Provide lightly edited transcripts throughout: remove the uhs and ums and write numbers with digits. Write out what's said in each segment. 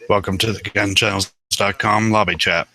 Welcome to the GunChannels.com lobby chat.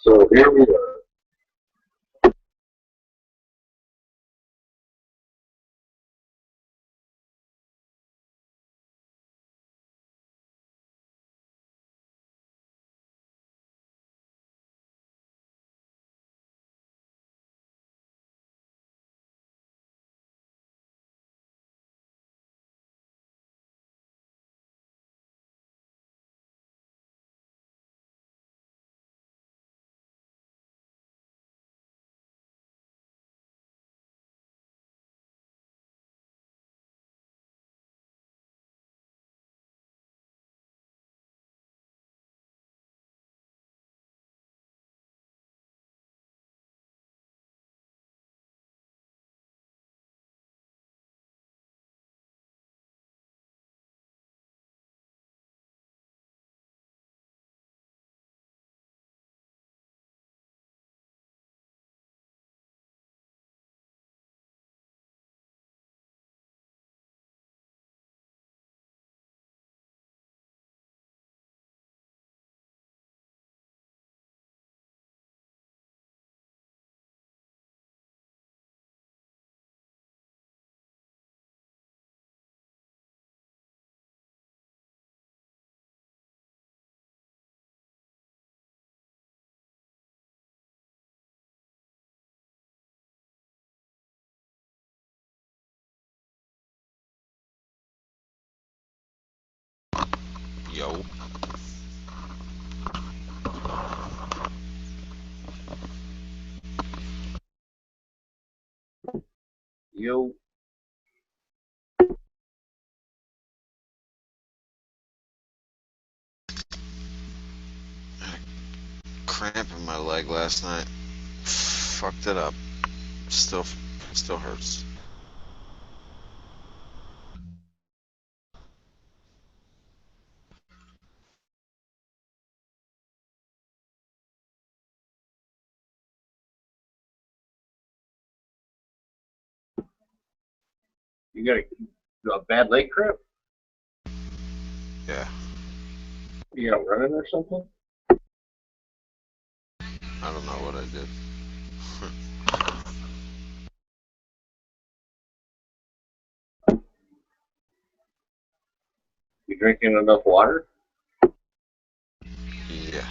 So here we are. Yo, Yo, cramp in my leg last night. Fucked it up. Still, still hurts. you got a bad leg cramp? Yeah, You out running or something? I don't know what I did. You drinking enough water? Yeah,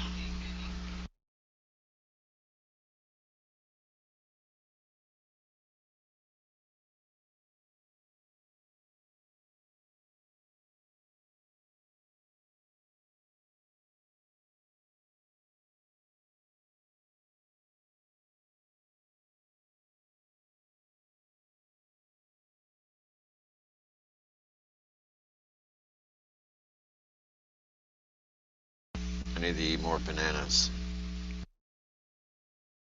I need to eat more bananas.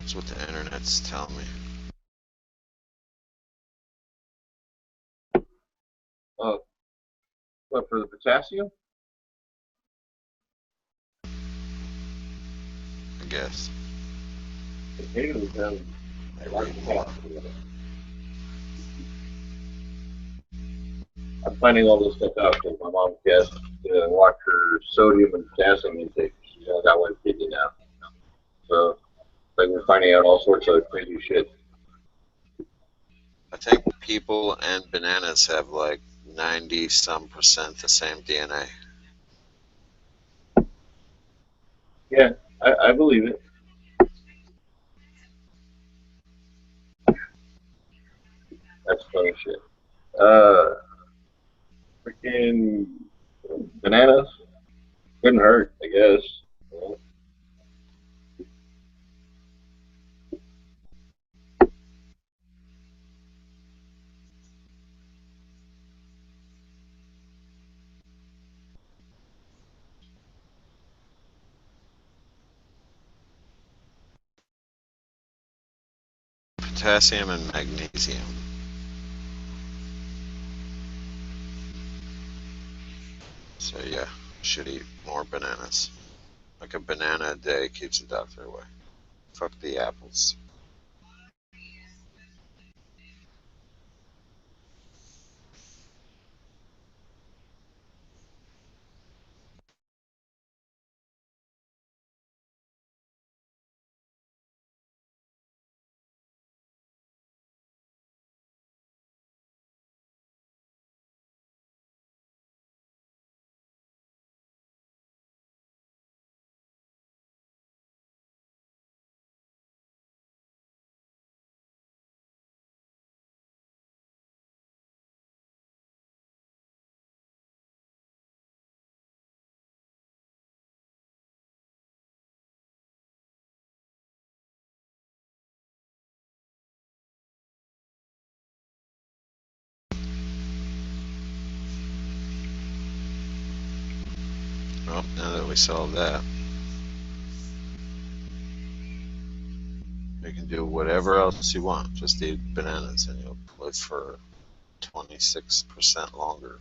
That's what the internet's telling me. Uh, what for the potassium? I guess. Potatoes have a lot of potassium in it. I'm finding all this stuff out because my mom has to watch her sodium and potassium intake. She's got one kidney now, so like we're finding out all sorts of crazy shit. I think people and bananas have like 90 some percent the same DNA. Yeah, I believe it. That's funny shit. Uh, freaking bananas couldn't hurt, I guess. Well, Potassium and magnesium. So yeah, should eat more bananas. Like a banana a day keeps the doctor away. Fuck the apples. Well, now that we solved that, you can do whatever else you want. Just eat bananas and you'll live for 26% longer.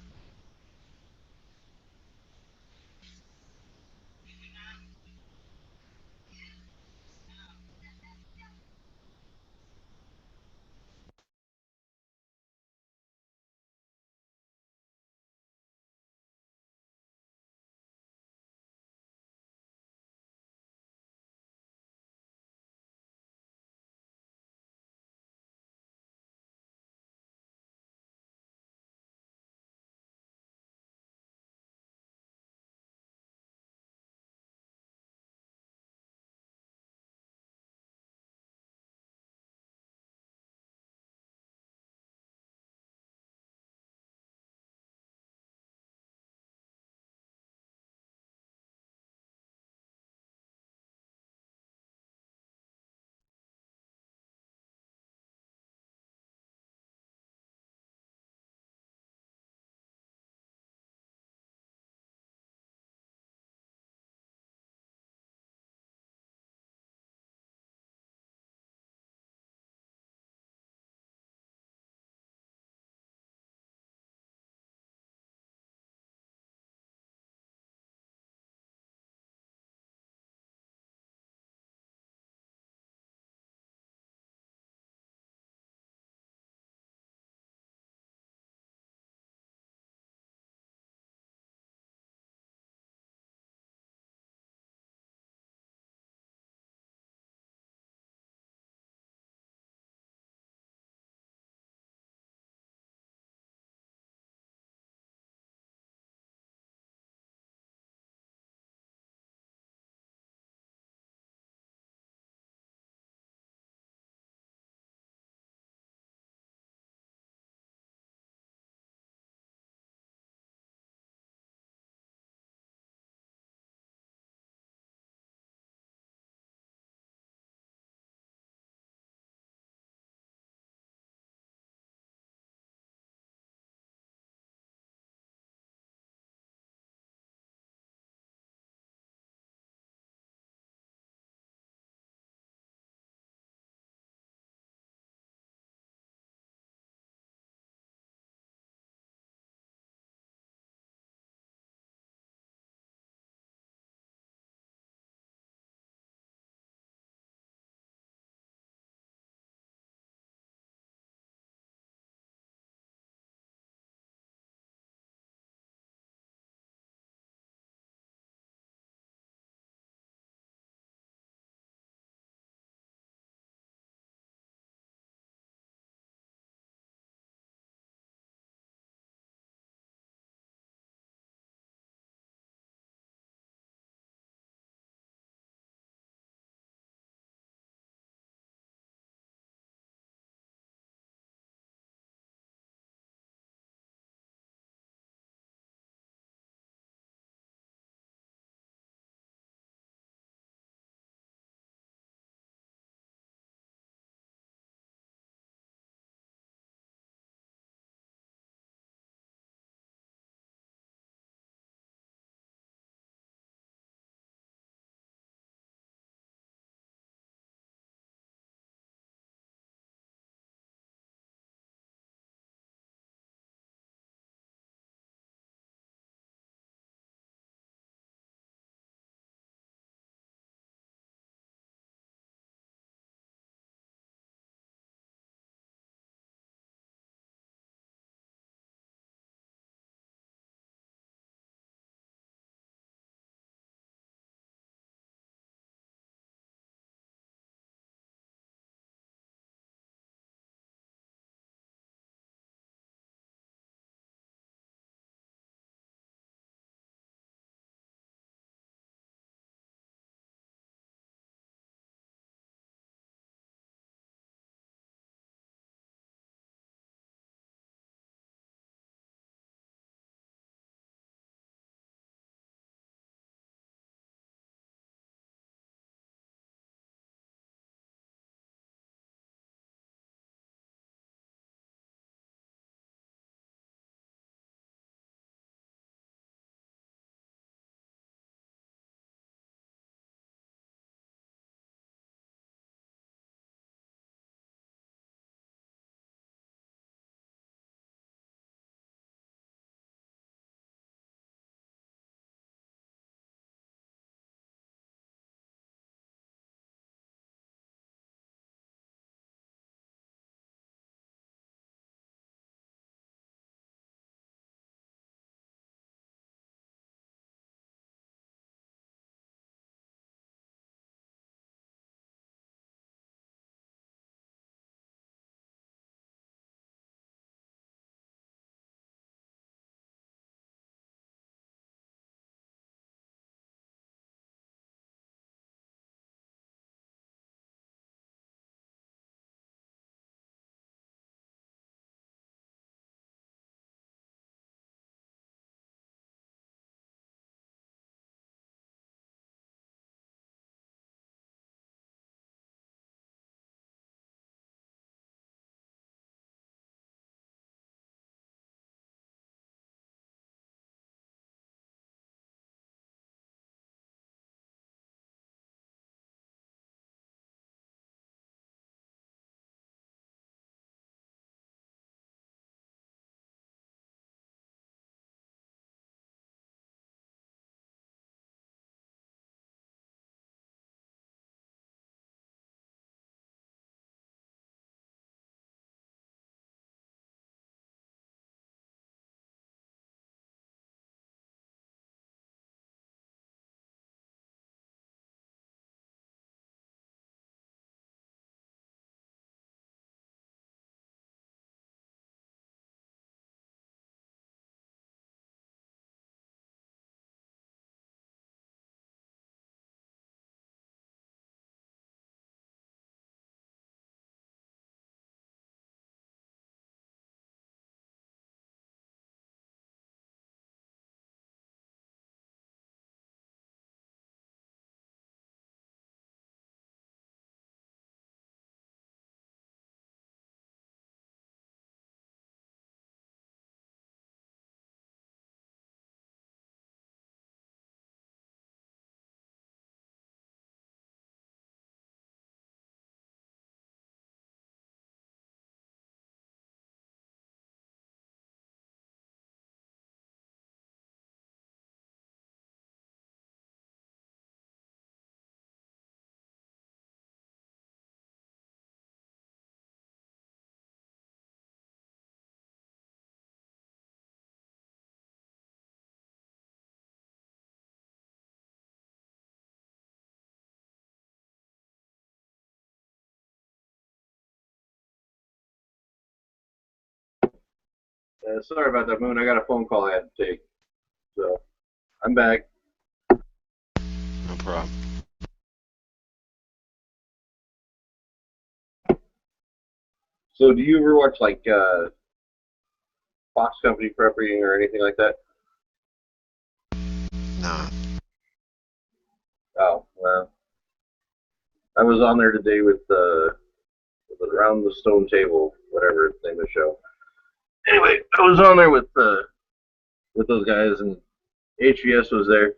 Sorry about that, Moon. I got a phone call I had to take. So, I'm back. No problem. So, do you ever watch, like, Fox Company Prepping or anything like that? No. Oh, well. I was on there today with Around the Stone Table, whatever the name of the show. Anyway, I was on there with those guys, and HVS was there.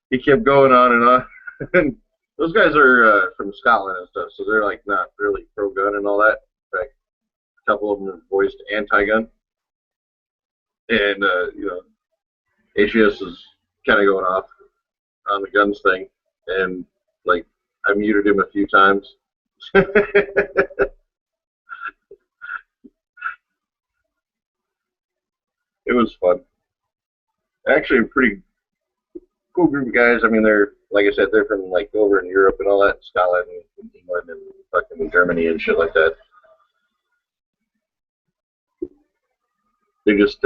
He kept going on and on. And those guys are from Scotland and stuff, so they're like not really pro-gun and all that. In fact, a couple of them are voiced anti-gun, and HVS is kind of going off on the guns thing, and like I muted him a few times. It was fun. Actually, a pretty cool group of guys. I mean, they're like I said, they're from like over in Europe and all that, Scotland and England and fucking Germany and shit like that. They're just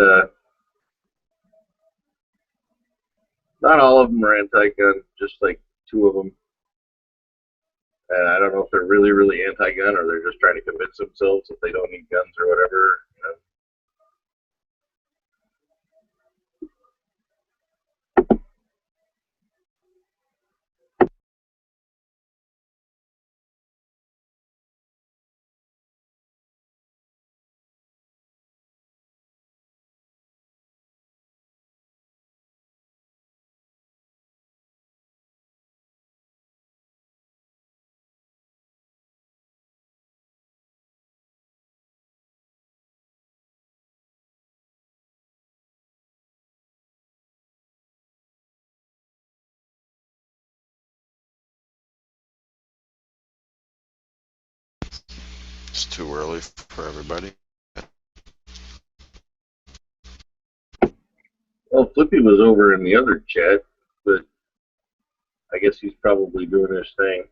not all of them are anti-gun, just like two of them. And I don't know if they're really, really anti-gun or they're just trying to convince themselves that they don't need guns or whatever. It's too early for everybody. Well, Flippy was over in the other chat, but I guess he's probably doing his thing.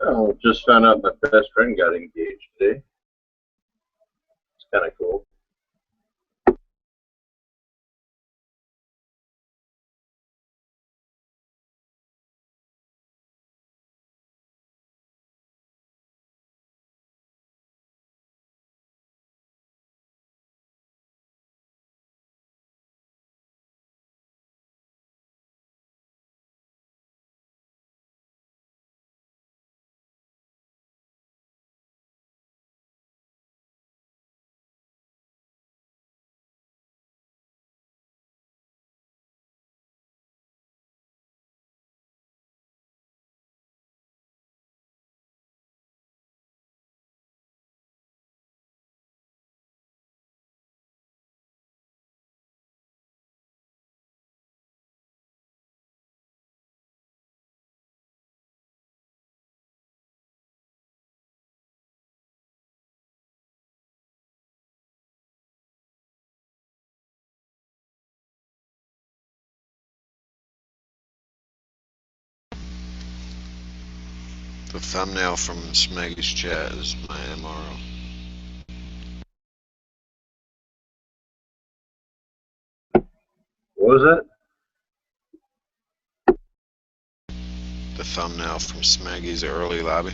Oh, just found out my best friend got engaged today. It's kind of cool. The thumbnail from Smeggy's chat is my MRO. What was that? The thumbnail from Smeggy's early lobby.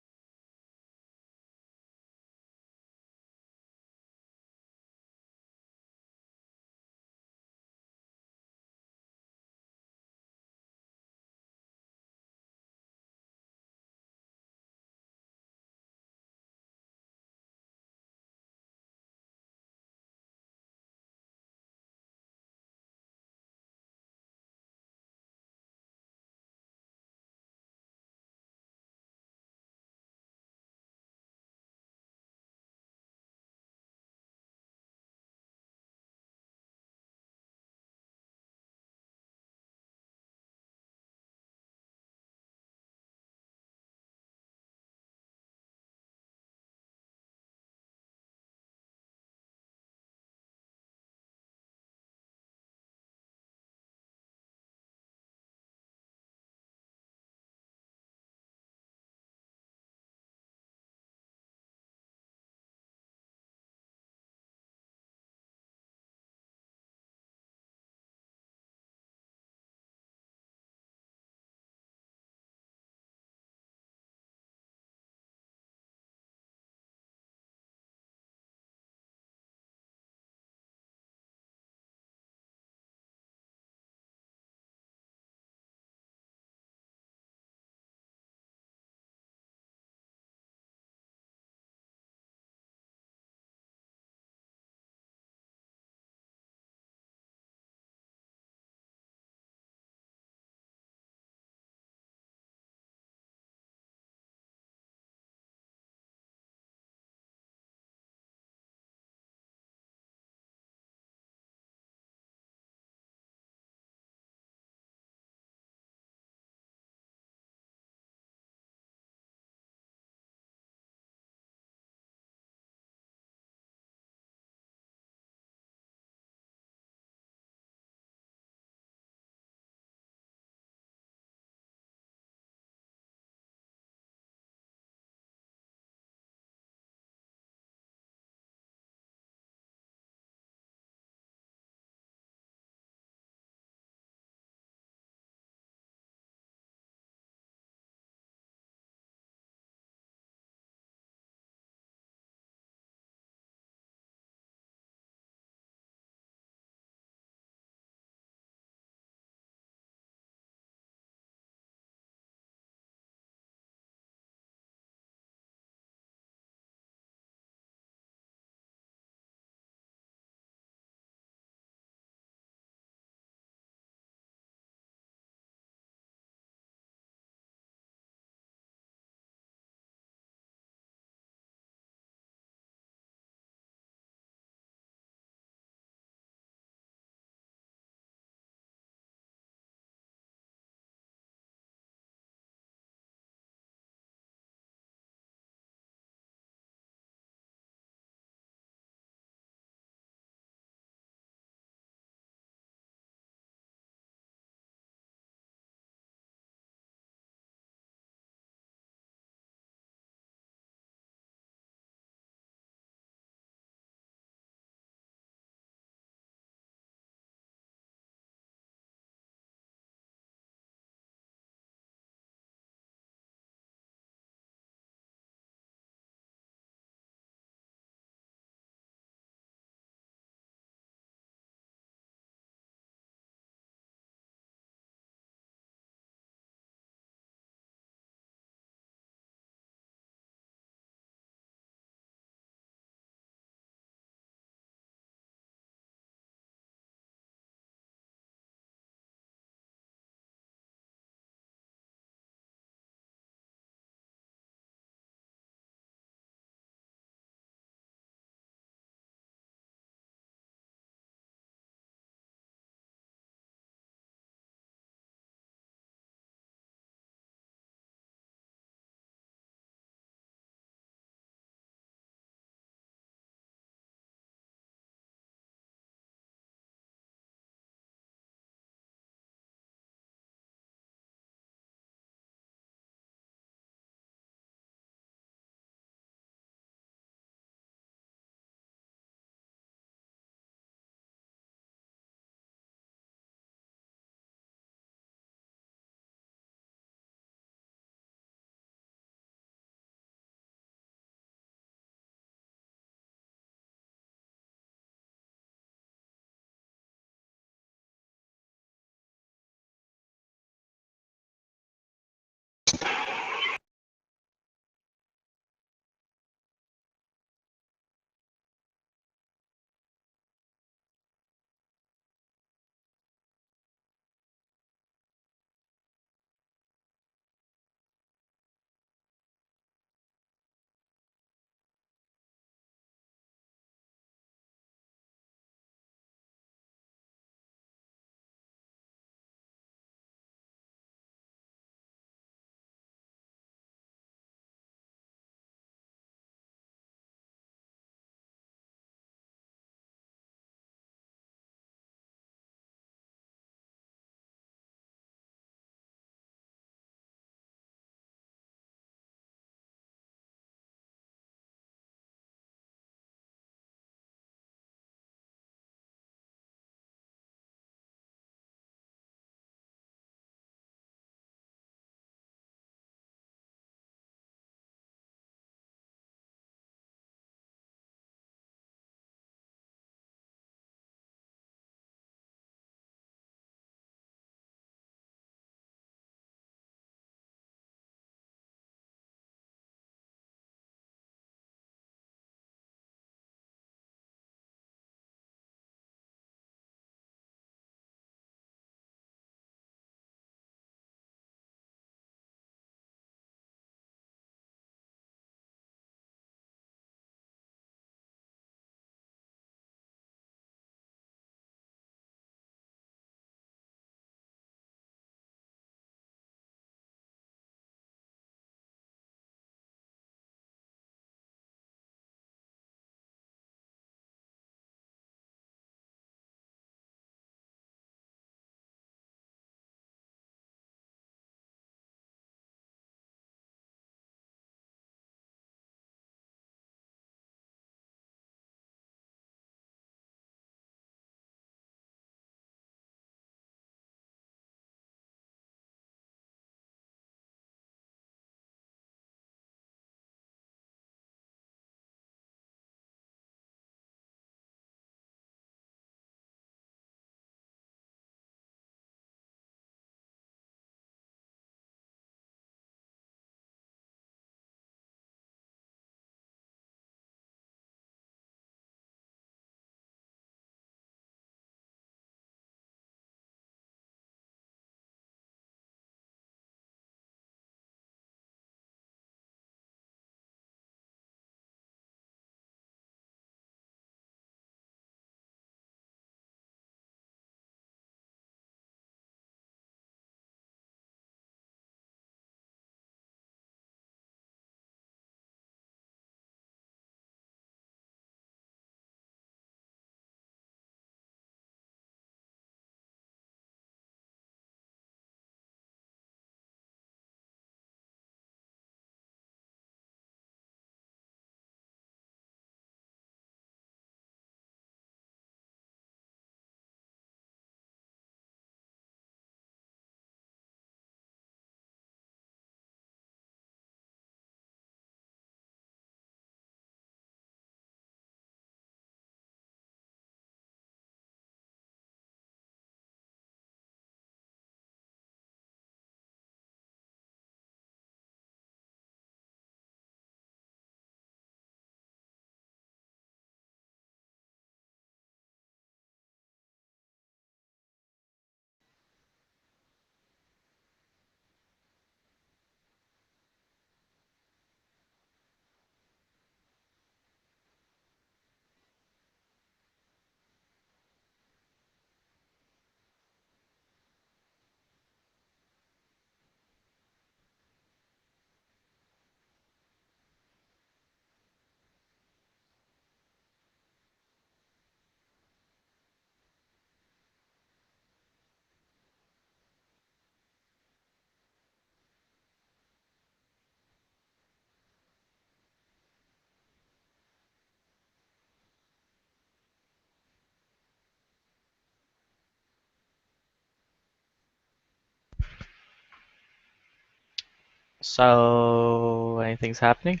So, anything's happening?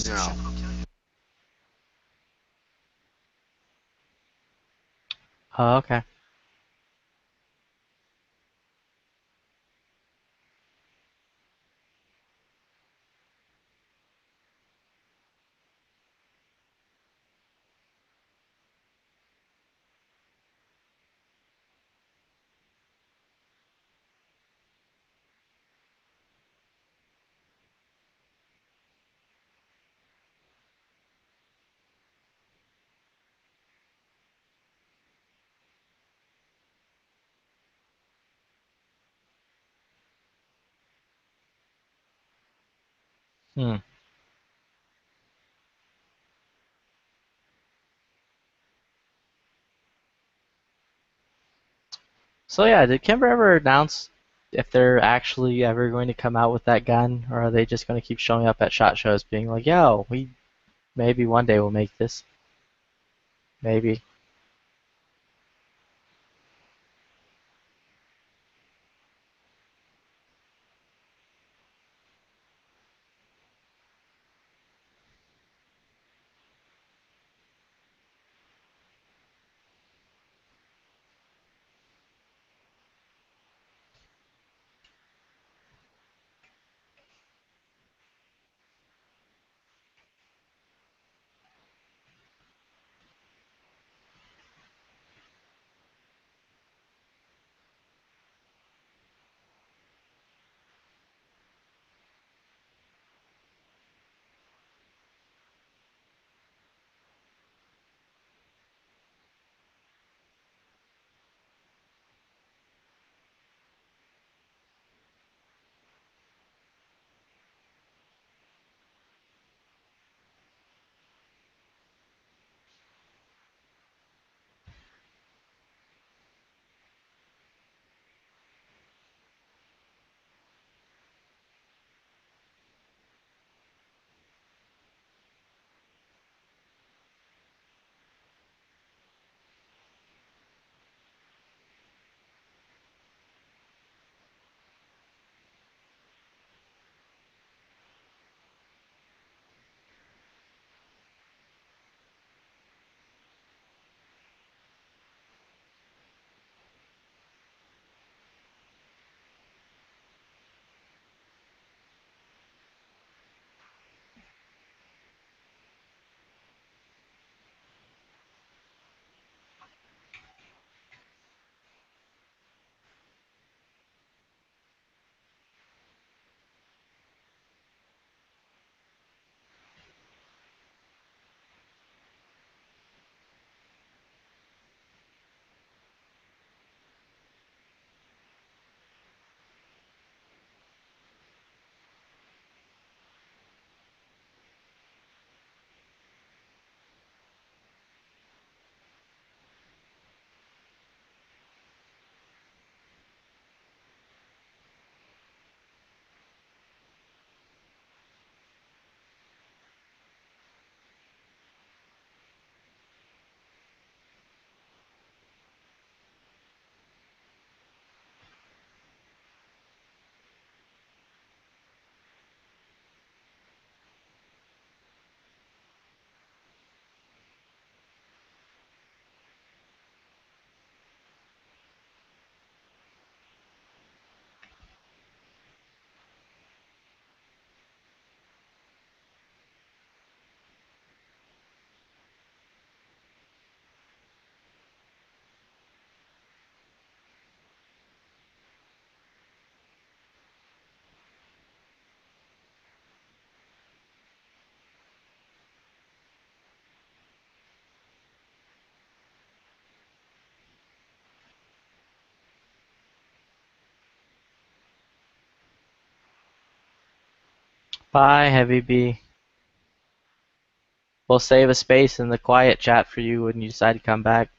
No. Oh, okay. Hmm. So yeah, did Kimber ever announce if they're actually ever going to come out with that gun, or are they just going to keep showing up at SHOT Shows being like, "Yo, we maybe one day we'll make this, maybe." Bye, Heavy B. We'll save a space in the quiet chat for you when you decide to come back.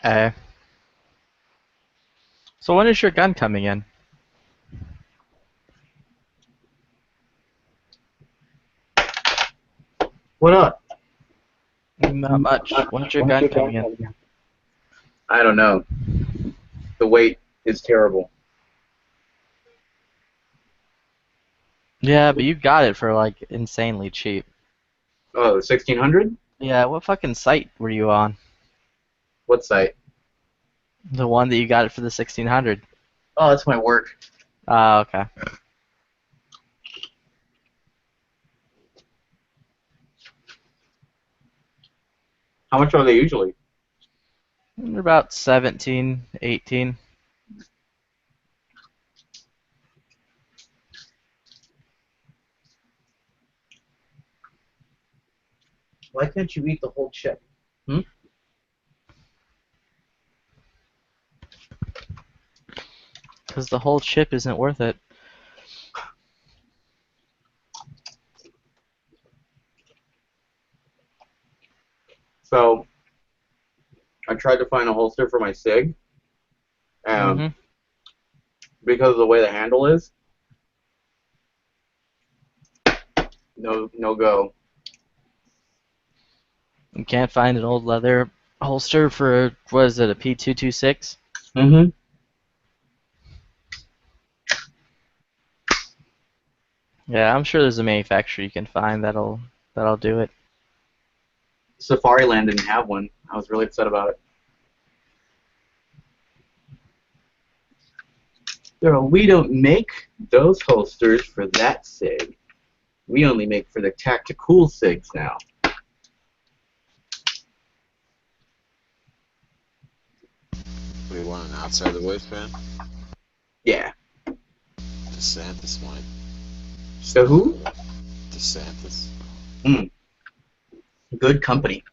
Eh. So when is your gun coming in? What up? Not much. When's your gun coming in? I don't know. The wait is terrible. Yeah, but you got it for like insanely cheap. Oh, the 1600? Yeah, what fucking site were you on? What site? The one that you got it for the 1600. Oh, that's my work. Oh, okay. How much are they usually? They're about 17, 18. Why can't you eat the whole chip? Because the whole chip isn't worth it. So, I tried to find a holster for my SIG. hmm Because of the way the handle is, no go. You can't find an old leather holster for, what is it, a P226? Mm-hmm. Yeah, I'm sure there's a manufacturer you can find that'll do it. Safariland didn't have one. I was really upset about it. So we don't make those holsters for that SIG. We only make for the tactical SIGs now. We want an outside the waistband? Yeah. DeSantis might. So who? DeSantis. Good company.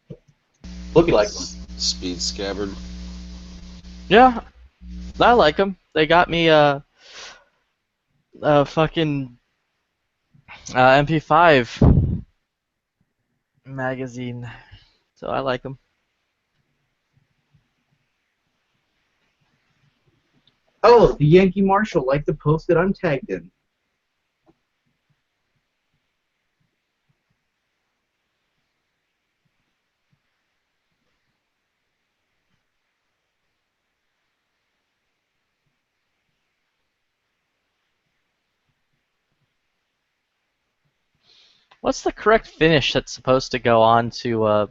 Look like one. Speed Scabbard. Yeah, I like them. They got me a fucking MP5 magazine, so I like them. Oh, the Yankee Marshal, like the post that I'm tagged in. What's the correct finish that's supposed to go on to a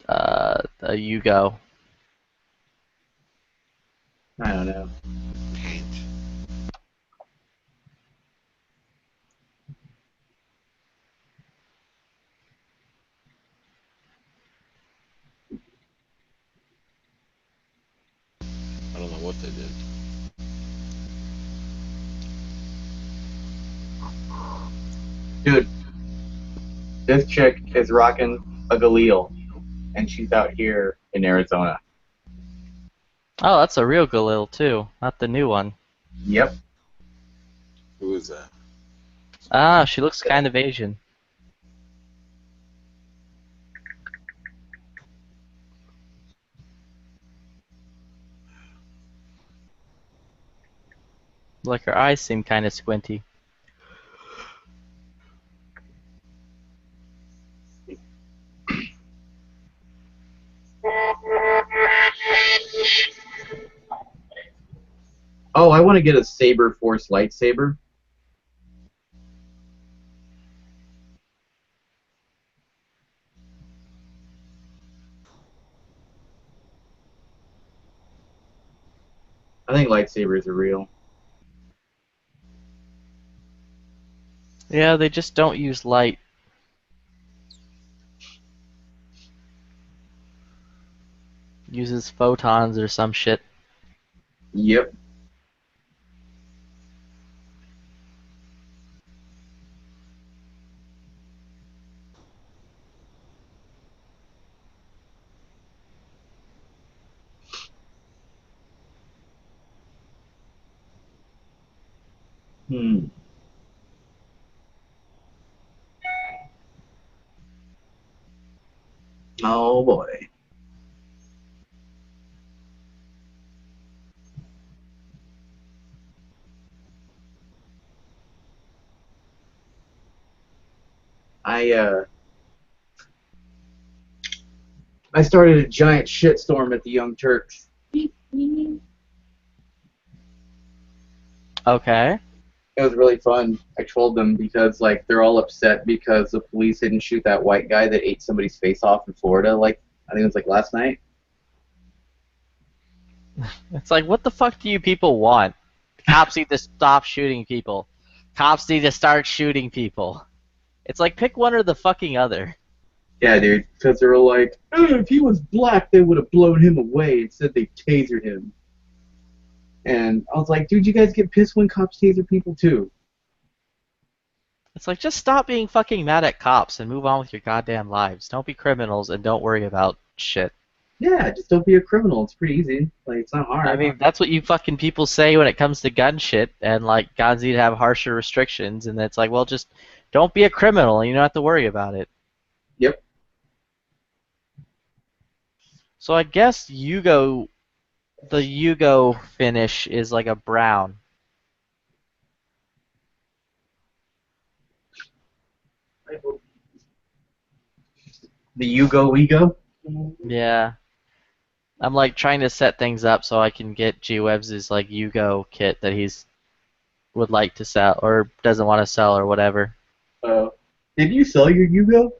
Yugo? I don't know. Paint. I don't know what they did. Dude, this chick is rocking a Galil, and she's out here in Arizona. Oh, that's a real Galil too, not the new one. Yep. Who is that? Ah, she looks kind of Asian. Like her eyes seem kind of squinty. Oh, I want to get a Saber Force lightsaber. I think lightsabers are real. Yeah, they just don't use light. Uses photons or some shit. Yep. Hmm. Oh boy. I started a giant shitstorm at the Young Turks. Okay. It was really fun. I trolled them because like they're all upset because the police didn't shoot that white guy that ate somebody's face off in Florida. Like I think it was like last night. It's like, what the fuck do you people want? Cops need to stop shooting people. Cops need to start shooting people. It's like, pick one or the fucking other. Yeah, dude. Because they were like, if he was black, they would have blown him away. Instead, they tasered him. And I was like, dude, you guys get pissed when cops taser people too. It's like, just stop being fucking mad at cops and move on with your goddamn lives. Don't be criminals and don't worry about shit. Yeah, just don't be a criminal. It's pretty easy. Like, it's not hard. I mean, that's what you fucking people say when it comes to gun shit, and like, guns need to have harsher restrictions, and it's like, well, just don't be a criminal and you don't have to worry about it. Yep. So I guess the Yugo finish is like a brown. The you go, we go. Yeah. I'm like trying to set things up so I can get G-Webs' like Yugo kit that he's would like to sell or doesn't want to sell or whatever. Did you sell your Yugo?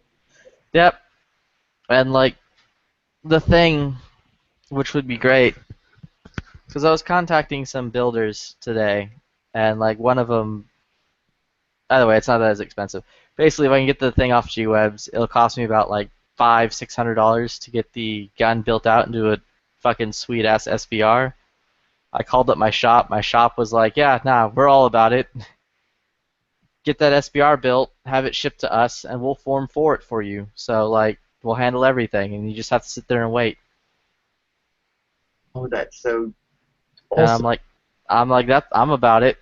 Yep. And like the thing, which would be great, because I was contacting some builders today, and like one of them. By the way, it's not as expensive. Basically, if I can get the thing off G-Webs, it'll cost me about like $500-600 to get the gun built out into a fucking sweet ass SBR. I called up my shop. My shop was like, "Yeah, nah, we're all about it. Get that SBR built, have it shipped to us, and we'll form for it for you. So like, we'll handle everything, and you just have to sit there and wait." Oh, that's so And awesome. I'm like that. I'm about it.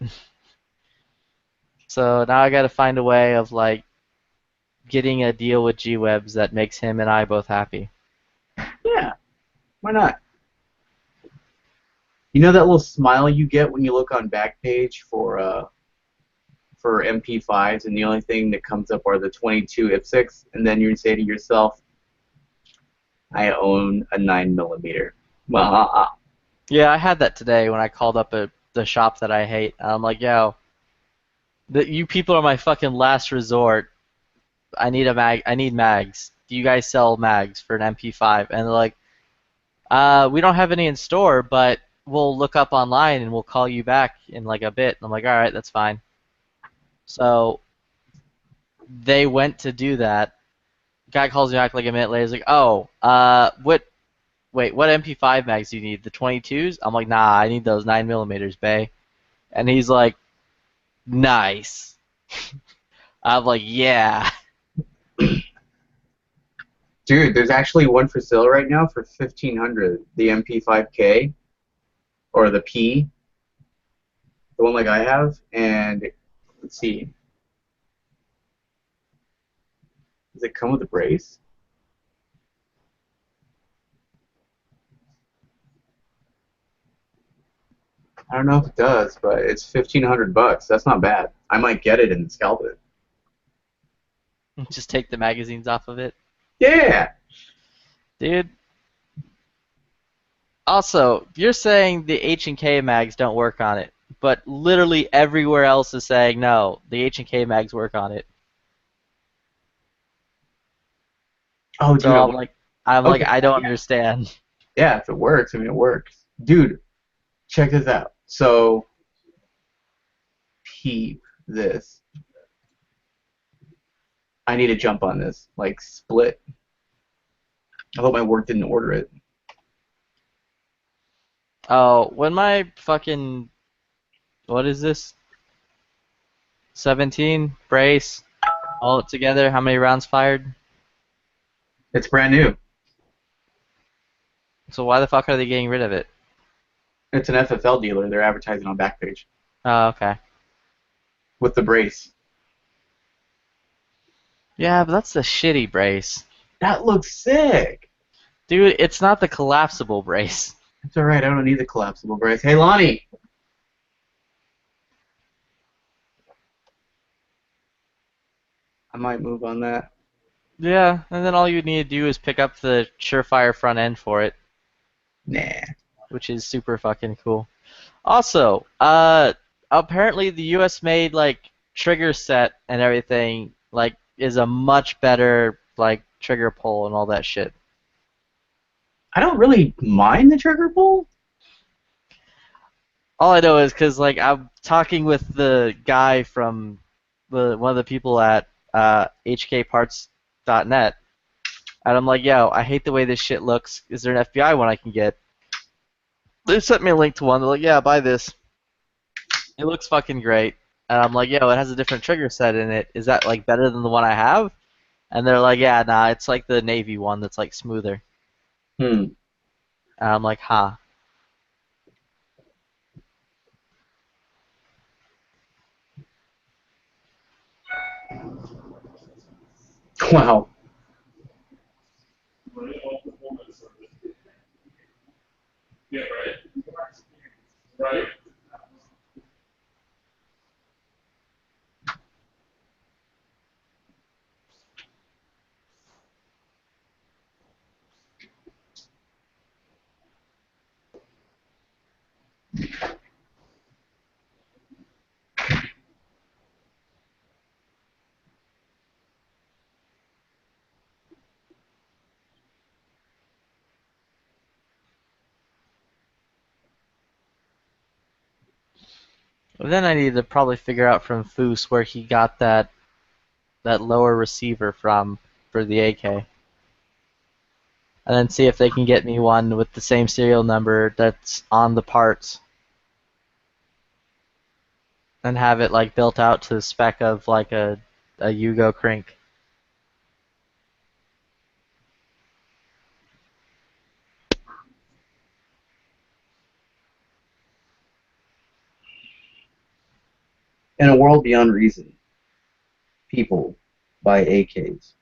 So now I got to find a way of like getting a deal with G-Webs that makes him and I both happy. Yeah, why not? You know that little smile you get when you look on Backpage for MP5s, and the only thing that comes up are the 22 IPSCs, and then you say to yourself, "I own a 9mm." Yeah, I had that today when I called up the shop that I hate. I'm like, yo, you people are my fucking last resort. I need a mag. I need mags. Do you guys sell mags for an MP5? And they're like, we don't have any in store, but we'll look up online and we'll call you back in like a bit. And I'm like, all right, that's fine. So they went to do that. Guy calls me back like a minute later. He's like, oh, what MP5 mags do you need? The 22s? I'm like, nah, I need those 9mm, bae. And he's like, nice. I'm like, yeah. Dude, there's actually one for sale right now for $1,500. The MP5K, or the P, the one like I have, and let's see. Does it come with a brace? I don't know if it does, but it's $1,500. That's not bad. I might get it and scalp it. Just take the magazines off of it. Yeah. Dude. Also, you're saying the H&K mags don't work on it, but literally everywhere else is saying no, the H&K mags work on it. Oh, dude. So I'm like, Okay, I don't yeah. understand. Yeah, if it works, I mean, it works. Dude, check this out. So, peep this. I need to jump on this. Like, split. I hope my work didn't order it. Oh, when my fucking, what is this? 17 brace, all together, how many rounds fired? It's brand new. So why the fuck are they getting rid of it? It's an FFL dealer. They're advertising on Backpage Oh, okay. with the brace. Yeah, but that's the shitty brace. That looks sick. Dude, it's not the collapsible brace. It's alright. I don't need the collapsible brace. Hey, Lonnie. I might move on that. Yeah, and then all you need to do is pick up the Surefire front end for it, Nah. which is super fucking cool. Also, apparently the US made like trigger set and everything like is a much better like trigger pull and all that shit. I don't really mind the trigger pull. All I know is because like I'm talking with the guy from one of the people at HKParts.net, and I'm like, yo, I hate the way this shit looks. Is there an FBI one I can get? They sent me a link to one. They're like, yeah, buy this. It looks fucking great. And I'm like, yo, it has a different trigger set in it. Is that like better than the one I have? And they're like, yeah, nah, it's like the Navy one that's like smoother. Hmm. And I'm like, huh. Wow. But then I need to probably figure out from Foos where he got that lower receiver from for the AK. And then see if they can get me one with the same serial number that's on the parts. And have it like built out to the spec of like a Yugo crank. In a world beyond reason, people buy AKs.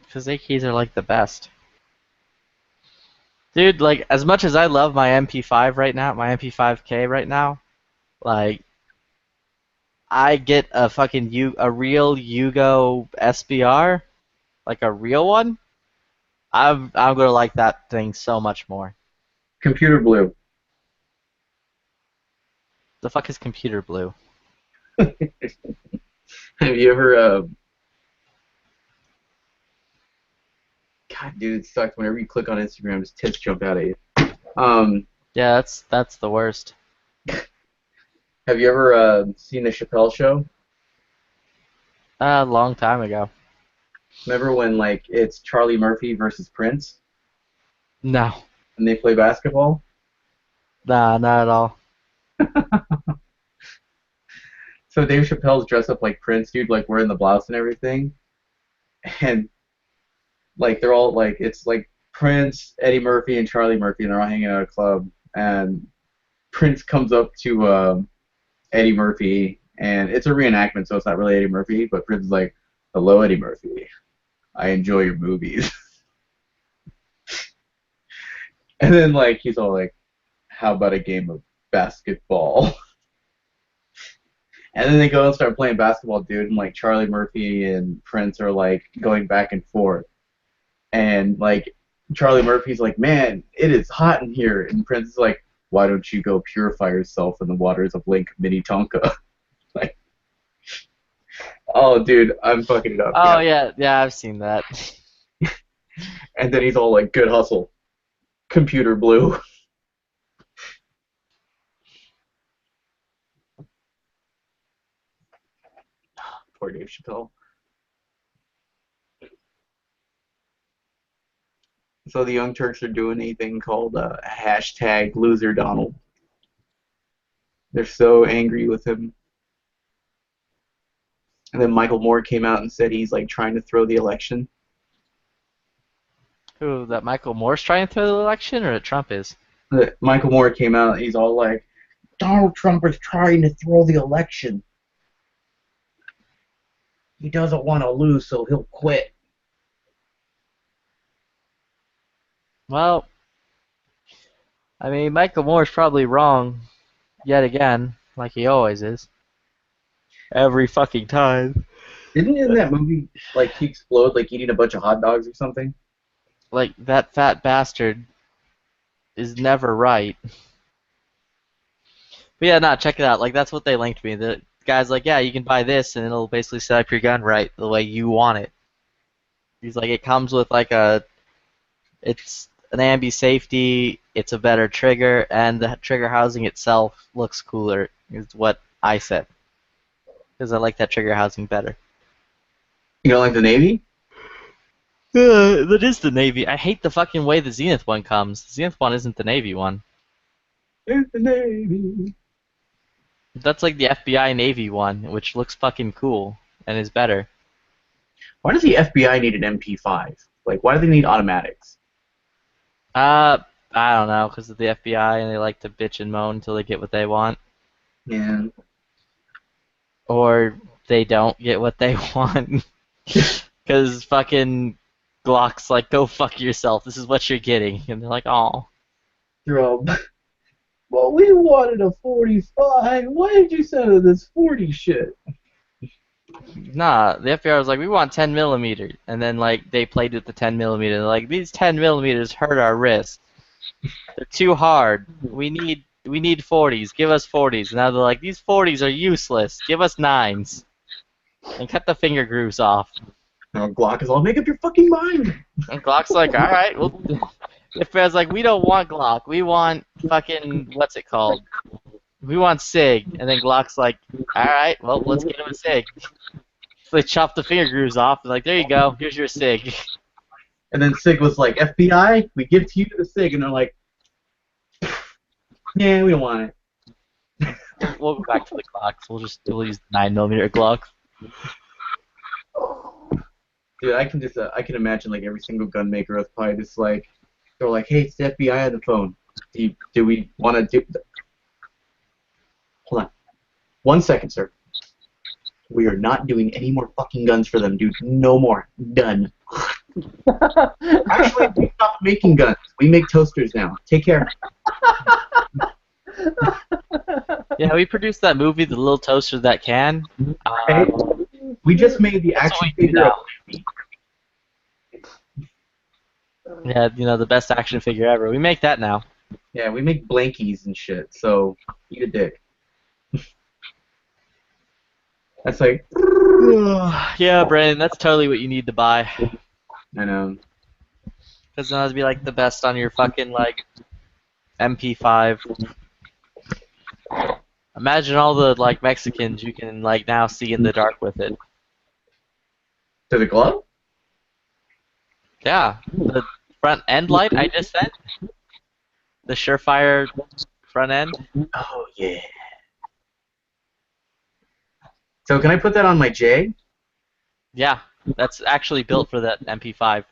Because AKs are like the best. Dude, like as much as I love my MP5 right now, my MP5K right now, like I get a fucking a real Yugo SBR, like a real one. I'm gonna like that thing so much more. Computer blue. The fuck is computer blue? Have you ever? God, dude, it sucks. Whenever you click on Instagram, his tits jump out at you. Yeah, that's the worst. Have you ever seen the Chappelle Show? A long time ago. Remember when like it's Charlie Murphy versus Prince, No, and they play basketball? nah, not at all. So Dave Chappelle's dressed up like Prince, dude, like wearing the blouse and everything, and like they're all like it's like Prince, Eddie Murphy, and Charlie Murphy, and they're all hanging out at a club, and Prince comes up to Eddie Murphy, and it's a reenactment, so it's not really Eddie Murphy, but Prince is like, "Hello, Eddie Murphy. I enjoy your movies." And then like he's all like, "How about a game of basketball?" And then they go and start playing basketball, dude, and like Charlie Murphy and Prince are like going back and forth. And like Charlie Murphy's like, "Man, it is hot in here," and Prince is like, "Why don't you go purify yourself in the waters of Lake Minnetonka?" Like, oh, dude, I'm fucking it up. Oh yeah, I've seen that. And then he's all like, "Good hustle, computer blue." Poor Dave Chappelle. So the Young Turks are doing a thing called hashtag Loser Donald. They're so angry with him. And then Michael Moore came out and said he's like trying to throw the election. Who, that Michael Moore's trying to throw the election, or that Trump is? Michael Moore came out and he's all like, "Donald Trump is trying to throw the election. He doesn't want to lose, so he'll quit." Well, I mean, Michael Moore's probably wrong, yet again, like he always is. Every fucking time. Didn't in that movie like he explode like eating a bunch of hot dogs or something? Like, that fat bastard is never right. But yeah, no, check it out. Like, that's what they linked me. The guy's like, yeah, you can buy this, and it'll basically set up your gun right the way you want it. He's like, it comes with like it's an ambi safety, it's a better trigger, and the trigger housing itself looks cooler, is what I said. Because I like that trigger housing better. You don't like the Navy? That is the Navy. I hate the fucking way the Zenith one comes. The Zenith one isn't the Navy one. It's the Navy. That's like the FBI Navy one, which looks fucking cool and is better. Why does the FBI need an MP5? Like, why do they need automatics? I don't know, because of the FBI and they like to bitch and moan until they get what they want. Yeah. Or they don't get what they want. Because fucking Glock's like, go fuck yourself, this is what you're getting. And they're like, oh. They're all, well, we wanted a 45. Why did you send us this 40 shit? Nah, the FBI was like, we want 10 millimeter. And then, like, they played with the 10 millimeter. They're like, these 10 millimeters hurt our wrist. They're too hard. We need 40s. Give us 40s. And now they're like, these 40s are useless. Give us 9s. And cut the finger grooves off. Oh, Glock is all, make up your fucking mind. And Glock's like, alright, well, the FBI's like, we don't want Glock. We want fucking, what's it called? We want SIG. And then Glock's like, alright, well, let's get him a SIG. So they chop the finger grooves off. And like, there you go. Here's your SIG. And then SIG was like, FBI, we give to you the SIG. And they're like, yeah, we don't want it. We'll go back to the Glocks. We'll use the 9mm Glocks. Dude, I can imagine like every single gun maker is probably just like, they're like, hey, it's the FBI on the phone. Do we want to do? Hold on, 1 second, sir. We are not doing any more fucking guns for them, dude. No more. Done. Actually, we stopped making guns. We make toasters now. Take care. Yeah, we produced that movie, The Little Toaster That Can. Hey, we just made the That's action what we do figure. now. Yeah, you know, the best action figure ever. We make that now. Yeah, we make blankies and shit. So eat a dick. That's like. Yeah, Brandon, that's totally what you need to buy. I know. Because then that'd be like the best on your fucking like MP5. Imagine all the like Mexicans you can like now see in the dark with it. To the glove? Yeah, the front end light I just sent. The Surefire front end. Oh yeah. So can I put that on my J? Yeah, that's actually built for that MP5.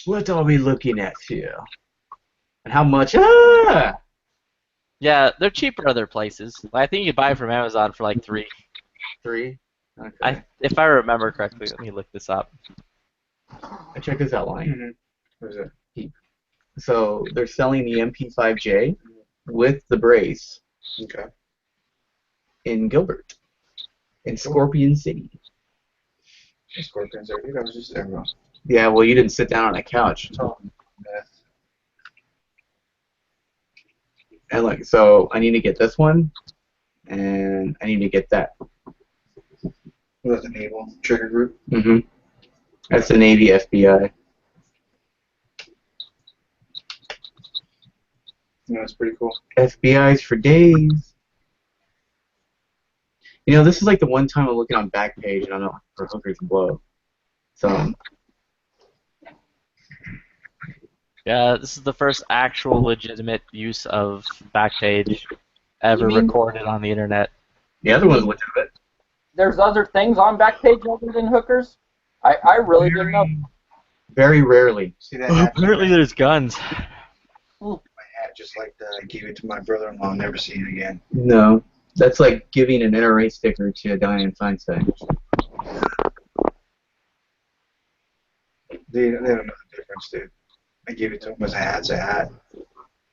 What are we looking at here? And how much? Ah! Yeah, they're cheaper other places. I think you can buy it from Amazon for like $3. 3? Okay. If I remember correctly, let me look this up. Check this out, line. Mm-hmm. Where's it? So they're selling the MP5J with the brace Okay. in Gilbert, in Scorpion City. The Scorpions there. Dude, I was just there, bro. Yeah, well, you didn't sit down on a couch. Oh, meth. And like, so I need to get this one, and I need to get that. With the naval trigger group. Mm-hmm. That's the Navy FBI. Yeah, that's pretty cool. FBI's for days. You know, this is like the one time I'm looking on Backpage and I'm not for hookers and blow. So Yeah, this is the first actual legitimate use of Backpage ever You mean- recorded on the internet. the other one's legitimate. There's other things on Backpage other than hookers? I really didn't know. Very rarely. See that hat? Apparently there's guns. My hat, just like that. I gave it to my brother-in-law. I'll never see it again. No. That's like giving an NRA sticker to Dianne Feinstein. They don't know the difference, dude. I gave it to him as a hat. It's a hat.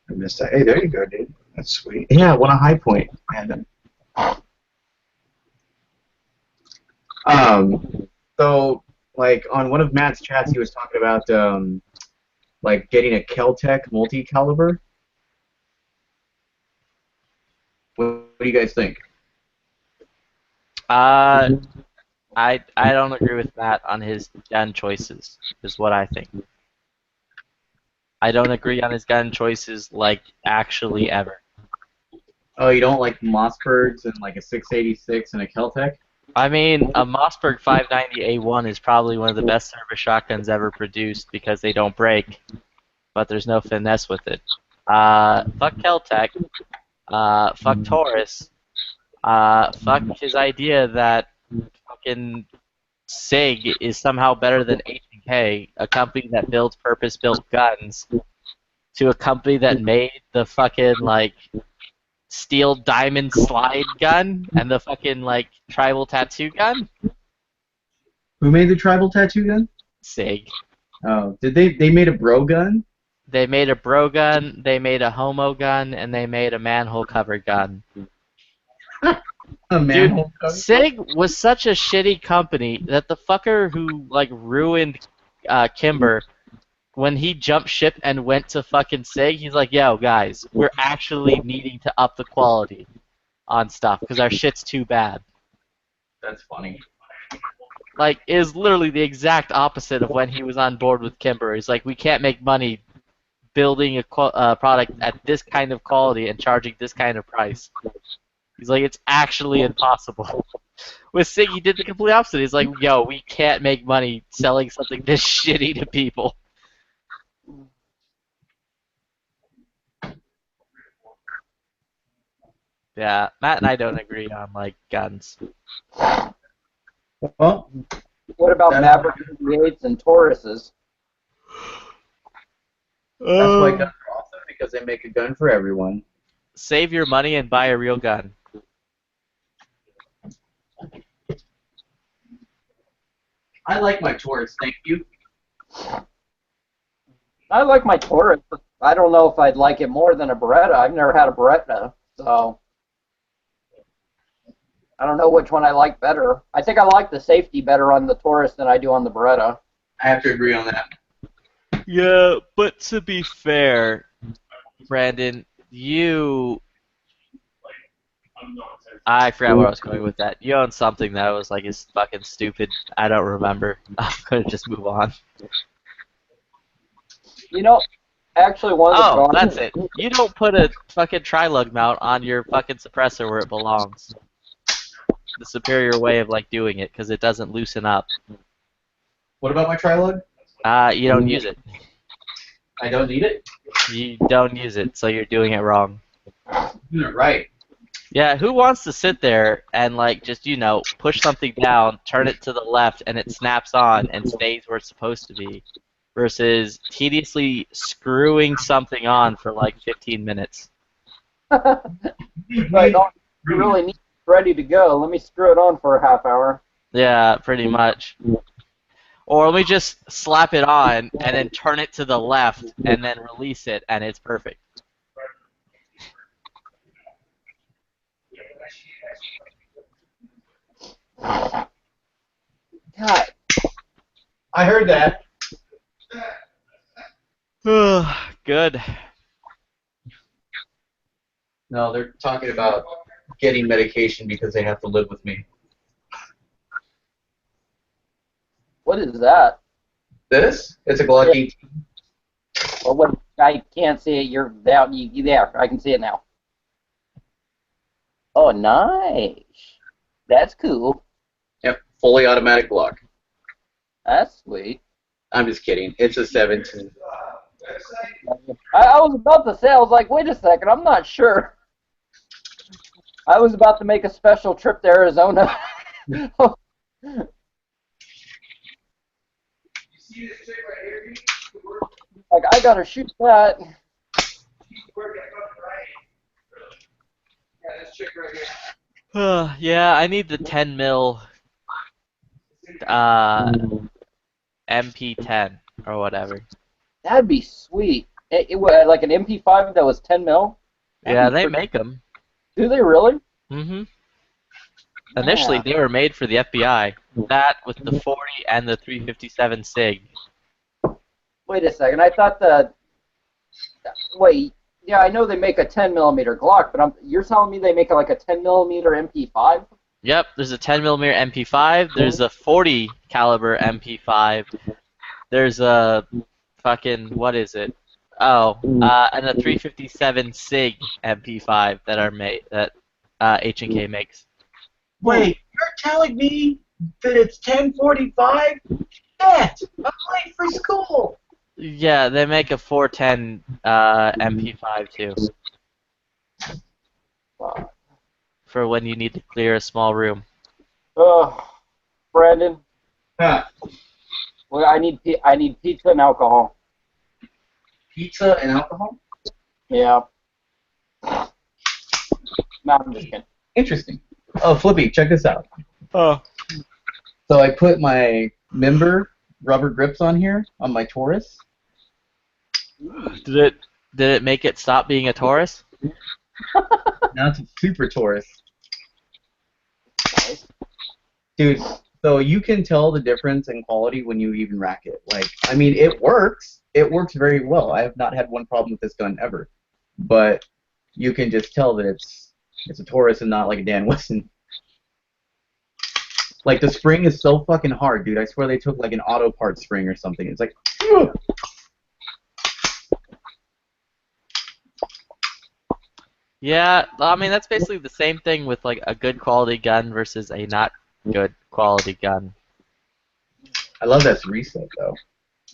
I missed that. Hey, there you go, dude. That's sweet. Yeah, I won a High Point. And So, like, on one of Matt's chats, he was talking about, like, getting a Keltec multi-caliber. What do you guys think? I don't agree with Matt on his gun choices, is what I think. I don't agree on his gun choices, like, actually ever. Oh, you don't like Mossbergs and, like, a 686 and a Keltec? I mean, a Mossberg 590A1 is probably one of the best service shotguns ever produced because they don't break, but there's no finesse with it. Fuck Keltec. Fuck Taurus. Fuck his idea that fucking SIG is somehow better than H&K, a company that builds purpose-built guns, to a company that made the fucking, like, steel diamond slide gun and the fucking, like, tribal tattoo gun. Who made the tribal tattoo gun? SIG. Oh, they made a bro gun? They made a bro gun, they made a homo gun, and they made a manhole cover gun. A manhole cover? SIG was such a shitty company that the fucker who, like, ruined Kimber, when he jumped ship and went to fucking SIG, he's like, yo, guys, we're actually needing to up the quality on stuff because our shit's too bad. That's funny. Like, it is literally the exact opposite of when he was on board with Kimber. He's like, we can't make money building a product at this kind of quality and charging this kind of price. He's like, it's actually impossible. With SIG, he did the complete opposite. He's like, yo, we can't make money selling something this shitty to people. Yeah, Matt and I don't agree on, like, guns. Well, What about Maverick 38s and Tauruses? that's why guns are awesome, because they make a gun for everyone. Save your money and buy a real gun. I like my Taurus, thank you. I like my Taurus. But I don't know if I'd like it more than a Beretta. I've never had a Beretta, so I don't know which one I like better. I think I like the safety better on the Taurus than I do on the Beretta. I have to agree on that. Yeah, but to be fair, Brandon, you... I forgot where I was going with that. You own something that was like is fucking stupid. I don't remember. I'm gonna just move on. You know, actually one of the Oh, drawings- that's it. You don't put a fucking tri-lug mount on your fucking suppressor where it belongs. The superior way of like doing it because it doesn't loosen up. What about my Trilug? You don't use it. I don't need it? You don't use it, so you're doing it wrong. Doing it right. Yeah, who wants to sit there and like just, you know, push something down, turn it to the left, and it snaps on and stays where it's supposed to be, versus tediously screwing something on for like 15 minutes. I don't really need it ready to go. Let me screw it on for a half hour. Yeah, pretty much. Or let me just slap it on and then turn it to the left and then release it and it's perfect. God, I heard that. Good. No, they're talking about getting medication because they have to live with me. what is that? This? It's a Glock 18. Well, what? I can't see it. You're down. You there? I can see it now. Oh, nice. That's cool. Yep, fully automatic Glock. That's sweet. I'm just kidding. It's a 17. I was about to say, I was like, wait a second, I'm not sure. I was about to make a special trip to Arizona. Like, I gotta shoot that. Yeah, I need the 10 mil MP10 or whatever. That'd be sweet. It was like an MP5 that was 10 mil. Yeah, they make them. Do they really? Mm-hmm. Initially, Yeah. they were made for the FBI. That with the 40 and the 357 SIG. Wait a second. I thought Wait. Yeah, I know they make a 10mm Glock, but you're telling me they make like a 10mm MP5? Yep, there's a 10mm MP5. There's a 40 caliber MP5. There's a fucking what is it? Oh, and a 357 SIG MP5 that are made that H&K makes. Wait, you're telling me that it's 10:45? Shit! I'm late for school. Yeah, they make a 410 MP5 too. For when you need to clear a small room. Brandon. Huh. Well, I need pizza and alcohol. Pizza and alcohol? Yeah. No, I'm just kidding. Interesting. Oh, Flippy, check this out. Oh. So I put my member rubber grips on here on my Taurus. Did it make it stop being a Taurus? Now it's a Super Taurus. Dude, so you can tell the difference in quality when you even rack it. Like, I mean, it works. It works very well. I have not had one problem with this gun ever. But you can just tell that it's a Taurus and not like a Dan Wesson. Like, the spring is so fucking hard, dude. I swear they took like an auto part spring or something. It's like, phew. Yeah, I mean that's basically the same thing with like a good quality gun versus a not good quality gun. I love that reset though.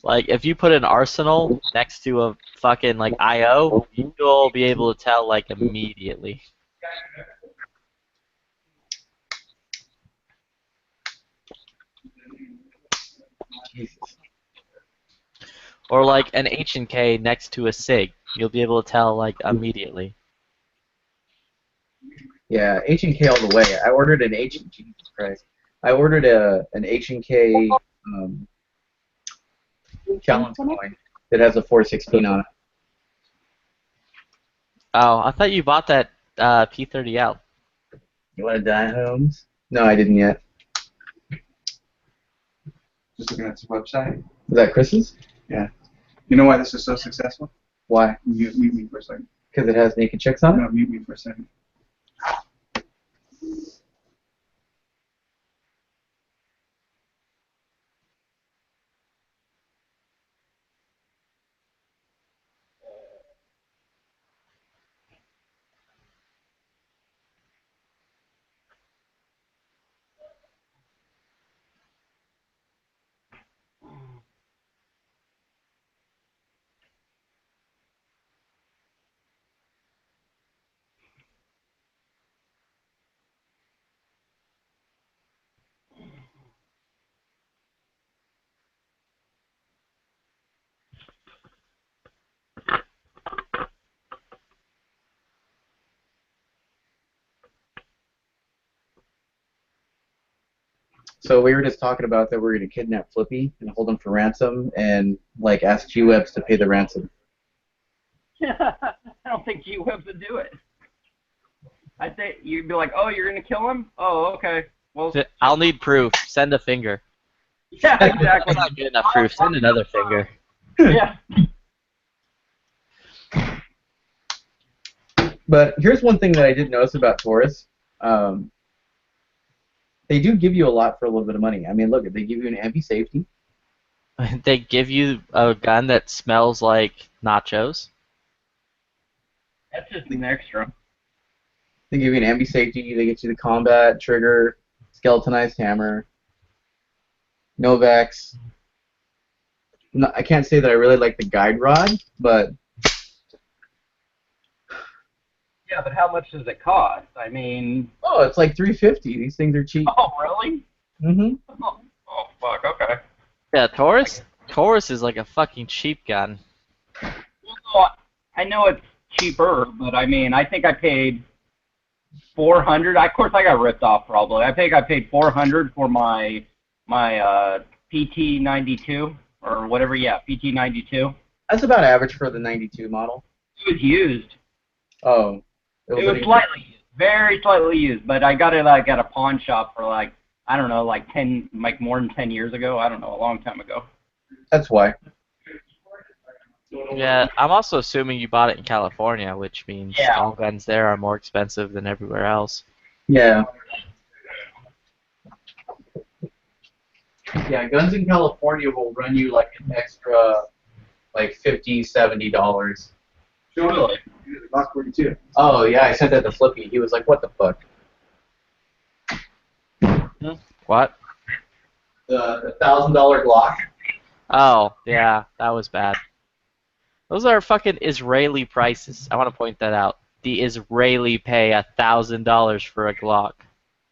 Like if you put an Arsenal next to a fucking like IO, you'll be able to tell like immediately. Jesus. Or like an H&K next to a SIG, you'll be able to tell like immediately. Yeah, H&K all the way. I ordered an Jesus Christ. I ordered an H&K challenge coin that has a 416 on it. Oh, I thought you bought that P30L. You want to die, Holmes? No, I didn't yet. Just looking at the website. Is that Chris's? Yeah. You know why this is so successful? Why? Mute me for a second. Because it has naked chicks on it? No, mute me for a second. So we were just talking about that we're going to kidnap Flippy and hold him for ransom and, like, ask G-Webs to pay the ransom. I don't think G-Webs would do it. I think you'd be like, oh, you're going to kill him? Oh, okay. Well, I'll need proof. Send a finger. yeah, exactly. That's not good enough proof. Send another finger. Yeah. But here's one thing that I did notice about Taurus. They do give you a lot for a little bit of money. I mean, look, they give you an anti-safety. They give you a gun that smells like nachos. That's just an extra. They give you an anti-safety. They get you the combat trigger, skeletonized hammer, Novex. No, I can't say that I really like the guide rod, but Yeah, but how much does it cost? I mean... oh, it's like $350. These things are cheap. Oh, really? Mm-hmm. Oh, fuck, okay. Yeah, Taurus? Taurus is like a fucking cheap gun. Well, I know it's cheaper, but I mean, I think I paid $400. Of course, I got ripped off probably. I think I paid $400 for my PT92 or whatever. Yeah, PT92. That's about average for the 92 model. It was used. Oh. It was slightly used. very slightly used, but I got it like at a pawn shop for like, I don't know, like more than 10 years ago. I don't know, a long time ago. That's why. Yeah, I'm also assuming you bought it in California, which means Yeah. all guns there are more expensive than everywhere else. Yeah. Yeah, guns in California will run you like an extra, like $50, $70. Really? Glock 42. Oh yeah, I sent that to Flippy. He was like, "What the fuck?" What? The $1,000 Glock. Oh, yeah, that was bad. Those are fucking Israeli prices. I want to point that out. The Israeli pay $1,000 for a Glock.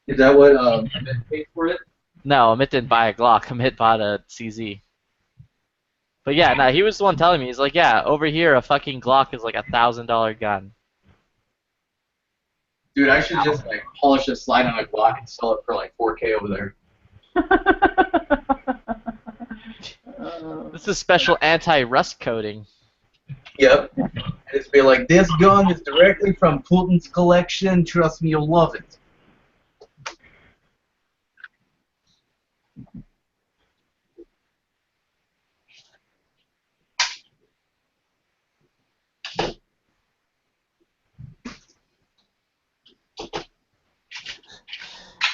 Is that what Amit paid for it? No, Amit didn't buy a Glock. Amit bought a CZ. But yeah, no, he was the one telling me. He's like, yeah, over here a fucking Glock is like $1,000 gun. Dude, I should just like polish a slide on a Glock and sell it for like 4K over there. This is special anti-rust coating. Yep. And it's be like, this gun is directly from Putin's collection. Trust me, you'll love it.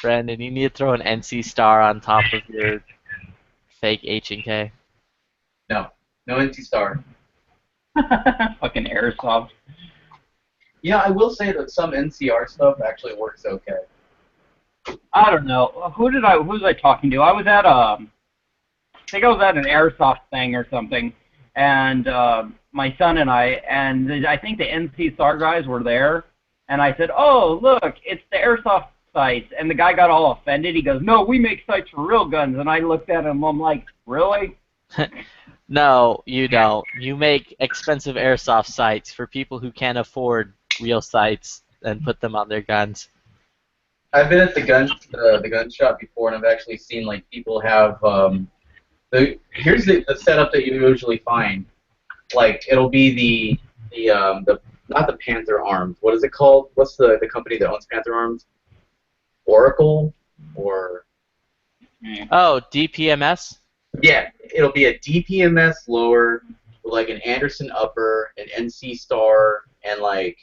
Brandon, you need to throw an NC Star on top of your fake H&K. No NC Star. Fucking airsoft. Yeah, I will say that some NCR stuff actually works okay. I don't know. Who was I talking to? I was at I think I was at an airsoft thing or something, and my son and I think the NC Star guys were there, and I said, "Oh, look, it's the airsoft sights," and the guy got all offended. He goes, "No, we make sights for real guns," and I looked at him. I'm like, "Really?" No, you don't. You make expensive airsoft sights for people who can't afford real sights and put them on their guns. I've been at the gun shop before, and I've actually seen like people have here's the setup that you usually find. Like it'll be the not the Panther Arms. What is it called? What's the company that owns Panther Arms? Oracle or Oh, DPMS? yeah, it'll be a DPMS lower with like an Anderson upper, an NC Star, and like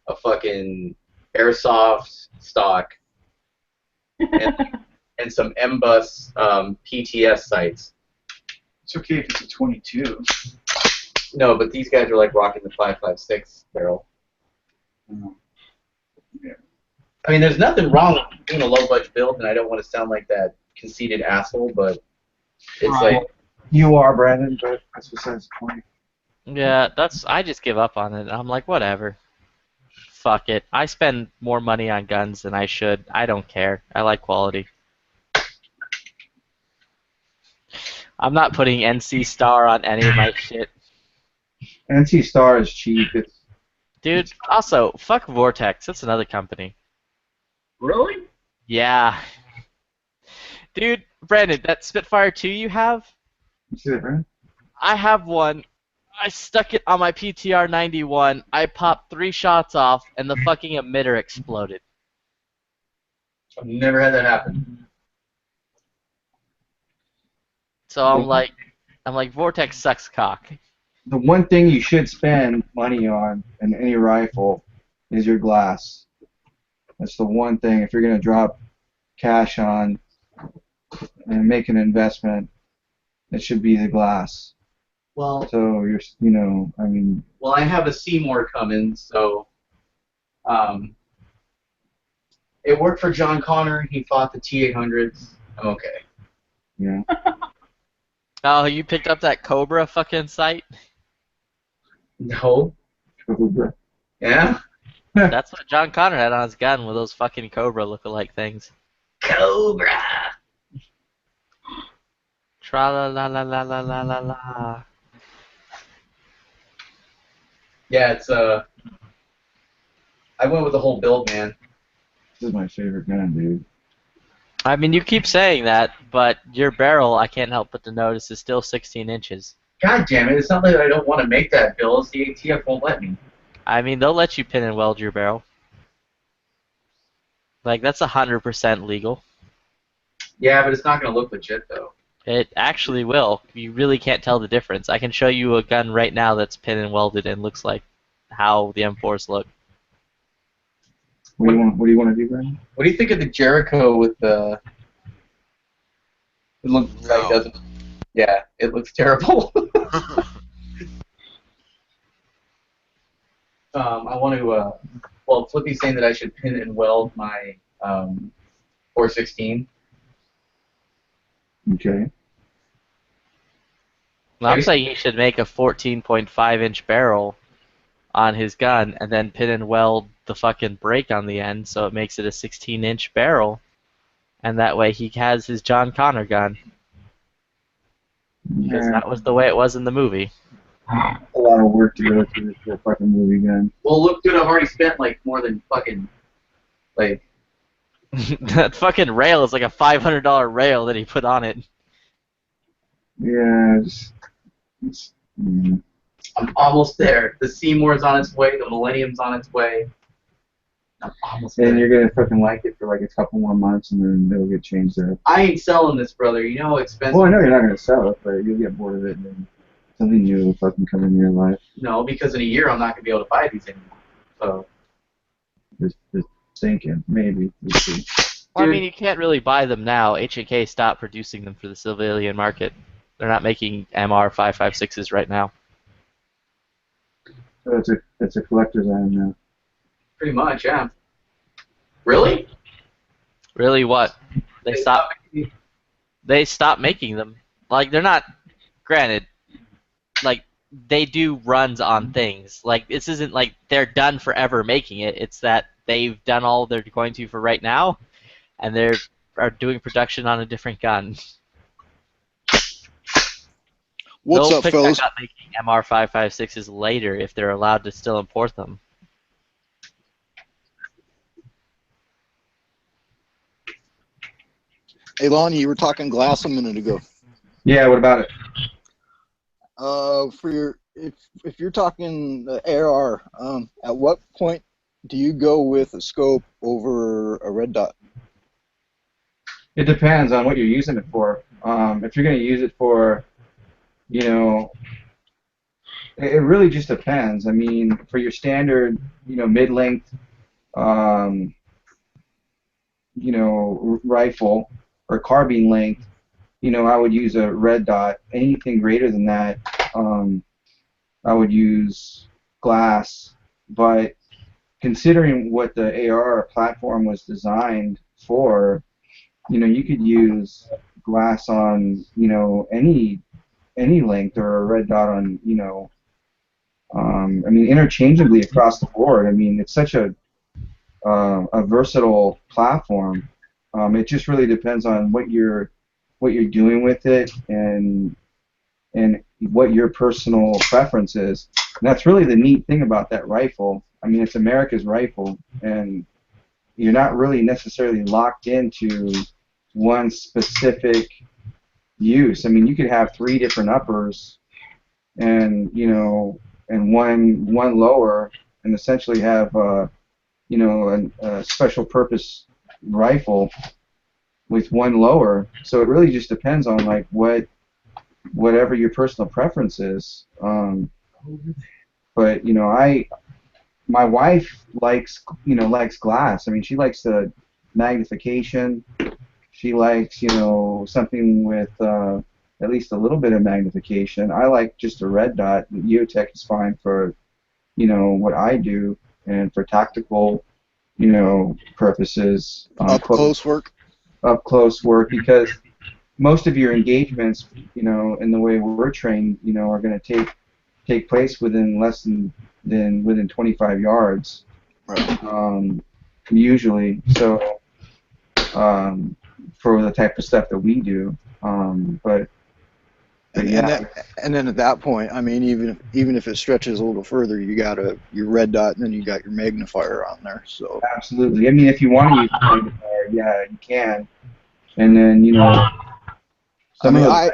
a fucking airsoft stock, and some MBUS PTS sights. It's okay if it's a 22. No, but these guys are like rocking the 5.56 barrel. Yeah. I mean, there's nothing wrong with doing a low budget build, and I don't want to sound like that conceited asshole, but it's Right. like You are, Brandon, but that's besides the point. Yeah, I just give up on it. I'm like, whatever. Fuck it. I spend more money on guns than I should. I don't care. I like quality. I'm not putting NC Star on any of my shit. NC Star is cheap. It's Dude, also, fuck Vortex. That's another company. Really? Yeah. Dude, Brandon, that Spitfire 2 you have? you see that, Brandon? I have one. I stuck it on my PTR 91. I popped 3 shots off, and the fucking emitter exploded. I've never had that happen. So I'm like, Vortex sucks cock. The one thing you should spend money on in any rifle is your glass. That's the one thing. If you're going to drop cash on and make an investment, it should be the glass. Well, So you're, I mean, I have a Seymour coming, so it worked for John Connor. He fought the T-800s. I'm okay. yeah. Oh, you picked up that Cobra fucking sight? No. Yeah. That's what John Connor had on his gun with those fucking Cobra lookalike things. Cobra. Tra la la la la la la la la. Yeah, it's I went with the whole build, man. This is my favorite gun, dude. I mean, you keep saying that, but your barrel, I can't help but to notice, is still 16 inches. God damn it! It's not like I don't want to make that build. The ATF won't let me. I mean, they'll let you pin and weld your barrel. Like, that's 100% legal. Yeah, but it's not gonna look legit though. It actually will. You really can't tell the difference. I can show you a gun right now that's pin and welded and looks like how the M4s look. What do you want to do, Brandon? What do you think of the Jericho with the? It looks like No. doesn't. Yeah, it looks terrible. I want to. Well, Flippy's saying that I should pin and weld my 416. Okay. I'm saying he should make a 14.5-inch barrel on his gun and then pin and weld the fucking brake on the end so it makes it a 16-inch barrel. And that way he has his John Connor gun. Because that was the way it was in the movie. A lot of work to go through for a fucking movie gun. Well, look, dude, I've already spent like more than fucking like. That fucking rail is like a $500 rail that he put on it. Yeah, I'm almost there. The Seymour's on its way. The Millennium's on its way. I'm almost there. and you're gonna fucking like it for like a couple more months, and then it'll get changed up. I ain't selling this, brother. You know how expensive. Well, I know you're not gonna sell it, but you'll get bored of it, and then something new will fucking come into your life. No, because in a year I'm not gonna be able to buy these anymore. So. Just thinking, maybe. We'll see. Well, I Dude. mean, you can't really buy them now. H&K stopped producing them for the civilian market. They're not making MR556s right now. So it's a collector's item now. Pretty much, yeah. Really? Really, what? They stopped. making- They stopped making them. Like, they're not. Granted, like, they do runs on things. Like, this isn't like they're done forever making it. It's that they've done all they're going to for right now, and they are doing production on a different gun. What's They'll up, pick fellas? back up making MR556s later if they're allowed to still import them. Hey, Lonnie, you were talking glass a minute ago. Yeah, what about it? For your if you're talking AR, at what point do you go with a scope over a red dot? It depends on what you're using it for. If you're going to use it for, you know, it really just depends. I mean, for your standard, you know, mid-length, you know, rifle or carbine length, you know, I would use a red dot. Anything greater than that, I would use glass. But considering what the AR platform was designed for, you know, you could use glass on, you know, any length or a red dot on, you know, I mean, interchangeably across the board. I mean, it's such a versatile platform. It just really depends on what you're doing with it and what your personal preference is. And that's really the neat thing about that rifle. I mean, it's America's rifle, and you're not really necessarily locked into one specific use. I mean, you could have 3 different uppers and, you know, and one lower, and essentially have you know, a special purpose rifle with one lower. So it really just depends on like whatever your personal preference is. But you know, my wife likes glass. I mean, she likes the magnification. She likes, you know, something with at least a little bit of magnification. I like just a red dot. EOTech is fine for, you know, what I do and for tactical, you know, purposes. Up close work. Up close work, because most of your engagements, you know, in the way we're trained, you know, are going to take place within less than within 25 yards. Right. Usually. So for the type of stuff that we do, but yeah. And then at that point, I mean, even if it stretches a little further, you got your red dot, and then you got your magnifier on there. So absolutely. I mean, if you want to use a magnifier, yeah, you can. And then, you know, I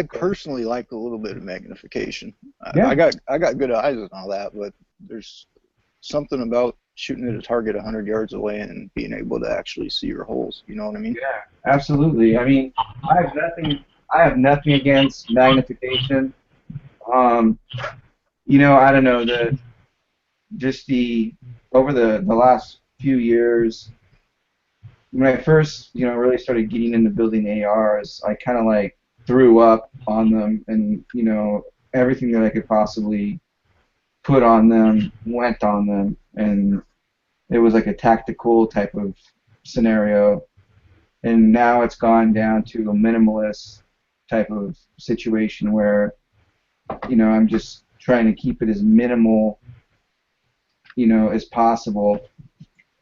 personally like a little bit of magnification. Yeah. I got good eyes and all that, but there's something about shooting at a target 100 yards away and being able to actually see your holes. You know what I mean? Yeah, absolutely. I mean, I have nothing against magnification. You know, I don't know, over the last few years, when I first, you know, really started getting into building ARs, I kind of like threw up on them, and you know, everything that I could possibly put on them went on them, and it was like a tactical type of scenario. And now it's gone down to a minimalist type of situation where, you know, I'm just trying to keep it as minimal, you know, as possible,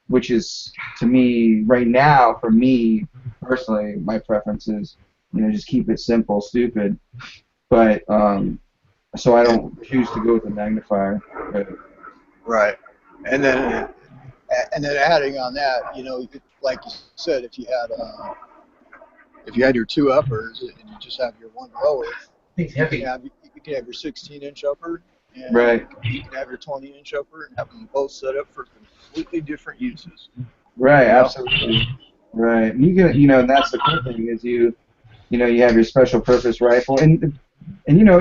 which is, to me, right now, for me, personally, my preference is, you know, just keep it simple, stupid. But, so I don't choose to go with a magnifier. But, Right. And then adding on that, you know, like you said, if you had your two uppers and you just have your one lower, you can have your 16-inch upper and right. you can have your 20-inch upper and have them both set up for completely different uses. Right, You know? absolutely. Right. You can, you know, and that's the cool thing is you know, you have your special purpose rifle, and you know,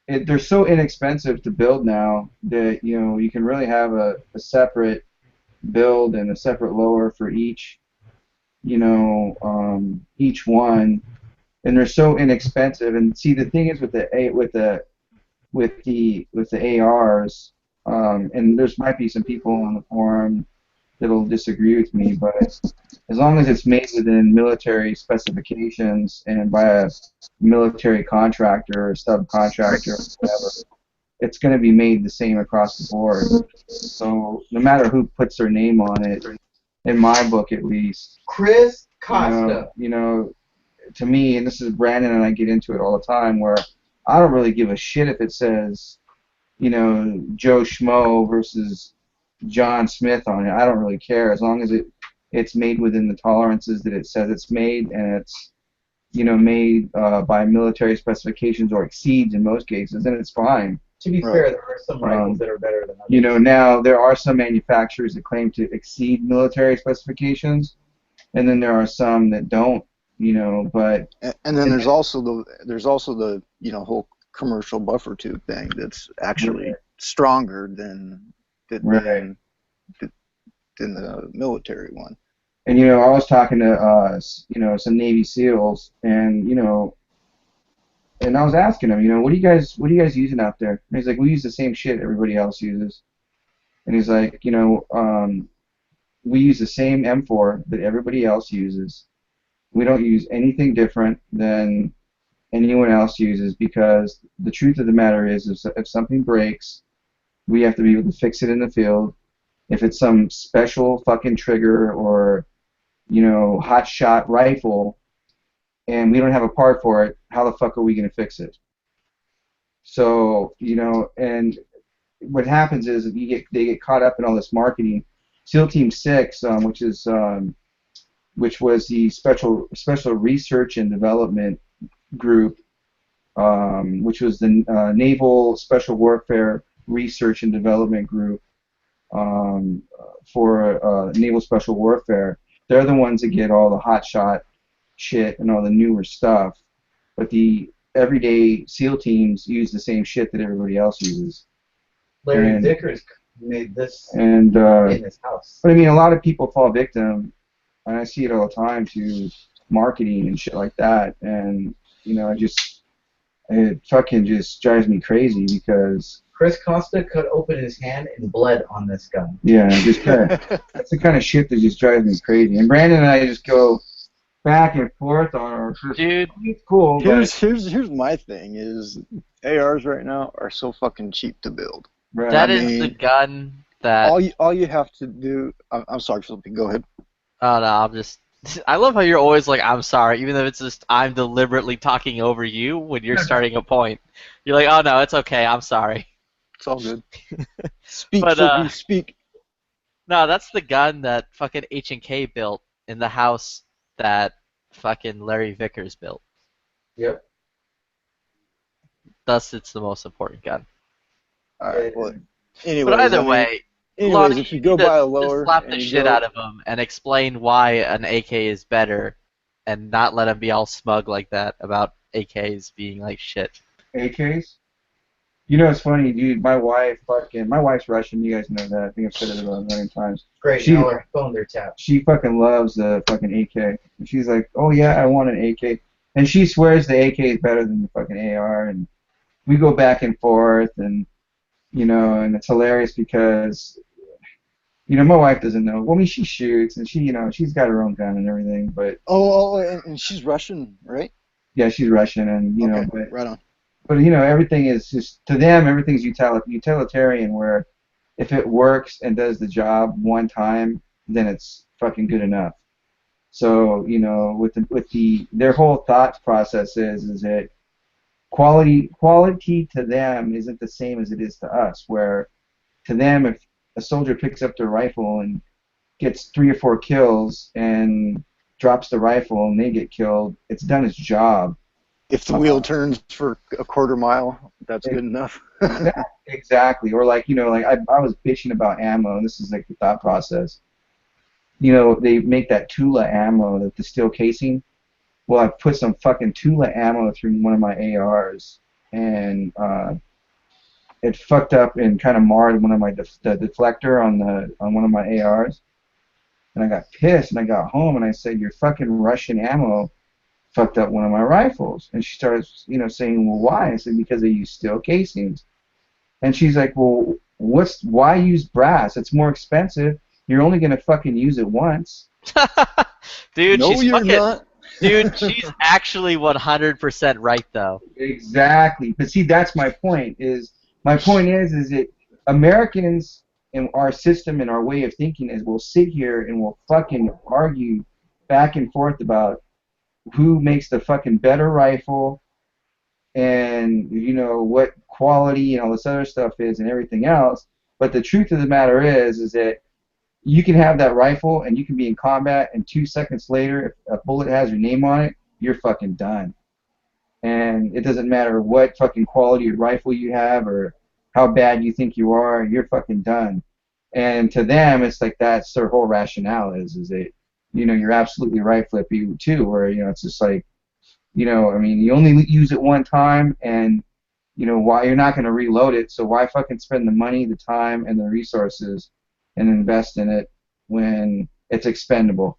they're so inexpensive to build now that, you know, you can really have a separate build and a separate lower for each, you know, each one, and they're so inexpensive. And see, the thing is with the ARs, and there's might be some people on the forum that'll disagree with me, but as long as it's made within military specifications and by a military contractor or subcontractor or whatever, it's going to be made the same across the board. So no matter who puts their name on it, in my book at least, Chris Costa. you know, to me, and this is Brandon and I get into it all the time, where I don't really give a shit if it says, you know, Joe Schmo versus John Smith on it. I don't really care as long as it's made within the tolerances that it says it's made, and it's, you know, made by military specifications or exceeds in most cases, then it's fine. To be fair, there are some rifles that are better than others. You know, now there are some manufacturers that claim to exceed military specifications, and then there are some that don't. You know, but and then there's also the you know, whole commercial buffer tube thing that's actually stronger than the military one. And you know, I was talking to you know, some Navy SEALs, and you know, and I was asking them, you know, what are you guys using out there? And he's like, we use the same shit everybody else uses. And he's like, you know, we use the same M4 that everybody else uses. We don't use anything different than anyone else uses, because the truth of the matter is, if something breaks, we have to be able to fix it in the field. If it's some special fucking trigger or, you know, hot shot rifle, and we don't have a part for it, how the fuck are we going to fix it? So, you know, and what happens is they get caught up in all this marketing. SEAL Team 6, which was the special research and development group, which was the Naval Special Warfare Research and Development Group for Naval Special Warfare. They're the ones that get all the hotshot shit and all the newer stuff, but the everyday SEAL teams use the same shit that everybody else uses. Larry Vickers made this in his house. But I mean, a lot of people fall victim, and I see it all the time, to marketing and shit like that, and you know, it fucking just drives me crazy because Chris Costa cut open his hand and bled on this gun. Yeah, just kind of that's the kind of shit that just drives me crazy. And Brandon and I just go back and forth on our. Dude, it's cool. Here's my thing is ARs right now are so fucking cheap to build. Right. That is the gun that. All you have to do. I'm sorry, Flippy. Go ahead. Oh no, I'm just. I love how you're always like, I'm sorry, even though it's just I'm deliberately talking over you when you're starting a point. You're like, oh no, it's okay, I'm sorry. It's all good. Speak, but, Flippy, speak. No, that's the gun that fucking H&K built in the house that fucking Larry Vickers built. Yep. Thus, it's the most important gun. All right. Well, Anyways, But either I mean, way, anyways, Lonnie, if you you go need to by a just lower slap and the you shit go, out of him and explain why an AK is better, and not let him be all smug like that about AKs being like shit. AKs. You know, it's funny, dude. My wife's Russian. You guys know that. I think I've said it about a million times. Great, She now our phone they're tapped. she fucking loves the fucking AK. And she's like, oh yeah, I want an AK. And she swears the AK is better than the fucking AR. And we go back and forth, and and it's hilarious because my wife doesn't know. Well, I mean, she shoots, and she's got her own gun and everything. But and she's Russian, right? yeah, she's Russian, and Okay, but right on. everything is just, to them, everything's utilitarian, where if it works and does the job one time, then it's fucking good enough. So, their whole thought process is that quality to them isn't the same as it is to us, where to them, if a soldier picks up their rifle and gets 3 or 4 kills and drops the rifle and they get killed, it's done its job. If the wheel turns for a quarter mile, that's good enough. Exactly. Or I was bitching about ammo, and this is like the thought process. They make that Tula ammo, the steel casing. Well, I put some fucking Tula ammo through one of my ARs, and it fucked up and kind of marred one of my the deflector on one of my ARs. And I got pissed, and I got home, and I said, your fucking Russian ammo fucked up one of my rifles. And she started, saying, well, why? I said, because they use steel casings. And she's like, well, why use brass? It's more expensive. You're only gonna fucking use it once. Dude, No, she's you're fucking, not. dude, she's actually 100% right though. Exactly. But see, that's my point. My point is that Americans in our system and our way of thinking is we'll sit here and we'll fucking argue back and forth about who makes the fucking better rifle, and what quality and all this other stuff is and everything else. But the truth of the matter is that you can have that rifle and you can be in combat, and 2 seconds later, if a bullet has your name on it, you're fucking done. And it doesn't matter what fucking quality of rifle you have or how bad you think you are, you're fucking done. And to them, it's like that's their whole rationale is that, you're absolutely right, Flippy, too, where, it's just like, I mean, you only use it one time, and, why you're not going to reload it, so why fucking spend the money, the time, and the resources and invest in it when it's expendable,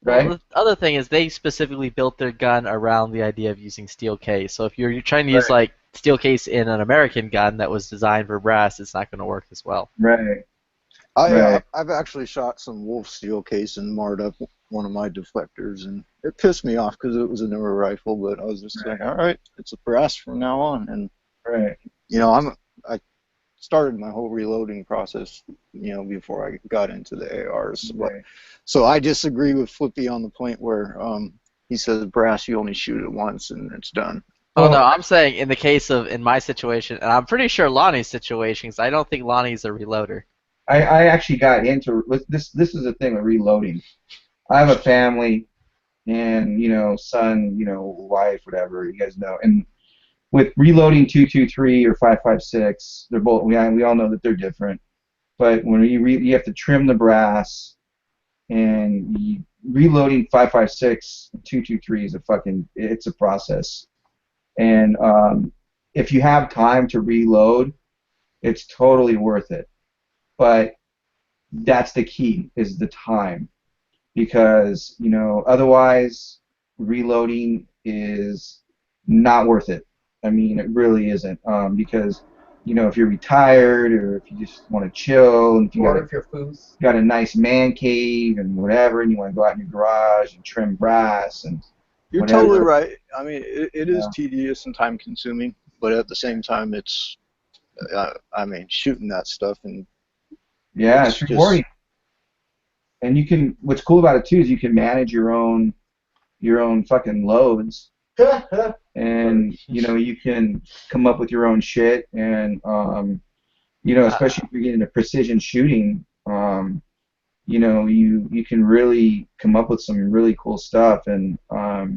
right? Well, the other thing is they specifically built their gun around the idea of using steel case. So if you're trying to use like steel case in an American gun that was designed for brass, it's not going to work as well. Right. I've actually shot some Wolf steel case and marred up one of my deflectors, and it pissed me off because it was a newer rifle, but I was just like, all right, it's a brass from now on. And I started my whole reloading process, before I got into the ARs. Right. So I disagree with Flippy on the point where he says brass, you only shoot it once and it's done. Oh no, I'm saying in my situation, and I'm pretty sure Lonnie's situation, because I don't think Lonnie's a reloader. I actually got into this. This is the thing with reloading. I have a family, and son, wife, whatever, you guys know. And with reloading 223 or 556, they're both. We all know that they're different. But when you have to trim the brass, and reloading 556 and 223 is it's a process. And if you have time to reload, it's totally worth it. But that's the key, is the time, because otherwise reloading is not worth it. I mean, it really isn't, because if you're retired or if you just want to chill, and if you got a nice man cave and whatever, and you want to go out in your garage and trim brass and you're whatever. totally right. I mean, it is tedious and time consuming, but at the same time, it's shooting that stuff and it's rewarding. And what's cool about it too is you can manage your own fucking loads, and you can come up with your own shit, and especially if you're getting into precision shooting, you can really come up with some really cool stuff. And I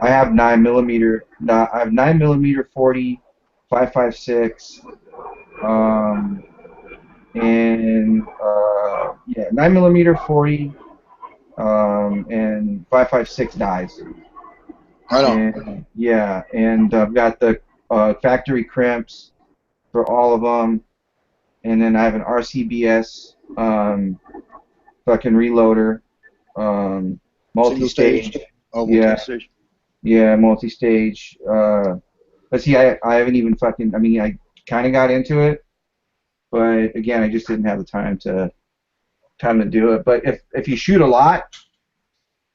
have 9mm 40, 556. yeah, 9mm 40, and 5.56 dies. Right on. And yeah, and I've got the factory crimps for all of them, and then I have an RCBS fucking reloader, multi-stage. Single-stage? Oh, Yeah. multi-stage. Yeah, multi-stage. But see, I haven't even fucking. I mean, I kind of got into it, but again, I just didn't have the time to do it. But if you shoot a lot,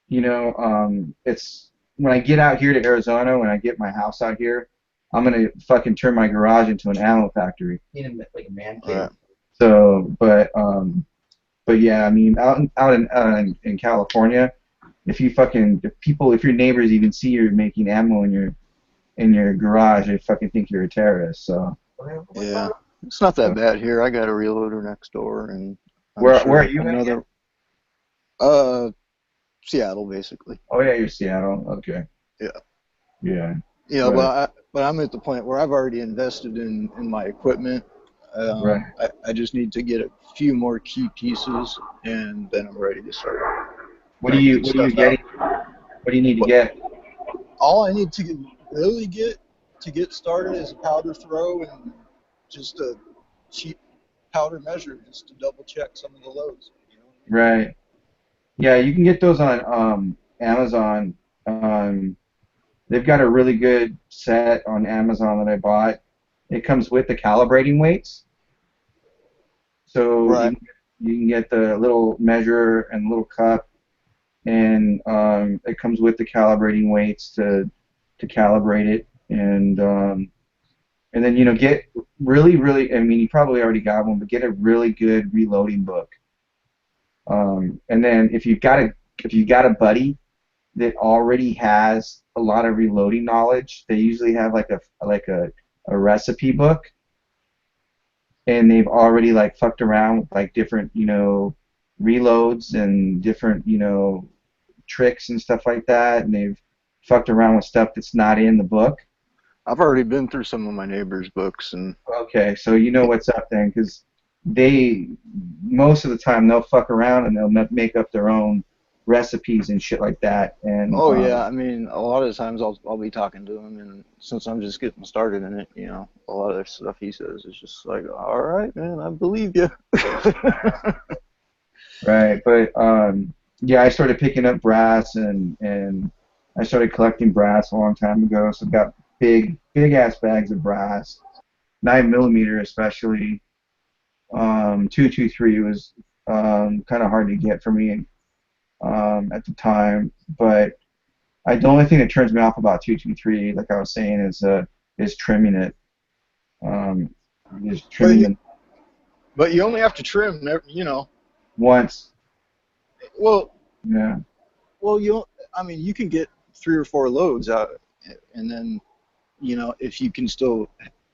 you know, it's when I get out here to Arizona, when I get my house out here, I'm gonna fucking turn my garage into an ammo factory. Like a man cave. Right. So, but yeah, I mean, out in California, if your neighbors even see you're making ammo in your garage, they fucking think you're a terrorist. So. Yeah. It's not that bad here. I got a reloader next door, and Where are you another? Seattle, basically. Oh yeah, you're Seattle. Okay. Yeah. Yeah. Yeah, Right. but I'm at the point where I've already invested in my equipment. Right. I just need to get a few more key pieces, and then I'm ready to start. What do you get? What do you need to get? All I need to really get started is a powder throw and just a cheap powder measure, just to double check some of the loads. You know? Right. Yeah, you can get those on Amazon. They've got a really good set on Amazon that I bought. It comes with the calibrating weights. So Right. you can get the little measure and little cup, and it comes with the calibrating weights to calibrate it, and then get really. I mean, you probably already got one, but get a really good reloading book. And then if you've got a buddy that already has a lot of reloading knowledge, they usually have like a recipe book, and they've already like fucked around with like different reloads and different tricks and stuff like that, and they've fucked around with stuff that's not in the book. I've already been through some of my neighbors' books, and Okay, so you know what's up then, because most of the time they'll fuck around and they'll make up their own recipes and shit like that. And yeah, I mean, a lot of the times I'll be talking to him, and since I'm just getting started in it, a lot of the stuff he says is just like, all right, man, I believe you. Right, but yeah, I started picking up brass and I started collecting brass a long time ago, so I've got big ass bags of brass, 9mm especially. 223 was kind of hard to get for me at the time, but the only thing that turns me off about 223, like I was saying, is trimming it. Just trimming But you only have to trim, once. Well, Yeah. well, you can get 3 or 4 loads out, and then, if you can still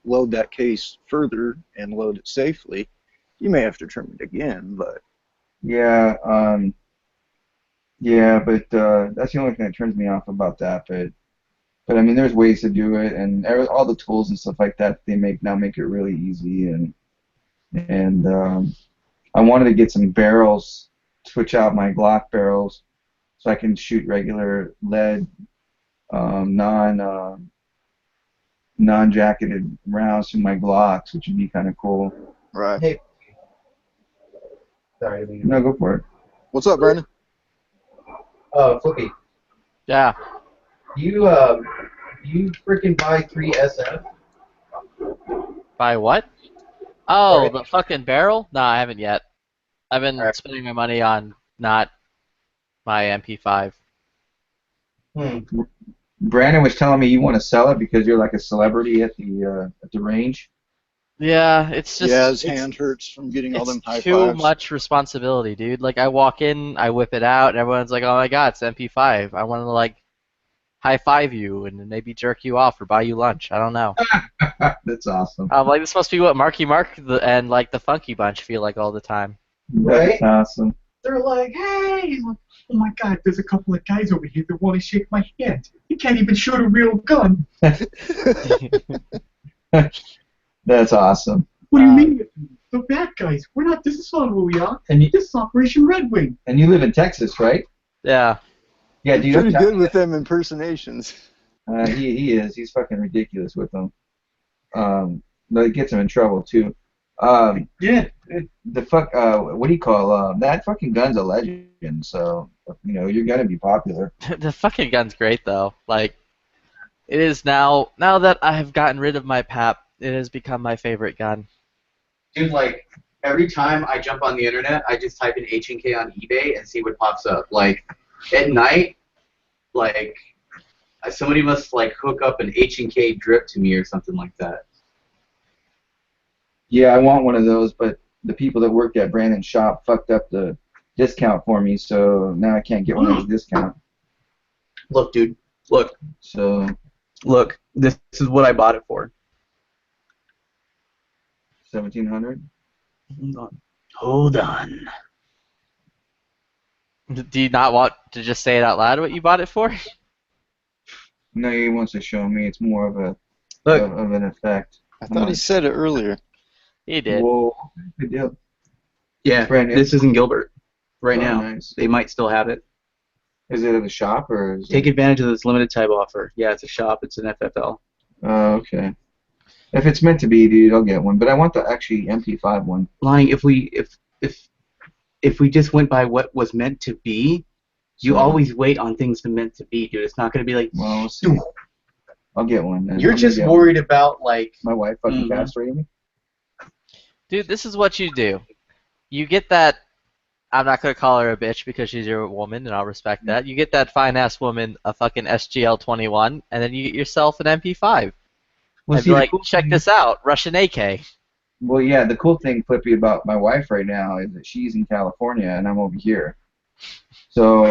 load that case further and load it safely, you may have to trim it again, but. Yeah. Yeah, but that's the only thing that turns me off about that. But I mean, there's ways to do it, and all the tools and stuff like that they make it really easy. And I wanted to get some barrels, switch out my Glock barrels, so I can shoot regular lead, non-jacketed rounds from my Glocks, which would be kind of cool. Right. Hey. Sorry. No, go for it. What's up, Brandon? Flippy. Yeah. You freaking buy 3SF? Buy what? Oh, Alright. the fucking barrel? No, I haven't yet. I've been Alright. spending my money on not my MP5. Brandon was telling me you want to sell it because you're like a celebrity at the range. Yeah, it's just His hand hurts from getting all them high it's too fives. much responsibility, dude. Like I walk in, I whip it out, and everyone's like, "Oh my god, it's MP5." I want to like high five you and maybe jerk you off or buy you lunch. I don't know. That's awesome. I'm like, this must be what Marky Mark and like the Funky Bunch feel like all the time. That's awesome. They're like, hey, Oh my God, there's a couple of guys over here that want to shake my hand. You can't even shoot a real gun. That's awesome. What do you mean? The bad guys. We're not. This is not who we are. And you, This is Operation Red Wing. and you live in Texas, right? Yeah. Yeah, He's dude. pretty I'm good with them impersonations. he is. He's fucking ridiculous with them. But it gets him in trouble too. Yeah. The fuck. What do you call? That fucking gun's a legend. So you're gonna be popular. The fucking gun's great though. Like, it is now that I have gotten rid of my PAP, it has become my favorite gun. Dude, like, every time I jump on the internet, I just type in H&K on eBay and see what pops up. Like, at night, like, somebody must, like, hook up an H&K drip to me or something like that. Yeah, I want one of those, but the people that worked at Brandon's shop fucked up the discount for me, so now I can't get one of the discount. Look, dude. Look. So. Look. This is what I bought it for. 1,700. Hold on. Do you not want to just say it out loud what you bought it for? No, he wants to show me. It's more of a Look. of an effect. I thought he said it earlier. He did. Whoa, good deal. Yeah, Brandon. this is in Gilbert right Oh, now. nice. They might still have it. Is it at a shop or is Take it? advantage of this limited type offer. Yeah, it's a shop. It's an FFL. Oh, okay. If it's meant to be, dude, I'll get one. But I want the actually MP5 one. Lying. If we just went by what was meant to be, you So- always wait on things meant to be, dude. It's not going to be like. Well, we'll see. I'll get one. Then. You're I'm just gonna get worried about like. one. My wife fucking Mhm. castrating me. Dude, this is what you do. You get that. I'm not gonna call her a bitch because she's your woman, and I'll respect that. You get that fine ass woman a fucking SGL 21, and then you get yourself an MP5. Well, And see, be the like, cool check thing- this out, Russian AK. Well, yeah, the cool thing, Flippy, about my wife right now is that she's in California and I'm over here. So,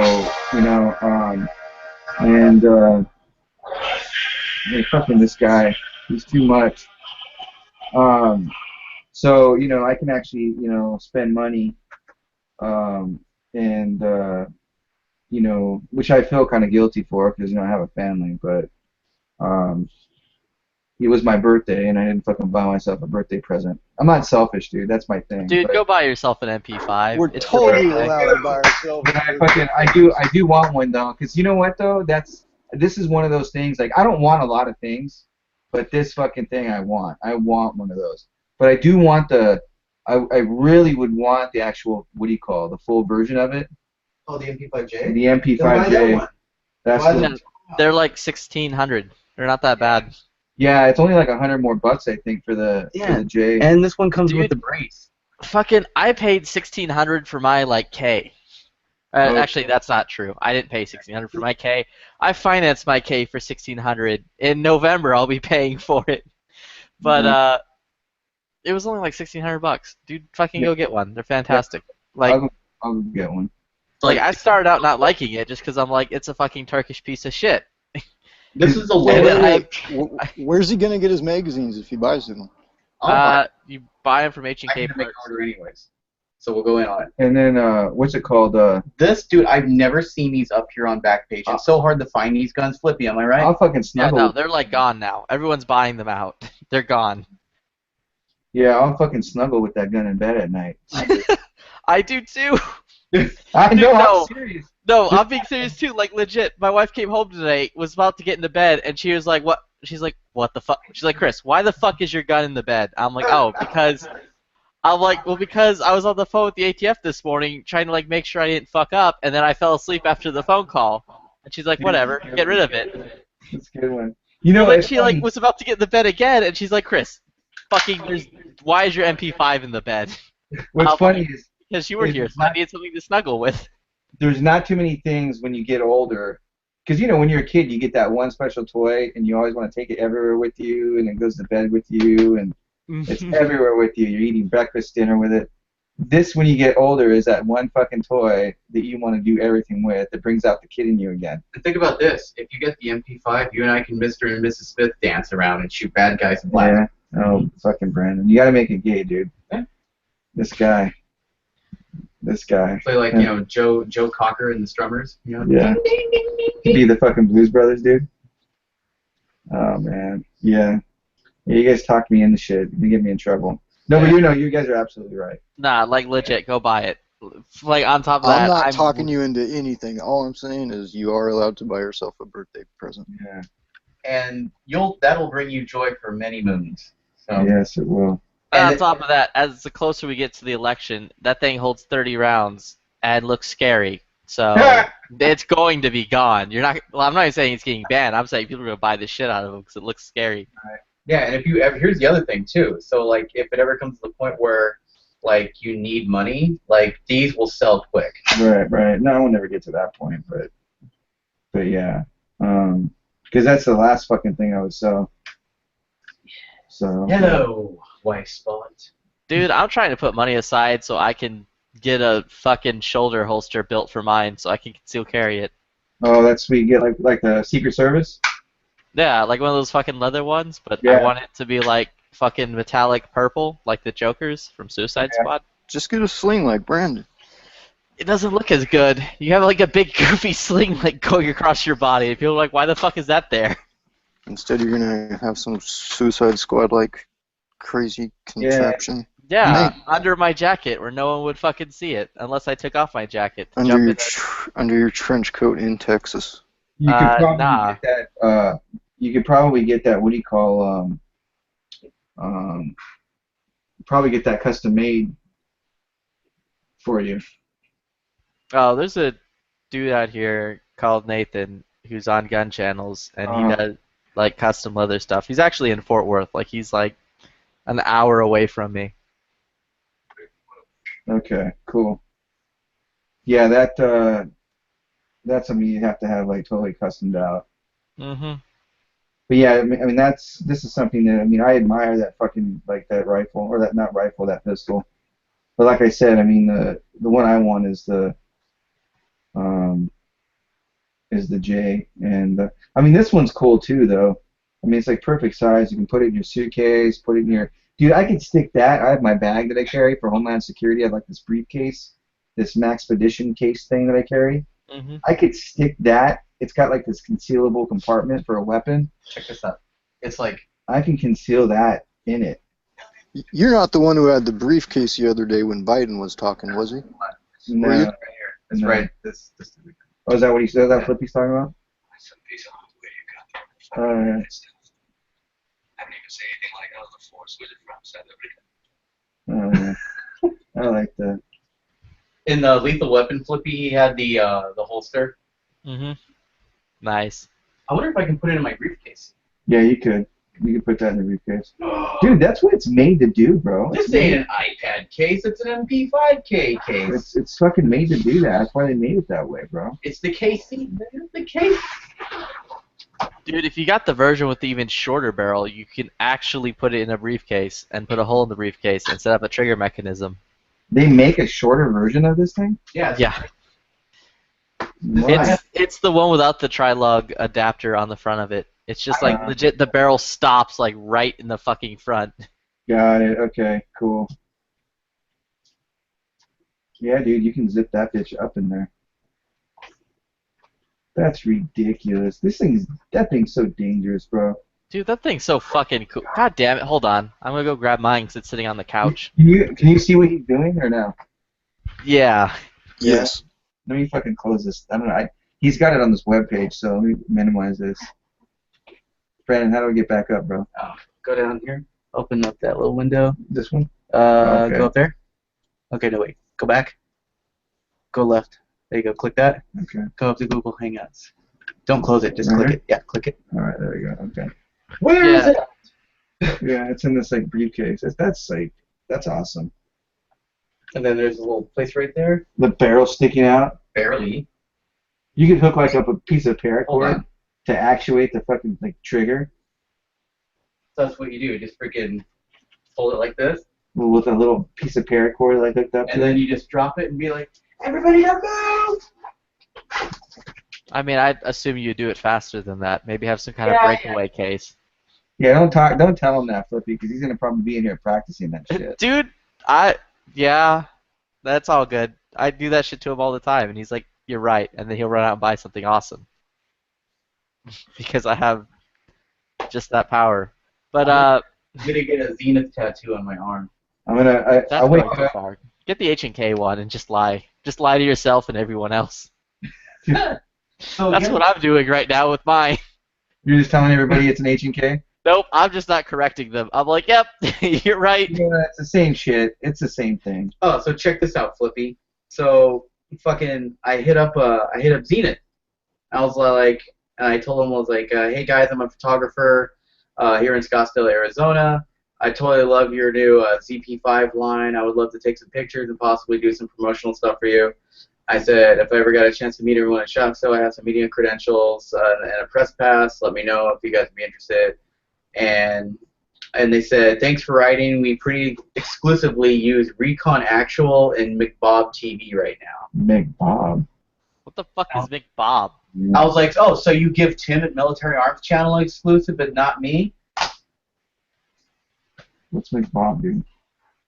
hey, fucking this guy, he's too much. So, I can actually, spend money, which I feel kind of guilty for because, I have a family, but, it was my birthday, and I didn't fucking buy myself a birthday present. I'm not selfish, dude. That's my thing. Dude, but, go buy yourself an MP5. We're It's your totally birthday. allowed to buy ourselves. But I do want one though, because you know what though? This is one of those things. Like I don't want a lot of things, but this fucking thing I want. I want one of those. But I do want I really would want the actual, the full version of it. Oh, the MP5J. The MP5J. That's Yeah, they're like 1,600. They're not that bad. yeah. It's only like $100 more, I think, for the J. And this one comes Dude. with the brace. Fucking, I paid 1,600 for my like K. Oh. Actually, that's not true. I didn't pay 1,600 for my K. I financed my K for 1,600. In November, I'll be paying for it. But it was only like $1,600. Dude, fucking go get one. They're fantastic. Like, I'll get one. like I started out not liking it just because I'm like, it's a fucking Turkish piece of shit. This is the And lowest. then Where's he gonna get his magazines if he buys them? you buy them from I H&K need to make an Parts. order anyways. So we'll go in on it. And then what's it called? This, dude, I've never seen these up here on Backpage. It's so hard to find these guns, Flippy, am I right? I'll fucking Yeah, snuggle. no, they're like gone now. Everyone's buying them out. They're gone. Yeah, I'll fucking snuggle with that gun in bed at night. I do too. I know. no. I'm serious. No, I'm being serious too. Like legit, my wife came home today, was about to get into bed, and she was like, "What?" She's like, "What the fuck?" She's like, "Chris, why the fuck is your gun in the bed?" I'm like, "Oh, because." I'm like, "Well, because I was on the phone with the ATF this morning, trying to like make sure I didn't fuck up, and then I fell asleep after the phone call." And she's like, "Whatever, get rid of it." That's a good one. You know, And then it's she funny. like was about to get in the bed again, and she's like, "Chris, why is your MP5 in the bed?" What's How funny is Because you were It's here, so not- I needed something to snuggle with. there's not too many things when you get older. Because, when you're a kid, you get that one special toy, and you always want to take it everywhere with you, and it goes to bed with you, and it's everywhere with you. You're eating breakfast, dinner with it. This, when you get older, is that one fucking toy that you want to do everything with that brings out the kid in you again. And think about this. If you get the MP5, you and I can Mr. and Mrs. Smith dance around and shoot bad guys in black. Yeah. Oh, fucking Brandon. You got to make it gay, dude. Yeah. This guy. Play like, Yeah. Joe Cocker and the Strummers. Yeah. Be the fucking Blues Brothers, dude. Oh, man. Yeah. Yeah, you guys talk me into shit. You get me in trouble. No, but you guys are absolutely right. Nah, like legit, go buy it. Like on top of I'm that, not talking you into anything. All I'm saying is you are allowed to buy yourself a birthday present. Yeah. And that'll bring you joy for many moons. So. Yes, it will. And on And top of that, as the closer we get to the election, that thing holds 30 rounds and looks scary. So it's going to be gone. You're not. Well, I'm not even saying it's getting banned. I'm saying people are gonna buy the shit out of them because it looks scary. Yeah, and if you ever, here's the other thing too. So like, if it ever comes to the point where like you need money, like these will sell quick. Right. No, I will never get to that point, but yeah, because that's the last fucking thing I would sell. So. Hello, wife spot. Dude, I'm trying to put money aside so I can get a fucking shoulder holster built for mine so I can conceal carry it. Oh, that's sweet. Get like the Secret Service. Yeah, like one of those fucking leather ones, but Yeah. I want it to be like fucking metallic purple, like the Jokers from Suicide Squad. Just get a sling like Brandon. It doesn't look as good. You have like a big goofy sling like going across your body. People are like, why the fuck is that there? Instead, you're gonna have some Suicide Squad like crazy contraption. Yeah, under my jacket where no one would fucking see it unless I took off my jacket to Under jump your in. under your trench coat in Texas. You could probably nah. get that. You could probably get that. What do you call? Probably get that custom made for you. Oh, there's a dude out here called Nathan who's on gun channels and he does like custom leather stuff. He's actually in Fort Worth. Like he's like an hour away from me. Okay, cool. Yeah, that's something you have to have like totally customed out. Mhm. But yeah, I mean this is something that I admire that fucking like that rifle or that not rifle that pistol. But like I said, I mean the one I want is the J, and I mean this one's cool too though. I mean it's like perfect size. You can put it in your suitcase, put it in your dude. I could stick that. I have my bag that I carry for Homeland Security. I have like this briefcase, this Maxpedition case thing that I carry. Mhm. I could stick that. It's got like this concealable compartment for a weapon. Check this out. It's like I can conceal that in it. You're not the one who had the briefcase the other day when Biden was talking, was he? No. Were you? right here. It's right. This. Oh, is that what he said? That Flippy's talking about? Oh, yeah. I didn't even say anything like, oh, the force was it from South Africa. Oh, yeah. I like that. In the Lethal Weapon Flippy, he had the holster. Mhm. Nice. I wonder if I can put it in my briefcase. Yeah, you could. You could put that in the briefcase. Dude, that's what it's made to do, bro. This ain't an iPad case. It's an MP5K case. It's fucking made to do that. That's why they made it that way, bro. It's the KC. It's the case. Dude, if you got the version with the even shorter barrel, you can actually put it in a briefcase and put a hole in the briefcase and set up a trigger mechanism. They make a shorter version of this thing? Yeah. Yeah. What? It's the one without the tri-lug adapter on the front of it. It's just like legit the barrel stops like right in the fucking front. Got it. Okay, cool. Yeah, dude, you can zip that bitch up in there. That's ridiculous. That thing's so dangerous, bro. Dude, that thing's so fucking cool. God damn it, hold on. I'm gonna go grab mine because it's sitting on the couch. Can you see what he's doing or no? Yeah. Yes. Let me fucking close this. I don't know. He's got it on this webpage, so let me minimize this. Brandon, how do I get back up, bro? Go down here. Open up that little window. This one? Okay. Go up there. Okay, no, wait. Go back. Go left. There you go. Click that. Okay. Go up to Google Hangouts. Don't close it. Just click it. Yeah, click it. All right, there we go. Okay. Where is it? Yeah, it's in this like briefcase. That's awesome. And then there's a little place right there. The barrel sticking out. Barely. You could hook like up a piece of Hold paracord on. to actuate the fucking like trigger So that's what you do. Just freaking hold it like this, with a little piece of paracord like hooked up and to then it. you just drop it and be like, "Everybody, don't move!" I mean, I'd assume you do it faster than that. Maybe have some kind of Yeah, breakaway case. Yeah, don't tell him that, Flippy, because he's gonna probably be in here practicing that shit. Dude, yeah, that's all good. I do that shit to him all the time, and he's like, "You're right," and then he'll run out and buy something awesome because I have just that power. But I'm gonna get a Zenith tattoo on my arm. I That's wake going too up. far. Get the H&K one and just lie. Just lie to yourself and everyone else. So That's yeah, what I'm doing right now with mine. You're just telling everybody it's an H&K? Nope, I'm just not correcting them. I'm like, yep, you're right. Yeah, it's the same shit. It's the same thing. Oh, so check this out, Flippy. So fucking, I hit up Zenith. I was like, and I told him, I was like, hey guys, I'm a photographer here in Scottsdale, Arizona. I totally love your new ZP5 line. I would love to take some pictures and possibly do some promotional stuff for you. I said, if I ever got a chance to meet everyone at Shop Show, I have some media credentials and a press pass. Let me know if you guys would be interested. And they said, thanks for writing. We pretty exclusively use Recon Actual and McBob TV right now. McBob. What the fuck is McBob? I was like, oh, so you give Tim at Military Arms Channel exclusive, but not me? What's McBob, dude?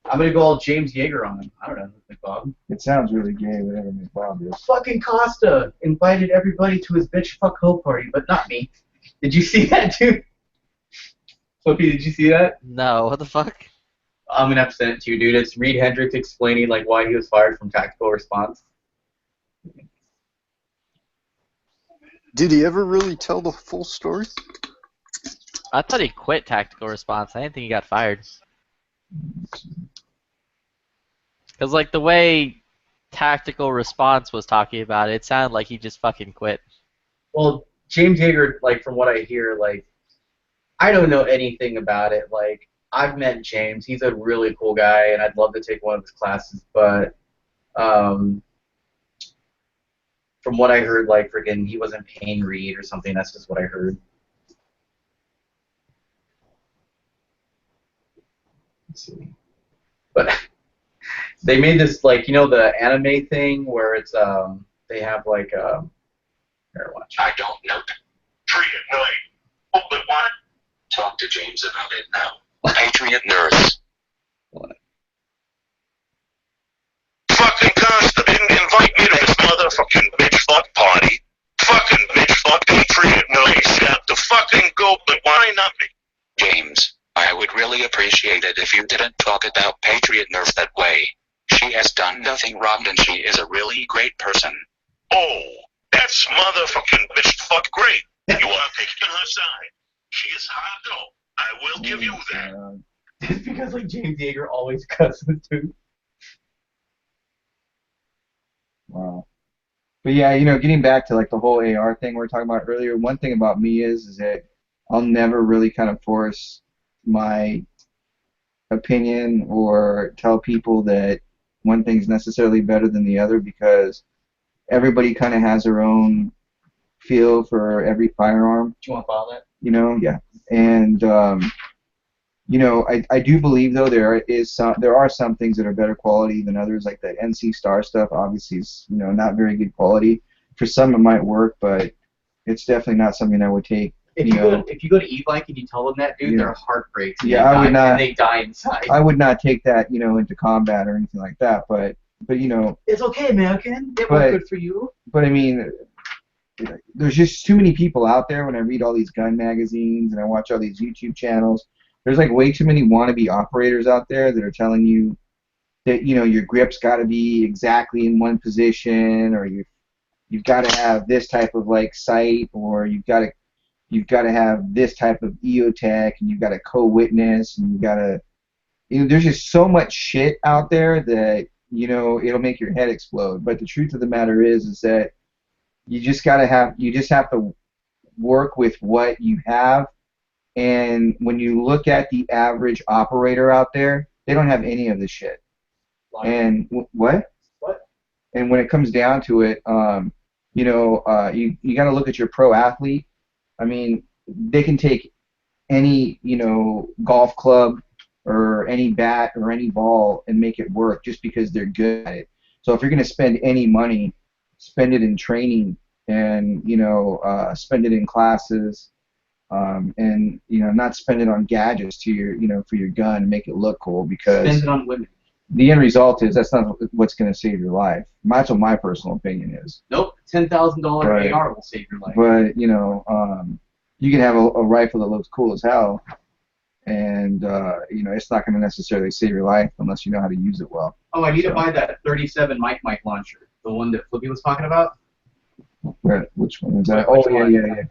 I'm gonna go all James Yeager on him. I don't know, McBob. It sounds really gay, whatever McBob is. Fucking Costa invited everybody to his bitch fuck hoe party, but not me. Did you see that, dude? Flippy, did you see that? No, what the fuck? I'm gonna have to send it to you, dude. It's Reed Hendricks explaining like why he was fired from Tactical Response. Did he ever really tell the full story? I thought he quit Tactical Response. I didn't think he got fired. Because, like, the way Tactical Response was talking about it, it sounded like he just fucking quit. Well, James Yeager, like, from what I hear, like, I don't know anything about it. Like, I've met James. He's a really cool guy, and I'd love to take one of his classes, but from what I heard, like, freaking, he wasn't paying Reed or something. That's just what I heard. Let's see. But they made this, like, you know, the anime thing where it's, they have, like, here, watch. I don't know. Patriot Night. Oh, but what? Talk to James about it now. Patriot Nurse. What? Fucking Costa didn't invite me to his motherfucking bitch fuck party. Fucking bitch fuck Patriot Nurse. You have to fucking go, but why not me? James, I would really appreciate it if you didn't talk about Patriot Nurse that way. She has done nothing wrong and she is a really great person. Oh, that's motherfucking bitch fuck great. You are taking her side. She is hot though. I will give you that. It's because, like, James Yeager always cusses, dude. Wow. But yeah, you know, getting back to like the whole AR thing we were talking about earlier, one thing about me is that I'll never really kind of force my opinion or tell people that one thing's necessarily better than the other, because everybody kind of has their own feel for every firearm. Do you want to follow that? You know, yeah. And you know, I do believe though there are some things that are better quality than others, like the NC Star stuff obviously is, you know, not very good quality. For some it might work, but it's definitely not something I would take. If you go to E-Bike and you tell them that, dude, Yeah. their heart breaks. Yeah, I would not. They die inside. I would not take that, you know, into combat or anything like that. But you know, It's okay, American. It But- was good for you. but I mean, there's just too many people out there. When I read all these gun magazines and I watch all these YouTube channels, there's like way too many wannabe operators out there that are telling you that, you know, your grip's got to be exactly in one position, or you've got to have this type of like sight, or you've got to have this type of EOTech, and you've got to co-witness, and you've got to, you know, there's just so much shit out there that, you know, it'll make your head explode. But the truth of the matter is that you just have to work with what you have. And when you look at the average operator out there, they don't have any of this shit. And what? What? And when it comes down to it, you know, you got to look at your pro athlete. I mean, they can take any, you know, golf club or any bat or any ball and make it work just because they're good at it. So if you're going to spend any money, spend it in training, and, you know, spend it in classes, and, you know, not spend it on gadgets to your, you know, for your gun and make it look cool, because Spend it on women. the end result is that's not what's going to save your life. That's what my personal opinion is. Nope. $10,000 Right. AR will save your life. But, you know, you can have a rifle that looks cool as hell, and it's not going to necessarily save your life unless you know how to use it well. Oh, I need to buy that 37 mic launcher, the one that Flippy was talking about. Which one is that? Which Oh, one? yeah.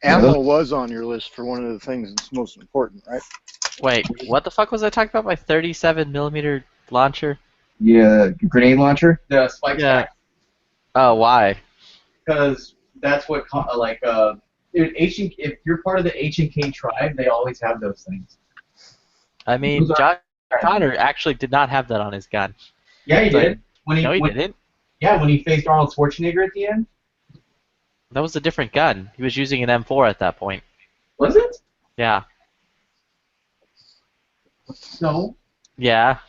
Ammo was on your list for one of the things that's most important, right? Wait, what the fuck was I talking about? My 37mm launcher? Yeah, grenade launcher? The spike Yeah. Oh, why? Because that's what if you're part of the H&K tribe, they always have those things. I mean, Those John Connor actually did not have that on his gun. Yeah, he It's like- did. No, he didn't. Yeah, when he faced Arnold Schwarzenegger at the end. That was a different gun. He was using an M4 at that point. Was it? Yeah. No. Yeah.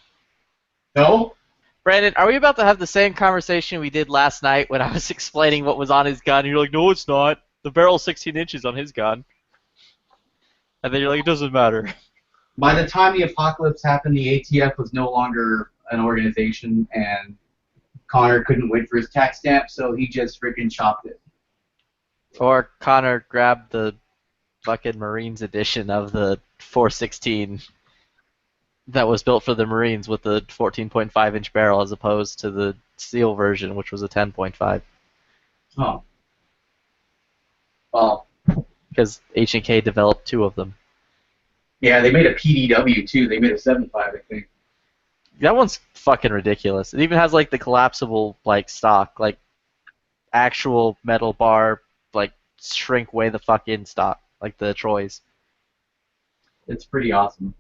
No? Brandon, are we about to have the same conversation we did last night when I was explaining what was on his gun? And you're like, no, it's not. The barrel's 16 inches on his gun. And then you're like, it doesn't matter. By the time the apocalypse happened, the ATF was no longer an organization, and Connor couldn't wait for his tax stamp, so he just freaking chopped it. Or Connor grabbed the fucking Marines edition of the 416 that was built for the Marines with the 14.5-inch barrel as opposed to the steel version, which was a 10.5. Oh. Well. Because H&K developed two of them. Yeah, they made a PDW too. They made a 7.5, I think. That one's fucking ridiculous. It even has like the collapsible like stock, like actual metal bar, like shrink way the fuck in stock, like the Troy's. It's pretty awesome.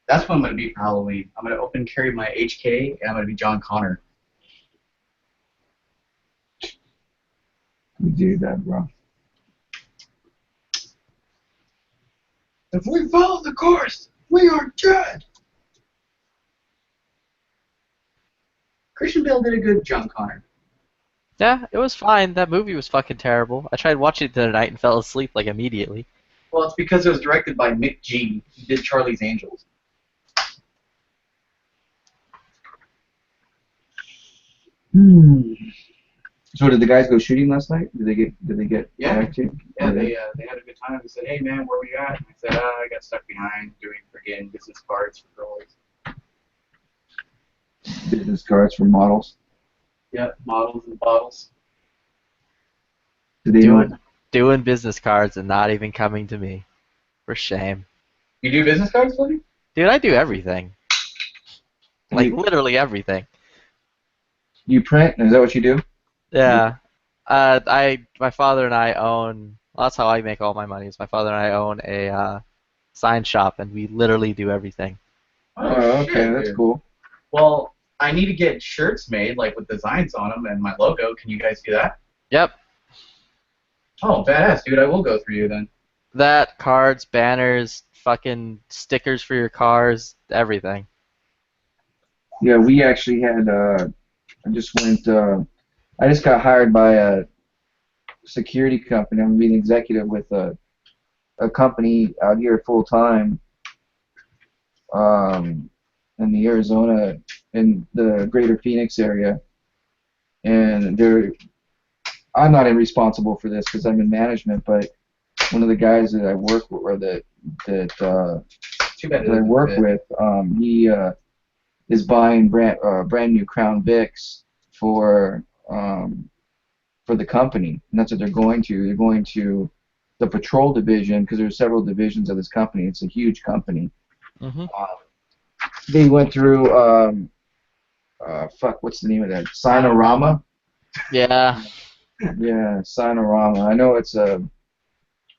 That's what I'm going to be for Halloween. I'm going to open carry my HK, and I'm going to be John Connor. We do that, bro. If we follow the course, we are dead. Christian Bale did a good John Connor. Yeah, it was fine. That movie was fucking terrible. I tried watching it the other night and fell asleep like immediately. Well, it's because it was directed by Mick G. He did Charlie's Angels. So did the guys go shooting last night? Did they get Yeah. back to you? Yeah, they had a good time. They said, "Hey man, where were you at?" And I said, "I got stuck behind doing friggin' business cards for girls." Business cards for models. Yep, models and bottles. Did they Doing business cards and not even coming to me. For shame. You do business cards, Flippy? Dude, I do everything. Like literally everything. You print? Is that what you do? Yeah. My father and I own. Well, that's how I make all my money. Is my father and I own a sign shop, and we literally do everything. Oh, okay, shit, that's dude. cool. Well, I need to get shirts made, like with designs on them and my logo. Can you guys do that? Yep. Oh, badass, dude. I will go through you then. That, cards, banners, fucking stickers for your cars, everything. Yeah, we actually had. I just got hired by a security company. I'm being executive with a company out here full time. In the Arizona, in the greater Phoenix area, and I'm not responsible for this because I'm in management, but one of the guys that I work with, or that I work with, he is buying brand new Crown Vics for the company, and that's what they're going to. They're going to the patrol division because there's several divisions of this company. It's a huge company. Mm-hmm. They went through what's the name of that? Sinorama? Yeah. Yeah, Sinorama. I know it's a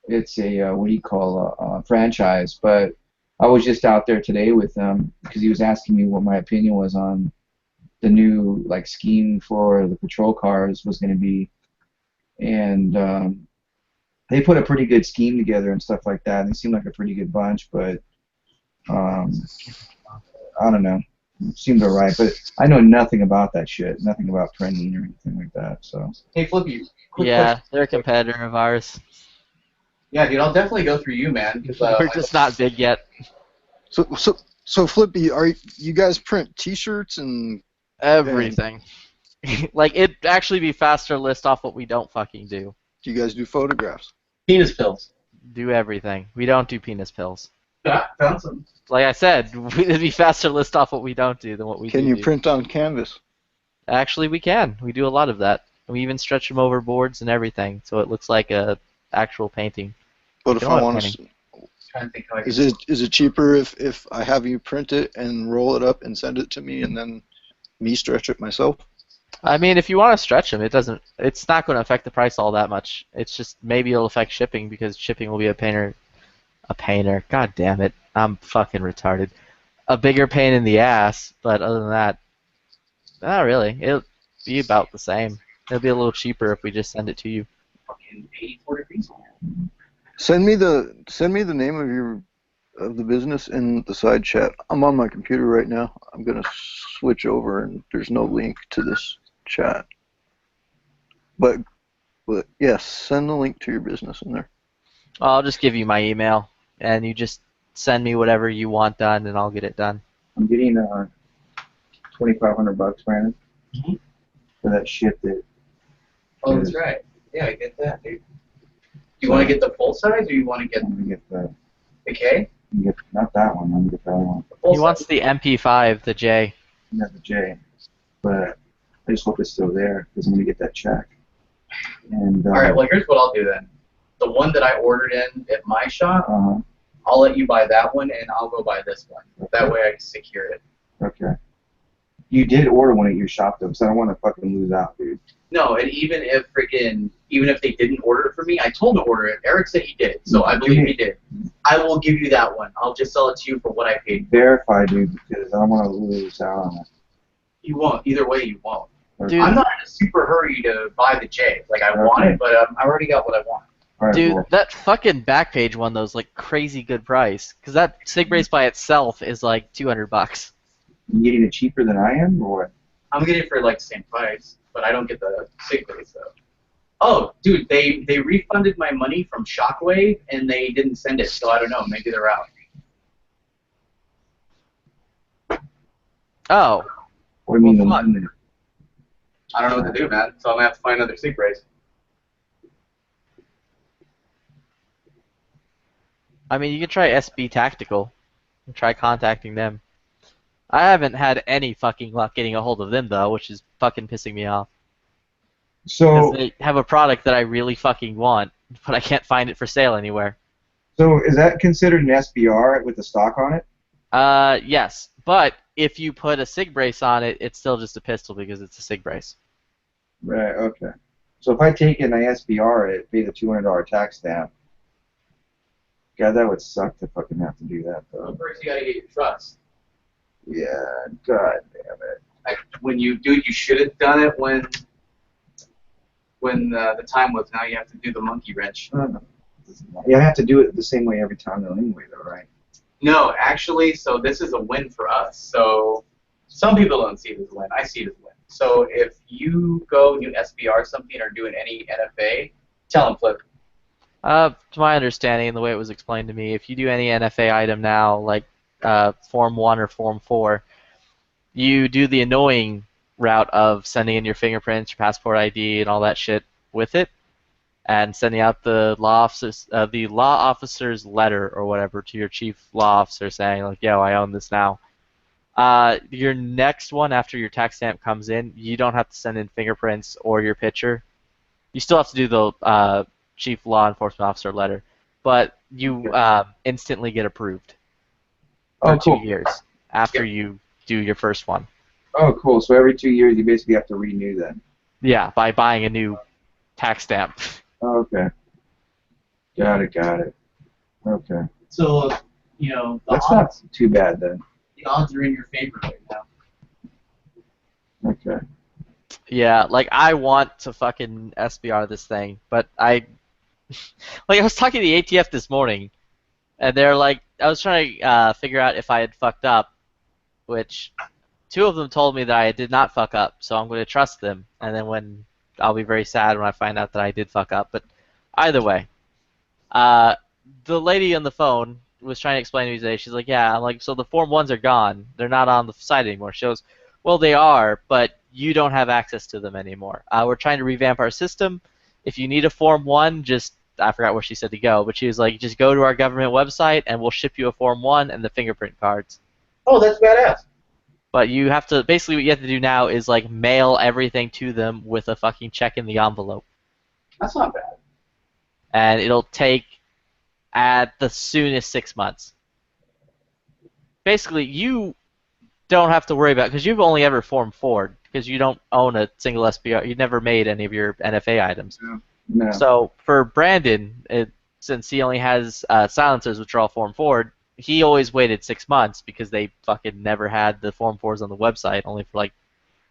what do you call a franchise, but I was just out there today with him because he was asking me what my opinion was on the new scheme for the patrol cars was going to be, and they put a pretty good scheme together and stuff like that. And they seem like a pretty good bunch, but I don't know. It seemed alright, but I know nothing about that shit. Nothing about printing or anything like that. So. Hey, Flippy. Yeah, they're a competitor of ours. Yeah, dude, I'll definitely go through you, man. Cause, We're just not big yet. So Flippy, you guys print T-shirts and everything? Like it'd actually be faster to list off what we don't fucking do. Do you guys do photographs? Penis pills. Do everything. We don't do penis pills. Yeah, found some. Like I said, it'd be faster to list off what we don't do than what we do. Can you print on canvas? Actually, we can. We do a lot of that. We even stretch them over boards and everything, so it looks like a actual painting. But if I want to, Trying to think how I is it cheaper if I have you print it and roll it up and send it to me, and then me stretch it myself? I mean, if you want to stretch them, it's not going to affect the price all that much. It's just maybe it'll affect shipping because shipping will be a painer. God damn it. I'm fucking retarded. A bigger pain in the ass, but other than that, not really. It'll be about the same. It'll be a little cheaper if we just send it to you. fucking 84 degrees. Send me the name of the business in the side chat. I'm on my computer right now. I'm gonna switch over, and there's no link to this chat. But yes, send the link to your business in there. I'll just give you my email, and you just send me whatever you want done, and I'll get it done. I'm getting $2,500, Brandon, for that shit that. Oh, that's right. Yeah, I get that, dude. Do you want to get the full size, or you want to get I'm gonna get the. the K? Not that one. I'm gonna get the other one. He wants the MP5, the J. Not the J, but I just hope it's still there because I'm gonna get that check. And. All right. Well, here's what I'll do then. The one that I ordered in at my shop, I'll let you buy that one, and I'll go buy this one. That way I can secure it. Okay. You did order one at your shop though, so I don't want to fucking lose out, dude. No, and even if they didn't order it for me, I told them to order it. Eric said he did, so I believe he did. I will give you that one. I'll just sell it to you for what I paid. Verify, dude, because I don't want to lose out on it. You won't. Either way, you won't. Dude. I'm not in a super hurry to buy the J. Like, I want it, but I already got what I want. All right, Dude, cool. that fucking Backpage one though is like crazy good price. Cause that Sig Brace by itself is like $200. You getting it cheaper than I am, or what? I'm getting it for like the same price, but I don't get the Sig Brace though. Oh, dude, they refunded my money from Shockwave and they didn't send it, so I don't know. Maybe they're out. Oh. What do you mean? Well, fuck. I don't know what to do, man. So I'm gonna have to find another Sig Brace. I mean, you can try SB Tactical and try contacting them. I haven't had any fucking luck getting a hold of them though, which is fucking pissing me off. So Because they have a product that I really fucking want, but I can't find it for sale anywhere. So is that considered an SBR with the stock on it? Yes, but if you put a Sig Brace on it, it's still just a pistol because it's a Sig Brace. Right. Okay. So if I take in an SBR, it pay the $200 tax stamp. God, that would suck to fucking have to do that Well, though. first you gotta get your trust. Yeah. God damn it. Like, when you should have done it when the time was. Now you have to do the monkey wrench. Yeah, I have to do it the same way every time though, anyway, though, right? No, actually, so this is a win for us. So some people don't see it as a win. I see it as a win. So if you go do SBR something or doing any NFA, tell them Flip. To my understanding and the way it was explained to me, if you do any NFA item now, like Form 1 or Form 4, you do the annoying route of sending in your fingerprints, your passport ID, and all that shit with it, and sending out the law officer's letter or whatever to your chief law officer saying, like, yo, I own this now. Your next one after your tax stamp comes in, you don't have to send in fingerprints or your picture. You still have to do the chief law enforcement officer letter, but you instantly get approved for Oh, cool. 2 years after you do your first one. Oh, cool. So every 2 years you basically have to renew then. Yeah, by buying a new tax stamp. Oh, okay. Got it. Okay. So, the That's not too bad then. the odds are in your favor right now. Okay. Yeah, like I want to fucking SBR this thing, but I was talking to the ATF this morning, and they're like, I was trying to figure out if I had fucked up, which 2 of them told me that I did not fuck up, so I'm going to trust them, and then I'll be very sad when I find out that I did fuck up. But either way, the lady on the phone was trying to explain to me today. She's like, yeah, I'm like, so the Form 1s are gone. They're not on the site anymore. She goes, well, they are, but you don't have access to them anymore. We're trying to revamp our system, if you need a Form 1, just, I forgot where she said to go, but she was like, just go to our government website and we'll ship you a Form 1 and the fingerprint cards. Oh, that's badass. But you have to, basically what you have to do now is like mail everything to them with a fucking check in the envelope. That's not bad. And it'll take at the soonest 6 months. Basically, you don't have to worry about, because you've only ever Form 4'd, because you don't own a single SPR. You never made any of your NFA items. No. So for Brandon, since he only has silencers, which are all Form 4'd, he always waited 6 months because they fucking never had the Form 4s on the website, only for like,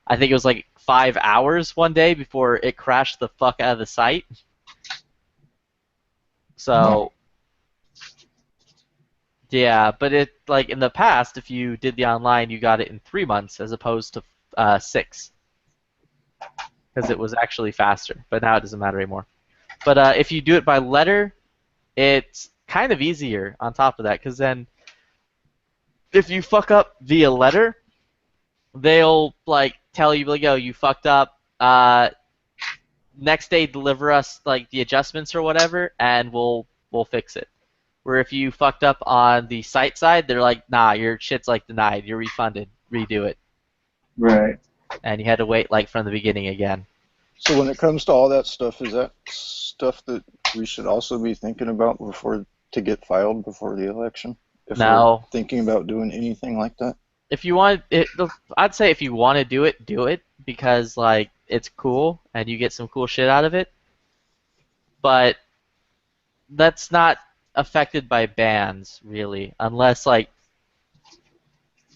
I think it was like 5 hours one day before it crashed the fuck out of the site. So, yeah, but it, like in the past, if you did the online, you got it in 3 months as opposed to 6. Because it was actually faster, but now it doesn't matter anymore. But if you do it by letter, it's kind of easier on top of that, because then if you fuck up via letter, they'll like tell you, like, oh, you fucked up, next day deliver us like the adjustments or whatever, and we'll fix it. Where if you fucked up on the site side, they're like, nah, your shit's like denied, you're refunded, redo it. Right. And you had to wait like from the beginning again. So when it comes to all that stuff, is that stuff that we should also be thinking about to get filed before the election? If No. we're thinking about doing anything like that? If you want it, I'd say if you want to do it, because like it's cool and you get some cool shit out of it. But that's not affected by bans really, unless like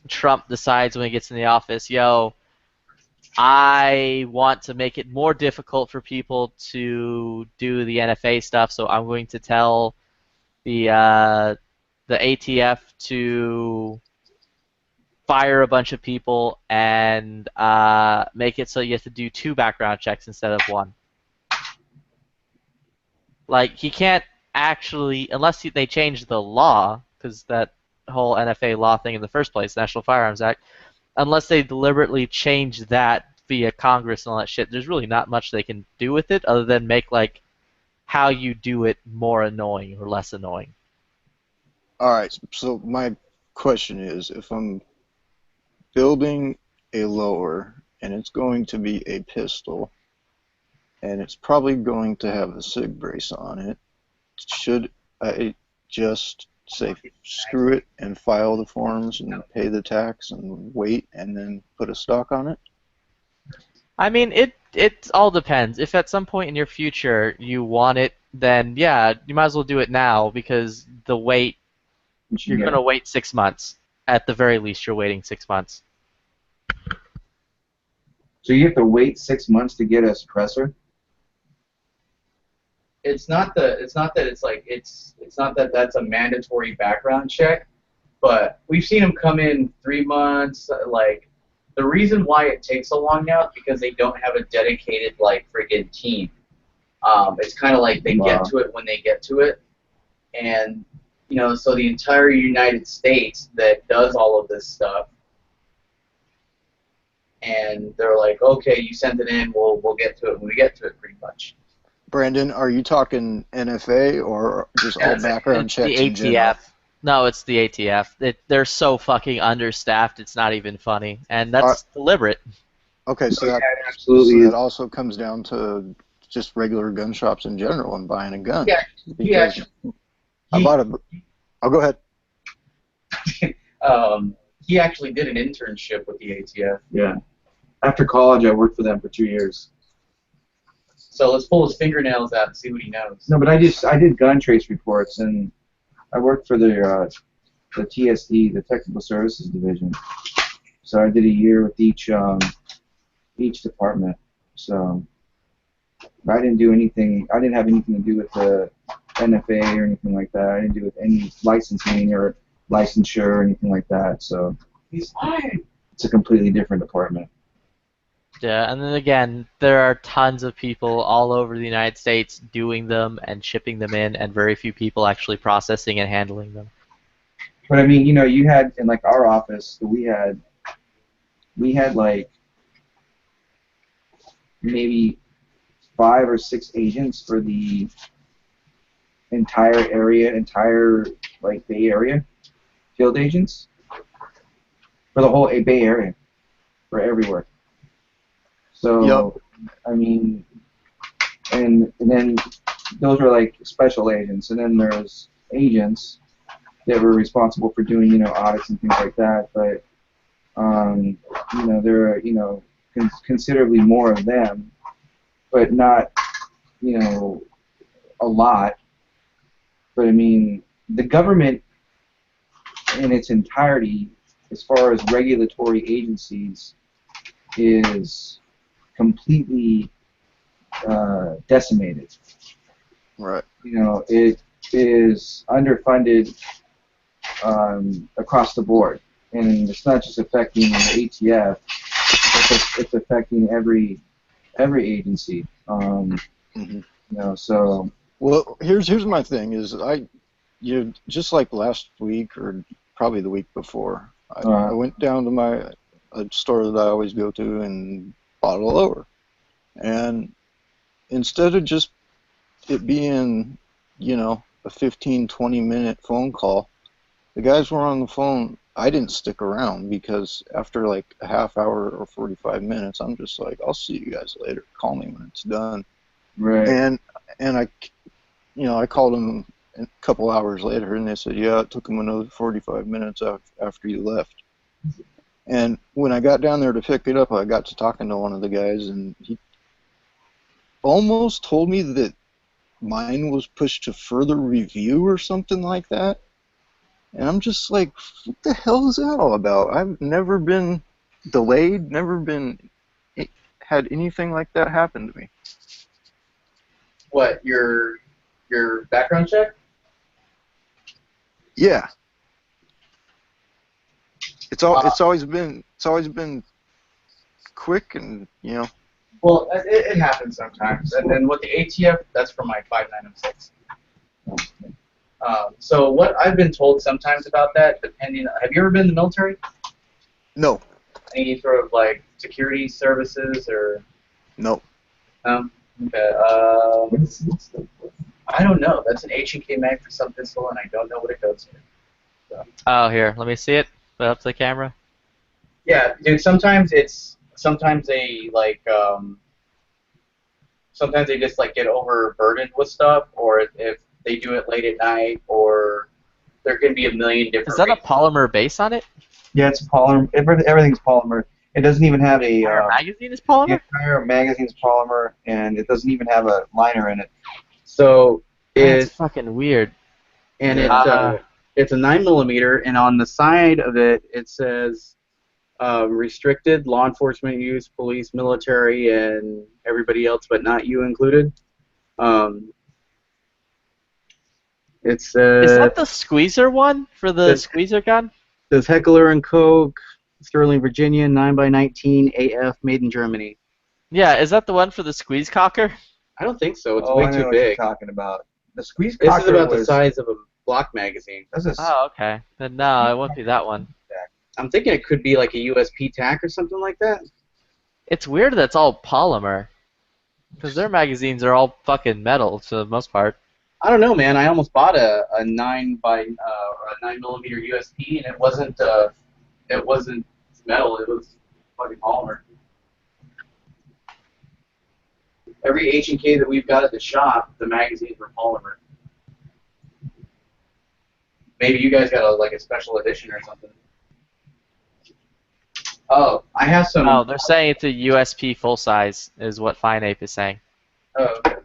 Trump decides when he gets in the office, yo, I want to make it more difficult for people to do the NFA stuff, so I'm going to tell the ATF to fire a bunch of people and make it so you have to do 2 background checks instead of 1. Like, he can't actually, unless they change the law, because that whole NFA law thing in the first place, National Firearms Act, unless they deliberately change that via Congress and all that shit, there's really not much they can do with it other than make like how you do it more annoying or less annoying. All right. So my question is, if I'm building a lower and it's going to be a pistol and it's probably going to have a SIG brace on it, should I just say screw it and file the forms and pay the tax and wait and then put a stock on it? I mean, it all depends. If at some point in your future you want it, then yeah, you might as well do it now, because the wait, you're going to wait 6 months. At the very least, you're waiting 6 months. So you have to wait 6 months to get a suppressor? It's not that that's a mandatory background check, but we've seen them come in 3 months. Like, the reason why it takes so long now is because they don't have a dedicated like friggin' team. It's kind of like they get to it when they get to it, and so the entire United States that does all of this stuff, and they're like, okay, you sent it in, we'll get to it when we get to it, pretty much. Brandon, are you talking NFA or just all background checks in general? No, it's the ATF. They're so fucking understaffed, it's not even funny. And that's deliberate. Okay, so that, absolutely. So that also comes down to just regular gun shops in general and buying a gun. Yeah, I bought a... Oh, go ahead. He actually did an internship with the ATF. Yeah. After college, I worked for them for 2 years. So let's pull his fingernails out and see what he knows. No, but I did gun trace reports, and I worked for the TSD, the Technical Services Division. So I did a year with each department. So I didn't do anything. I didn't have anything to do with the NFA or anything like that. I didn't do with any licensing or licensure or anything like that. So he's lying. It's a completely different department. Yeah, and then again, there are tons of people all over the United States doing them and shipping them in, and very few people actually processing and handling them. But I mean, you had in like our office, we had like maybe 5 or 6 agents for the entire area, like Bay Area, field agents for the whole Bay Area, for everywhere. So, I mean, and then those are like special agents, and then there's agents that were responsible for doing, you know, audits and things like that. But you know, there are, you know, considerably more of them, but not, you know, a lot. But I mean, the government in its entirety, as far as regulatory agencies, is completely decimated. Right. You know, it is underfunded across the board, and it's not just affecting the ATF; it's affecting every agency. You know, so. Well, here's my thing: is you just like last week or probably the week before, I went down to a store that I always go to and bought a lower, and instead of just it being, you know, a 15-20 minute phone call, the guys were on the phone. I didn't stick around because after like a half hour or 45 minutes, I'm just like, I'll see you guys later. Call me when it's done. Right. And I, you know, I called them a couple hours later, and they said, yeah, it took them another 45 minutes after you left. And when I got down there to pick it up, I got to talking to one of the guys, and he almost told me that mine was pushed to further review or something like that. And I'm just like, what the hell is that all about? I've never been delayed, never had anything like that happen to me. What, your background check? Yeah. It's always been quick, and you know. Well, it happens sometimes. And then with the ATF, that's for my 5906. So what I've been told sometimes about that, depending, have you ever been in the military? No. Any sort of like security services or? No. Okay. I don't know. That's an H&K mag for some pistol, and I don't know what it goes to. So. Oh, here, let me see it. Put it up to the camera. Yeah, dude. Sometimes they sometimes they just like get overburdened with stuff, or if they do it late at night, or there can be a million different. Is that a polymer base on it? Yeah, it's polymer. Everything's polymer. It doesn't even have a. The entire magazine is polymer? The entire magazine's polymer, and it doesn't even have a liner in it. So it's fucking weird. And it's a 9mm, and on the side of it, it says restricted, law enforcement use, police, military, and everybody else, but not you included. Is that the squeezer one for the squeezer gun? Says Heckler & Koch, Sterling, Virginia, 9x19 AF, made in Germany. Yeah, is that the one for the squeeze cocker? I don't think so. It's I way know too what big. you're talking about. The squeeze This cocker is about the was- size of a block magazine. Oh, okay. Then no, it won't be that one. I'm thinking it could be like a USP TAC or something like that. It's weird that it's all polymer. Because their magazines are all fucking metal for the most part. I don't know, man. I almost bought a 9mm USP, and it wasn't metal. It was fucking polymer. Every H&K that we've got at the shop, the magazines were polymer. Maybe you guys got a special edition or something. Oh, I have some. Oh, they're saying it's a USP full size, is what Fine Ape is saying. Oh, okay.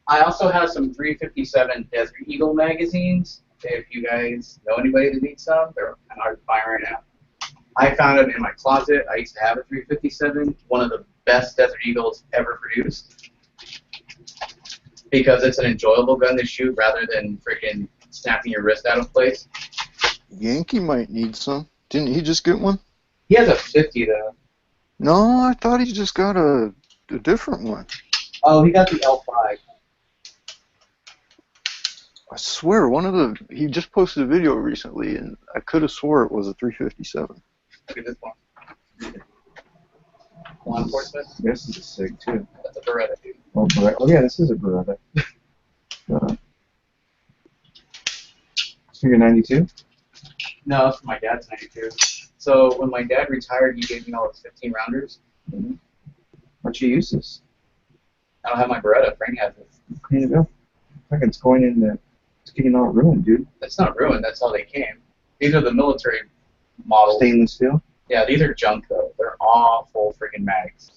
I also have some 357 Desert Eagle magazines. If you guys know anybody that needs some, they're kind of hard to find right now. I found them in my closet. I used to have a 357, one of the best Desert Eagles ever produced, because it's an enjoyable gun to shoot rather than freaking snapping your wrist out of place. Yankee might need some. Didn't he just get one? He has a 50 though. No, I thought he just got a different one. Oh, he got the L5. I swear, he just posted a video recently, and I could have swore it was a 357. Look at this one. Law enforcement. This is a SIG too. That's a Beretta, dude. Oh, yeah, this is a Beretta. So you're 92? No, it's my dad's 92. So when my dad retired, he gave me all his 15 rounders. Mm-hmm. What'd you use this? I don't have my Beretta. Frank has this. Here you go. Like it's going into. It's getting all ruined, dude. That's not ruined. That's how they came. These are the military models. Stainless steel? Yeah, these are junk though. They're awful freaking mags.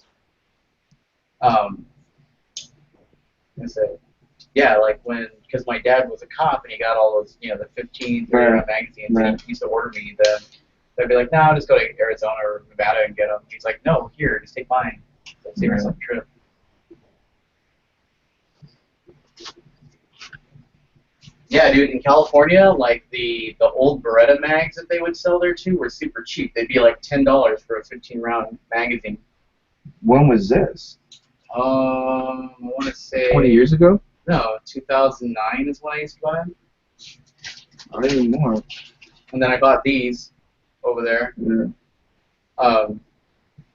Yeah, like because my dad was a cop and he got all those, the 15, 30 magazines, and he used to order me them. They'd be like, no, I'll just go to Arizona or Nevada and get them. He's like, no, here, just take mine. So save yourself a trip. Yeah, dude, in California, like the old Beretta mags that they would sell there too were super cheap. They'd be like $10 for a 15-round magazine. When was this? I want to say 20 years ago? No, 2009 is when I used to buy them. Not anymore. And then I bought these over there. Yeah.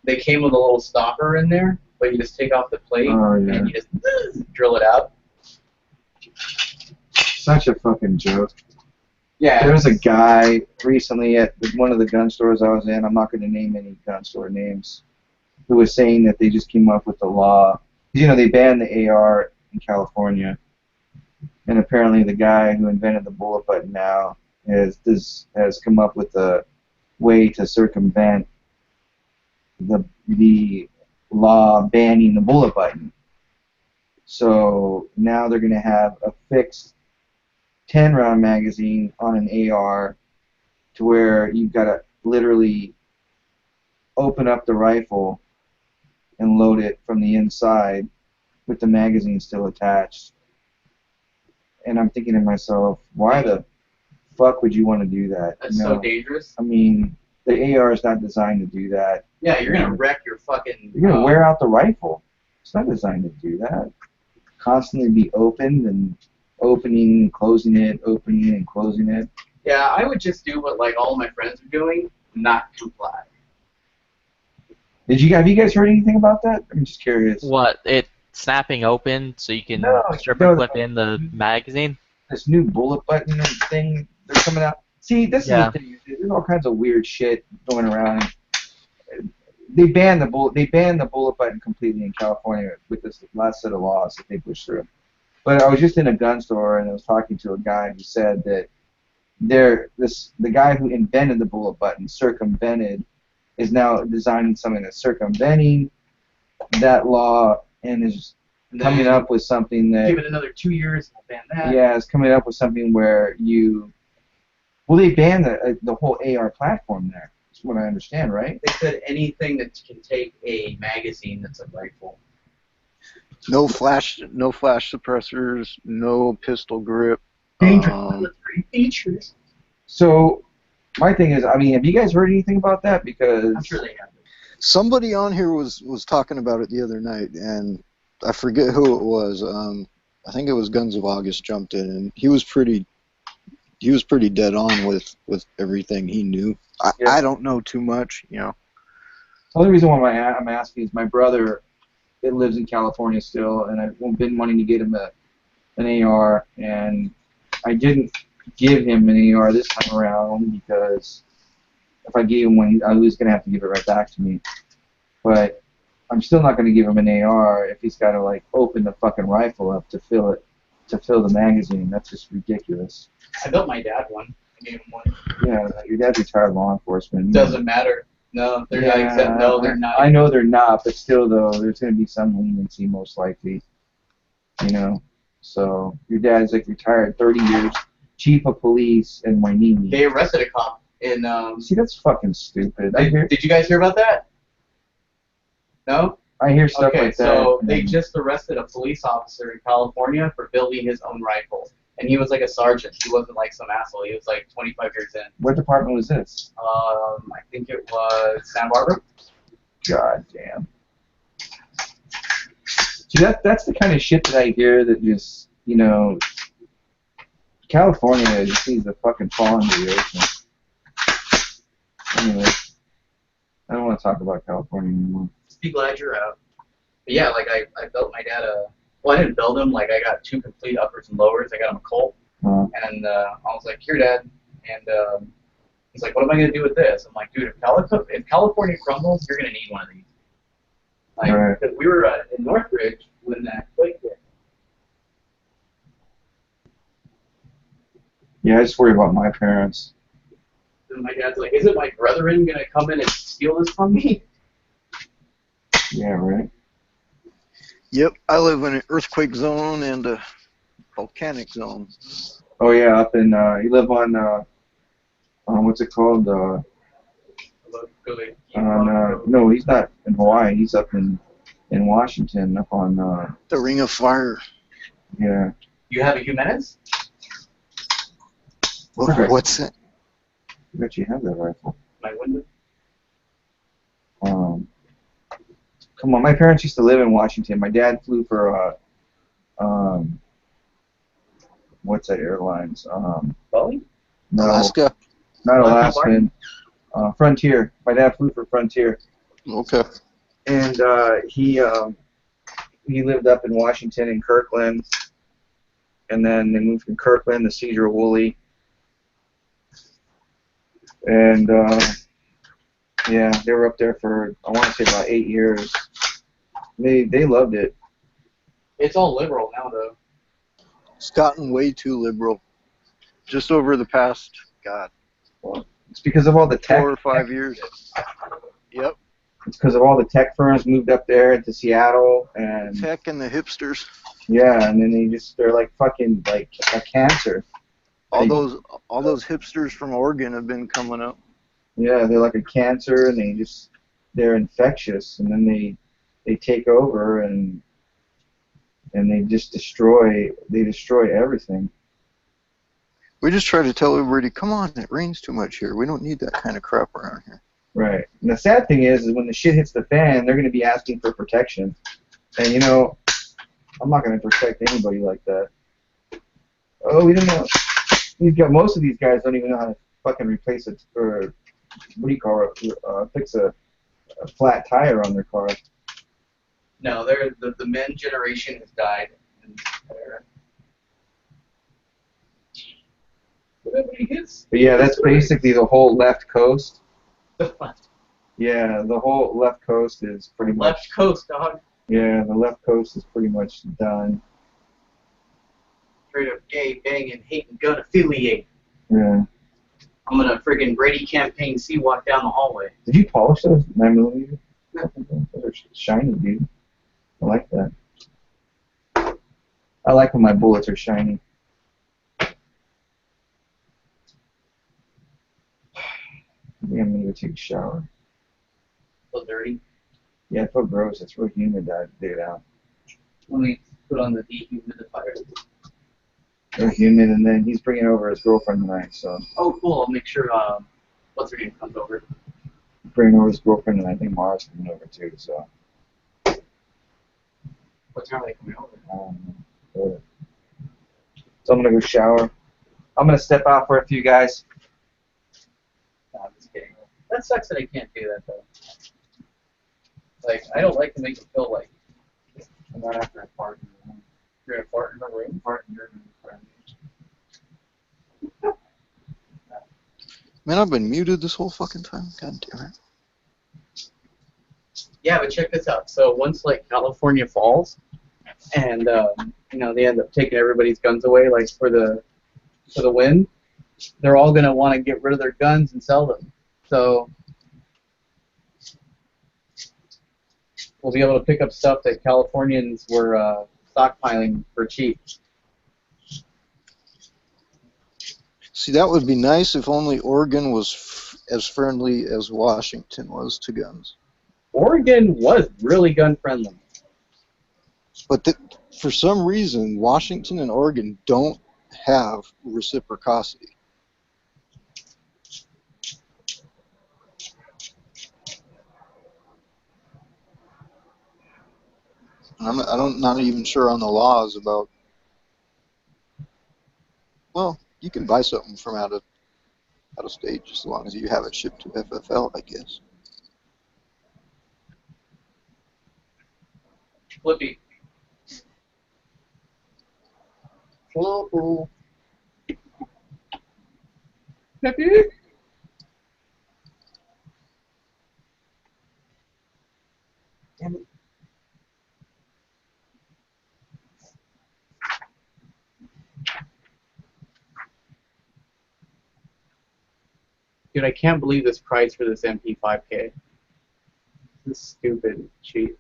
They came with a little stopper in there, but you just take off the plate and you just drill it out. Such a fucking joke. Yeah. There was a guy recently at one of the gun stores I was in, I'm not going to name any gun store names, who was saying that they just came up with the law. They banned the AR in California, and apparently the guy who invented the bullet button now has come up with a way to circumvent the law banning the bullet button. So now they're going to have a fixed 10-round magazine on an AR to where you've got to literally open up the rifle and load it from the inside with the magazine still attached. And I'm thinking to myself, why the fuck would you want to do that? That's so dangerous. I mean, the AR is not designed to do that. Yeah, you're going to wreck your fucking... You're going to wear out the rifle. It's not designed to do that. Constantly be opened and opening and closing it, opening and closing it. Yeah, I would just do what like all my friends are doing, not comply. Have you guys heard anything about that? I'm just curious. What, it snapping open so you can strip and clip in the magazine? This new bullet button thing they're coming out. See, this is the thing. There's all kinds of weird shit going around. They banned the bullet button completely in California with this last set of laws that they pushed through. But I was just in a gun store and I was talking to a guy who said that the guy who invented the bullet button, circumvented, is now designing something that's circumventing that law and is coming up with something that... Give it another 2 years and ban that. Yeah, it's coming up with something where you... Well, they banned the whole AR platform there. That's what I understand, right? They said anything that can take a magazine that's a rifle. No flash suppressors, no pistol grip. Dangerous military features. So, my thing is, I mean, have you guys heard anything about that? Because I'm sure they have. Somebody on here was talking about it the other night, and I forget who it was. I think it was Guns of August jumped in, and he was pretty dead on with everything he knew. I don't know too much, The only reason why I'm asking is my brother lives in California still, and I've been wanting to get him an AR, and I didn't give him an AR this time around only because if I gave him one, I was going to have to give it right back to me. But I'm still not going to give him an AR if he's got to like open the fucking rifle up to fill the magazine. That's just ridiculous. I built my dad one. I gave him one. Yeah, your dad's retired law enforcement. Doesn't matter. No, they're not exempt. No, they're not. I know they're not, but still, though, there's going to be some leniency most likely. So your dad's like retired, 30 years, chief of police in Wainimi. They arrested a cop in. See, that's fucking stupid. Did you guys hear about that? No? I hear stuff like that. So they just arrested a police officer in California for building his own rifle. And he was like a sergeant. He wasn't like some asshole. He was like 25 years in. What department was this? I think it was Santa Barbara. God damn. See, that's the kind of shit that I hear that just, California just needs to fucking fall into the ocean. Anyway, I don't want to talk about California anymore. Just be glad you're out. But yeah, like I built my dad a. Well, I didn't build him. Like I got 2 complete uppers and lowers. I got him a Colt, and I was like, "Here, Dad," and he's like, "What am I gonna do with this?" I'm like, "Dude, if California crumbles, you're gonna need one of these." Like, Right. because we were in Northridge when that quake hit. Yeah, I just worry about my parents. And my dad's like, "Isn't my brethren gonna come in and steal this from me?" Yeah, right. Yep, I live in an earthquake zone and a volcanic zone. Oh yeah, up in you live on what's it called? No, he's not in Hawaii. He's up in Washington, up on The Ring of Fire. yeah. You have a Jimenez? What's that? I bet you have that rifle. My window. Come on, my parents used to live in Washington. My dad flew for what's that airlines? Boeing? No, Alaska. not Alaskan. Frontier. My dad flew for Frontier. Okay. And he lived up in Washington in Kirkland, and then they moved from Kirkland to Cedar Woolley, and yeah, they were up there for I want to say about 8 years. They loved it. It's all liberal now, though. It's gotten way too liberal. Just over the past, God, It's because of all the tech. 4 or 5 years. Yep. It's because of all the tech firms moved up there into Seattle, and Tech and the hipsters. yeah, and then they're like fucking like a cancer. All those hipsters from Oregon have been coming up. Yeah, they're like a cancer, and they're infectious, and then they take over and they just destroy everything. We just try to tell everybody, come on, it rains too much here. We don't need that kind of crap around here. Right. And the sad thing is when the shit hits the fan, they're going to be asking for protection. And you know, I'm not going to protect anybody like that. Oh, we don't know. Most of these guys don't even know how to fucking replace it, or what do you call it? Fix a flat tire on their car. No, the men generation has died. But yeah, that's basically the whole left coast. Yeah, the whole left coast is pretty much. Left coast, dog. Yeah, the left coast is pretty much done. Straight up gay, banging, hating, gun affiliate. Yeah. I'm gonna friggin' Brady campaign C walk down the hallway. Did you polish those 9mm? Those are shiny, dude. I like that. I like when my bullets are shiny. I think I'm gonna go take a shower. Feel dirty. Yeah, I feel gross. It's real humid day out. Let me put on the dehumidifier. Real humid, and then he's bringing over his girlfriend tonight, so. Oh, cool. I'll make sure, what's her name comes over. Bringing over his girlfriend, and I think Mara's coming over too, so. What time are they coming over? So I'm gonna go shower. I'm gonna step out for a few guys. No, I'm just kidding. That sucks that I can't do that, though. Like, I don't like to make it feel like I'm not after a fart in the room. You're gonna fart in the room? Fart in your room. Man, I've been muted this whole fucking time. God damn it. Yeah, but check this out. So once, like, California falls, and, you know, they end up taking everybody's guns away, like, for the win, they're all going to want to get rid of their guns and sell them. So we'll be able to pick up stuff that Californians were stockpiling for cheap. See, that would be nice if only Oregon was as friendly as Washington was to guns. Oregon was really gun friendly. But for some reason, Washington and Oregon don't have reciprocity. I'm not even sure on the laws about. Well, you can buy something from out of state just as long as you have it shipped to FFL, I guess. Flippy. Flippy. Damn it. Dude, I can't believe this price for this MP5K. This is stupid cheap.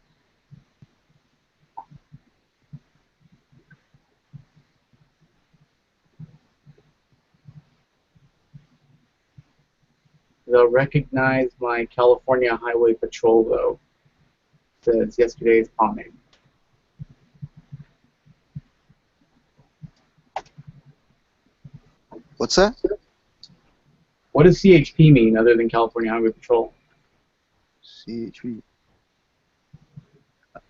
They'll recognize my California Highway Patrol, though. Says yesterday's pomade. What's that? What does CHP mean other than California Highway Patrol? CHP. I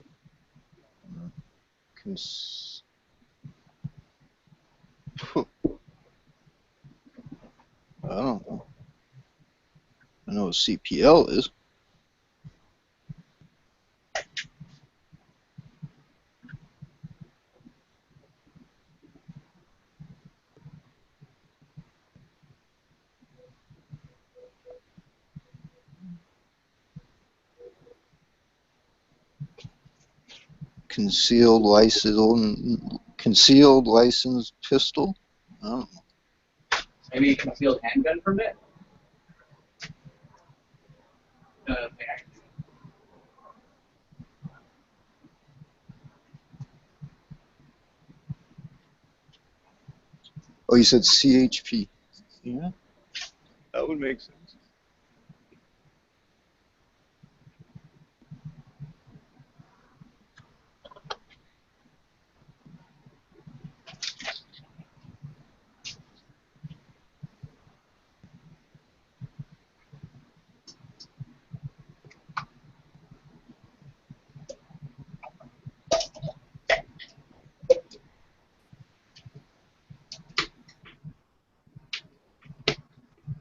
don't know. I know what CPL is. Concealed licensed pistol. I don't know. Maybe a concealed handgun permit? Oh, you said CHP. Yeah, that would make sense.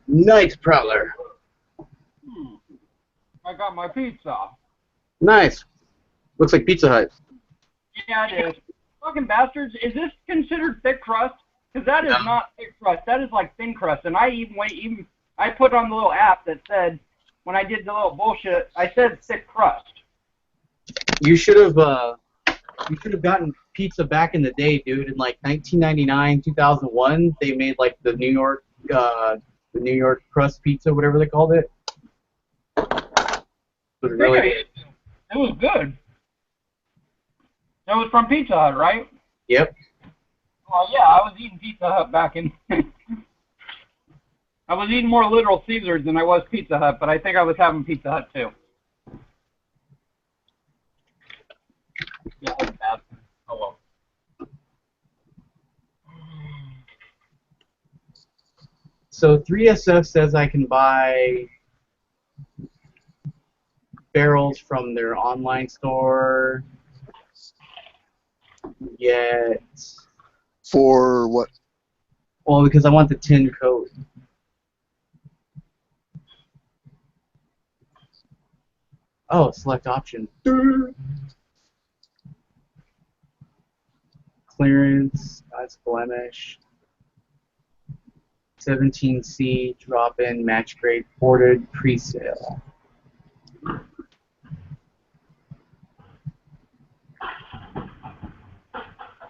Night Prowler. I got my pizza. Nice. Looks like Pizza Hut. Yeah, it is. Fucking bastards, is this considered thick crust? Because that is not thick crust. That is like thin crust. And I I put on the little app that said, when I did the little bullshit, I said thick crust. You should have gotten pizza back in the day, dude. In like 1999, 2001, they made like the New York crust pizza, whatever they called it. It was really good. It was good. It was from Pizza Hut, right? Yep. Well, yeah, I was eating Pizza Hut back in... I was eating more Little Caesars than I was Pizza Hut, but I think I was having Pizza Hut too. Yeah, it was bad. Oh well. So 3SF says I can buy barrels from their online store. Yet. For what? Well, because I want the tin coat. Oh, select option. Clearance, that's blemish. 17C, drop-in, match grade, ported, pre-sale.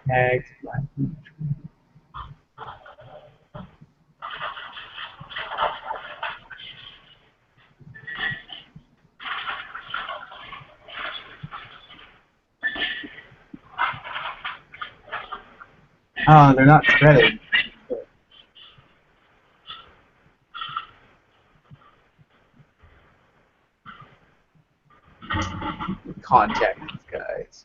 Tags, oh, they're not threaded. Contact these guys.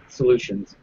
Solutions.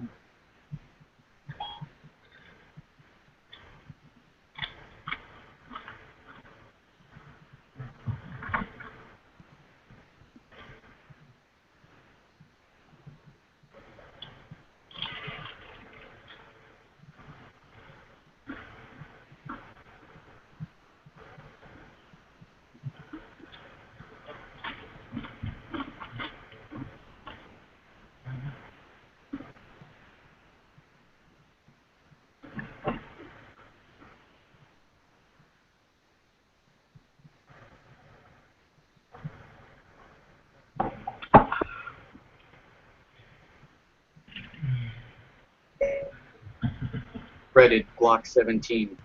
Threaded Glock 17.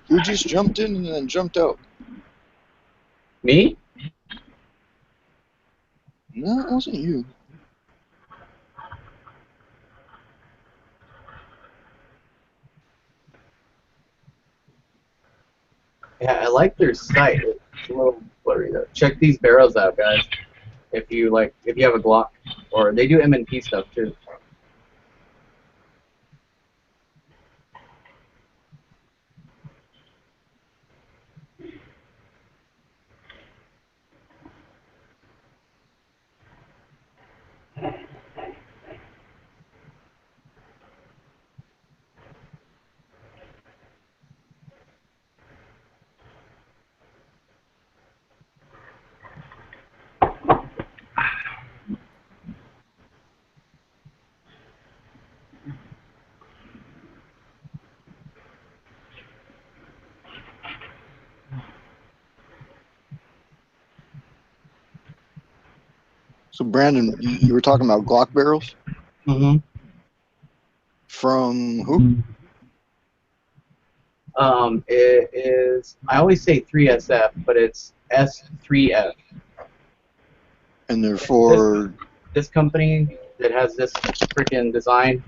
Who just jumped in and then jumped out? Me? No, it wasn't you. Yeah, I like their site. It's a little blurry though. Check these barrels out, guys. If you have a Glock, or they do M&P stuff too. So Brandon, you were talking about Glock barrels? Mm-hmm. From who? It is. I always say 3SF, but it's S3F. And they're for This company that has this freaking design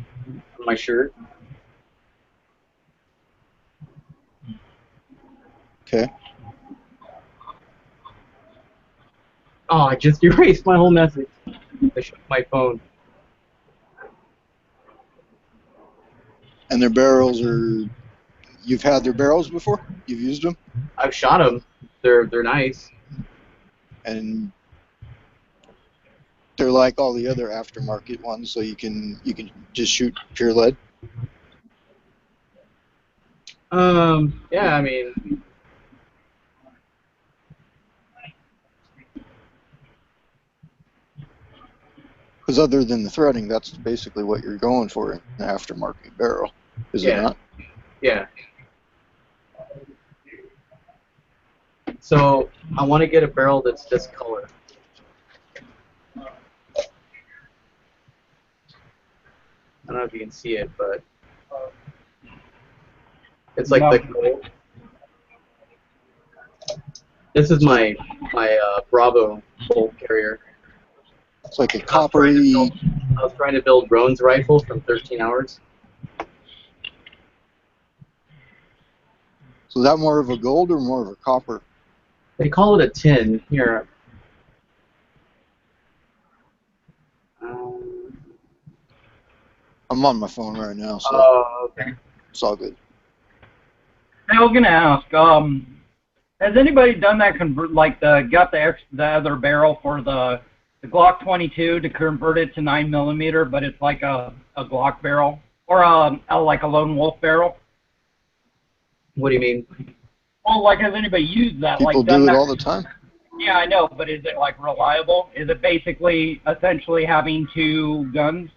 on my shirt. okay. Oh, I just erased my whole message. I shook my phone. And their barrels are. You've had their barrels before? You've used them? I've shot them. They're nice. And they're like all the other aftermarket ones, so you can just shoot pure lead. Yeah, I mean, Because other than the threading, that's basically what you're going for in an aftermarket barrel, is it Yeah. not? yeah. So I want to get a barrel that's this color. I don't know if you can see it, but it's like the gold. This is my Bravo bolt carrier. It's like a coppery. I was trying to build Roan's rifle from 13 hours. So is that more of a gold or more of a copper? They call it a tin here. I'm on my phone right now, so Oh, okay. it's all good. I was gonna ask, has anybody done that got the other barrel for the Glock 22 to convert it to 9mm, but it's like a Glock barrel or like a Lone Wolf barrel? What do you mean? Well, like, has anybody used that? People like, done do it that? all the time. Yeah, I know, but is it like reliable? Is it basically essentially having two guns?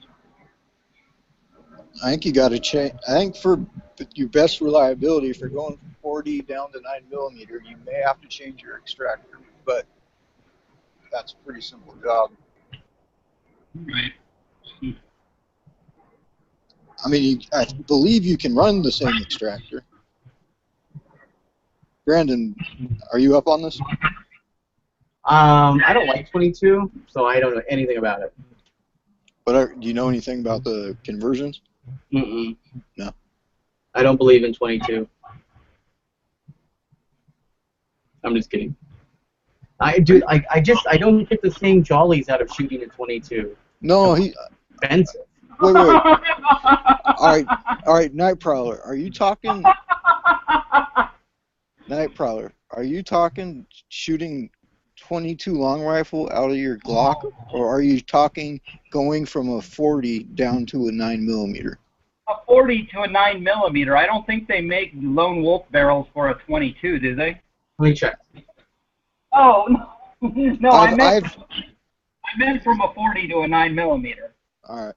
I think you got to change. I think for your best reliability, if you're going from 40 down to 9mm, you may have to change your extractor, but that's a pretty simple job. Right. I mean, I believe you can run the same extractor. Brandon, are you up on this? I don't like 22, so I don't know anything about it. But do you know anything about the conversions? Mm-mm. No. I don't believe in 22. I'm just kidding. I don't get the same jollies out of shooting at 22. No, Expensive. Wait. All right, Night Prowler. Are you talking? Night Prowler. Are you talking shooting 22 long rifle out of your Glock, or are you talking going from a 40 down to a 9mm? A 40 to a 9mm. I don't think they make lone wolf barrels for a 22, do they? Let me check. Oh no, I meant from a 40 to a 9mm. All right.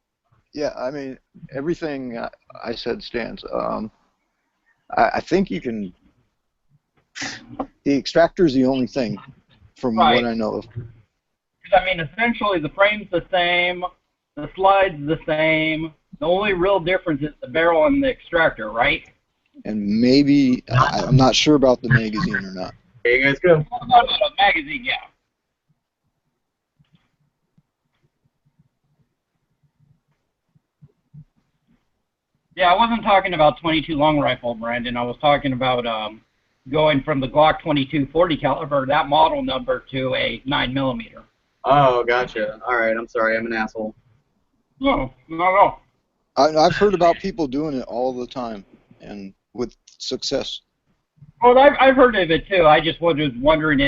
Yeah, I mean everything I said stands. I think you can. The extractor is the only thing, from what I know of. I mean, essentially the frame's the same, the slide's the same. The only real difference is the barrel and the extractor, right? And maybe I'm not sure about the magazine or not. Here you guys go. About a magazine, yeah. Yeah, I wasn't talking about 22 long rifle, Brandon. I was talking about going from the Glock 22 40 caliber, that model number, to a 9mm. Oh, gotcha. All right, I'm sorry. I'm an asshole. No, not at all. I've heard about people doing it all the time, and with success. Well, I've heard of it too. I just was wondering,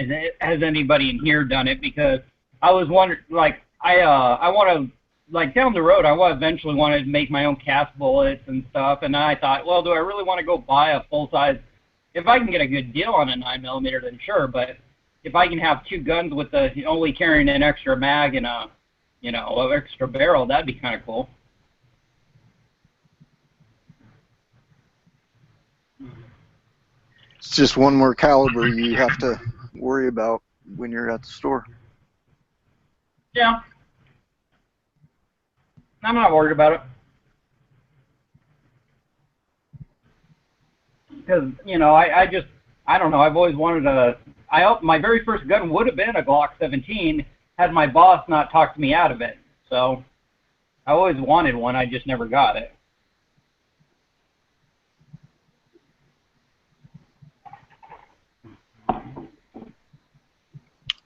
has anybody in here done it? Because I was wondering, like, I want to, like, down the road, I eventually want to make my own cast bullets and stuff. And I thought, well, do I really want to go buy a full size? If I can get a good deal on a 9mm, then sure. But if I can have two guns with only carrying an extra mag and a, an extra barrel, that'd be kind of cool. It's just one more caliber you have to worry about when you're at the store. Yeah. I'm not worried about it. Because, I don't know, I've always wanted my very first gun would have been a Glock 17 had my boss not talked me out of it. So, I always wanted one, I just never got it.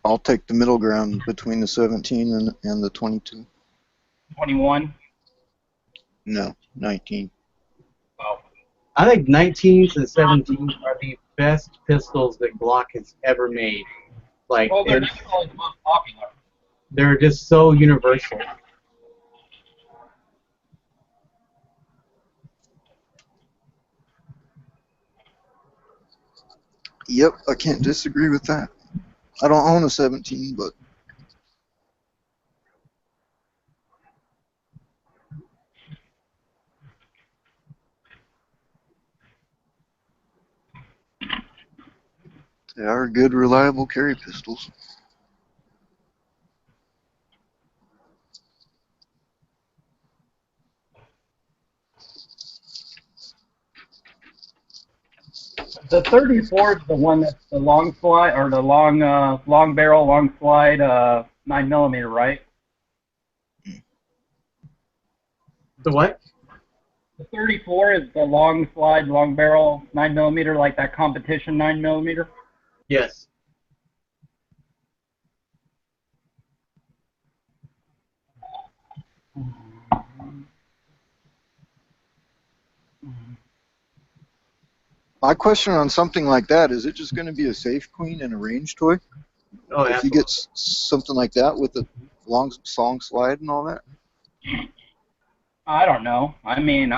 I'll take the middle ground between the 17 and the 22. 21? No, 19. Oh. I think 19s and 17s are the best pistols that Glock has ever made. Like, well, they're definitely the most popular. They're just so universal. Yep, I can't disagree with that. I don't own a 17, but they are good, reliable carry pistols. The 34 is the one that's the long slide, or the long barrel, long slide, 9mm, right? The what? The 34 is the long slide, long barrel, 9mm, like that competition 9mm. Yes. My question on something like that, is it just going to be a safe queen and a range toy? Oh, if you get something like that with a long slide and all that? I don't know. I mean,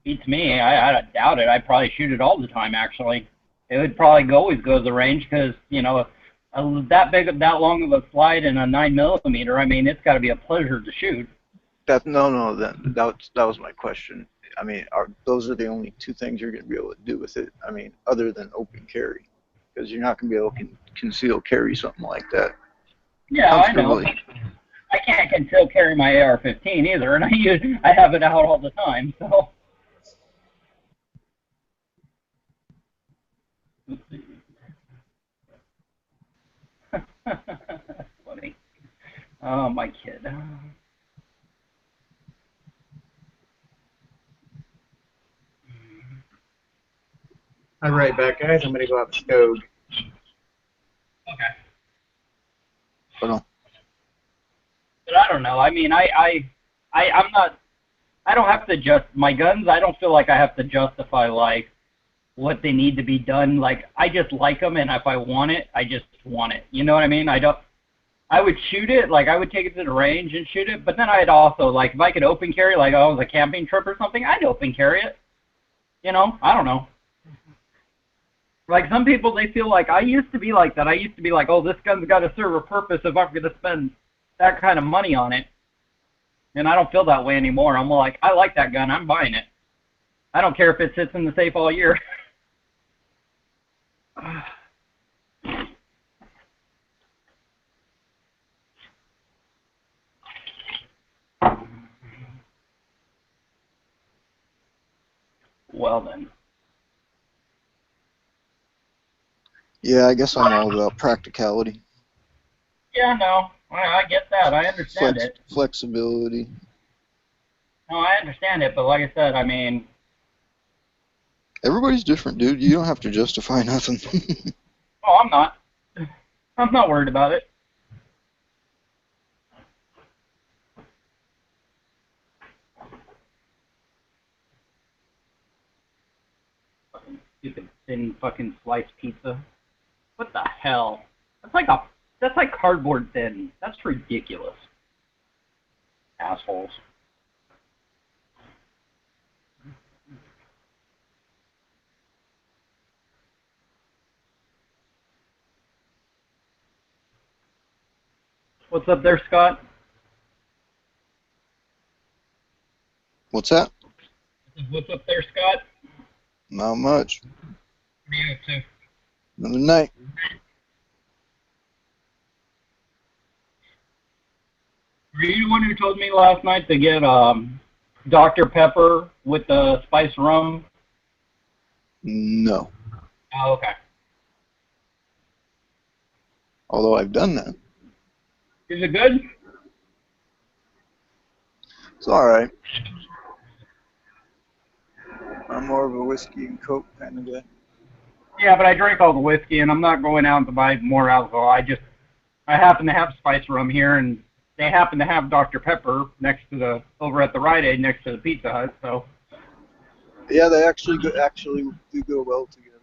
beats me. I doubt it. I'd probably shoot it all the time, actually. It would probably always go to the range because, that long of a slide and a 9mm, I mean, it's got to be a pleasure to shoot. That was my question. I mean, those are the only two things you're going to be able to do with it. I mean, other than open carry, because you're not going to be able to conceal carry something like that. Yeah, I know. I can't conceal carry my AR-15 either, and I have it out all the time. So. Let's see. Oh, my kid. I'll be right back, guys. I'm gonna go out to Skog. Okay. Hold on. But I don't know. I mean, I'm not. I don't have to just my guns. I don't feel like I have to justify like what they need to be done. Like I just like them, and if I want it, I just want it. You know what I mean? I don't. I would shoot it. Like I would take it to the range and shoot it. But then I'd also like if I could open carry, like oh, it was a camping trip or something, I'd open carry it. You know? I don't know. Like some people, they feel like I used to be like that. I used to be like, oh, this gun's got to serve a purpose if I'm going to spend that kind of money on it. And I don't feel that way anymore. I'm like, I like that gun. I'm buying it. I don't care if it sits in the safe all year. Well then. Yeah, I guess I'm all about practicality. Yeah, no, I get that. I understand it. Flexibility. No, I understand it, but like I said, I mean... Everybody's different, dude. You don't have to justify nothing. Oh, I'm not. I'm not worried about it. Fucking stupid thin fucking sliced pizza. What the hell? That's like cardboard thin. That's ridiculous. Assholes. What's up there, Scott? What's that? What's up there, Scott? Not much. What are you up to? Another night. Were you the one who told me last night to get Dr. Pepper with the spiced rum? No. Oh, okay. Although I've done that. Is it good? It's alright. I'm more of a whiskey and coke kind of guy. Yeah, but I drink all the whiskey, and I'm not going out to buy more alcohol. I happen to have spiced rum here, and they happen to have Dr. Pepper over at the Rite Aid next to the Pizza Hut, so. Yeah, they actually do go well together.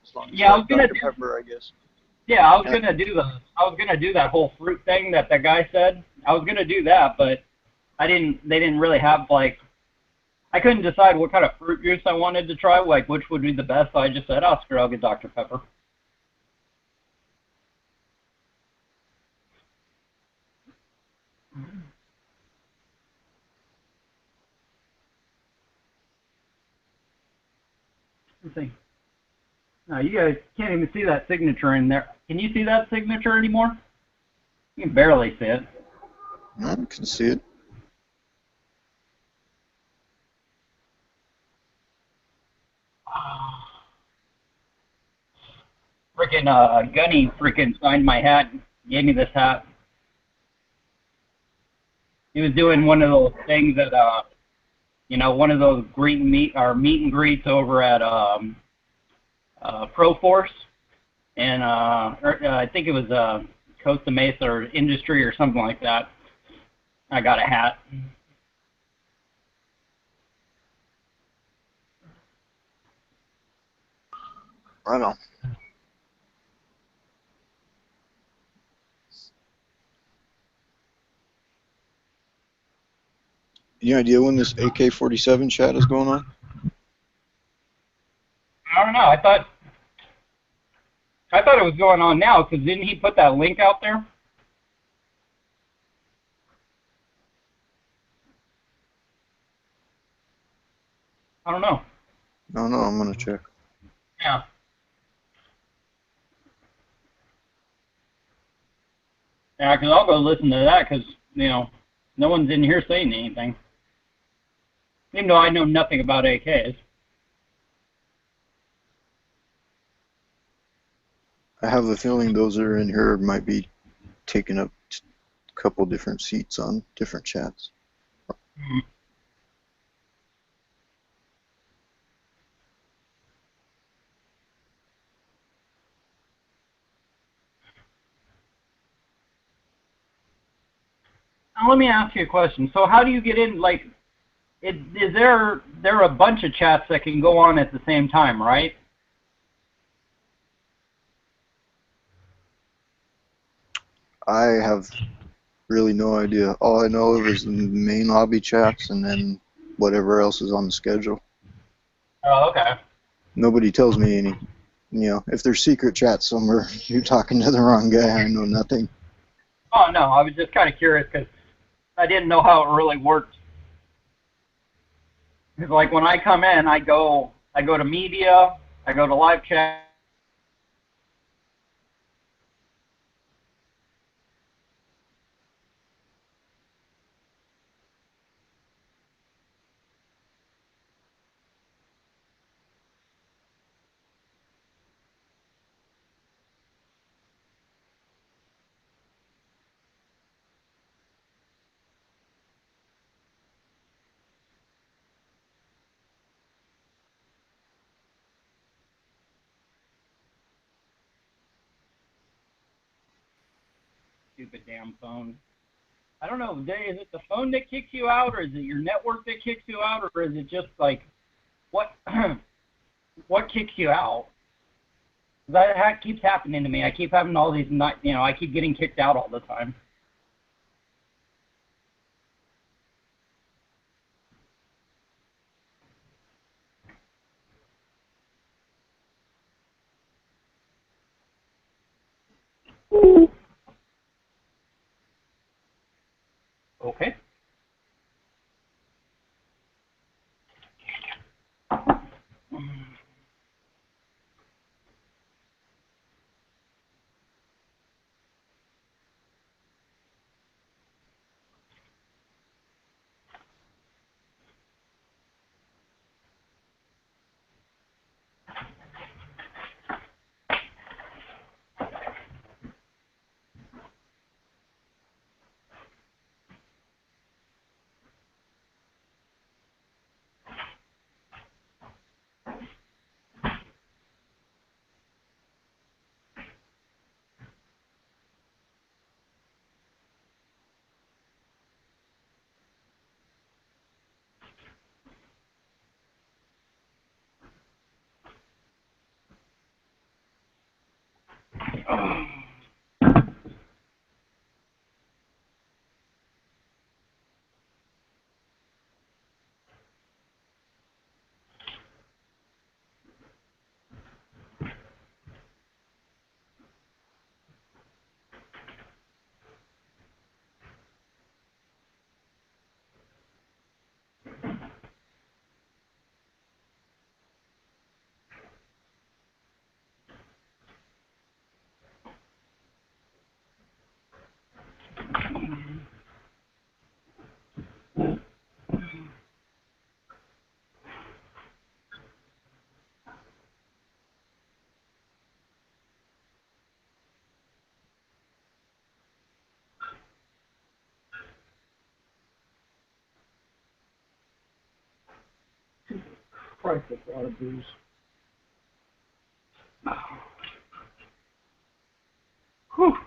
As long as Yeah, I was gonna Dr. Pepper, I guess. Yeah, I was gonna do that whole fruit thing that the guy said. I was gonna do that, but they didn't really have like. I couldn't decide what kind of fruit juice I wanted to try, like which would be the best. So I just said, "Oh, screw it, I'll get Dr. Pepper." Let's see. No, you guys can't even see that signature in there. Can you see that signature anymore? You can barely see it. I can see it. Freaking Gunny freaking signed my hat, gave me this hat. He was doing one of those things at one of those meet and greets over at Proforce, and I think it was Costa Mesa or Industry or something like that. I got a hat. Right on. Any idea when this AK-47 chat is going on? I don't know. I thought it was going on now, because didn't he put that link out there? I don't know. No, I'm gonna check. Yeah. Yeah, because I'll go listen to that, because, no one's in here saying anything. Even though I know nothing about AKs. I have the feeling those that are in here might be taking up couple different seats on different chats. Now let me ask you a question. So how do you get in? Like, is there a bunch of chats that can go on at the same time, right? I have really no idea. All I know of is the main lobby chats and then whatever else is on the schedule. Oh, okay. Nobody tells me any. You know, if there's secret chats somewhere, you're talking to the wrong guy. I know nothing. Oh no, I was just kind of curious because I didn't know how it really worked. Because like when I come in, I go to media, I go to live chat. Stupid damn phone. I don't know, is it the phone that kicks you out, or is it your network that kicks you out, or is it just like, what what kicks you out? That keeps happening to me. I keep having all these, I keep getting kicked out all the time. Okay. Christ, that's a lot of booze. Whew.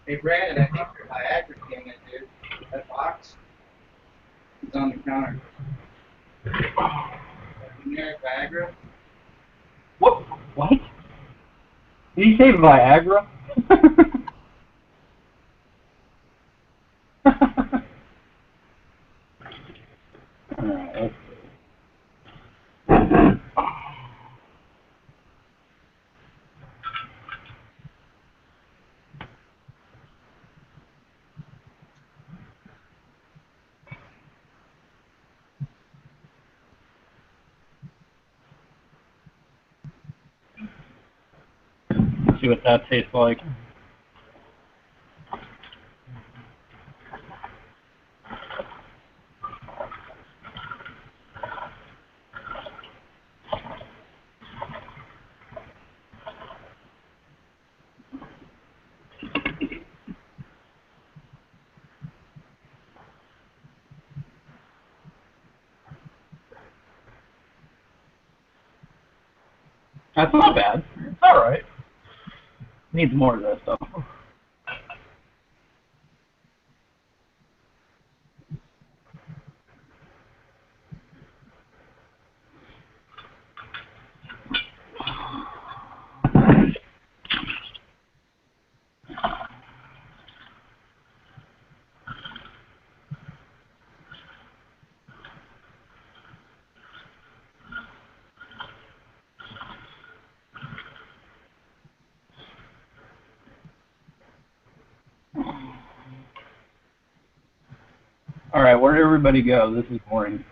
Hey Brandon, I think your Viagra came in, dude. That box is on the counter. Generic Viagra? What? What? Did you say Viagra? Alright, let's see. See what that tastes like. That's not bad. It's alright. Needs more of that stuff. Alright, where did everybody go? This is boring.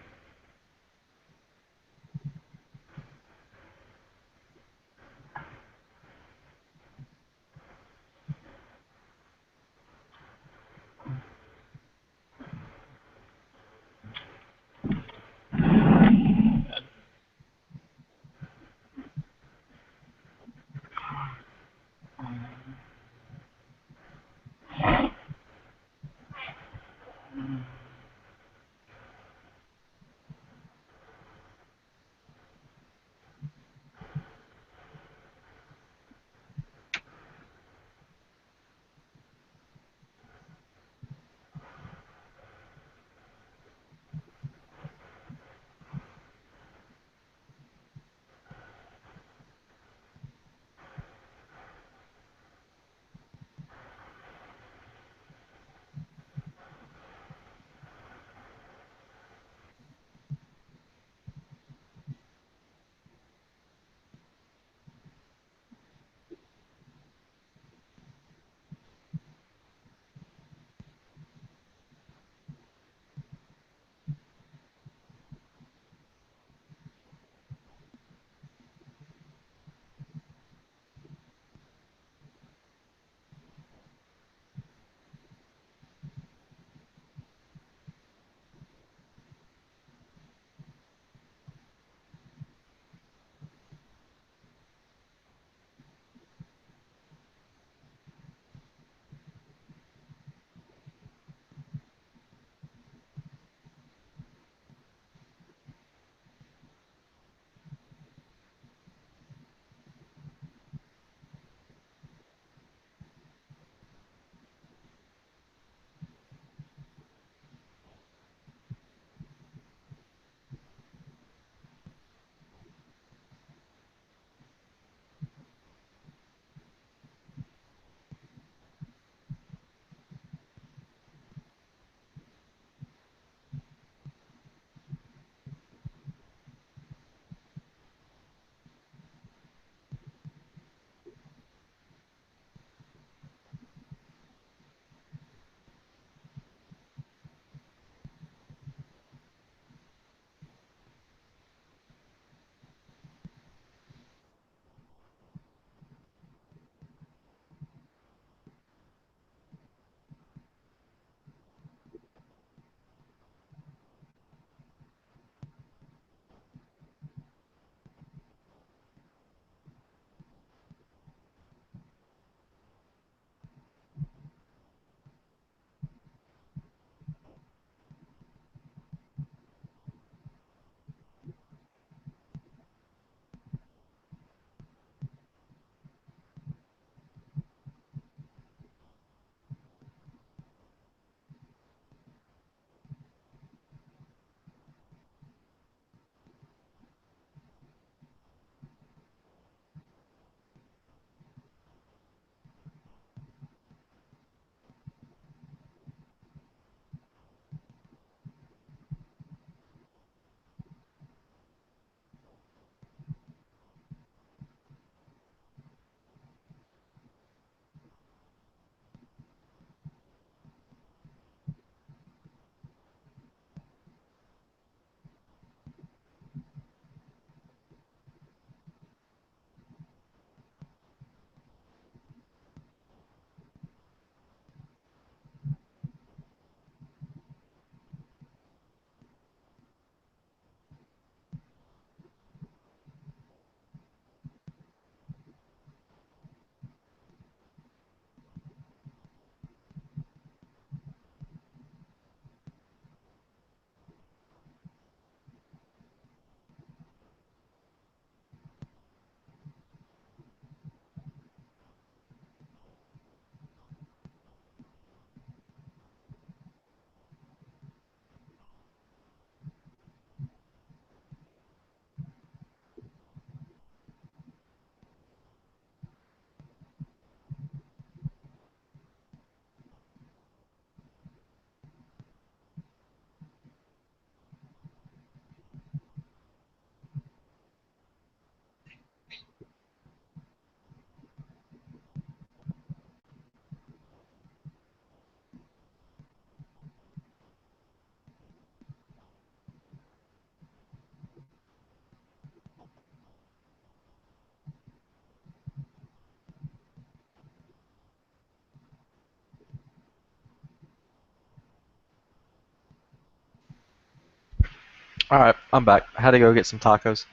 All right, I'm back. I had to go get some tacos.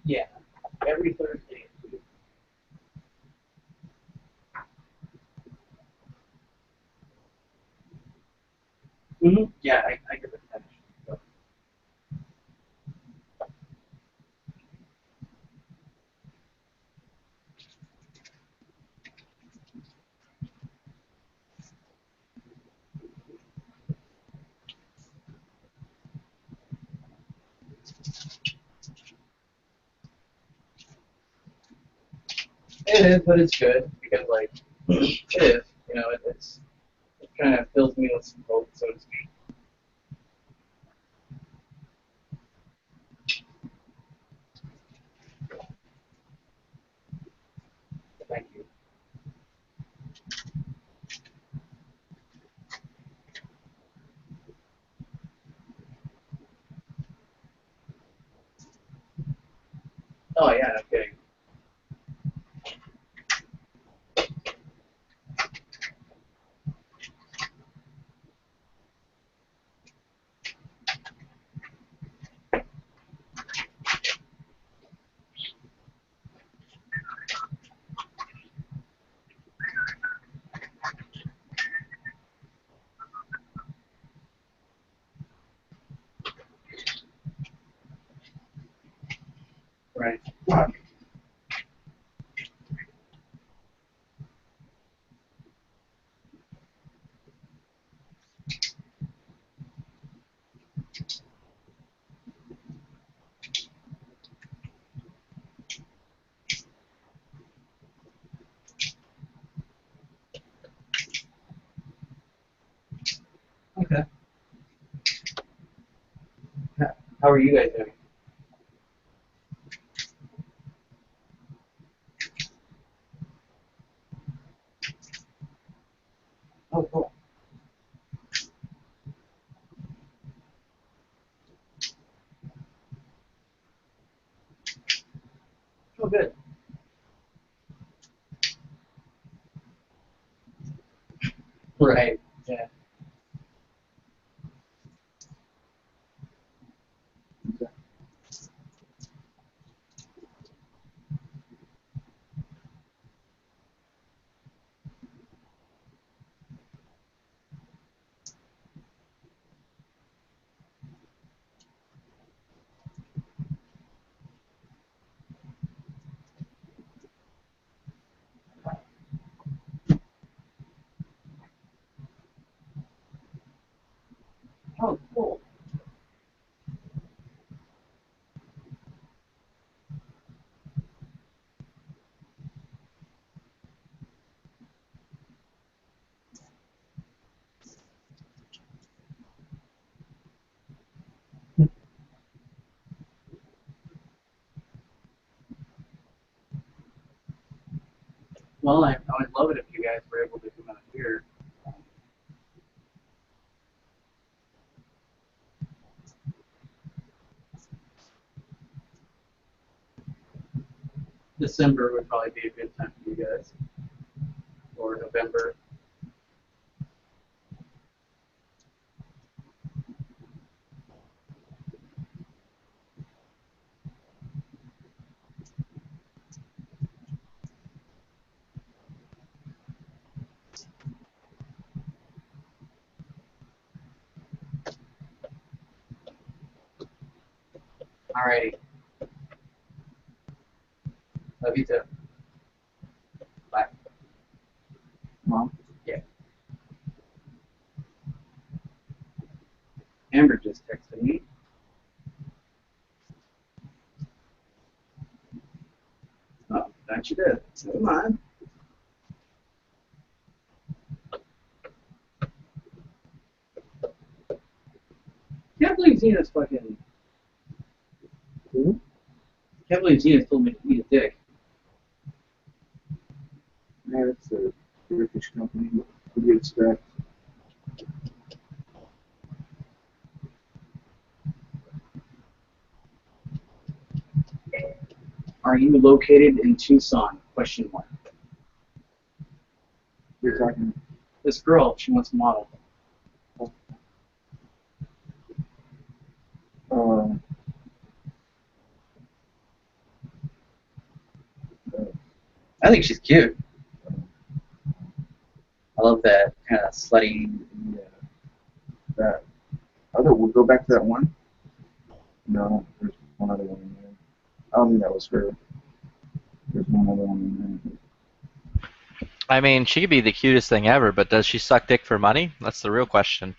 Yeah, every Thursday. Mm-hmm. Yeah, I get the finish. So. It is, but it's good because, like, it is. You know, it kind of fills me with some hope, so to speak. So thank you. Oh yeah, no kidding. Right. Okay. How are you guys doing? Oh, cool. Oh, good. Right. Yeah. Oh, cool. Well, I would love it if you guys were able to come out here. December would probably be a good time for you guys. Or November. Alrighty. Love you too. Bye. Mom? Yeah. Amber just texted me. Oh, that you did. Never mind. Can't believe Zena's fucking. Who? Can't believe Zena's told me to eat a dick. Yeah, it's a British company. What do you expect? Are you located in Tucson? Question mark. You're talking. This girl, she wants to model. Uh, I think she's cute. I love that kind of slutty. Yeah. That other, we'll go back to that one. No, there's one other one in there. I don't think that was her. There's one other one in there. I mean, she could be the cutest thing ever, but does she suck dick for money? That's the real question.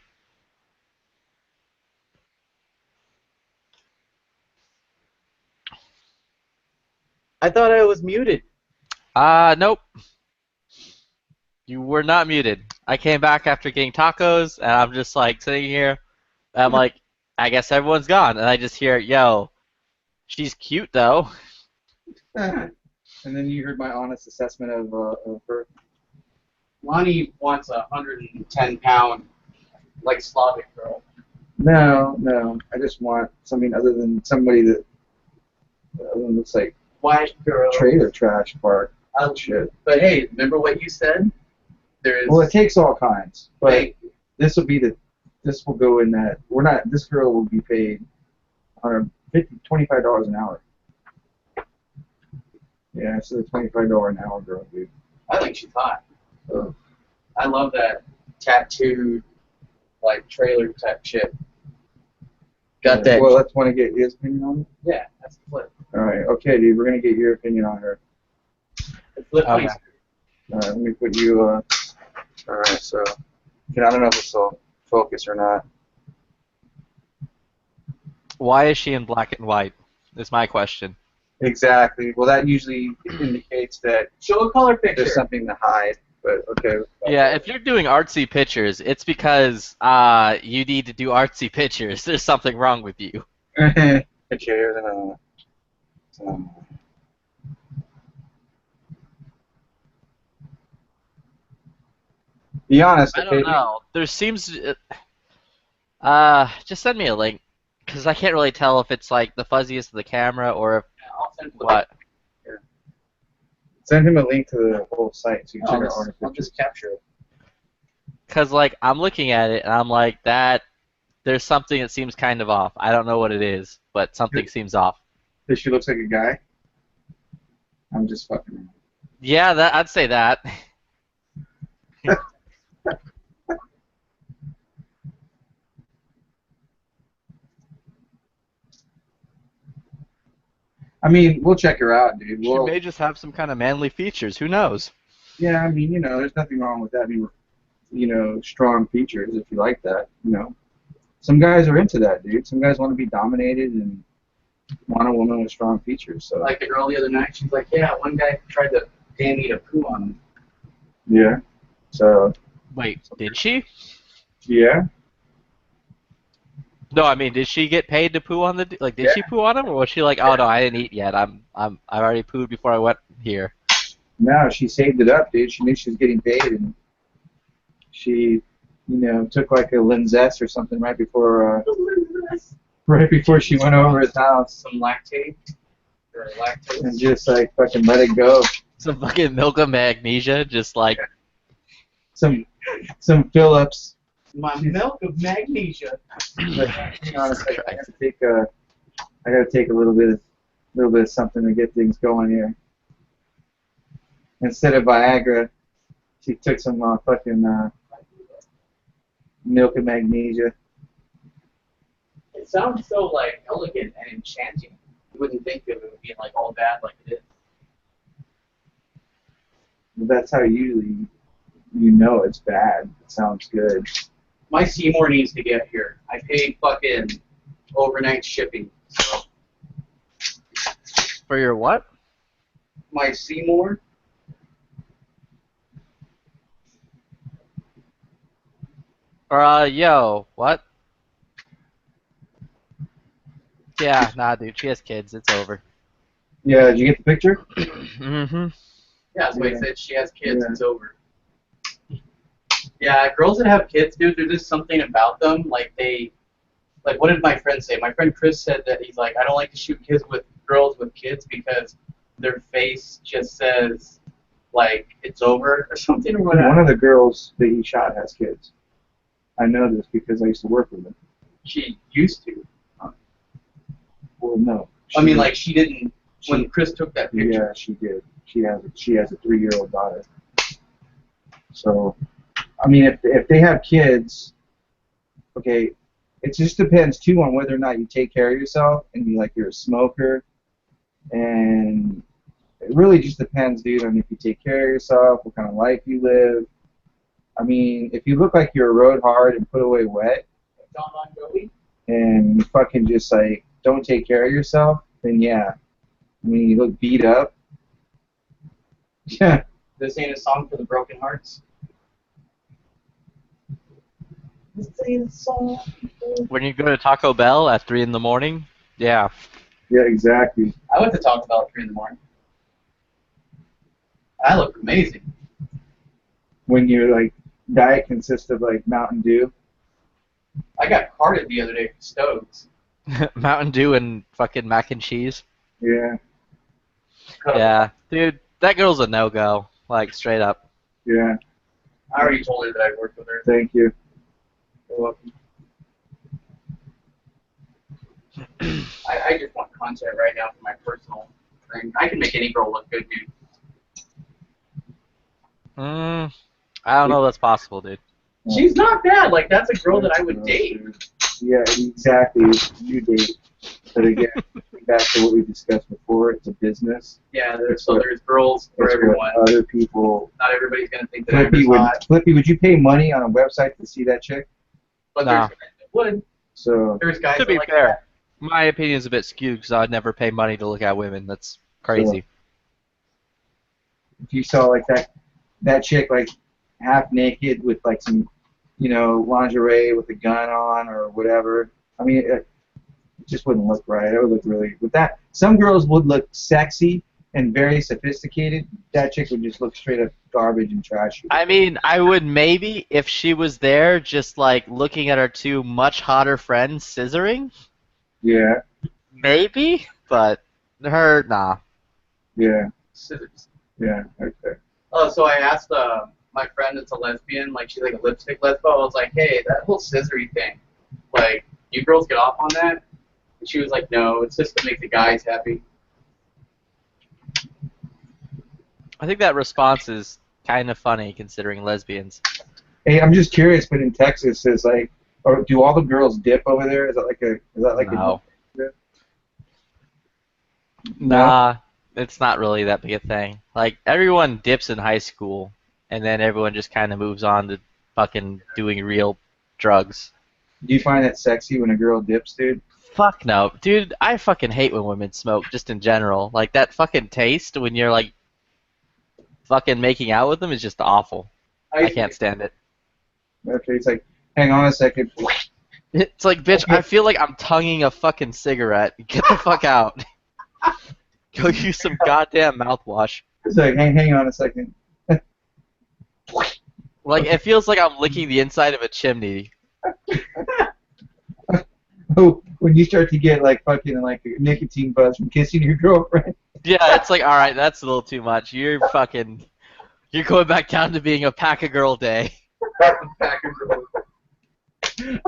I thought I was muted. Nope. You were not muted. I came back after getting tacos, and I'm just like sitting here, and I'm like, I guess everyone's gone, and I just hear, yo, she's cute though. And then you heard my honest assessment of her. Lonnie wants a 110-pound, like, Slavic girl. No. I just want something other than somebody that looks like White girl. trailer trash park. Shit. But hey, remember what you said? There's. Well, it takes all kinds, but Hey. this will go in that. This girl will be paid $25 an hour. Yeah, it's a $25 an hour girl, dude. I think she's hot. I love that tattooed, like, trailer type shit. Got that. Well, let's want to get his opinion on it. Yeah, that's the flip. All right, okay, dude. We're gonna get your opinion on her. The flip Okay. means- All right, let me put you. All right, so I don't know if this will focus or not. Why is she in black and white? Is my question. Exactly. Well, that usually indicates that Show a color picture. there's something to hide. But okay. Yeah, if you're doing artsy pictures, it's because you need to do artsy pictures. There's something wrong with you. Picture and be honest. I Okay. don't know. There seems. Just send me a link, because I can't really tell if it's like the fuzziest of the camera or if I'll send what. Send him a link to the whole site so you can check out our I'll pictures. just capture it. Because like I'm looking at it and I'm like that. There's something that seems kind of off. I don't know what it is, but something seems off. That she looks like a guy. I'm just fucking around. Yeah, I'd say that. I mean, we'll check her out, dude. She We'll, may just have some kind of manly features. Who knows? yeah, I mean, there's nothing wrong with that. I mean, strong features if you like that. Some guys are into that, dude. Some guys want to be dominated and want a woman with strong features. So Like the girl the other night, she's like, yeah, one guy tried to pay me to poo on him. yeah. So Wait, did she? yeah. No, I mean, did she get paid to poo on the? Did Yeah. she poo on him, or was she like, oh no, I didn't eat yet. I already pooed before I went here. No, she saved it up, dude. She knew she was getting paid, and she, took like a Linzess or something right before she went over his house, Some lactate. Or lactose. and just like fucking let it go. Some fucking milk of magnesia, just like. Some Phillips. My milk of magnesia. Honestly, I gotta take a little bit of something to get things going here. Instead of Viagra, she took some fucking milk of magnesia. It sounds so, like, elegant and enchanting. You wouldn't think of it being, like, all bad like it is. That's how usually it's bad. It sounds good. My Seymour needs to get here. I paid fucking overnight shipping. So For your what? my Seymour. Or yo, what? Yeah, nah, dude. She has kids. It's over. Yeah, did you get the picture? Mm-hmm. Yeah, that's what Yeah. I said. She has kids. Yeah. It's over. Yeah, girls that have kids, dude, there's just something about them. Like what did my friend say? My friend Chris said that he's like, I don't like to shoot girls with kids because their face just says, like, it's over or something or whatever. One of the girls that he shot has kids. I know this because I used to work with him. She used to. Well, no. I mean, like, she didn't, when Chris took that picture. Yeah, she did. she has a 3-year-old daughter. So, I mean, if they have kids, okay, it just depends too on whether or not you take care of yourself and you're a smoker, and it really just depends, dude, on if you take care of yourself, what kind of life you live. I mean, if you look like you're rode hard and put away wet, and you fucking just like don't take care of yourself, then yeah. I mean, you look beat up. Yeah. This ain't a song for the broken hearts. This ain't a song. When you go to Taco Bell at 3 in the morning, yeah. Yeah, exactly. I went to Taco Bell at 3 in the morning. I looked amazing. When your like diet consists of like Mountain Dew. I got carded the other day for Stokes. Mountain Dew and fucking mac and cheese. Yeah. Yeah, dude, that girl's a no-go. Like, straight up. Yeah. I already told her that I worked with her. Thank you. You're welcome. I just want content right now for my personal thing. I can make any girl look good, dude. I don't know if that's possible, dude. She's not bad. Like, that's a girl that I would date. Yeah, exactly. You date. But again, back to what we discussed before, it's a business. Yeah, there's girls for It's everyone. what other people. Not everybody's gonna think that I'm Flippy, would you pay money on a website to see that chick? But Nah. there's guys that would. So There's guys To that be like fair, that. my opinion is a bit skewed because I'd never pay money to look at women. That's crazy. if you saw like that chick like half naked with like some, lingerie with a gun on or whatever, I mean, it just wouldn't look right. It would look really with that. Some girls would look sexy and very sophisticated. That chick would just look straight up garbage and trashy. I mean, I would maybe if she was there, just like looking at her two much hotter friends scissoring. Yeah. Maybe, but her, nah. Yeah. Scissors. Yeah. Okay. Oh, so I asked my friend that's a lesbian, like she's like a lipstick lesbo. I was like, hey, that whole scissory thing, like, you girls get off on that? And she was like, no, it's just to make the guys happy. I think that response is kind of funny considering lesbians. Hey, I'm just curious, but in Texas, is like, or do all the girls dip over there? Is that like No. a Nah, it's not really that big a thing. Like, everyone dips in high school, and then everyone just kind of moves on to fucking doing real drugs. Do you find that sexy when a girl dips, dude? Fuck no. Dude, I fucking hate when women smoke, just in general. Like, that fucking taste when you're, like, fucking making out with them is just awful. I can't stand it. Okay, it's like, hang on a second. It's like, bitch, I feel like I'm tonguing a fucking cigarette. Get the fuck out. Go use some goddamn mouthwash. It's like, hang on a second. Like, it feels like I'm licking the inside of a chimney. Oh, when you start to get like fucking like a nicotine buzz from kissing your girlfriend. Yeah, it's like, alright, that's a little too much. You're going back down to being a pack-a-girl day.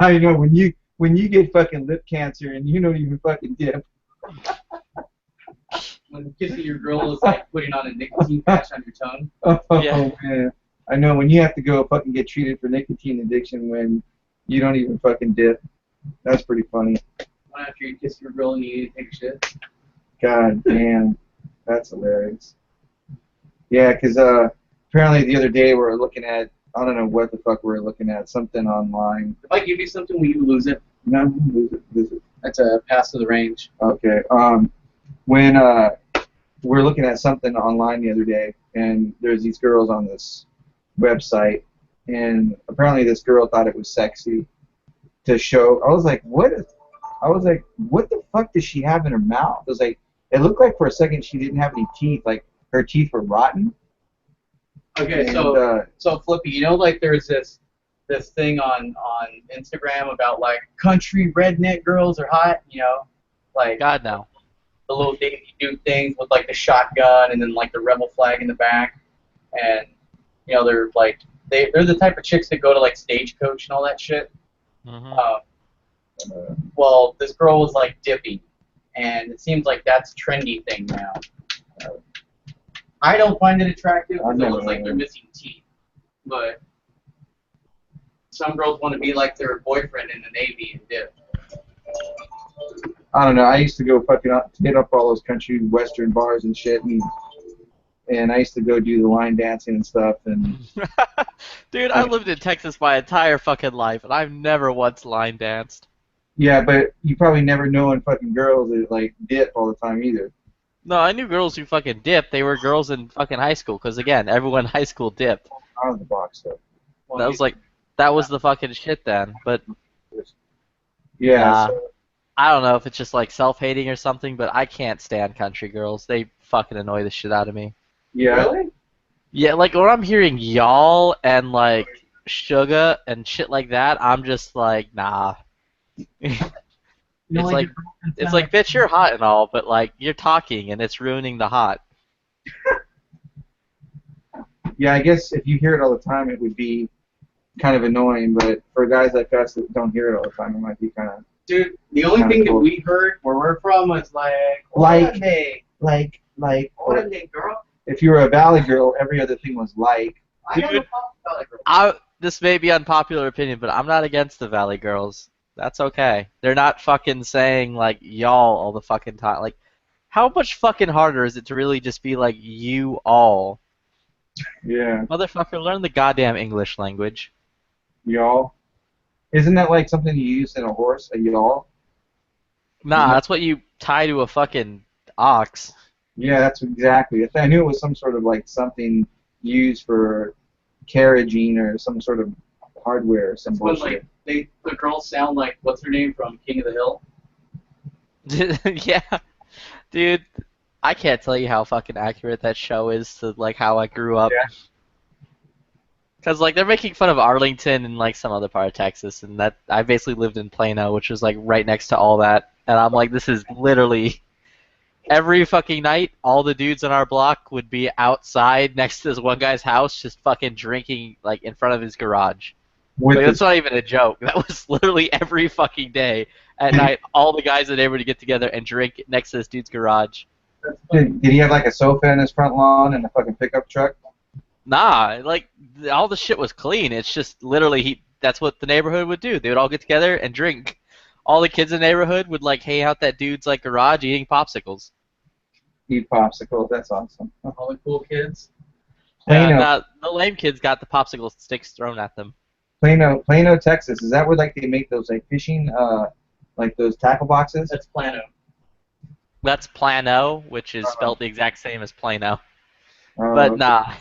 I know, when you get fucking lip cancer and you don't even fucking dip. When kissing your girl is like putting on a nicotine patch on your tongue. Oh, Yeah. man. I know, when you have to go fucking get treated for nicotine addiction when you don't even fucking dip. That's pretty funny. After you kiss your girl and you need to take a shit. God damn. That's hilarious. Yeah, because apparently the other day we were looking at, I don't know what the fuck we were looking at, something online. If I give you something, will you lose it? No, lose it. That's a pass to the range. Okay. When we're looking at something online the other day, and there's these girls on this website, and apparently this girl thought it was sexy to show. I was like, what the fuck does she have in her mouth? It was like, it looked like for a second she didn't have any teeth, like her teeth were rotten. Okay, And, so Flippy, you know, like there's this thing on Instagram about like country redneck girls are hot, you know, like God, no. the little Davy Duke things with like the shotgun and then like the rebel flag in the back, and you know they're like they're the type of chicks that go to like Stagecoach and all that shit. Mm-hmm. Well, this girl was like dipping, and it seems like that's a trendy thing now. I don't find it attractive I've because it never looks like they're known. missing teeth. But some girls want to be like their boyfriend in the Navy and dip. I don't know. I used to go fucking up, hit up all those country western bars and shit, and I used to go do the line dancing and stuff. And Dude, I lived in Texas my entire fucking life, and I've never once line danced. yeah, but you probably never known fucking girls that like dip all the time either. No, I knew girls who fucking dipped. They were girls in fucking high school, because again, everyone in high school dipped. Out of the box stuff. That was the fucking shit then. But Yeah. Nah. So, I don't know if it's just like self-hating or something, but I can't stand country girls. They fucking annoy the shit out of me. yeah. Really? Yeah, like when I'm hearing y'all and like sugar and shit like that, I'm just like, nah. It's like bitch, you're hot and all, but like you're talking and it's ruining the hot. Yeah, I guess if you hear it all the time, it would be kind of annoying. But for guys like us that don't hear it all the time, it might be kind of Dude, the only Kinda thing that cool. we heard where we're from was like, Like- "Orale, like. orale, girl." If you were a valley girl, every other thing was like. I don't know about it. This may be unpopular opinion, but I'm not against the Valley Girls. That's okay. They're not fucking saying like y'all all the fucking time. Like, how much fucking harder is it to really just be like you all? Yeah. Motherfucker, learn the goddamn English language. Y'all. Isn't that like something you use in a horse, a y'all? Nah, that's what you tie to a fucking ox. Yeah, that's exactly. I knew it was some sort of like something used for carriaging or some sort of hardware or some When bullshit. like the girls sound like what's her name from King of the Hill? Yeah, dude, I can't tell you how fucking accurate that show is to like how I grew up. Yeah. Cause like they're making fun of Arlington and like some other part of Texas, and that I basically lived in Plano, which was like right next to all that, and I'm like, this is literally every fucking night. All the dudes on our block would be outside next to this one guy's house, just fucking drinking like in front of his garage. With Like, the- that's not even a joke. That was literally every fucking day at night. All the guys in the neighborhood would get together and drink next to this dude's garage. Did he have like a sofa in his front lawn and a fucking pickup truck? Nah, like all the shit was clean. It's just literally that's what the neighborhood would do. They would all get together and drink. All the kids in the neighborhood would like hang out that dude's like garage eating popsicles. Eat popsicles. That's awesome. All the cool kids. Plano. Nah, the lame kids got the popsicle sticks thrown at them. Plano, Texas. Is that where like they make those like fishing, like those tackle boxes? That's Plano. That's Plano, which is spelled the exact same as Plano. But But nah.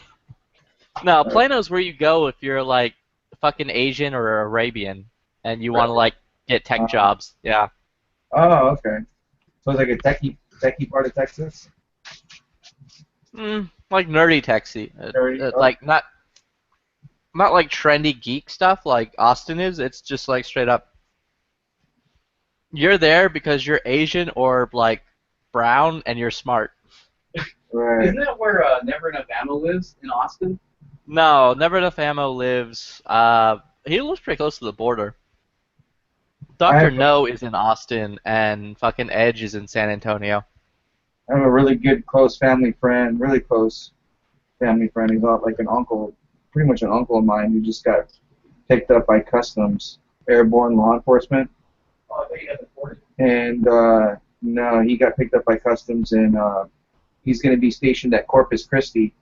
No, Plano's where you go if you're like fucking Asian or Arabian and you want to like get tech jobs. Yeah. Oh, okay. So it's like a techie part of Texas. Like nerdy techy. Nerdy, oh. Like not like trendy geek stuff like Austin is. It's just like straight up. You're there because you're Asian or like brown and you're smart. Right. Isn't that where Never Enough Ammo lives in Austin? No, Never Enough Ammo lives. He lives pretty close to the border. Dr. No is in Austin, and fucking Edge is in San Antonio. I have a really good close family friend, really close family friend. He's not like an uncle, pretty much an uncle of mine who just got picked up by Customs, airborne law enforcement. Oh, they got deported. And no, he got picked up by Customs, and he's going to be stationed at Corpus Christi,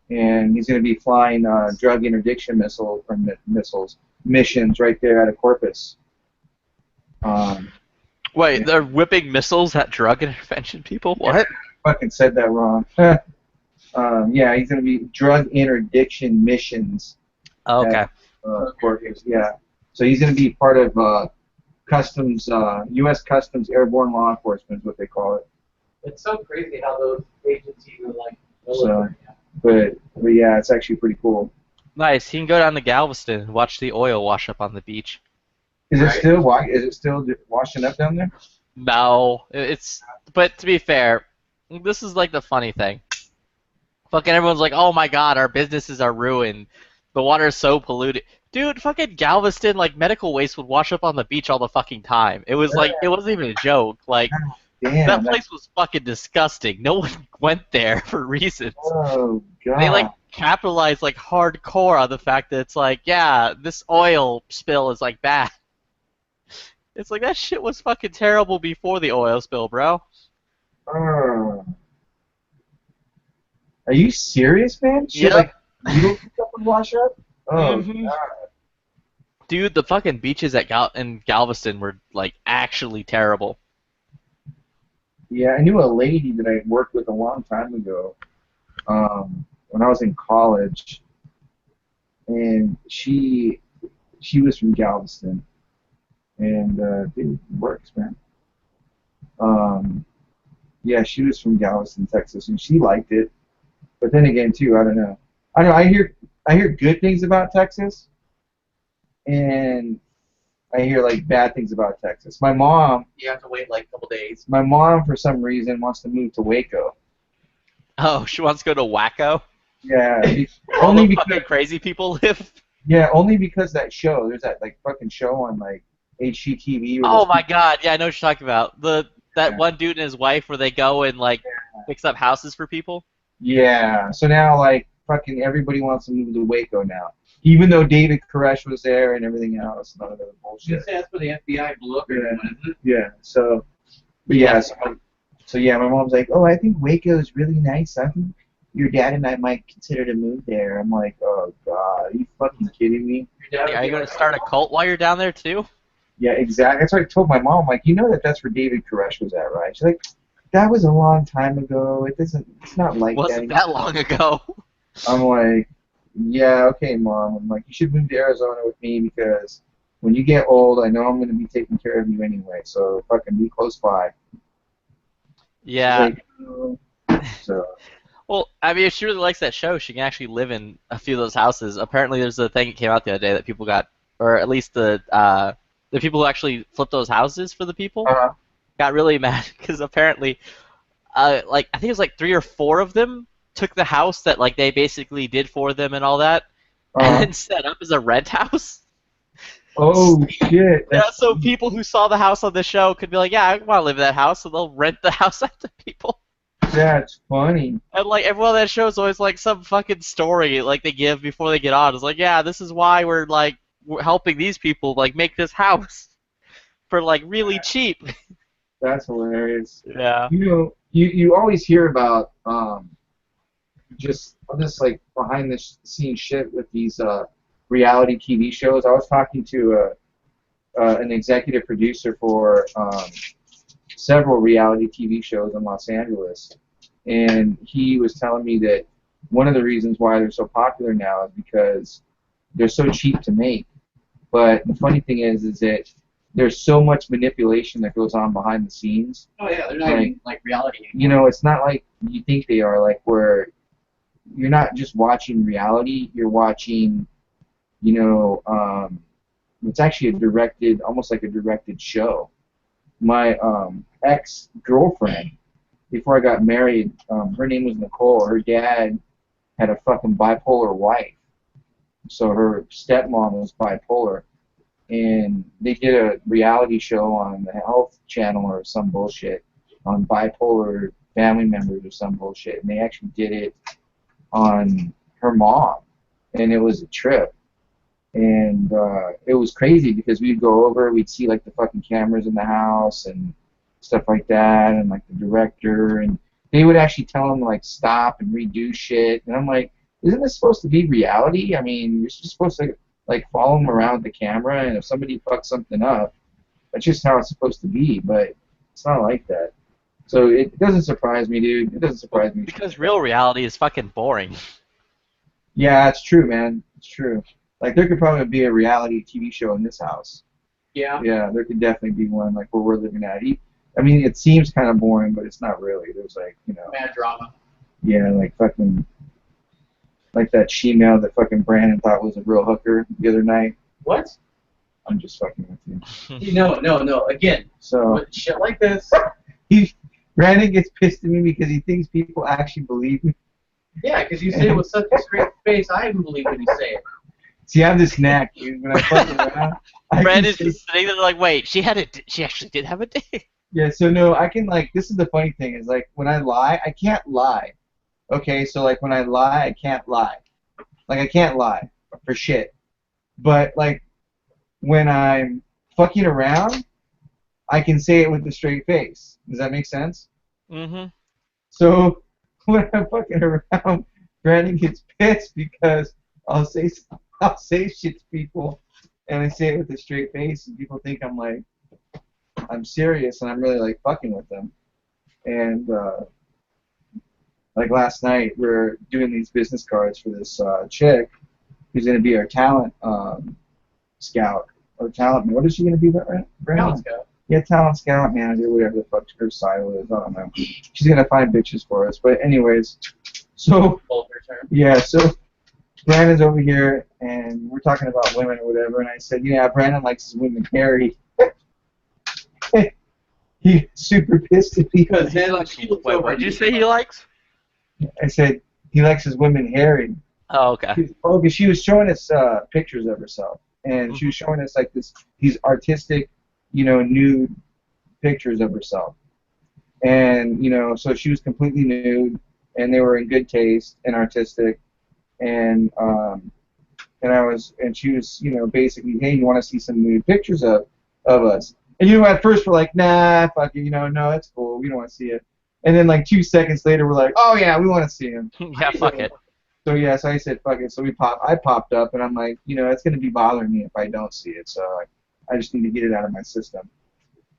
and he's going to be flying drug interdiction missiles missions right there out of Corpus. Wait, they're whipping missiles at drug intervention people? What? Fucking said that wrong. Yeah, he's going to be drug interdiction missions. Oh, okay. At, Corpus, yeah. So he's going to be part of Customs, U.S. Customs Airborne Law Enforcement is what they call it. It's so crazy how those agencies are like So, military. but yeah, it's actually pretty cool. Nice. He can go down to Galveston and watch the oil wash up on the beach. Is it still washing up down there? No, it's. But to be fair, this is like the funny thing. Fucking everyone's like, oh my god, our businesses are ruined. The water is so polluted. Dude, fucking Galveston, like medical waste would wash up on the beach all the fucking time. It was like, it wasn't even a joke. Like, damn. That place was fucking disgusting. No one went there for reasons. Oh god. They like capitalized like hardcore on the fact that it's like, yeah, this oil spill is like bad. It's like that shit was fucking terrible before the oil spill, bro. Are you serious, man? Shit, Yep. like needles and stuff would wash up? Oh Mhm. god. Dude, the fucking beaches at in Galveston were like actually terrible. Yeah, I knew a lady that I worked with a long time ago, when I was in college, and she was from Galveston, and dude, it works, man. Yeah, she was from Galveston, Texas, and she liked it. But then again, too, I don't know. I hear good things about Texas, and I hear like bad things about Texas. My mom, You have to wait like a couple days. my mom for some reason wants to move to Waco. Oh, she wants to go to Wacko? Yeah, All only the because fucking crazy people live? yeah, only because that show. There's that like fucking show on like HGTV. where Oh those my god, yeah, I know what you're talking about. That Yeah. one dude and his wife where they go and like fix up houses for people? Yeah, so now like fucking everybody wants to move to Waco now, even though David Koresh was there and everything else, none of the You bullshit. say that's where the FBI blew up everyone, isn't it? Yeah, so, but yeah, so yeah, my mom's like, oh, I think Waco is really nice. I think your dad and I might consider to move there. I'm like, oh god, are you fucking kidding me? Your dad Yeah, are you going to start a cult while you're down there too? Yeah, exactly. That's what I told my mom. Like, you know that's where David Koresh was at, right? She's like, that was a long time ago. It's not like Wasn't that. that long ago? I'm like, yeah, okay, Mom. I'm like, you should move to Arizona with me because when you get old, I know I'm going to be taking care of you anyway. So fucking be close by. Yeah. She's like, so Well, I mean, if she really likes that show, she can actually live in a few of those houses. Apparently, there's a thing that came out the other day that people got, or at least the people who actually flipped those houses for the people got really mad because apparently, like I think it was like 3 or 4 of them took the house that like they basically did for them and all that, and then set up as a rent house. oh shit. Yeah, so people who saw the house on the show could be like, yeah, I want to live in that house, so they'll rent the house out to people. That's funny. And like everyone on that show is always like some fucking story like they give before they get on. It's like, yeah, this is why we're helping these people like make this house for like really cheap. That's hilarious. Yeah. You know, you always hear about just this like behind the scenes shit with these reality TV shows. I was talking to an executive producer for several reality TV shows in Los Angeles, and he was telling me that one of the reasons why they're so popular now is because they're so cheap to make. But the funny thing is that there's so much manipulation that goes on behind the scenes. Oh yeah, they're not even like reality anymore. You know, it's not like you think they are, like where you're not just watching reality, you're watching, you know, it's actually almost like a directed show. My ex-girlfriend, before I got married, her name was Nicole. Her dad had a fucking bipolar wife. So her stepmom was bipolar. And they did a reality show on the Health Channel or some bullshit on bipolar family members or some bullshit. And they actually did it on her mom. And it was a trip. And it was crazy because we'd go over, we'd see like the fucking cameras in the house and stuff like that, and like the director, and they would actually tell them to like stop and redo shit. And I'm like, isn't this supposed to be reality? I mean, you're just supposed to like follow them around the camera, and if somebody fucks something up, that's just how it's supposed to be. But it's not like that. So it doesn't surprise me, dude. It doesn't surprise me. Because real reality is fucking boring. Yeah, it's true, man. It's true. Like, there could probably be a reality TV show in this house. Yeah. Yeah, there could definitely be one, like, where we're living at. I mean, it seems kind of boring, but it's not really. There's, like, you know... Mad drama. Yeah, like, fucking... Like that she-male that fucking Brandon thought was a real hooker the other night. What? I'm just fucking with you. No. Again, So... with shit like this... Brandon gets pissed at me because he thinks people actually believe me. Yeah, because you say it with such a straight face, I believe when you say it. See, I have this knack, dude. When I fucking around, Brandon's just sitting there like, wait, she actually did have a dick. Yeah, so no, I can like this is the funny thing is like when I lie, I can't lie. Okay, so like when I lie, I can't lie. Like I can't lie for shit. But like when I'm fucking around, I can say it with a straight face. Does that make sense? Mm-hmm. So when I'm fucking around, Brandon gets pissed because I'll say shit to people, and I say it with a straight face, and people think I'm serious, and I'm really like fucking with them. And like last night, we're doing these business cards for this chick who's gonna be our talent scout or talent. What is she gonna be, Brandon? Talent scout. Yeah, talent scout manager, whatever the fuck her title is. I don't know. She's gonna find bitches for us. But anyways, so Vulgar term. yeah, so Brandon's over here, and we're talking about women or whatever, and I said, yeah, Brandon likes his women hairy. He's super pissed at me. Because then like she looks Wait, over. what did you say he likes? I said he likes his women hairy. Oh, okay. Oh, because she was showing us pictures of herself, and she was showing us like these artistic, nude pictures of herself, and so she was completely nude, and they were in good taste and artistic, and she was basically, hey, you want to see some nude pictures of us? And at first we're like, nah, fuck it, no, that's cool, we don't want to see it. And then like 2 seconds later we're like, oh yeah, we want to see him. Yeah, fuck it. So yeah, so I said fuck it. So I popped up, and I'm like, it's gonna be bothering me if I don't see it. So I just need to get it out of my system.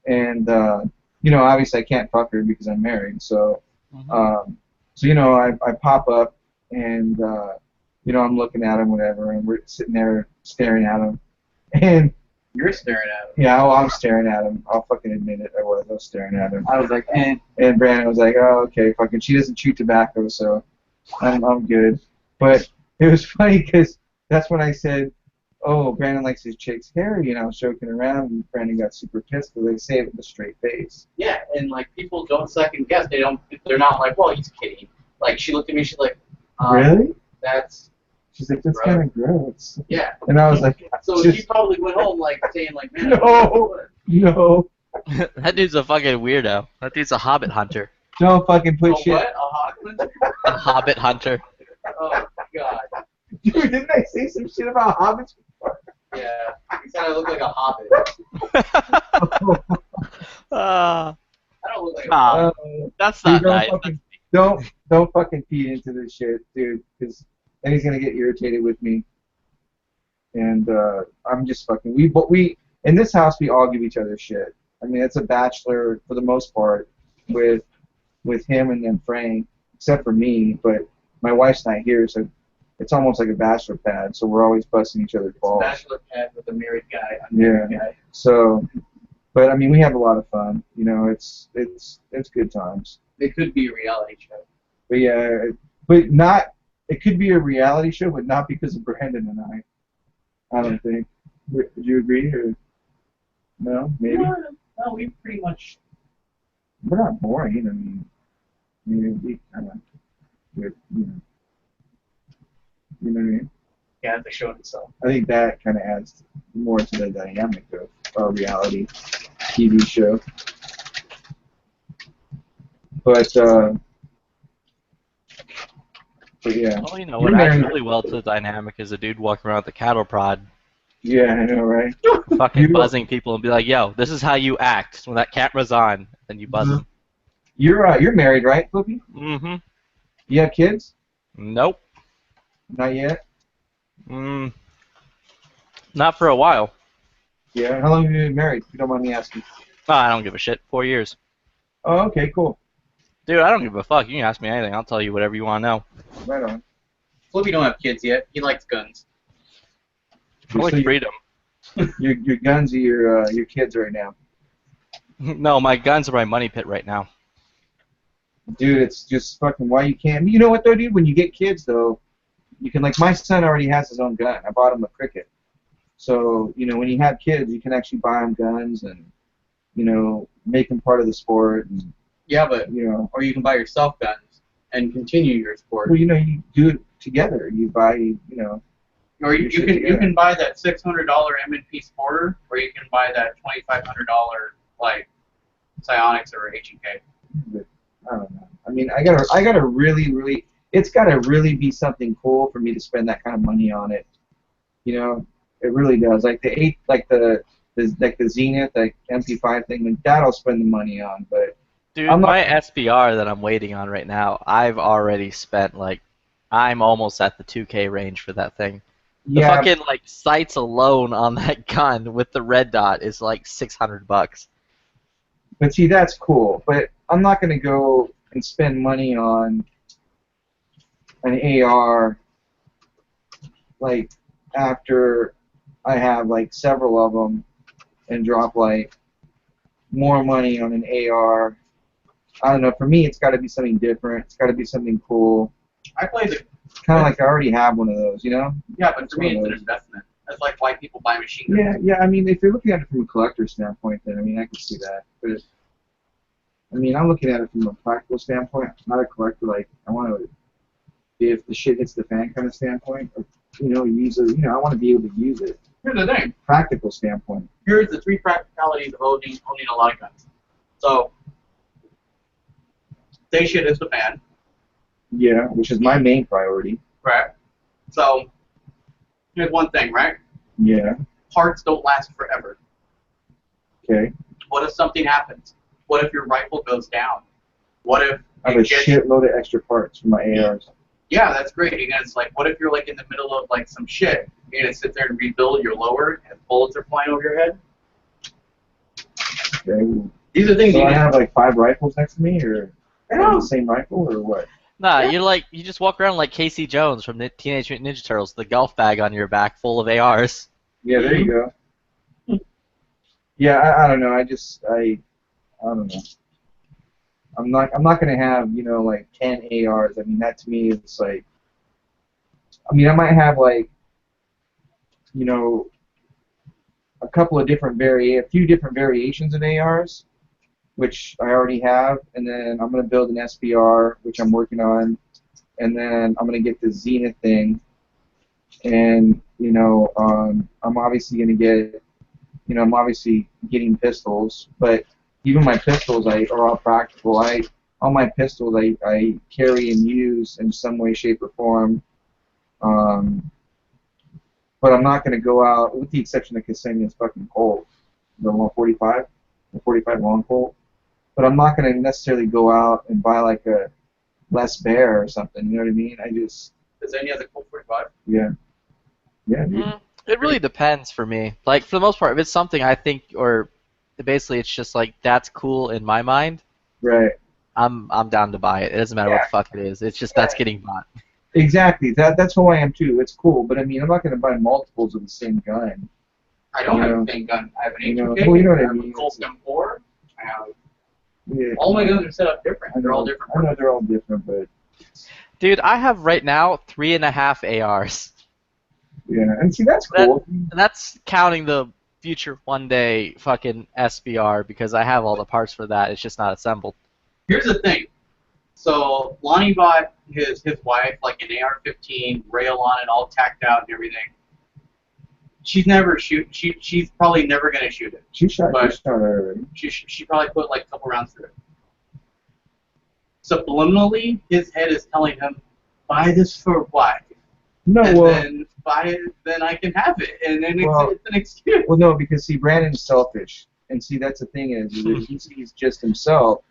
And obviously I can't fuck her because I'm married. So I pop up, and I'm looking at him, whatever, and we're sitting there staring at him, and You're staring at him. yeah, I'm staring at him. I'll fucking admit it. I was staring at him. I was like, eh. And Brandon was like, oh, okay, fucking. She doesn't chew tobacco, so I'm good. But it was funny because that's when I said, oh, Brandon likes his chick's hair. I was joking around, and Brandon got super pissed because they say it with a straight face. Yeah, and like people don't second guess. They're not like, well, he's kidding. Like she looked at me, she's like, Really? That's. She's like, that's kind of gross. Yeah. And I was like, So just, she probably went home like saying like, man. no. That dude's a fucking weirdo. That dude's a hobbit hunter. Don't fucking put Oh, shit. what? A Hawkman? A hobbit hunter. Oh God. Dude, didn't I say some shit about hobbits before? Yeah. You said I look like a hobbit. Uh, I don't look like a Nah. hobbit. that's Dude, not don't nice. fucking, don't fucking feed into this shit, dude, because then he's gonna get irritated with me. And I'm just fucking. We in this house we all give each other shit. I mean, it's a bachelor for the most part with him and then Frank, except for me. But my wife's not here, so it's almost like a bachelor pad. So we're always busting each other's balls. Bachelor pad with a married guy. Yeah. Guy. So, but I mean, we have a lot of fun. It's good times. It could be a reality show. But yeah, but not. It could be a reality show, but not because of Brandon and I don't think. Would you agree or no? Maybe. No, we pretty much. We're not boring. I mean, we kind of, you know what I mean. Yeah, the show itself. I think that kind of adds more to the dynamic of a reality TV show. But yeah. Well, what adds really well to the dynamic is a dude walking around with the cattle prod. Yeah, I know, right? Fucking buzzing people and be like, yo, this is how you act when that camera's on. Then you buzz them. You're married, right, Flippy? Mm-hmm. You have kids? Nope. Not yet? Not for a while. Yeah. How long have you been married, if you don't mind me asking? Oh, I don't give a shit. 4 years. Oh, okay, cool. Dude, I don't give a fuck. You can ask me anything. I'll tell you whatever you want to know. Right on. Flippy don't have kids yet. He likes guns. I like freedom. Your guns are your kids right now. No, my guns are my money pit right now. Dude, it's just fucking why you can't. You know what though, dude? When you get kids though, you can my son already has his own gun. I bought him a Cricket. So when you have kids, you can actually buy them guns and make them part of the sport. And, yeah, but or you can buy yourself guns and continue your sport. Well, you do it together. You buy, Or you can buy that $600 M&P Sporter, or you can buy that $2,500 psionics or H&K. But I don't know. I mean, I gotta really, it's gotta really be something cool for me to spend that kind of money on it. You know, it really does. Like the Zenith, like MP5 thing, like that I'll spend the money on. But Dude, I'm not- my SBR that I'm waiting on right now, I've already spent like, I'm almost at the 2K range for that thing. The yeah, fucking like sights alone on that gun with the red dot is like $600. but see, that's cool. But I'm not gonna go and spend money on an AR like after I have like several of them and drop like more money on an AR. I don't know. For me, it's got to be something different. It's got to be something cool. I play the Kind of like I already have one of those, you know? yeah, but for me one it's of an investment. That's like why people buy machine guns. Yeah, yeah. I mean, if you're looking at it from a collector standpoint, then I mean, I can see that. But I mean, I'm looking at it from a practical standpoint, not a collector. Like I want to, if the shit hits the fan kind of standpoint, or, you know, use it. You know, I want to be able to use it. Here's the thing. Practical standpoint. Here's the 3 practicalities of owning a lot of guns. So, say shit hits the fan. Yeah, which is my main priority. Right. So, here's one thing, right? Yeah. Parts don't last forever. Okay. What if something happens? What if your rifle goes down? What if I have a shitload of extra parts for my ARs. Yeah, that's great. And it's like, what if you're like in the middle of like some shit? You're gonna sit there and rebuild your lower, and bullets are flying over your head. Okay. These are things So you I need. have like 5 rifles next to me, or Yeah. the same rifle, or what? Nah, you just walk around like Casey Jones from Teenage Mutant Ninja Turtles, the golf bag on your back full of ARs. Yeah, there you go. Yeah, I don't know. I don't know. I'm not gonna have, you know, like 10 ARs. I mean, that to me is like. I mean, I might have like, you know, a few different variations of ARs, which I already have, and then I'm gonna build an SBR, which I'm working on, and then I'm gonna get the Zenith thing, and you know, I'm obviously gonna get, you know, I'm obviously getting pistols, but even my pistols are all practical. All my pistols I carry and use in some way, shape, or form. But I'm not gonna go out, with the exception of Ksenia's fucking Colt, the 145, the 45 long Colt. But I'm not gonna necessarily go out and buy like a Les Bear or something. You know what I mean? Ksenia has a Colt 45. Yeah. Yeah, dude. It really depends for me. Like, for the most part, if it's something I think, or basically it's just like, that's cool in my mind, Right. I'm down to buy it. It doesn't matter what the fuck it is. It's just that's getting bought. Exactly. That's who I am too. It's cool, but I mean, I'm not gonna buy multiples of the same gun. I don't You have know. the same gun. I have an You know, HK. well, you know what I I have mean. a Colt M4. I have Yeah. all my guns are set up different. I They're all know- different. I know they're all different, but Dude, I have right now 3.5 ARs. yeah. And see, that's cool. That's counting the future one day fucking SBR because I have all the parts for that. It's just not assembled. Here's the thing. So Lonnie bought his wife like an AR-15, rail on it, all tacked out and everything. She's probably never gonna shoot it. She shot But her. she probably put like a couple rounds through it. Subliminally, his head is telling him, "Buy this for wife, No, and well, then buy it, then I can have it." And then Well- it's an excuse. well, no, because see, Brandon's selfish, and see, that's the thing is that he sees just himself.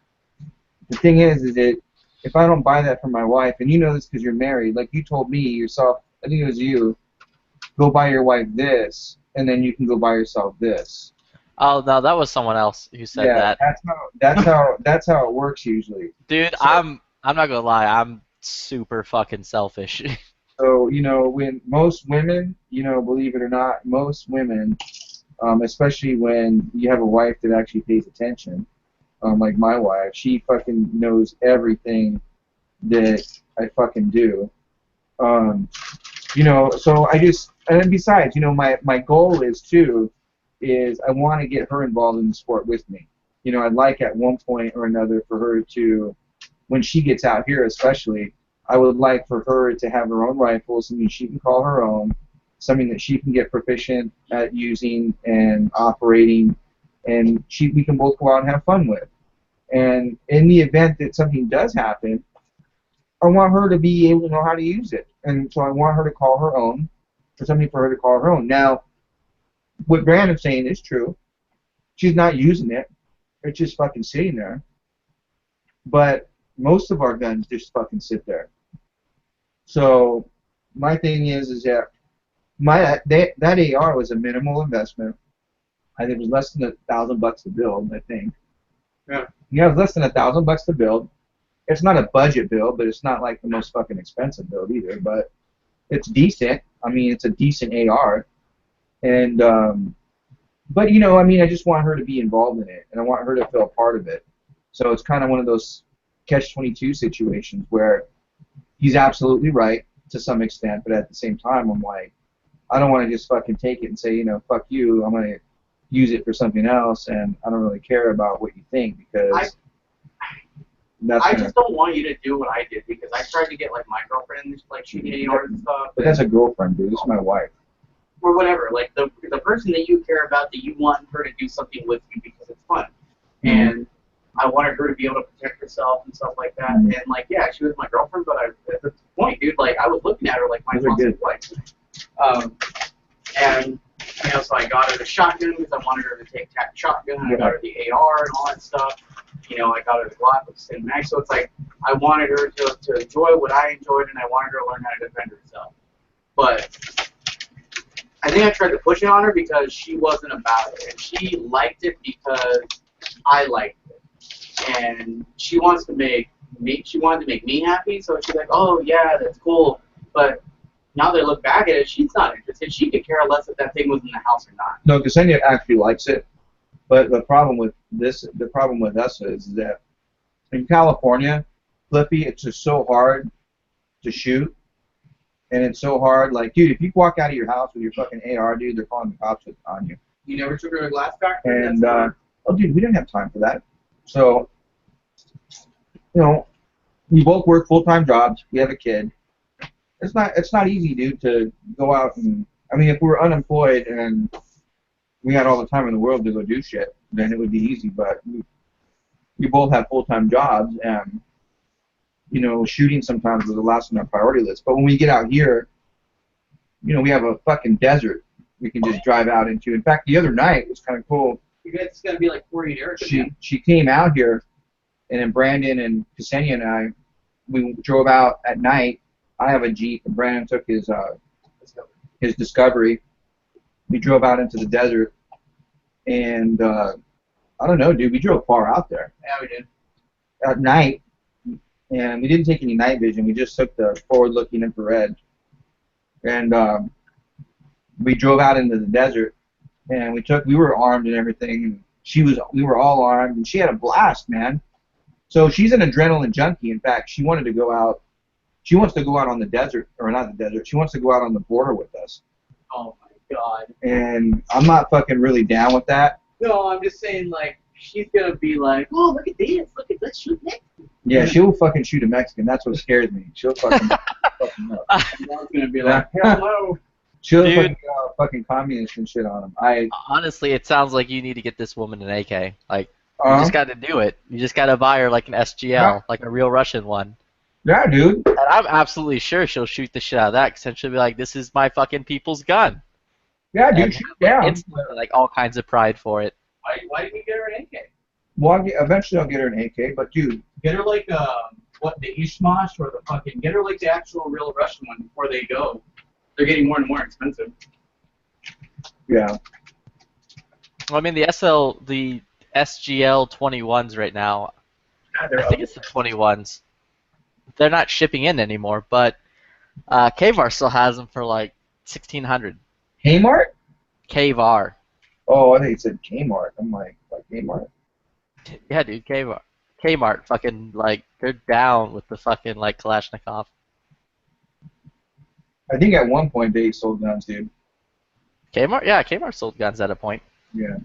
The thing is that if I don't buy that for my wife, and you know this because you're married, like you told me yourself, I think it was you, go buy your wife this, and then you can go buy yourself this. Oh no, that was someone else who said Yeah, that. that's how it works usually. Dude, I'm not gonna lie, I'm super fucking selfish. So, you know, when most women, you know, believe it or not, most women, especially when you have a wife that actually pays attention, like my wife, she fucking knows everything that I fucking do. You know, so and then besides, you know, my goal is I want to get her involved in the sport with me. You know, I'd like at one point or another for her to, when she gets out here especially, I would like for her to have her own rifle, something she can call her own, something that she can get proficient at using and operating, and we can both go out and have fun with. And in the event that something does happen, I want her to be able to know how to use it. And so I want her to call her own, for somebody for her to call her own. Now, what Brandon's saying is true. She's not using it. It's just fucking sitting there. But most of our guns just fucking sit there. So my thing is that that AR was a minimal investment. I think it was less than $1,000 to build, I think. Yeah. Yeah, it was less than $1,000 to build. It's not a budget build, but it's not like the most fucking expensive build either. But it's decent. I mean, it's a decent AR. And but you know, I mean, I just want her to be involved in it, and I want her to feel a part of it. So it's kind of one of those catch-22 situations where he's absolutely right to some extent, but at the same time, I'm like, I don't want to just fucking take it and say, you know, fuck you, I'm going to use it for something else, and I don't really care about what you think, because I just don't want you to do what I did, because I tried to get like my girlfriend like shooting ARs and stuff. But that's a girlfriend, dude. This is my wife. Or whatever, like the person that you care about, that you want her to do something with you because it's fun. And I wanted her to be able to protect herself and stuff like that. And like, yeah, she was my girlfriend, but at the point, dude, like I was looking at her like my mom's wife. And you know, so I got her the shotgun because I wanted her to take shotgun. I got her the AR and all that stuff. You know, I got her the Glock with the same mag. So it's like I wanted her to enjoy what I enjoyed, and I wanted her to learn how to defend herself. But I think I tried to push it on her because she wasn't about it, and she liked it because I liked it, and she wanted to make me happy. So she's like, oh yeah, that's cool. But now that I look back at it, she's not interested. She could care less if that thing was in the house or not. No, Ksenia actually likes it, but the problem with us is that in California, Flippy, it's just so hard to shoot. And it's so hard, like, dude, if you walk out of your house with your fucking AR, dude, they're calling the cops on you. You never took her to a glass factory? And, oh, dude, we didn't have time for that. So, you know, we both work full-time jobs. We have a kid. It's not easy, dude, to go out and, I mean, if we were unemployed and we had all the time in the world to go do shit, then it would be easy. But we both have full-time jobs, and you know, shooting sometimes was the last on our priority list. But when we get out here, you know, we have a fucking desert we can just drive out into. In fact, the other night was kind of cool. It's going to be like 40 Erica. She came out here, and then Brandon and Ksenia and I, we drove out at night. I have a Jeep, and Brandon took his Discovery. We drove out into the desert, and I don't know, dude, we drove far out there. Yeah, we did. At night. And we didn't take any night vision. We just took the forward-looking infrared. And we drove out into the desert. And we were armed and everything. And we were all armed. And she had a blast, man. So she's an adrenaline junkie. In fact, she wanted to go out. She wants to go out on the desert, or not the desert. She wants to go out on the border with us. Oh, my God. And I'm not fucking really down with that. No, I'm just saying, like, she's going to be like, oh, look at this. Let's shoot next. Yeah, she'll fucking shoot a Mexican. That's what scares me. She'll fucking up. I'm going to be like, hell no. She'll fucking communist and shit on him. Honestly, it sounds like you need to get this woman an AK. Like, you just got to do it. You just got to buy her like an SGL, like a real Russian one. Yeah, dude. And I'm absolutely sure she'll shoot the shit out of that, because then she'll be like, this is my fucking people's gun. Yeah, dude, shoot down. Instantly, like, all kinds of pride for it. Why didn't you get her an AK? Well, eventually I'll get her an AK, but dude, get her like the Ishmash or the fucking, get her like the actual real Russian one before they go. They're getting more and more expensive. Yeah. Well, I mean, the SGL 21s right now, I think it's the 21s. They're not shipping in anymore, but Kvar still has them for like 1,600. Kmart? Kvar. Oh, I think it said Kmart. I'm like Kmart? Yeah, dude, Kmart, fucking, like, they're down with the fucking, like, Kalashnikov. I think at one point they sold guns, dude. Kmart? Yeah, Kmart sold guns at a point. Yeah.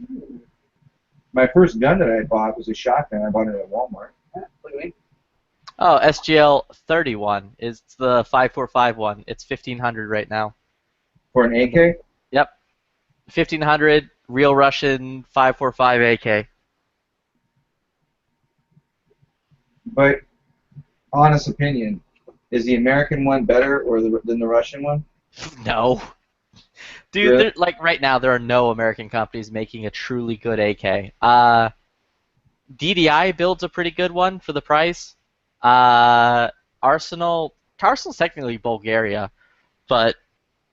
My first gun that I bought was a shotgun. I bought it at Walmart. Look at me. Oh, SGL 31 is the 545 one. It's 1,500 right now. For an AK? Yep. 1,500, real Russian 545 AK. But honest opinion, is the American one better than the Russian one? No. Dude, Really? like right now, there are no American companies making a truly good AK. DDI builds a pretty good one for the price. Arsenal's technically Bulgaria, but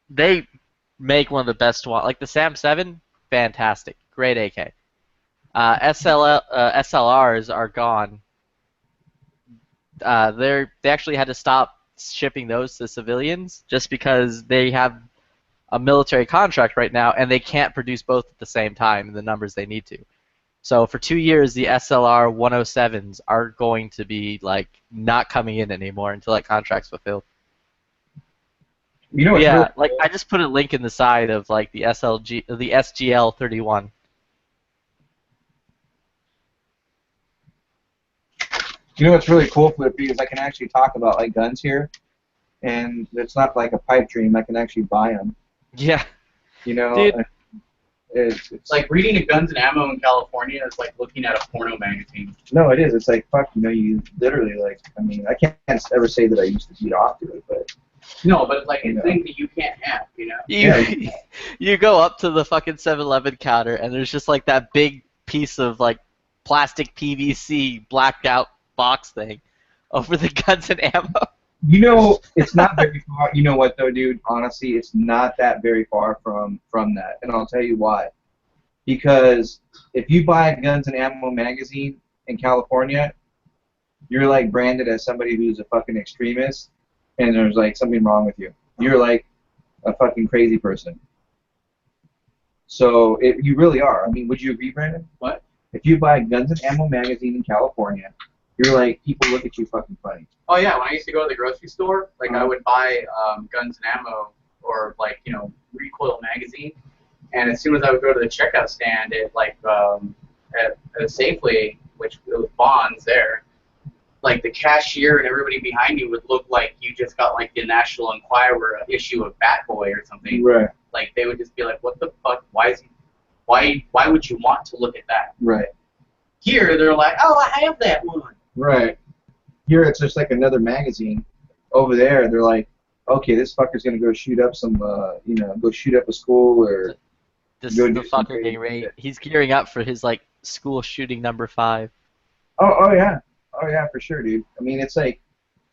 they make one of the best one. Like the Sam 7, fantastic, great AK. SLRs are gone. They actually had to stop shipping those to civilians just because they have a military contract right now and they can't produce both at the same time in the numbers they need to. So for 2 years, the SLR 107s are going to be like not coming in anymore until that contract's fulfilled. You know what's Yeah, really like I just put a link in the side of like the SGL 31. You know what's really cool, Flippy, is I can actually talk about like guns here, and it's not like a pipe dream. I can actually buy them. Yeah. You know, Dude. it's Like reading a Guns and Ammo in California is like looking at a porno magazine. no, it is. It's like fuck. You know, you literally like. I mean, I can't ever say that I used to beat off to it, but No, but it's like You a know. thing that you can't have, you know? You go up to the fucking 7-Eleven counter and there's just like that big piece of like plastic PVC blacked out box thing over the guns and ammo. you know, it's not very far. You know what though, dude? Honestly, it's not that very far from that, and I'll tell you why. Because if you buy a Guns and Ammo magazine in California, you're like branded as somebody who's a fucking extremist, and there's like something wrong with you. You're like a fucking crazy person. So you really are. I mean, would you agree, Brandon? What? If you buy a Guns and Ammo magazine in California, you're like, people look at you fucking funny. Oh yeah, when I used to go to the grocery store, like I would buy Guns and Ammo or like, you know, Recoil magazine, and as soon as I would go to the checkout stand at like at Safeway, which it was Bonds there, like the cashier and everybody behind you would look like you just got like the National Enquirer issue of Bat Boy or something. Right. Like they would just be like, what the fuck? Why would you want to look at that? Right. Here they're like, oh, I have that one. Right. Here it's just like another magazine. Over there they're like, okay, this fucker's gonna go shoot up some, go shoot up a school or. This go is the do some fucker crazy getting ready. shit. He's gearing up for his like school shooting number 5. Oh yeah, for sure, dude. I mean, it's like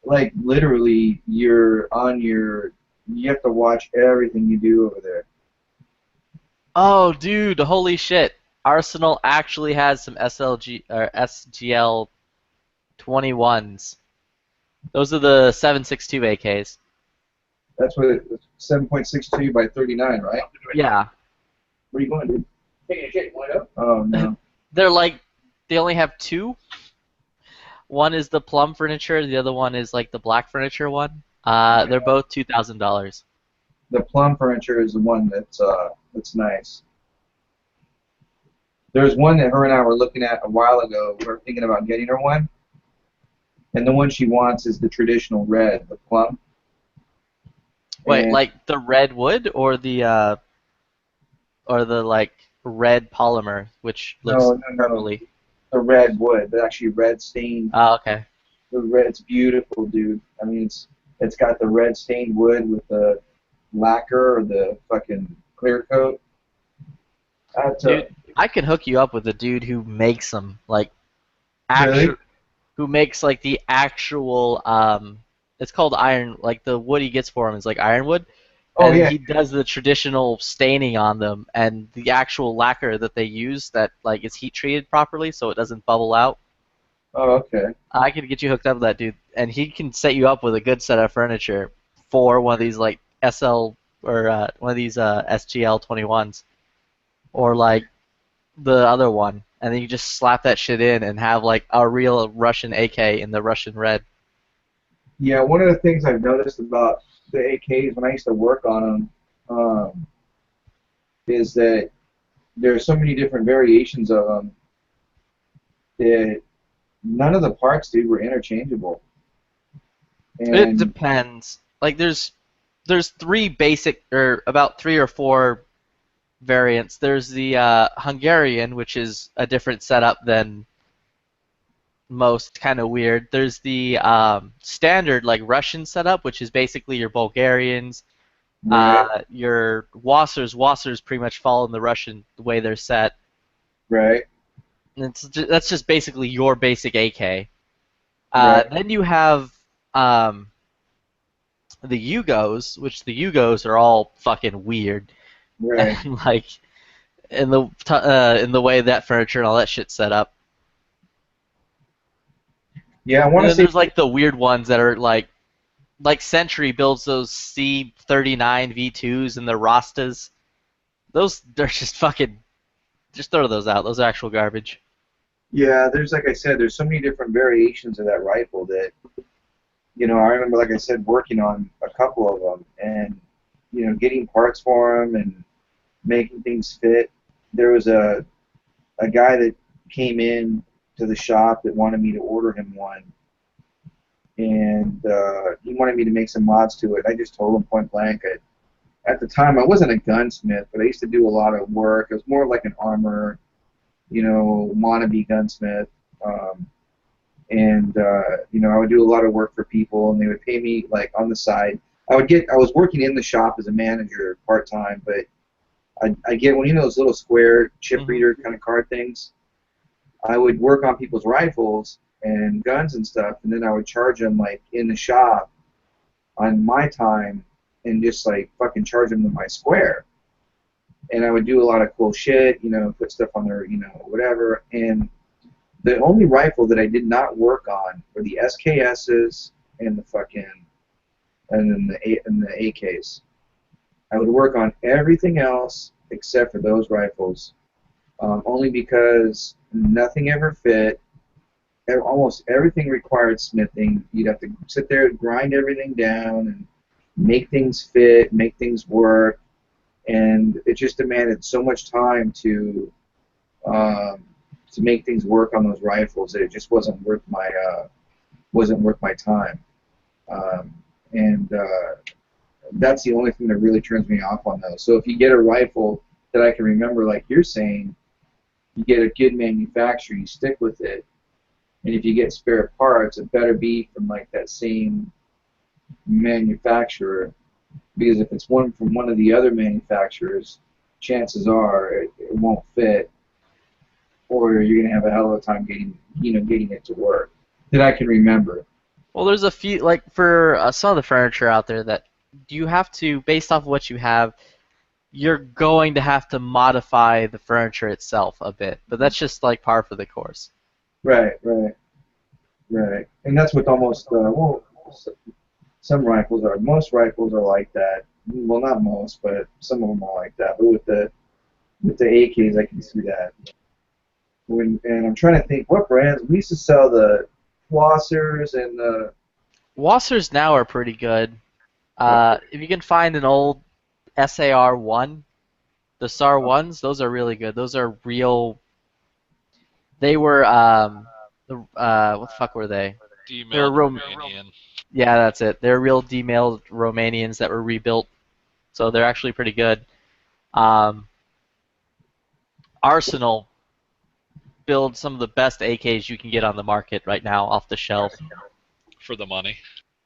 literally you're on your. You have to watch everything you do over there. Oh, dude, holy shit. Arsenal actually has some SGL 21s. Those are the 7.62 AKs. That's what 7.62 by 39, right? Yeah. Where you going, dude? Taking a shit, want to go? Oh no. They're like, they only have 2. One is the plum furniture, the other one is like the black furniture one. They're both $2,000. The plum furniture is the one that's nice. There's one that her and I were looking at a while ago. We were thinking about getting her one, and the one she wants is the traditional red, the plum. Wait, And- like the red wood or the like red polymer, which looks No. purpley? the red wood, but actually red stained. Oh, okay. The red's beautiful, dude. I mean, it's got the red stained wood with the lacquer or the fucking clear coat. That's Dude, I can hook you up with a dude who makes them, like, Really? who makes like the actual it's called iron, like the wood he gets for him is like ironwood. Oh, And yeah. he does the traditional staining on them and the actual lacquer that they use that like is heat treated properly so it doesn't bubble out. Oh, okay. I could get you hooked up with that dude, and he can set you up with a good set of furniture for one of these like SL or one of these SGL 21s, or like the other one, and then you just slap that shit in and have like a real Russian AK in the Russian red. Yeah, one of the things I've noticed about the AKs when I used to work on them is that there's so many different variations of them that none of the parts, dude, were interchangeable. It And depends. Like there's 3 basic, or about 3 or 4 variants. There's the Hungarian, which is a different setup than most kind of weird. There's the standard like Russian setup, which is basically your Bulgarians, Right. your Wassers. Wassers pretty much follow in the Russian the way they're set. Right. And that's just basically your basic AK. Right. Then you have the Yugos, which the Yugos are all fucking weird. Right. And, like in the way that furniture and all that shit's set up. Yeah, I And want to then say there's like the weird ones that are like Sentry builds those C39 V2s and the Rastas. Those they're just fucking just throw those out. Those are actual garbage. Yeah, there's like I said, there's so many different variations of that rifle that, you know, I remember, like I said, working on a couple of them and, you know, getting parts for them and making things fit. There was a guy that came in to the shop that wanted me to order him one, and he wanted me to make some mods to it. I just told him point blank. At the time, I wasn't a gunsmith, but I used to do a lot of work. It was more like an armor, you know, wannabe gunsmith. You know, I would do a lot of work for people, and they would pay me like on the side. I was working in the shop as a manager part time, but I get one, you know, those little square chip reader kind of card things. I would work on people's rifles and guns and stuff, and then I would charge them like in the shop on my time, and just like fucking charge them to my square. And I would do a lot of cool shit, you know, put stuff on their, you know, whatever. And the only rifle that I did not work on were the SKSs and the fucking and the AKs. I would work on everything else except for those rifles, only because nothing ever fit. Almost everything required smithing. You'd have to sit there and grind everything down and make things fit, make things work, and it just demanded so much time to make things work on those rifles that it just wasn't worth my time. That's the only thing that really turns me off on those. So if you get a rifle that I can remember, like you're saying, you get a good manufacturer, you stick with it, and if you get spare parts, it better be from like that same manufacturer, because if it's one from one of the other manufacturers, chances are it won't fit, or you're gonna have a hell of a time getting it to work. That I can remember. Well, there's a few, like for some of the furniture out there that you have to, based off of what you have, you're going to have to modify the furniture itself a bit, but that's just like par for the course. Right. And that's what almost, some rifles are. Most rifles are like that. Well, not most, but some of them are like that. But with the AKs, I can see that. And I'm trying to think, what brands? We used to sell the Wassers and the... Wassers now are pretty good. If you can find an old SAR-1, the SAR-1s, those are really good. Those are real... They were, what the fuck were they? They're Romanian. Yeah, that's it. They're real demailed Romanians that were rebuilt, so they're actually pretty good. Arsenal builds some of the best AKs you can get on the market right now off the shelf. For the money.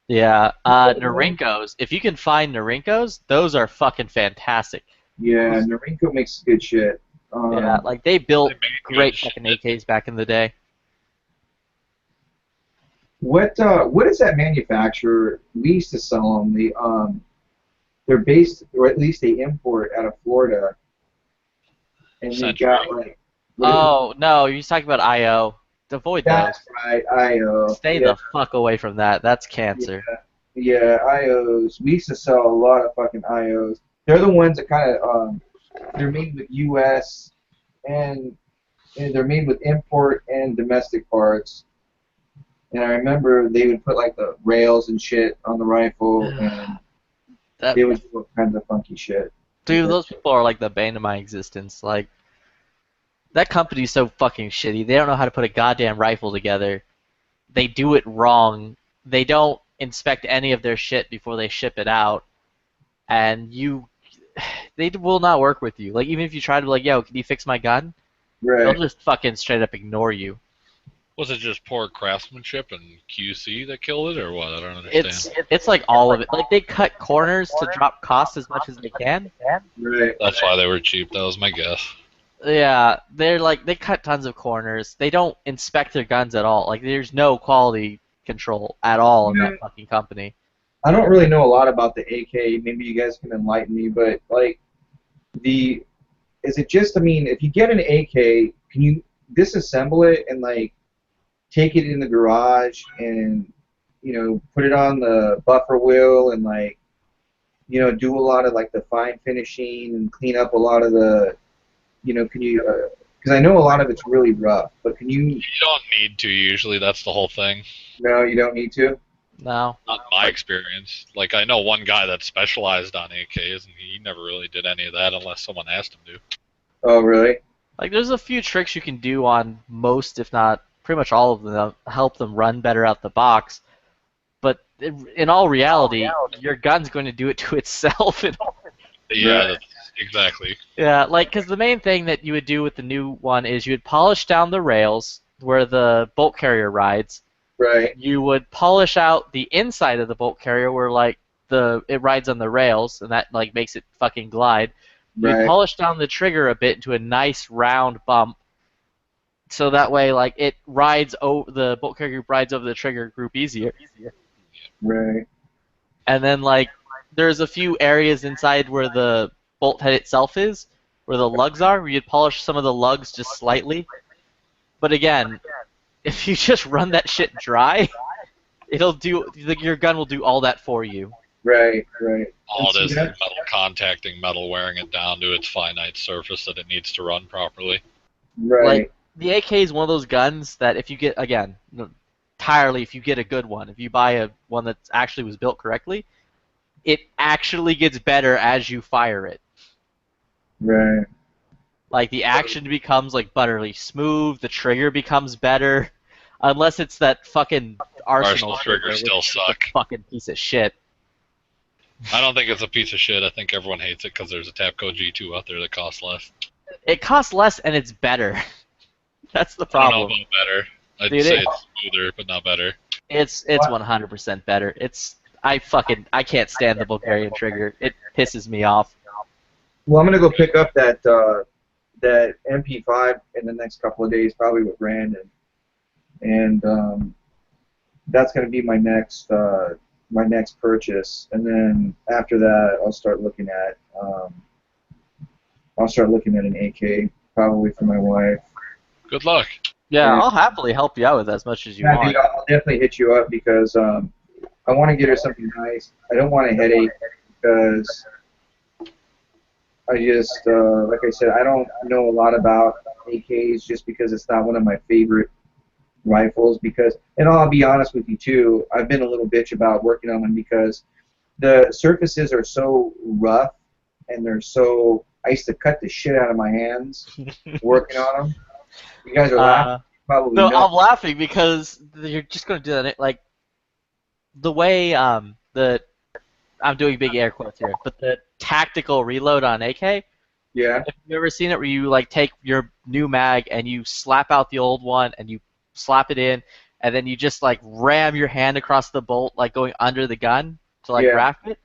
Yeah, Narinkos. If you can find Narinkos, those are fucking fantastic. Yeah, Norinco makes good shit. Yeah, like they built great fucking AKs back in the day. What is that manufacturer? We used to sell them. They're based, or at least they import out of Florida, and they got like. Oh no, you're talking about IO. Avoid those. That's right, IO. Stay the fuck away from that. That's cancer. Yeah, IOs. We used to sell a lot of fucking IOs. They're the ones that kind of they're made with U.S. and they're made with import and domestic parts. And I remember they would put like the rails and shit on the rifle, and they would do all kinds of funky shit. Dude, those people are like the bane of my existence. Like, that company's so fucking shitty. They don't know how to put a goddamn rifle together. They do it wrong. They don't inspect any of their shit before they ship it out. And they will not work with you. Like, even if you try to be like, yo, can you fix my gun? Right. They'll just fucking straight up ignore you. Was it just poor craftsmanship and QC that killed it, or what? I don't understand. It's like all of it. Like they cut corners to drop costs as much as they can. Right. That's why they were cheap. That was my guess. Yeah, they cut tons of corners. They don't inspect their guns at all. Like there's no quality control at all in that fucking company. I don't really know a lot about the AK. Maybe you guys can enlighten me, but like is it just? I mean, if you get an AK, can you disassemble it and like take it in the garage and put it on the buffer wheel and like do a lot of like the fine finishing and clean up a lot of the can you because I know a lot of it's really rough, but can you? You don't need to usually. That's the whole thing. No, you don't need to. No. Not my experience. Like I know one guy that specialized on AKs, and he never really did any of that unless someone asked him to. Oh, really? Like there's a few tricks you can do on most, if not pretty much all of them, that help them run better out the box. But in all reality, your gun's going to do it to itself. Yeah, that's, exactly. Yeah, like, because the main thing that you would do with the new one is you would polish down the rails where the bolt carrier rides. Right. You would polish out the inside of the bolt carrier where, like, it rides on the rails, and that, like, makes it fucking glide. Right. You polish down the trigger a bit into a nice round bump, so that way, like, the bolt carrier group rides over the trigger group easier. Right. And then, like, there's a few areas inside where the bolt head itself is, where the lugs are, where you'd polish some of the lugs just slightly. But again, if you just run that shit dry, your gun will do all that for you. Right, right. All it is metal contacting metal, wearing it down to its finite surface that it needs to run properly. Right. Like, the AK is one of those guns that if you get, again, entirely if you get a good one, if you buy one that actually was built correctly, it actually gets better as you fire it. Right. Like, the action becomes, like, butterly smooth, the trigger becomes better, unless it's that fucking Arsenal triggers still suck. A fucking piece of shit. I don't think it's a piece of shit. I think everyone hates it because there's a Tapco G2 out there that costs less. It costs less and it's better. That's the problem. I don't know about better. I'd Dude, say it's smoother, but not better. It's 100% better. I can't stand the Bulgarian trigger. It pisses me off. Well, I'm gonna go pick up that MP5 in the next couple of days, probably with Brandon, and that's gonna be my next purchase. And then after that, I'll start looking at an AK probably for my wife. Good luck. Yeah, I'll happily help you out with as much as you want. Dude, I'll definitely hit you up because I want to get her something nice. I don't want a headache because I just, like I said, I don't know a lot about AKs just because it's not one of my favorite rifles. Because, and I'll be honest with you too, I've been a little bitch about working on them because the surfaces are so rough and they're so. I used to cut the shit out of my hands working on them. You guys are laughing. Probably no, not. I'm laughing because you're just going to do that. Like, the way I'm doing big air quotes here, but the tactical reload on AK. Yeah. Have you ever seen it where you like take your new mag and you slap out the old one and you slap it in, and then you just like ram your hand across the bolt like going under the gun to like wrap it?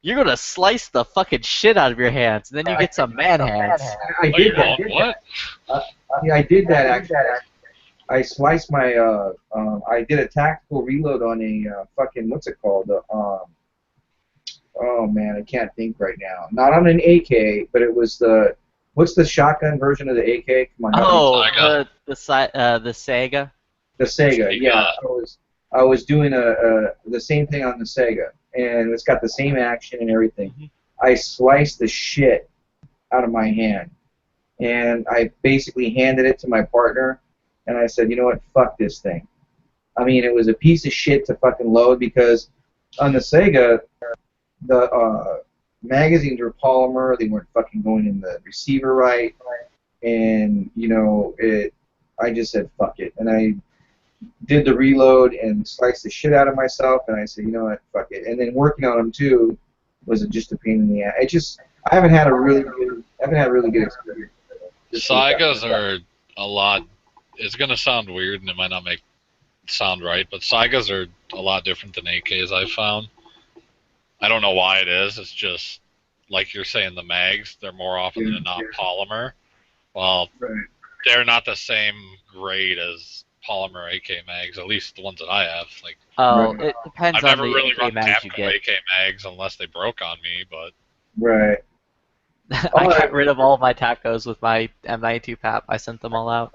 You're gonna slice the fucking shit out of your hands, and then you get some man hands. I did that. What? Yeah, I did that actually. I sliced my. I did a tactical reload on a fucking what's it called? Oh man, I can't think right now. Not on an AK, but it was the. What's the shotgun version of the AK? Come on. Oh, the Sega. The Sega, yeah. I was doing the same thing on the Sega, and it's got the same action and everything. Mm-hmm. I sliced the shit out of my hand, and I basically handed it to my partner, and I said, you know what, fuck this thing. I mean, it was a piece of shit to fucking load because on the Sega, the magazines were polymer, they weren't fucking going in the receiver right, and, you know, I just said, fuck it, and I did the reload and sliced the shit out of myself, and I said, you know what, fuck it. And then working on them too was just a pain in the ass. I haven't had a really good experience. Sagas are a lot it's gonna sound weird and it might not sound right, but Saigas are a lot different than AKs I've found. I don't know why it is. It's just like you're saying, the mags, they're more often than not polymer. Well, they're not the same grade as polymer AK mags, at least the ones that I have. Like, it depends I've on never the really AK run mags you Capcom get. AK mags unless they broke on me, but Right. I got rid of all of my tacos with my M92 PAP. I sent them all out.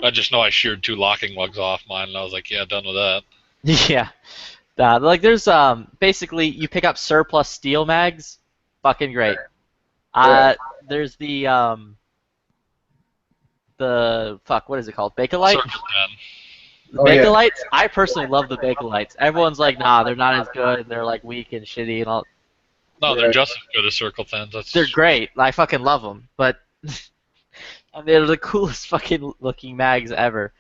I just know I sheared 2 locking lugs off mine, and I was like, yeah, done with that. Yeah. Like there's basically you pick up surplus steel mags, fucking great. There's the fuck, what is it called? Bakelite? Circle 10. Bakelites, I personally love the Bakelites. Everyone's like, nah, they're not as good. They're like weak and shitty and all. No, they're just as good as Circle 10s. They're great. I fucking love them, but and they're the coolest fucking looking mags ever.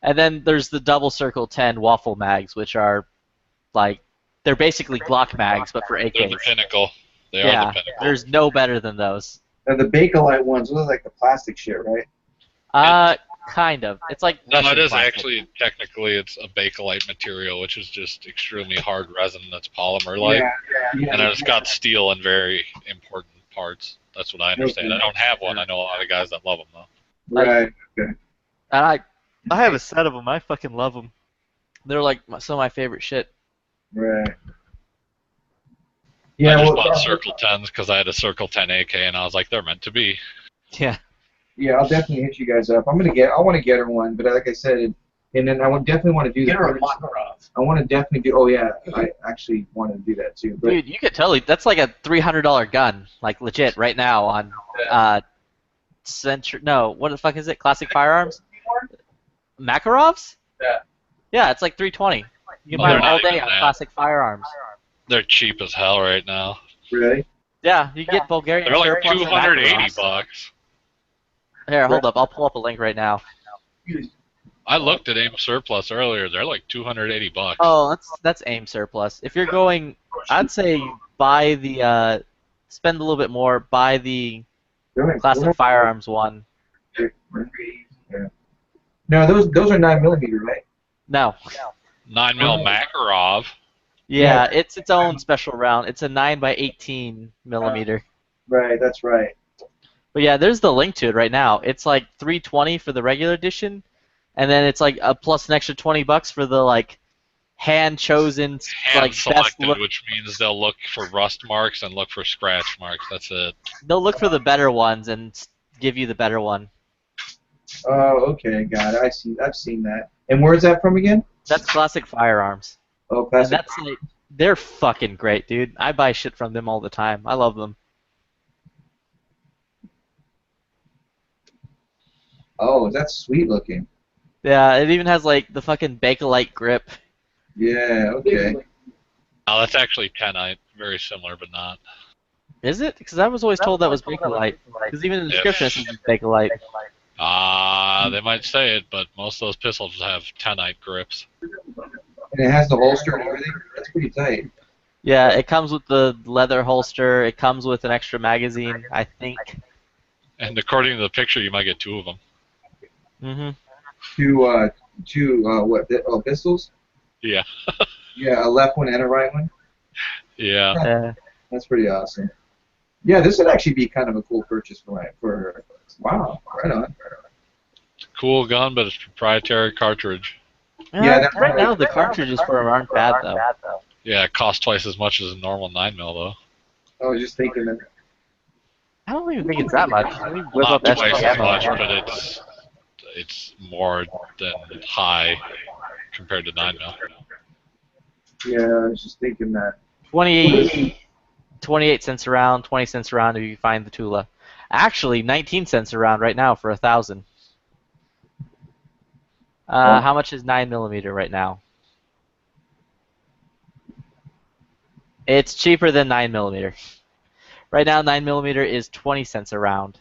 And then there's the double Circle 10 waffle mags, which are like they're basically Glock mags, but for AKs. They're the pinnacle. They are the pinnacle. There's no better than those. And the Bakelite ones, those are like the plastic shit, right? Kind of. It's like No, it is plastic. actually technically it's a Bakelite material, which is just extremely hard resin that's polymer-like, and then it's got steel in very important parts. That's what I understand. I don't have one. I know a lot of guys that love them though. Right. Okay. And I have a set of them. I fucking love them. They're like some of my favorite shit. Right. I just bought Circle 10s because I had a Circle 10 AK, and I was like, they're meant to be. Yeah. Yeah, I'll definitely hit you guys up. I want to get her one, but like I said, and then I would definitely want to do Get her a the Makarov. I want to definitely do. Oh yeah, I actually want to do that too. But Dude, you could totally. That's like a $300 gun, like legit, right now on No, what the fuck is it? Classic Firearms? Makarovs? Yeah. Yeah, it's like $320. You can buy them all day on Classic Firearms. They're cheap as hell right now. Really? Yeah, you get Bulgarian They're like surplus and Makarovs. $280. Here, hold up. I'll pull up a link right now. I looked at AIM Surplus earlier. They're like $280. Oh, that's AIM surplus. If you're going, I'd say buy the spend a little bit more. Buy the Classic Firearms one. Yeah. No, those are 9mm, right? No. 9mm Makarov. Yeah, it's its own special round. It's a 9x18mm. Right, that's right. But yeah, there's the link to it right now. It's like $320 for the regular edition, and then it's like a plus an extra $20 for the like hand chosen like best Hand-selected, look. which means they'll look for rust marks and look for scratch marks. That's it. They'll look for the better ones and give you the better one. Oh, okay, got it. I've seen that. And where's that from again? That's Classic Firearms. Oh, And Classic. that's like, they're fucking great, dude. I buy shit from them all the time. I love them. Oh, that's sweet looking. Yeah, it even has like the fucking Bakelite grip. Yeah, okay. No, that's actually Tenite. Very similar, but not. Is it? Because I was always told that was Bakelite. Because even in the description it says it's Bakelite. They might say it, but most of those pistols have Tenite grips. And it has the holster and everything. That's pretty tight. Yeah, it comes with the leather holster. It comes with an extra magazine, I think. And according to the picture, you might get 2 of them. Mhm. Two pistols? Yeah. Yeah, a left one and a right one. Yeah. That's pretty awesome. Yeah, this would actually be kind of a cool purchase for wow, right on. Cool gun, but it's proprietary cartridge. Yeah, right now the cartridges for them aren't bad though. Yeah, it costs twice as much as a normal 9mm though. I was just thinking that. I don't even think it's that much. Let me whip Not up twice SG as ammo. much, but it's more than high compared to 9mm. Yeah, I was just thinking that. 28 cents a round, 20 cents a round if you find the Tula. Actually, 19 cents a round right now for 1,000. How much is 9mm right now? It's cheaper than 9mm. Right now, 9mm is 20 cents a round.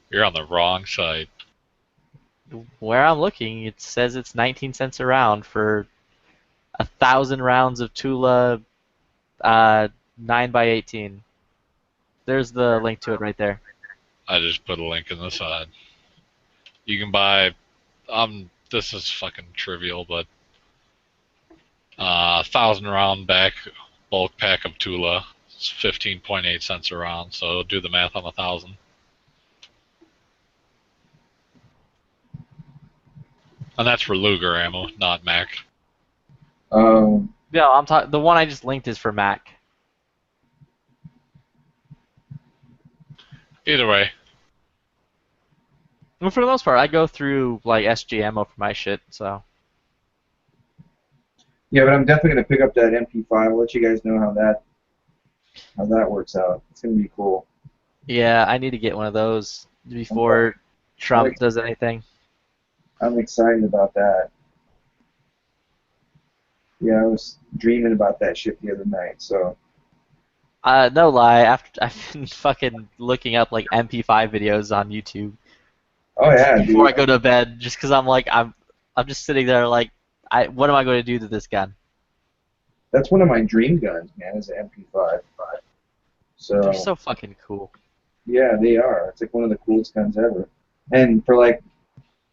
You're on the wrong site. Where I'm looking, it says it's 19 cents a round for 1,000 rounds of Tula 9x18. There's the link to it right there. I just put a link in the side. You can buy This is fucking trivial, but 1,000 round back bulk pack of Tula. It's 15.8 cents a round, so do the math on 1,000. And that's for Luger ammo, not Mac. Yeah, I'm talking. The one I just linked is for Mac. Either way. Well, for the most part, I go through like SG ammo for my shit. So. Yeah, but I'm definitely gonna pick up that MP5. I'll let you guys know how that works out. It's gonna be cool. Yeah, I need to get one of those before Trump does anything. I'm excited about that. Yeah, I was dreaming about that shit the other night. So. No lie, after I've been fucking looking up like MP5 videos on YouTube. Oh yeah, before dude. I go to bed, just because I'm like I'm just sitting there like what am I going to do to this gun? That's one of my dream guns, man. Is an MP5. So. They're so fucking cool. Yeah, they are. It's like one of the coolest guns ever. And for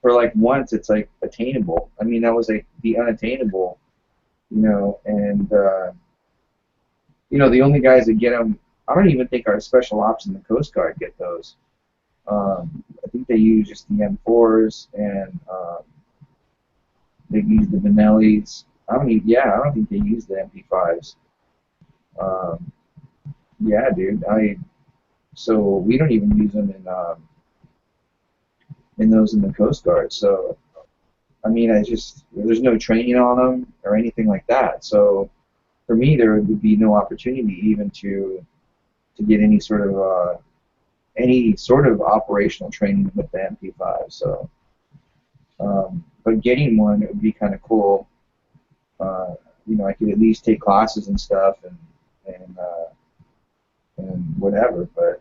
once, it's like attainable. I mean, that was like the unattainable, and the only guys that get them, I don't even think our special ops in the Coast Guard get those. I think they use just the M4s and they use the Benellis. I don't think they use the MP5s. Yeah, dude. So we don't even use them in those in the Coast Guard. So I mean, there's no training on them or anything like that. So for me, there would be no opportunity even to get any sort of operational training with the MP5. So, but getting one, it would be kind of cool. I could at least take classes and stuff and whatever. But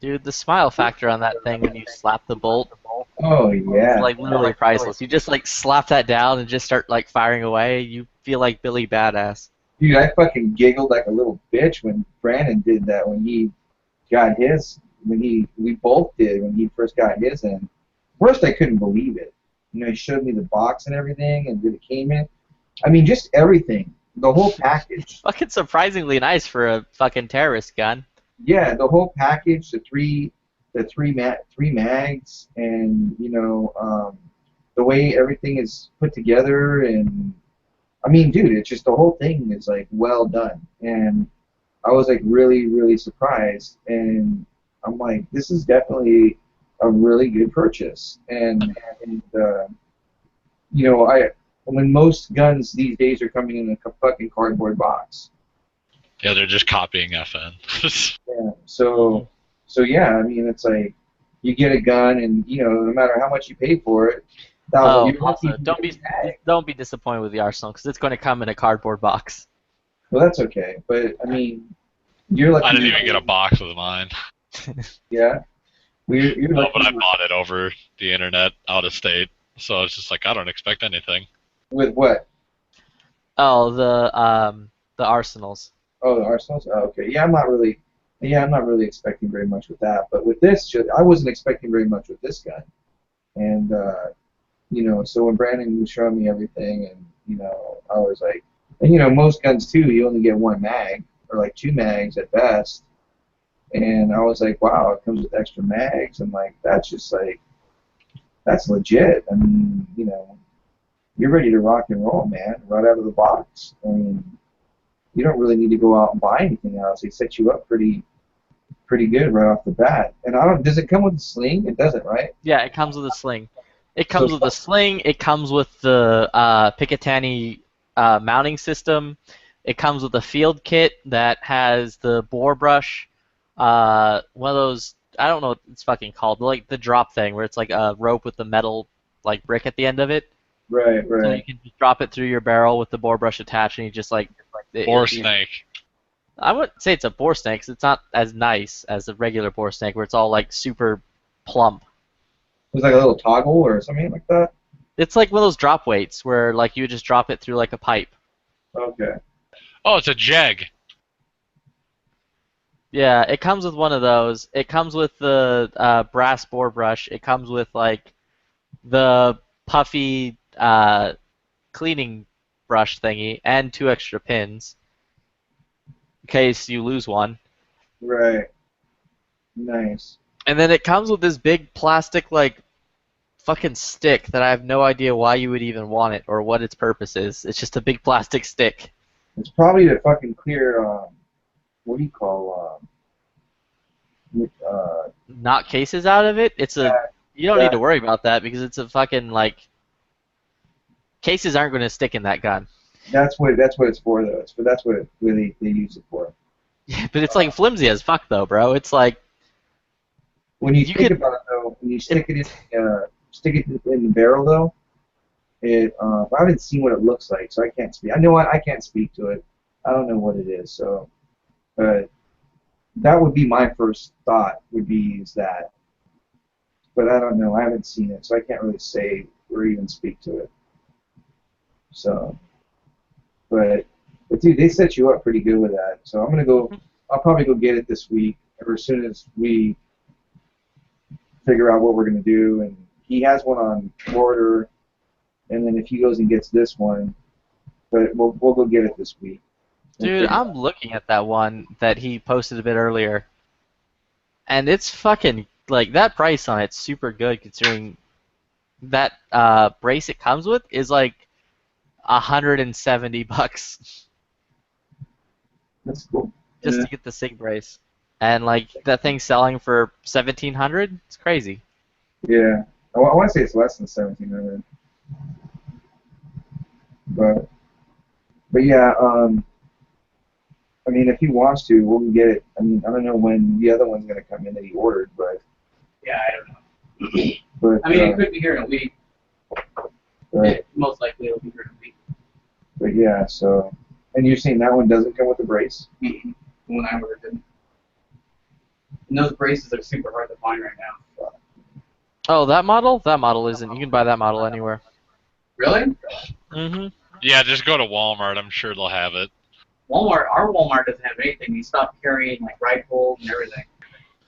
dude, the smile factor on that thing when you slap the bolt. Oh yeah. It's like literally priceless. You just like slap that down and just start like firing away. You feel like Billy Badass. Dude, I fucking giggled like a little bitch when Brandon did that when he got his. We both did when he first got his in. First, I couldn't believe it. He showed me the box and everything, and that it came in. I mean, just everything, the whole package. Fucking surprisingly nice for a fucking terrorist gun. Yeah, the whole package, the three mags, and the way everything is put together, and I mean, dude, it's just the whole thing is like well done, and I was like really, really surprised, and I'm like, this is definitely a really good purchase, and when most guns these days are coming in a fucking cardboard box. Yeah, they're just copying FN. Yeah. So yeah, I mean, it's like you get a gun, and no matter how much you pay for it. Also, don't be disappointed with the Arsenal because it's going to come in a cardboard box. Well, that's okay, but I mean, you're lucky. I didn't even get a box with mine. Yeah. You're No, lucky. but I bought it over the internet, out of state. So it's just like I don't expect anything. With what? Oh, the Arsenals. Oh, the Arsenals. Oh, okay. Yeah, I'm not really expecting very much with that. But with this, I wasn't expecting very much with this gun, and so when Brandon was showing me everything, and I was like, and most guns too, you only get one mag or like two mags at best, and I was like, wow, it comes with extra mags, and like that's just like that's legit. I mean, you're ready to rock and roll, man, right out of the box. I mean, you don't really need to go out and buy anything else. They set you up pretty good right off the bat. And does it come with a sling? It doesn't, right? Yeah, it comes with a sling. It comes with a sling. It comes with the Picatinny mounting system. It comes with a field kit that has the bore brush. One of those, I don't know what it's fucking called, like the drop thing where it's like a rope with the metal like brick at the end of it. Right. So you can just drop it through your barrel with the bore brush attached, and you just like Bore snake. I wouldn't say it's a bore snake, 'cause it's not as nice as a regular bore snake where it's all like super plump. It's like a little toggle or something like that? It's like one of those drop weights where like you just drop it through like a pipe. Okay. Oh, it's a jag. Yeah, it comes with one of those. It comes with the brass bore brush. It comes with like the puffy cleaning brush thingy and 2 extra pins in case you lose one. Right. Nice. And then it comes with this big plastic like fucking stick that I have no idea why you would even want it or what its purpose is. It's just a big plastic stick. It's probably to fucking clear, what do you call, Knock cases out of it. It's a you don't need to worry about that because it's a fucking like cases aren't going to stick in that gun. That's what it's for though. That's what it really they use it for. Yeah, but it's like flimsy as fuck though, bro. It's like when you think about it though, when you stick it in the barrel though, I haven't seen what it looks like, so I can't speak. I know I can't speak to it. I don't know what it is, so but that would be my first thought is that. But I don't know. I haven't seen it, so I can't really say or even speak to it. So, but dude, they set you up pretty good with that. So I'll probably go get it this week, or as soon as we figure out what we're gonna do. And he has one on order, and then if he goes and gets this one, but we'll go get it this week. Dude, I'm looking at that one that he posted a bit earlier, and it's fucking like that price on it's super good considering that brace it comes with is like $170. That's cool. Just to get the SIG brace, and like that thing's selling for $1,700. It's crazy. Yeah, I want to say it's less than 1,700. But yeah, I mean, if he wants to, we'll get it. I mean, I don't know when the other one's gonna come in that he ordered, but Yeah, I don't know. but I mean, it could be here in a week. right. Most likely it'll be here in a week. But yeah, so and you're saying that one doesn't come with a brace? Mm-mm. The one I ordered didn't. And those braces are super hard to find right now. Oh, that model? That model isn't. You can buy that model anywhere. Really? Mm-hmm. Yeah, just go to Walmart. I'm sure they'll have it. Our Walmart doesn't have anything. He stopped carrying like rifles and everything.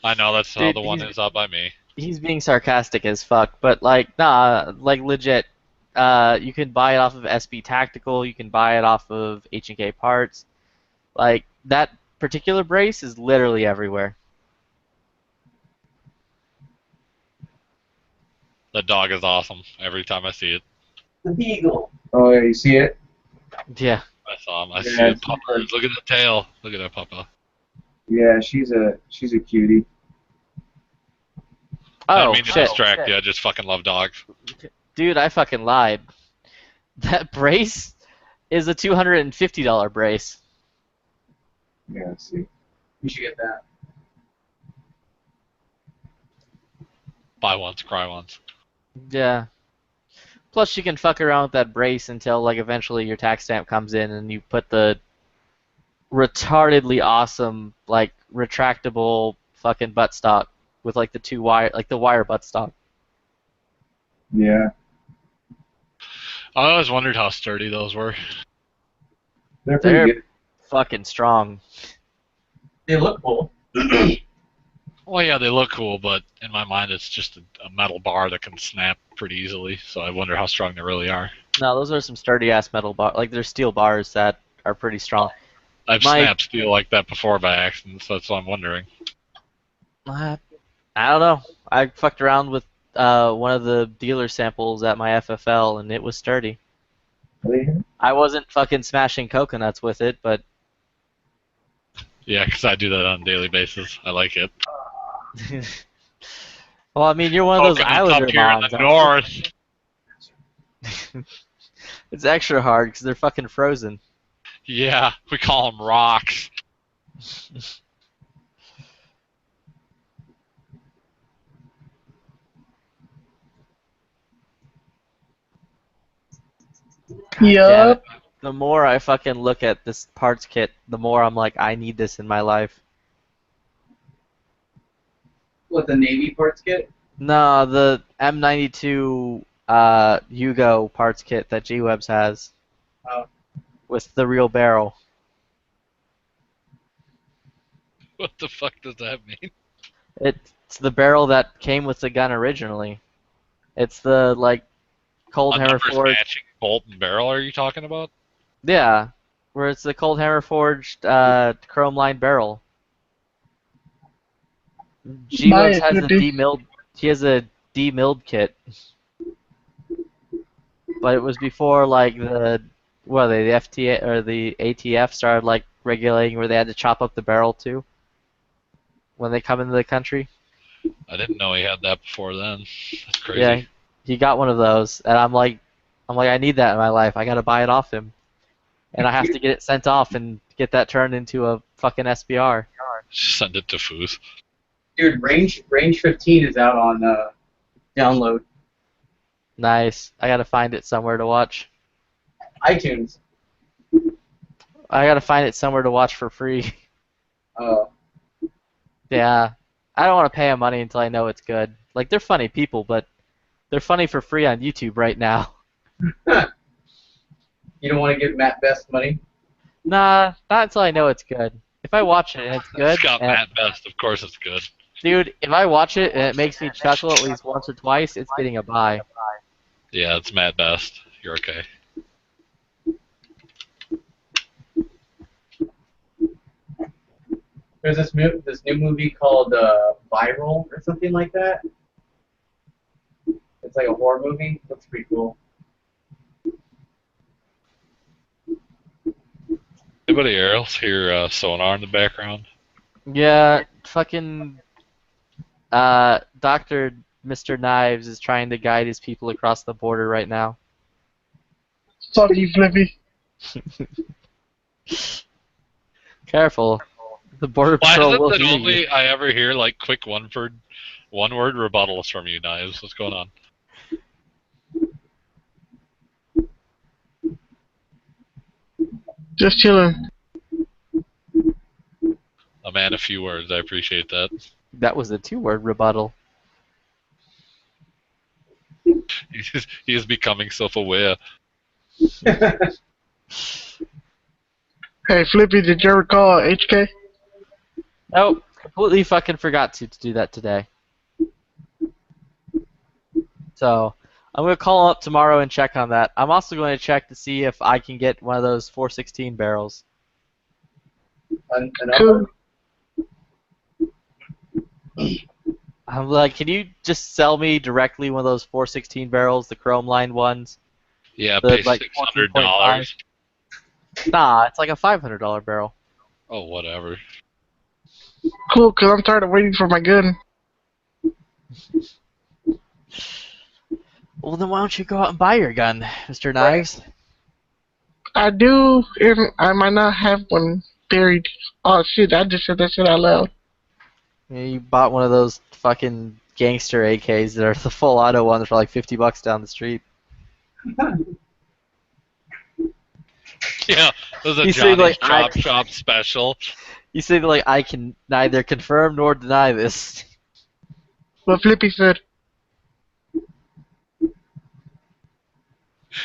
I know that's how Dude, the one is out by me. He's being sarcastic as fuck, but like, nah, like legit. You can buy it off of SB Tactical. You can buy it off of H&K Parts. Like that particular brace is literally everywhere. The dog is awesome every time I see it. The beagle. Oh yeah, you see it? Yeah. I saw him. I Yeah, see it. it's Papa. super. Look at the tail. Look at that Papa. Yeah, she's a cutie. I Oh didn't mean to shit. distract you. I just fucking love dogs. Dude, I fucking lied. That brace is a $250 brace. Yeah, I see. You should get that. Buy once, cry once. Yeah. Plus, you can fuck around with that brace until, like, eventually your tax stamp comes in and you put the retardedly awesome, like, retractable fucking buttstock with, like, the wire buttstock. Yeah. I always wondered how sturdy those were. They're pretty They're good. fucking strong. They look cool. Well, yeah, they look cool, but in my mind, it's just a metal bar that can snap pretty easily. So I wonder how strong they really are. No, those are some sturdy ass metal bars. Like, they're steel bars that are pretty strong. I've snapped steel like that before by accident, so that's what I'm wondering. I don't know. I fucked around with one of the dealer samples at my FFL, and it was sturdy. I wasn't fucking smashing coconuts with it, but Yeah, because I do that on a daily basis. I like it. well, I mean, you're one of those Coconuts Islander up here in moms. the north. It's extra hard because they're fucking frozen. Yeah, we call them rocks. Damn it. The more I fucking look at this parts kit, the more I'm like, I need this in my life. What, the Navy parts kit? No, the M92 Yugo parts kit that G-Webs has. Oh. With the real barrel. What the fuck does that mean? It's the barrel that came with the gun originally. It's the, like, Cold A Hammer numbers Forged. matching bolt and barrel are you talking about? Yeah, where it's the Cold Hammer Forged chrome line barrel. G-Webs has a demilled. He has a demilled kit, but it was before like the FTA or the ATF started like regulating where they had to chop up the barrel too when they come into the country. I didn't know he had that before then. That's crazy. Yeah, he got one of those, and I'm like, I need that in my life. I gotta buy it off him, and I have to get it sent off and get that turned into a fucking SBR. Send it to Foos. Dude, Range 15 is out on download. Nice. I gotta find it somewhere to watch. iTunes. I gotta find it somewhere to watch for free. Oh. Yeah. I don't want to pay them money until I know it's good. Like, they're funny people, but they're funny for free on YouTube right now. You don't want to give Matt Best money? Nah, not until I know it's good. If I watch it and it's good, It's got Matt Best. Of course it's good. dude, if I watch it and it makes me chuckle at least once or twice, it's getting a buy. Yeah, it's Matt Best. You're okay. There's this new movie called Viral or something like that. It's like a horror movie. Looks pretty cool. Anybody else hear sonar in the background? Yeah, fucking Dr. Mr. Knives is trying to guide his people across the border right now. Fuck you, Flippy. Careful. The Border Why Patrol is will it that hear only you. I ever hear like quick one-word rebuttals from you, Knives? What's going on? Just chilling. A man, a few words. I appreciate that. That was a 2-word rebuttal. He is becoming self-aware. Hey, Flippy, did you ever call HK? Nope, completely fucking forgot to do that today. So, I'm going to call him up tomorrow and check on that. I'm also going to check to see if I can get one of those 416 barrels. Cool. I'm like, can you just sell me directly one of those 416 barrels, the chrome lined ones? Yeah, The, pay like, $600. Nah, it's like a $500 barrel. Oh, whatever. Cool, because I'm tired of waiting for my gun. Well, then why don't you go out and buy your gun, Mr. Knives? I do, and I might not have one buried. Oh, shit, I just said that shit out loud. Yeah, you bought one of those fucking gangster AKs that are the full auto ones for like $50 down the street. Yeah, those are You say, Johnny's like, Chop Shop special. You say like, I can neither confirm nor deny this. What Flippy said.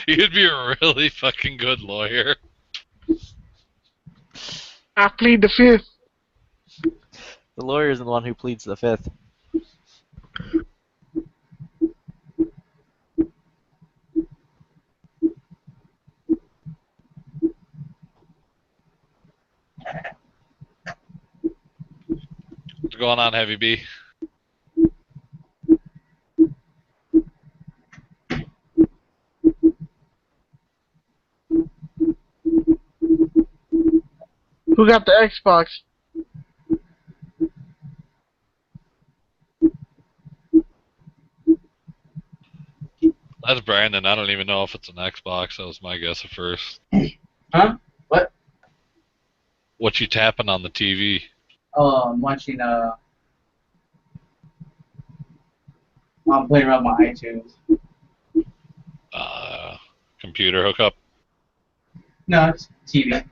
You'd be a really fucking good lawyer. I plead the fifth. The lawyer isn't the one who pleads the fifth. What's going on, Heavy B? Who got the Xbox? That's Brandon. I don't even know if it's an Xbox. That was my guess at first. Huh? What? What you tapping on the TV? Oh, I'm watching, I'm playing around with my iTunes. Computer hookup? No, it's TV.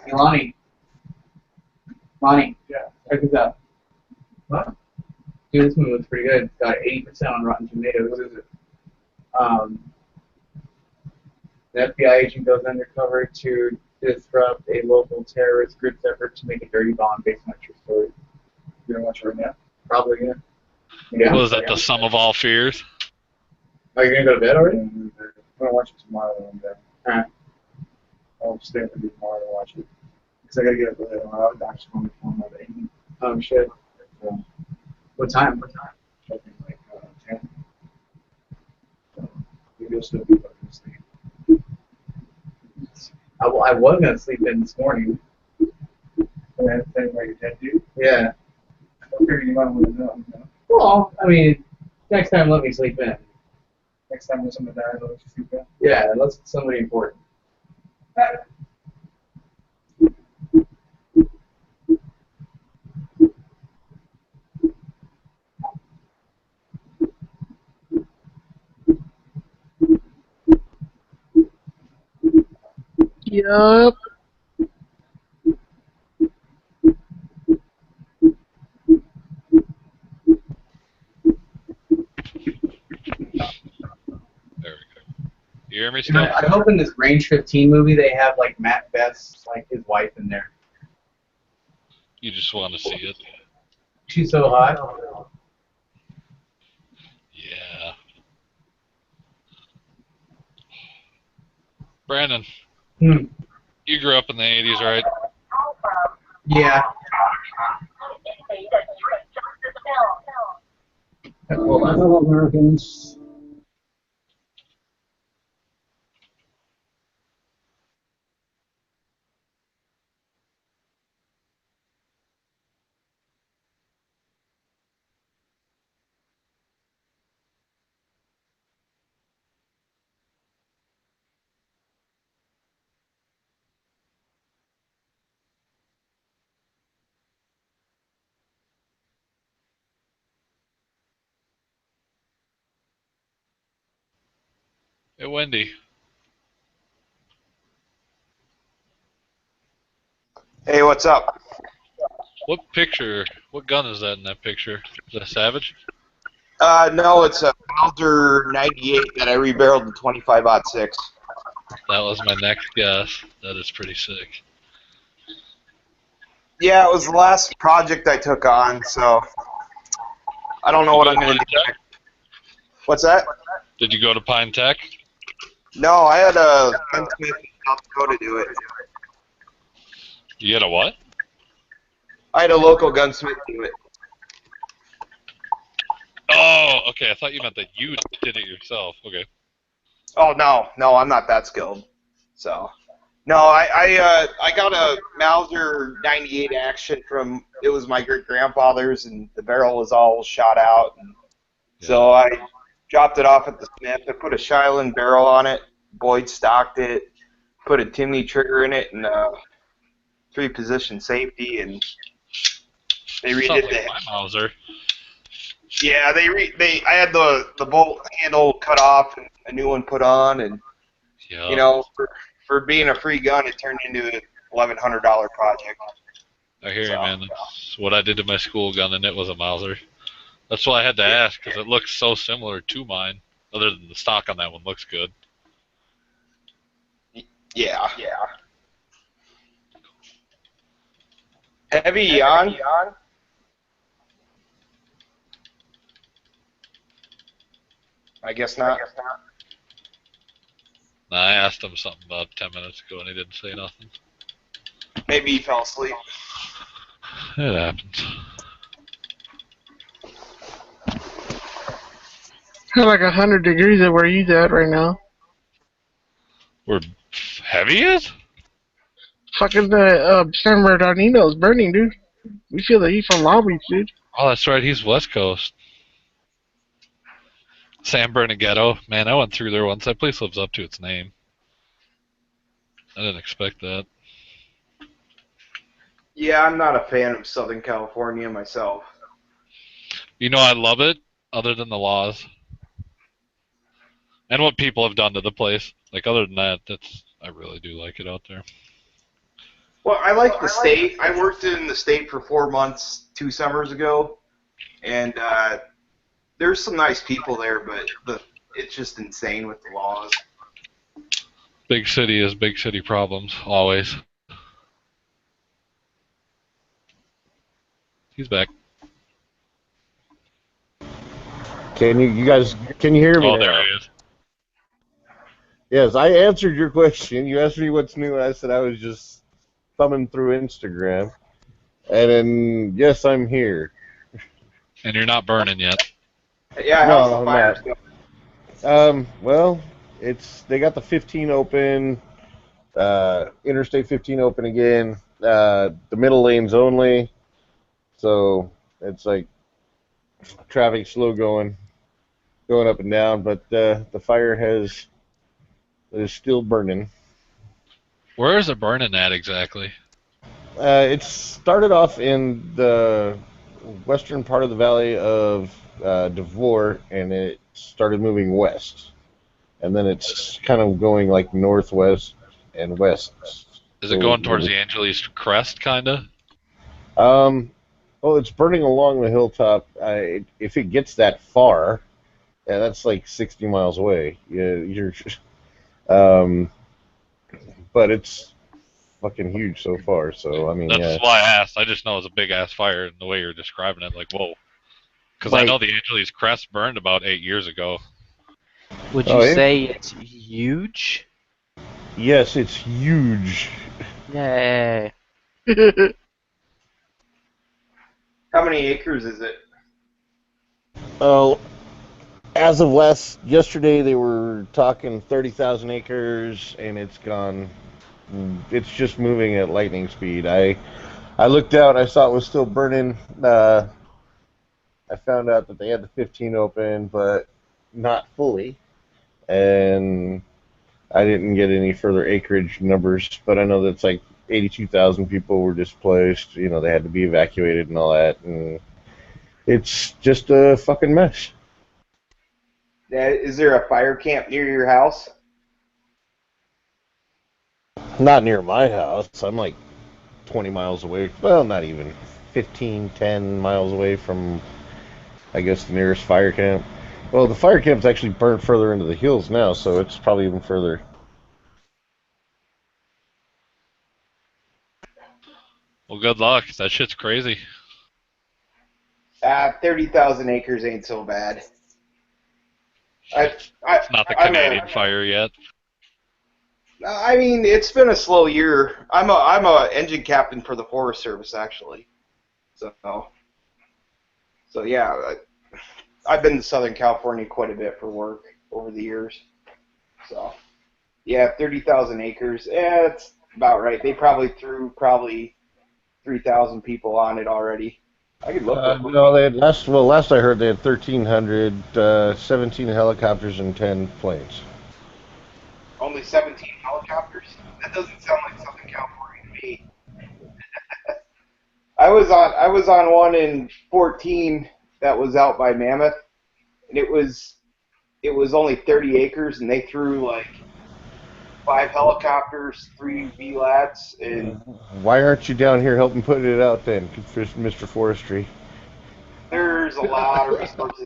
Hey, Lonnie. Lonnie. Yeah. Check this out. What? Dude, this movie looks pretty good. It's got 80% on Rotten Tomatoes. What is it? An FBI agent goes undercover to disrupt a local terrorist group's effort to make a dirty bomb based on a true story. You gonna watch it right now? Probably, yeah. Yeah. Was that the sum of all fears? Oh, you're gonna go to bed already? I'm gonna watch it tomorrow when I'm done. Alright. I'll stay up and do tomorrow and watch it. Because I gotta get up early tomorrow. I'm actually going to film my baby. Oh, shit. So, What time? I think like 10. So, maybe I'll still be fucking asleep. I was gonna sleep in this morning. And then thing where your head do? Yeah. I figured you might want to know. You know? Well, I mean, next time let me sleep in. Next time there's something that I know, just sleep in. Yeah, unless it's somebody important. Yup. You hear me still? I hope in this Range 15 movie they have like Matt Best, like his wife in there. You just want to see it. She's so hot. Yeah. Brandon, you grew up in the 80s, right? Yeah. Fellow Americans. Hey, Wendy. Hey, what's up? What picture, what gun is that in that picture? Is that a Savage? No, it's a Mauser 98 that I rebarreled in 25-06. That was my next guess. That is pretty sick. Yeah, it was the last project I took on, so I don't know what I'm going to do next. What's that? Did you go to Pine Tech? No, I had a gunsmith in South Dakota do it. You had a what? I had a local gunsmith do it. Oh, okay. I thought you meant that you did it yourself. Okay. Oh, no, I'm not that skilled. So, no, I got a Mauser 98 action from, it was my great-grandfather's, and the barrel was all shot out. And so I dropped it off at the Smith. I put a Shiloh barrel on it. Boyd stocked it. Put a Timney trigger in it and a 3-position safety, and they redid Sounds like my Mauser. Yeah, I had the bolt handle cut off and a new one put on, and you know, for being a free gun, it turned into a $1,100 project. I hear you, man. That's what I did to my school gun, and it was a Mauser. That's why I had to ask, because it looks so similar to mine. Other than the stock on that one looks good. Yeah. Heavy on? I guess not. Nah, I asked him something about 10 minutes ago, and he didn't say nothing. Maybe he fell asleep. It happens. It's like 100 degrees at where he's at right now. Where heavy is? Fucking the San Bernardino is burning, dude. We feel the heat from Long Beach, dude. Oh, that's right. He's West Coast. San Bernardino. Man, I went through there once. That place lives up to its name. I didn't expect that. Yeah, I'm not a fan of Southern California myself. You know, I love it, other than the laws. And what people have done to the place. Like, other than that, I really do like it out there. Well, I like the state. I worked in the state for 4 months 2 summers ago, and there's some nice people there, but it's just insane with the laws. Big city is big city problems, always. He's back. Can you guys hear me Oh, now? there he is. Yes, I answered your question. You asked me what's new, and I said I was just thumbing through Instagram. And then, yes, I'm here. And you're not burning yet. Yeah, No, how's the I'm fires not. going? Well, they got the 15 open, Interstate 15 open again, the middle lanes only, so it's like traffic slow going up and down, but the fire is still burning. Where is it burning at exactly? It started off in the western part of the valley of Devore, and it started moving west. And then it's kind of going like northwest and west. Is it going towards the Angeles Crest, kind of? Well, it's burning along the hilltop. If it gets that far, yeah, that's like 60 miles away. But it's fucking huge so far. So I mean, That's why I asked. I just know it's a big ass fire, and the way you're describing it, like whoa. Because I know the Angeles Crest burned about 8 years ago. Would you say it's huge? Yes, it's huge. Yay. How many acres is it? Oh, as of yesterday, they were talking 30,000 acres, and it's gone. It's just moving at lightning speed. I looked out. I saw it was still burning. I found out that they had the 15 open, but not fully, and I didn't get any further acreage numbers. But I know that's like 82,000 people were displaced. You know, they had to be evacuated and all that, and it's just a fucking mess. Is there a fire camp near your house? Not near my house. I'm like 20 miles away. Well, not even. 10 miles away from, I guess, the nearest fire camp. Well, the fire camp's actually burned further into the hills now, so it's probably even further. Well, good luck. That shit's crazy. 30,000 acres ain't so bad. It's not the Canadian fire yet. I mean, it's been a slow year. I'm a engine captain for the Forest Service, actually. So yeah, I've been to Southern California quite a bit for work over the years. So yeah, 30,000 acres. Yeah, that's about right. They probably threw 3,000 people on it already. I could look. No, they had last I heard they had 1,300, 17 helicopters and 10 planes. Only 17 helicopters? That doesn't sound like Southern California to me. I was on one in 14 that was out by Mammoth, and it was only 30 acres, and they threw like 5 helicopters, 3 VLATs, and Why aren't you down here helping put it out then, Mr. Forestry? there's a lot of resources.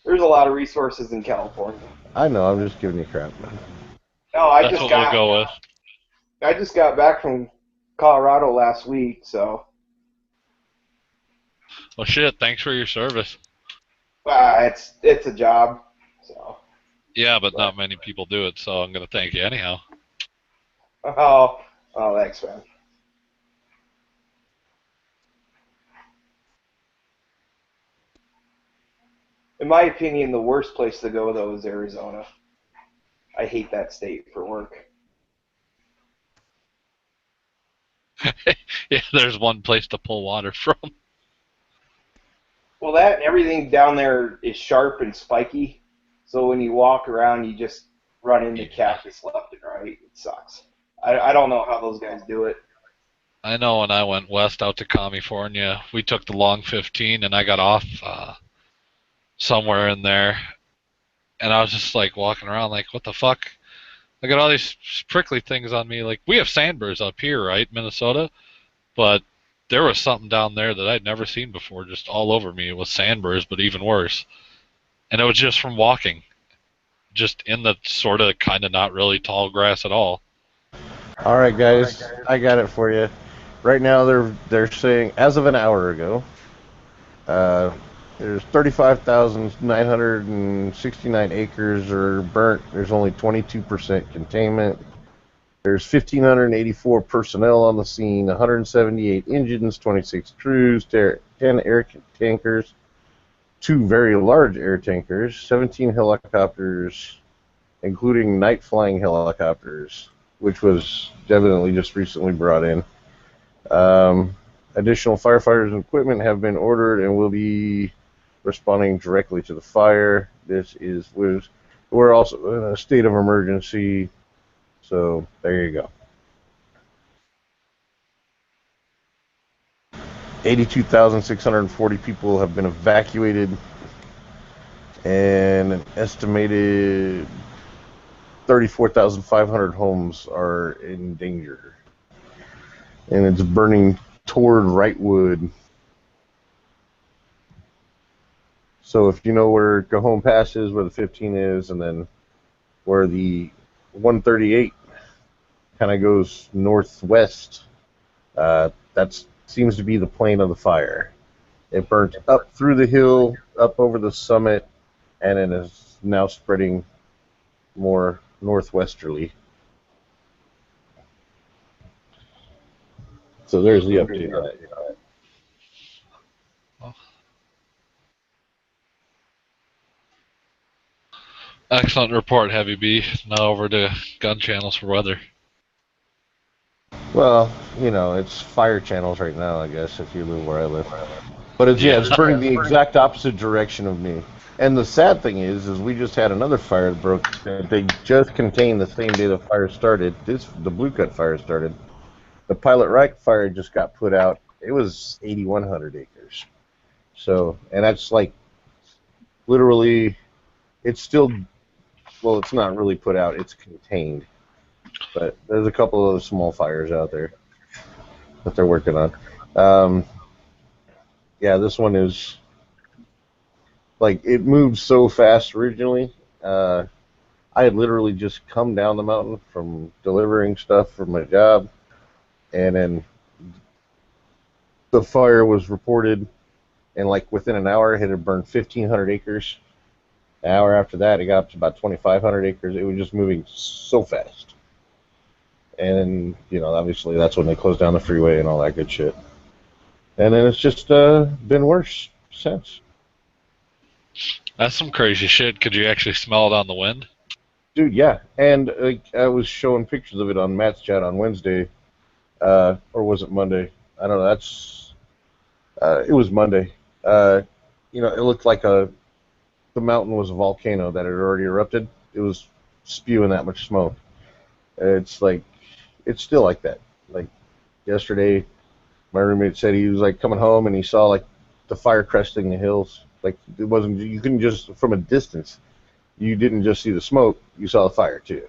There's a lot of resources in California. I know, I'm just giving you crap. No, I That's just what got. we'll go with. I just got back from Colorado last week, so Well, shit. Thanks for your service. it's a job. So Yeah, but not many people do it, so I'm gonna thank you anyhow. oh, thanks, man. In my opinion, the worst place to go though is Arizona. I hate that state for work. Yeah, there's one place to pull water from. Well, that and everything down there is sharp and spiky, so when you walk around, you just run into cactus left and right. It sucks. I don't know how those guys do it. I know when I went west out to California, we took the long 15, and I got off somewhere in there, and I was just like walking around like, what the fuck? I got all these prickly things on me. Like, we have sandburs up here, right, Minnesota? But there was something down there that I'd never seen before, just all over me. It was sandburrs, but even worse. And it was just from walking, just in the sort of, kind of not really tall grass at all. All right, guys, I got it for you. Right now, they're saying as of an hour ago, there's 35,969 acres are burnt. There's only 22% containment. There's 1,584 personnel on the scene, 178 engines, 26 crews, 10 air tankers, 2 very large air tankers, 17 helicopters, including night-flying helicopters, which was evidently just recently brought in. Additional firefighters and equipment have been ordered and will be responding directly to the fire. We're also in a state of emergency, so there you go. 82,640 people have been evacuated, and an estimated 34,500 homes are in danger. And it's burning toward Wrightwood. So if you know where Cajon Pass is, where the 15 is, and then where the 138 kind of goes northwest, that seems to be the plane of the fire. It burnt up through the hill, up over the summit, and it is now spreading more northwesterly. So there's the update on it. Excellent report, Heavy B. Now over to gun channels for weather. Well, you know, it's fire channels right now, I guess, if you live where I live. But it's burning the exact opposite direction of me. And the sad thing is we just had another fire that broke. They just contained the same day the fire started. The Blue Cut fire started. The Pilot Reich fire just got put out. It was 8,100 acres. So, and that's like, literally, it's still, well, it's not really put out, it's contained. But there's a couple of small fires out there that they're working on. Yeah, this one is, like, it moved so fast originally. I had literally just come down the mountain from delivering stuff for my job, and then the fire was reported, and like within an hour it had burned 1,500 acres. An hour after that, it got up to about 2,500 acres. It was just moving so fast. And, you know, obviously that's when they closed down the freeway and all that good shit. And then it's just been worse since. That's some crazy shit. Could you actually smell it on the wind? Dude, yeah. And I was showing pictures of it on Matt's chat on Wednesday. Or was it Monday? I don't know. It was Monday. You know, it looked like the mountain was a volcano that had already erupted. It was spewing that much smoke. It's like, it's still like that. Like, yesterday, my roommate said he was, like, coming home and he saw, like, the fire cresting the hills. Like, it wasn't, you couldn't just, from a distance, you didn't just see the smoke, you saw the fire, too.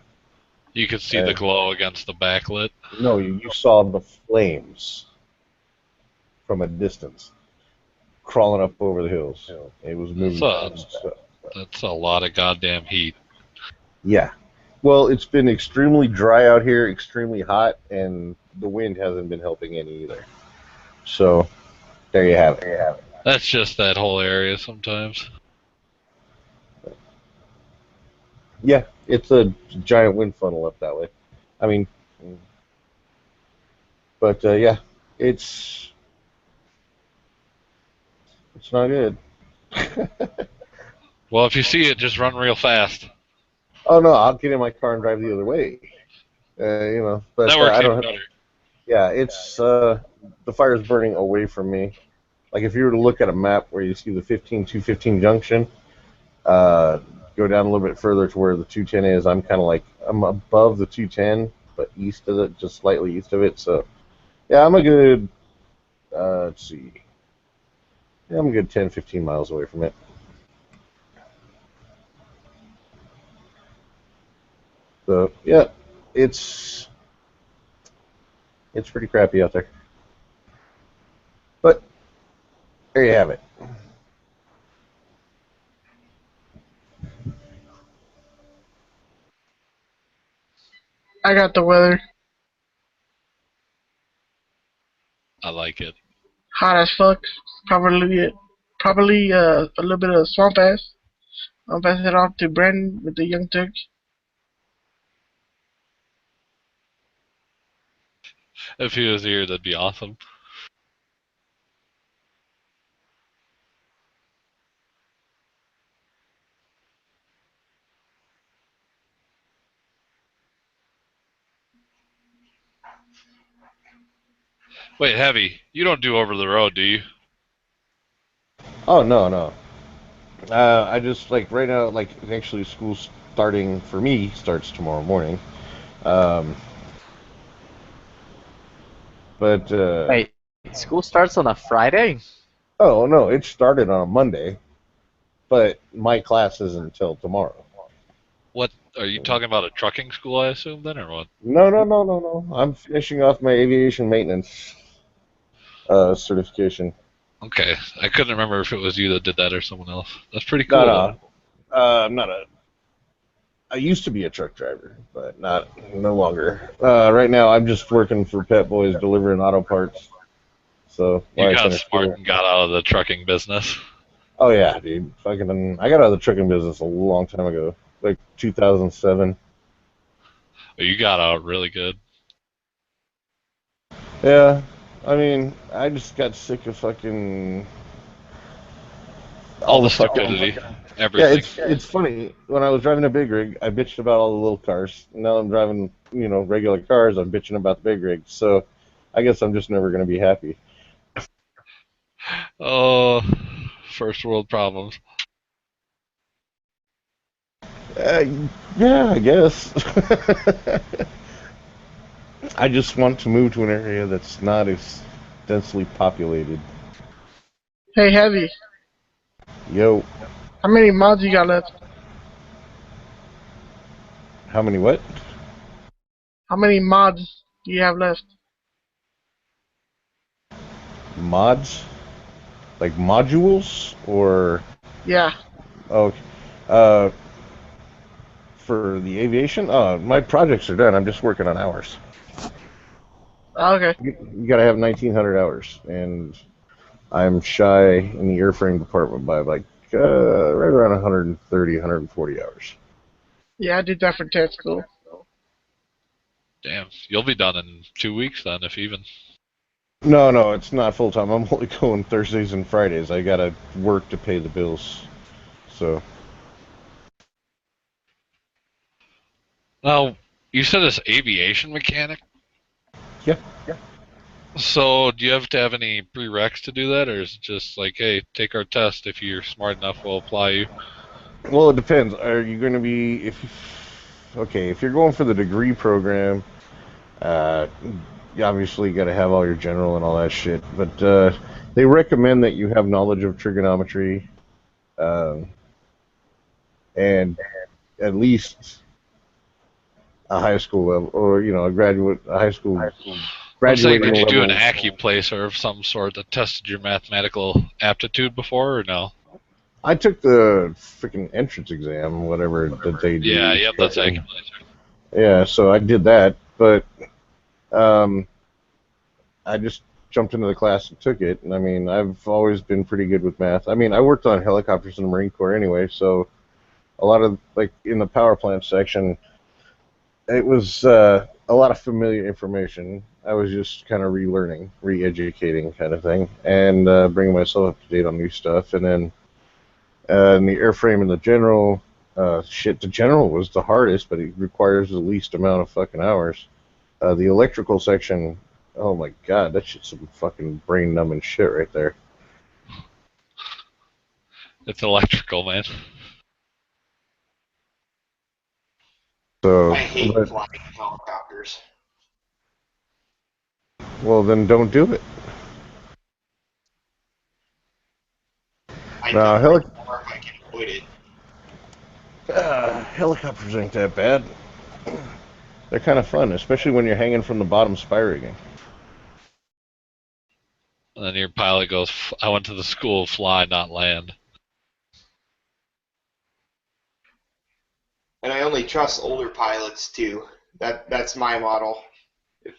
You could see the glow against the backlit. No, you saw the flames from a distance crawling up over the hills. It was moving. That's a lot of goddamn heat. Yeah. Well, it's been extremely dry out here, extremely hot, and the wind hasn't been helping any either. So, there you have it. That's just that whole area sometimes. Yeah, it's a giant wind funnel up that way. I mean, but yeah, it's not good. Well, if you see it, just run real fast. Oh no, I'll get in my car and drive the other way. You know, but that works I don't even have, better. yeah, it's the fire's burning away from me. Like if you were to look at a map where you see the 215 junction, go down a little bit further to where the 210 is. I'm kind of like, I'm above the 210, but east of it, just slightly east of it. So, yeah, I'm a good, let's see. Yeah, I'm a good 10, 15 miles away from it. So, yeah, it's pretty crappy out there. There you have it. I got the weather. I like it. Hot as fuck. Probably a little bit of swamp ass. I'll pass it off to Brandon with the young turk. If he was here, that'd be awesome. Wait, Heavy, you don't do over the road, do you? Oh, no. I just, like, right now, like, actually school's starting, for me, starts tomorrow morning. But, Wait, school starts on a Friday? Oh, no, it started on a Monday, but my class isn't until tomorrow. What, are you talking about a trucking school, I assume, then, or what? No. I'm finishing off my aviation maintenance certification. Okay, I couldn't remember if it was you that did that or someone else. That's pretty cool. No. I'm not I used to be a truck driver, but no longer. Right now, I'm just working for Pet Boys delivering auto parts. So You got smart and got out of the trucking business. Oh yeah, dude. Fucking, I got out of the trucking business a long time ago, like 2007. You got out really good. Yeah, I mean, I just got sick of fucking all the stupidity, everything. Yeah, it's funny. When I was driving a big rig, I bitched about all the little cars. Now I'm driving, regular cars. I'm bitching about the big rig. So, I guess I'm just never gonna be happy. Oh, first world problems. Yeah, I guess. I just want to move to an area that's not as densely populated. Hey, Heavy. Yo. How many mods you got left? How many what? How many mods do you have left? Mods? Like modules? Or... Yeah. Okay. For the aviation? My projects are done. I'm just working on hours. Okay. You gotta have 1,900 hours, and I'm shy in the airframe department by like right around 130, 140 hours. Yeah, I did that for tech school. Damn, you'll be done in 2 weeks then, if even. No, it's not full time. I'm only going Thursdays and Fridays. I gotta work to pay the bills. So. Now, you said it's aviation mechanic? Yeah. So, do you have to have any prereqs to do that, or is it just like, hey, take our test, if you're smart enough, we'll apply you? Well, it depends. Are you going to be, if you're going for the degree program, you obviously got to have all your general and all that shit, but they recommend that you have knowledge of trigonometry, and at least a high school level, or a high school graduating Did you do an level. AccuPlacer of some sort that tested your mathematical aptitude before, or no? I took the freaking entrance exam, whatever that they do. Yeah, yep, that's AccuPlacer. Yeah, so I did that, but I just jumped into the class and took it. And I mean, I've always been pretty good with math. I mean, I worked on helicopters in the Marine Corps anyway, so a lot of, like, in the power plant section, it was a lot of familiar information. I was just kind of relearning, re-educating kind of thing, and bringing myself up to date on new stuff. And then in the airframe and the general, the general was the hardest, but it requires the least amount of fucking hours. The electrical section, oh my god, that shit's some fucking brain-numbing shit right there. It's electrical, man. So, I hate flying helicopters. Well, then don't do it. I No, know if I can avoid it. helicopters ain't that bad. They're kind of fun, especially when you're hanging from the bottom spy rigging. And then your pilot goes, I went to the school of fly, not land. And I only trust older pilots too. That's my model.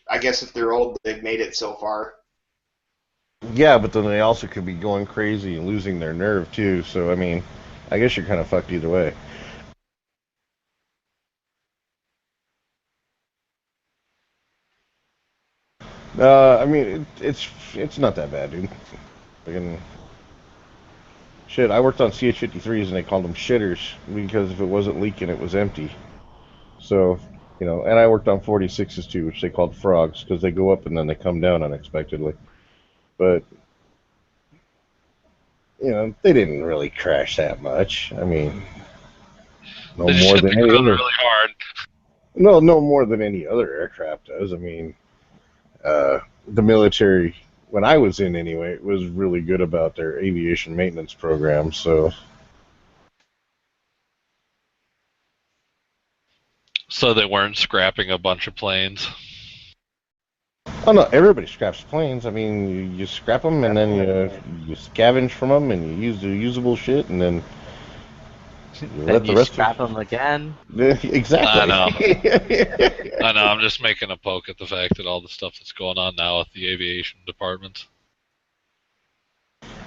I guess if they're old, they've made it so far. Yeah, but then they also could be going crazy and losing their nerve too. So I mean, I guess you're kind of fucked either way. I mean, it's not that bad, dude. Fucking shit. I worked on CH-53s and they called them shitters because if it wasn't leaking, it was empty. So, you know, and I worked on 46s too, which they called frogs because they go up and then they come down unexpectedly. But you know, they didn't really crash that much. I mean, no They just more hit than the any ground other. really hard. No more than any other aircraft does. I mean, the military, when I was in anyway, was really good about their aviation maintenance program. So, So they weren't scrapping a bunch of planes. oh no, everybody scraps planes. I mean, you scrap them and then you scavenge from them and you use the usable shit and then you Then let the you rest scrap them again. Exactly. I know. I know. I'm just making a poke at the fact that all the stuff that's going on now with the aviation department.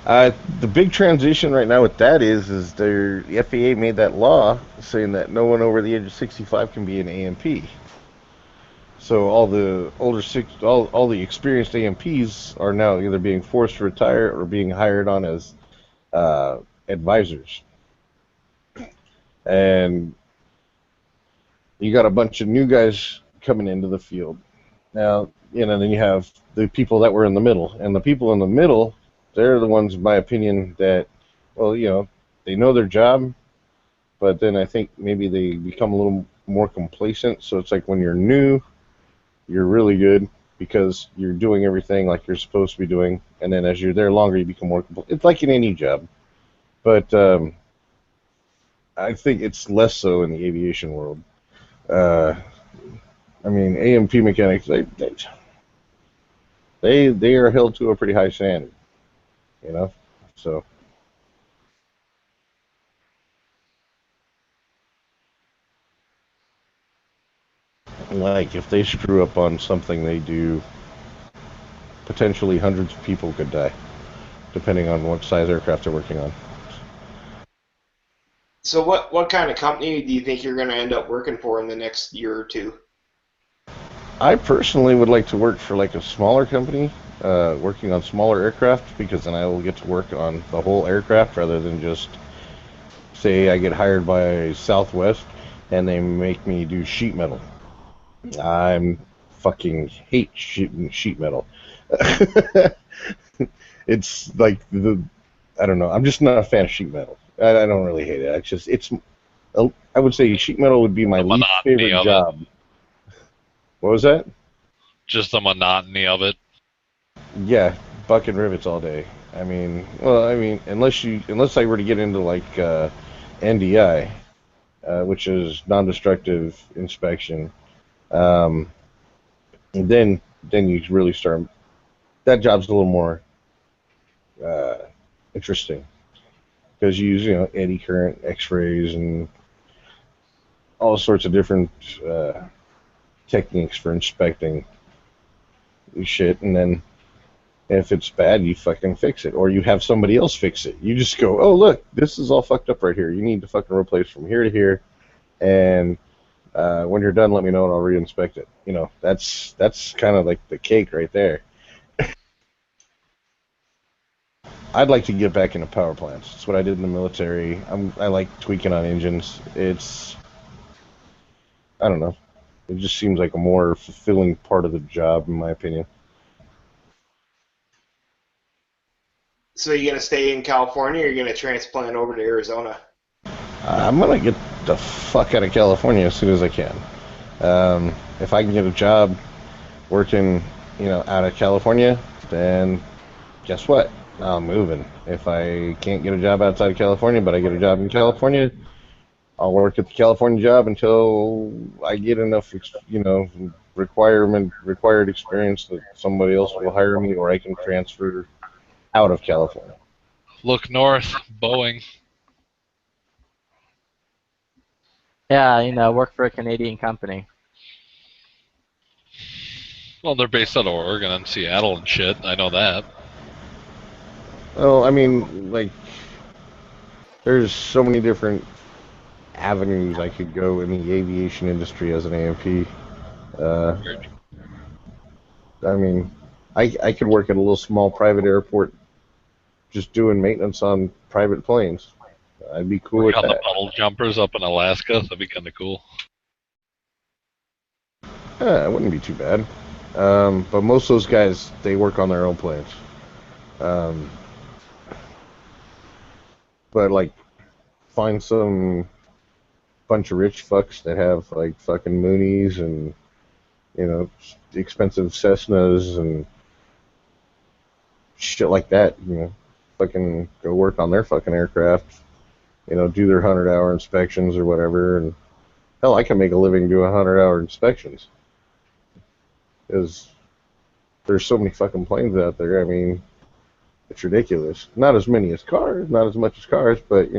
The big transition right now with that is the FAA made that law saying that no one over the age of 65 can be an AMP. So all the all the experienced AMPs are now either being forced to retire or being hired on as advisors. And you got a bunch of new guys coming into the field. Now, you know, then you have the people that were in the middle, and the people in the middle, they're the ones, in my opinion, that, well, you know, they know their job, but then I think maybe they become a little more complacent. So it's like when you're new, you're really good because you're doing everything like you're supposed to be doing, and then as you're there longer, you become more complacent. It's like in any job, but I think it's less so in the aviation world. I mean, AMP mechanics, they are held to a pretty high standard, you know. So like if they screw up on something they do, potentially hundreds of people could die, depending on what size aircraft they're working on. So what kind of company do you think you're going to end up working for in the next year or two? I personally would like to work for like a smaller company, working on smaller aircraft, because then I will get to work on the whole aircraft rather than just, say I get hired by Southwest and they make me do sheet metal. I'm fucking hate sheet metal. It's like I don't know, I'm just not a fan of sheet metal. I don't really hate it. I would say sheet metal would be my least favorite job. What was that? Just the monotony of it. Yeah, bucking rivets all day. I mean, well, I mean, unless I were to get into like NDI, which is non-destructive inspection, and then you really start. That job's a little more interesting because you use, you know, eddy current, X-rays, and all sorts of different techniques for inspecting shit, and then if it's bad, you fucking fix it, or you have somebody else fix it. You just go, oh look, this is all fucked up right here. You need to fucking replace from here to here, and when you're done, let me know and I'll reinspect it. You know, that's kind of like the cake right there. I'd like to get back into power plants. It's what I did in the military. I like tweaking on engines. I don't know. It just seems like a more fulfilling part of the job, in my opinion. So you're going to stay in California or you're going to transplant over to Arizona? I'm going to get the fuck out of California as soon as I can. If I can get a job working, you know, out of California, then guess what? I'm moving. If I can't get a job outside of California, but I get a job in California, I'll work at the California job until I get enough, you know, required experience that somebody else will hire me, or I can transfer out of California. Look north, Boeing. Yeah, work for a Canadian company. Well, they're based out of Oregon and Seattle and shit. I know that. Well, I mean, like, there's so many different avenues I could go in the aviation industry as an AMP. I mean, I could work at a little small private airport just doing maintenance on private planes. I'd be cool with On the that. puddle jumpers up in Alaska, that'd be kind of cool. It wouldn't be too bad. But most of those guys, they work on their own planes. But, like, find some bunch of rich fucks that have, like, fucking Moonies and, expensive Cessnas and shit like that, fucking go work on their fucking aircraft, do their 100-hour inspections or whatever, and hell, I can make a living doing 100-hour inspections. Because there's so many fucking planes out there, I mean, it's ridiculous. Not as many as cars, not as much as cars, but,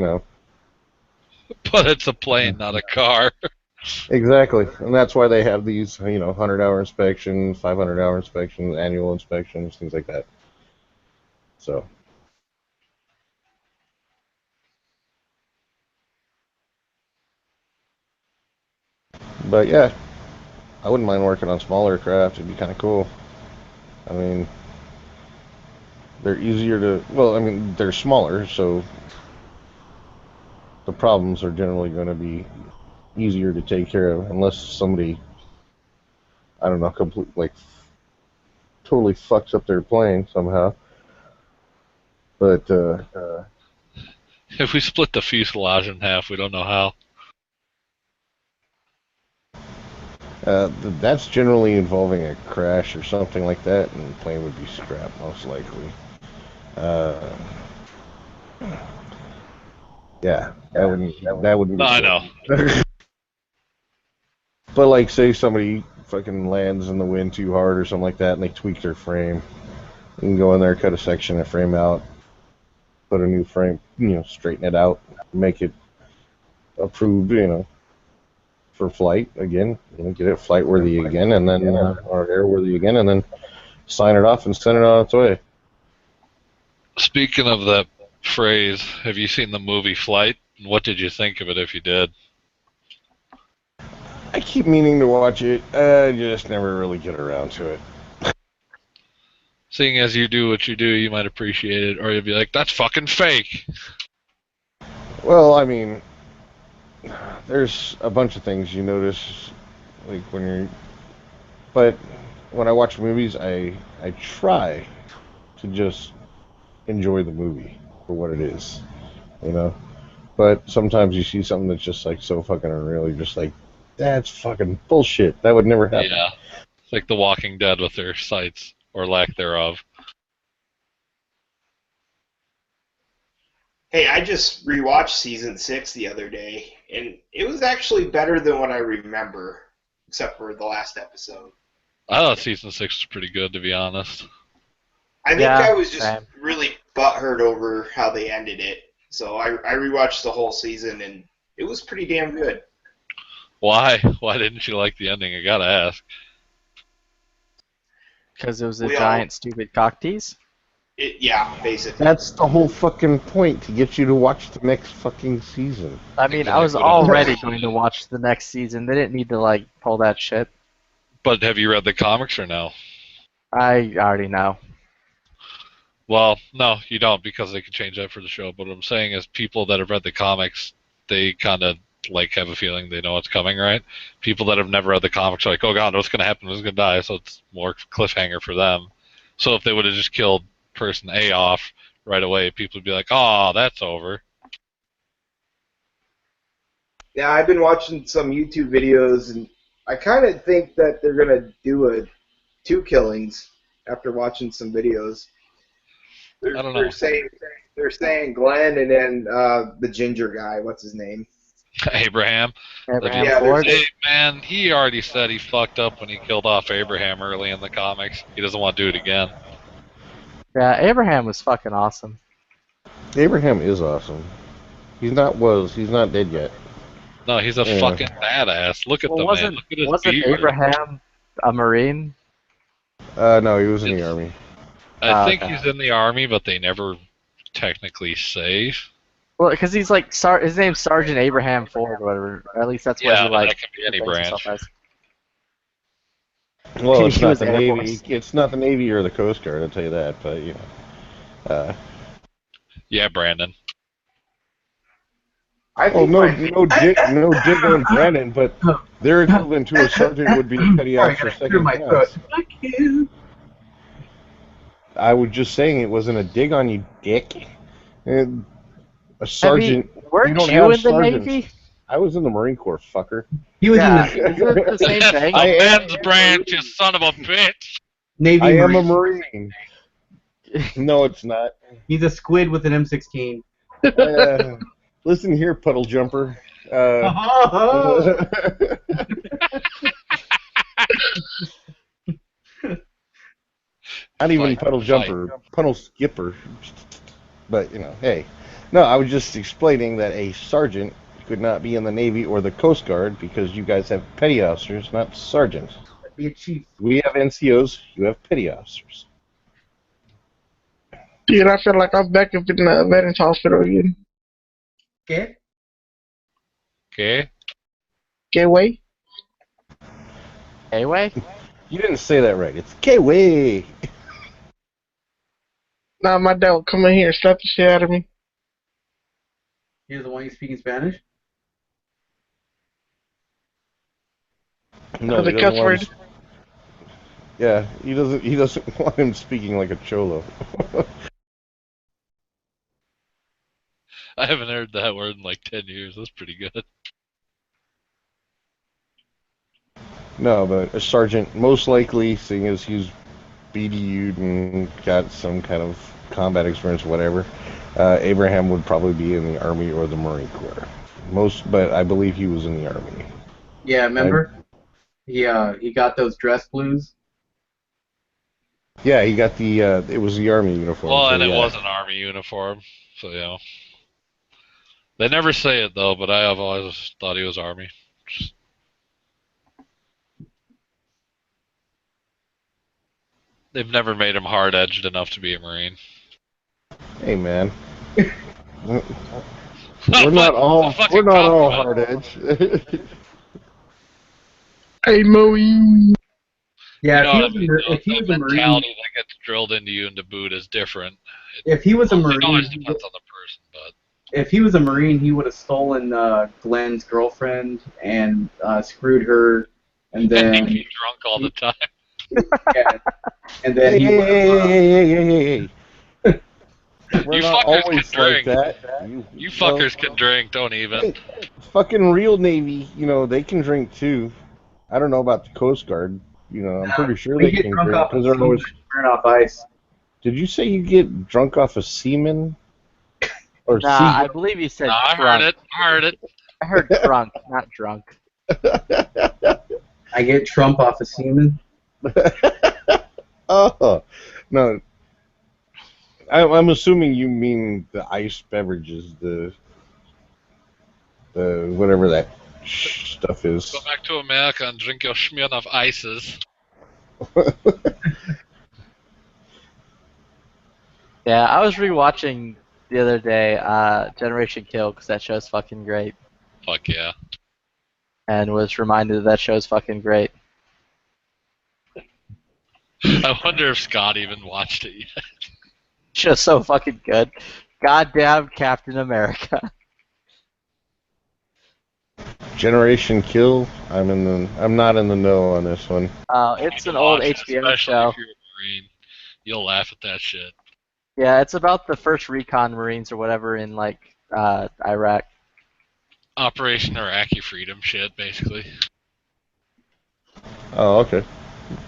But it's a plane, not a car. Exactly, and that's why they have these, 100-hour inspections, 500-hour inspections, annual inspections, things like that. So. But yeah, I wouldn't mind working on small aircraft. It'd be kind of cool. I mean, they're easier to, well, I mean, they're smaller, so the problems are generally going to be easier to take care of, unless somebody, I don't know, totally fucks up their plane somehow. But If we split the fuselage in half, we don't know how. that's generally involving a crash or something like that, and the plane would be scrapped most likely. Yeah, that wouldn't be I good. know. But like, say somebody fucking lands in the wind too hard or something like that, and they tweak their frame, you can go in there, cut a section of frame out, put a new frame, straighten it out, make it approved, for flight again, get it flight worthy again, and then or airworthy again, and then sign it off and send it on its way. Speaking of that phrase, have you seen the movie Flight? And what did you think of it if you did? I keep meaning to watch it. I just never really get around to it. Seeing as you do what you do, you might appreciate it, or you'll be like, that's fucking fake. Well, I mean, there's a bunch of things you notice, like when you're... But when I watch movies, I try to just enjoy the movie for what it is, But sometimes you see something that's just, like, so fucking unreal, you're just like, that's fucking bullshit. That would never happen. Yeah. It's like The Walking Dead with their sights, or lack thereof. Hey, I just rewatched season 6 the other day, and it was actually better than what I remember, except for the last episode. I thought season 6 was pretty good, to be honest. I think I was just really butthurt over how they ended it, so I rewatched the whole season, and it was pretty damn good. Why? Why didn't you like the ending? I gotta ask. Because it was a giant, stupid cock tease? Yeah, basically. That's the whole fucking point, to get you to watch the next fucking season. I mean, I was already going to watch the next season. They didn't need to, pull that shit. But have you read the comics or no? I already know. Well, no, you don't, because they could change that for the show. But what I'm saying is people that have read the comics, they kind of, have a feeling they know what's coming, right? People that have never read the comics are like, oh god, what's going to happen? Who's going to die? So it's more cliffhanger for them. So if they would have just killed person A off right away, people would be like, oh, that's over. Yeah, I've been watching some YouTube videos, and I kind of think that they're going to do 2 killings after watching some videos. I don't know. They're saying Glenn and then the ginger guy, what's his name? Abraham. Ford. Hey, man, he already said he fucked up when he killed off Abraham early in the comics. He doesn't want to do it again. Yeah, Abraham was fucking awesome. Abraham is awesome. He's not dead yet. No, he's a Yeah. fucking badass. Look at Well, the man. wasn't Look at his wasn't beard. Abraham a Marine? No, he was in the army. I think okay. he's in the army, but they never technically say. Well, because he's like his name's Sergeant Abraham Ford, or whatever. Or at least that's what Yeah, he but like. that can be any thinks branch. himself as. Well, it's He not was the Air Navy. Force. It's not the Navy or the Coast Guard. I'll tell you that. But you know. Yeah, Brandon. Oh no dig on Brandon, but their equivalent to a sergeant would be a petty officer second class. Fuck you. I was just saying it wasn't a dig on you, dick. And a sergeant. Weren't you don't you have in the sergeants. Navy? I was in the Marine Corps, fucker. He was Yeah, in the isn't it the same thing? I am- Men's branch, you son of a bitch. Navy. I am a Marine. Marine. No, it's not. He's a squid with an M16. Listen here, puddle jumper. Not even puddle jumper, puddle skipper. But, you know, hey. No, I was just explaining that a sergeant could not be in the Navy or the Coast Guard because you guys have petty officers, not sergeants. Be a chief. We have NCOs, you have petty officers. Dude, I feel like I'm back up in the Veterans Hospital again. Okay. Okay. Get away. K-Way? You didn't say that right. It's K-Way. Nah, my dad will come in here and slap the shit out of me. He doesn't want you speaking Spanish? No, The he cuss doesn't want word. him, yeah, he doesn't want him speaking like a cholo. I haven't heard that word in like 10 years. That's pretty good. No, but a sergeant, most likely, seeing as he's BDU'd and got some kind of combat experience, whatever, Abraham would probably be in the Army or the Marine Corps. But I believe he was in the Army. Yeah, remember? He got those dress blues. Yeah, he got the, it was the Army uniform. Well, so and it yeah. was an army uniform, so yeah. They never say it though, but I have always thought he was army. They've never made him hard-edged enough to be a Marine. Hey, man. We're not all hard edge. Hey, Moe. Yeah, You know if he was a Marine, mentality that gets drilled into you and to boot is different. if he was a It Marine, always depends on the person, but if he was a Marine, he would have stolen Glenn's girlfriend and screwed her, and then he'd be drunk all the time. yeah, and then he would have. Hey. We're You not fuckers always can like drink. that. You fuckers can drink, don't even. Hey, fucking real Navy, you know, they can drink too. I don't know about the Coast Guard. You know, I'm pretty sure We they get can drunk drink off because of they're always. burn off ice. Did you say you get drunk off of semen? Or Nah, I believe you said I drunk. heard it. I heard drunk, not drunk. I get Trump off of semen. Oh no. I'm assuming you mean the ice beverages, the whatever that stuff is. Go back to America and drink your Smirnoff ices. Yeah, I was rewatching the other day Generation Kill because that show's fucking great, Fuck yeah. and was reminded that show's fucking great. I wonder if Scott even watched it yet. Show's so fucking good. Goddamn Captain America. Generation Kill. I'm not in the know on this one. It's an old Watch it, HBO especially show. if you're a Marine. You'll laugh at that shit. Yeah, it's about the first recon Marines or whatever in like Iraq. Operation Iraqi Freedom shit, basically. Oh, okay.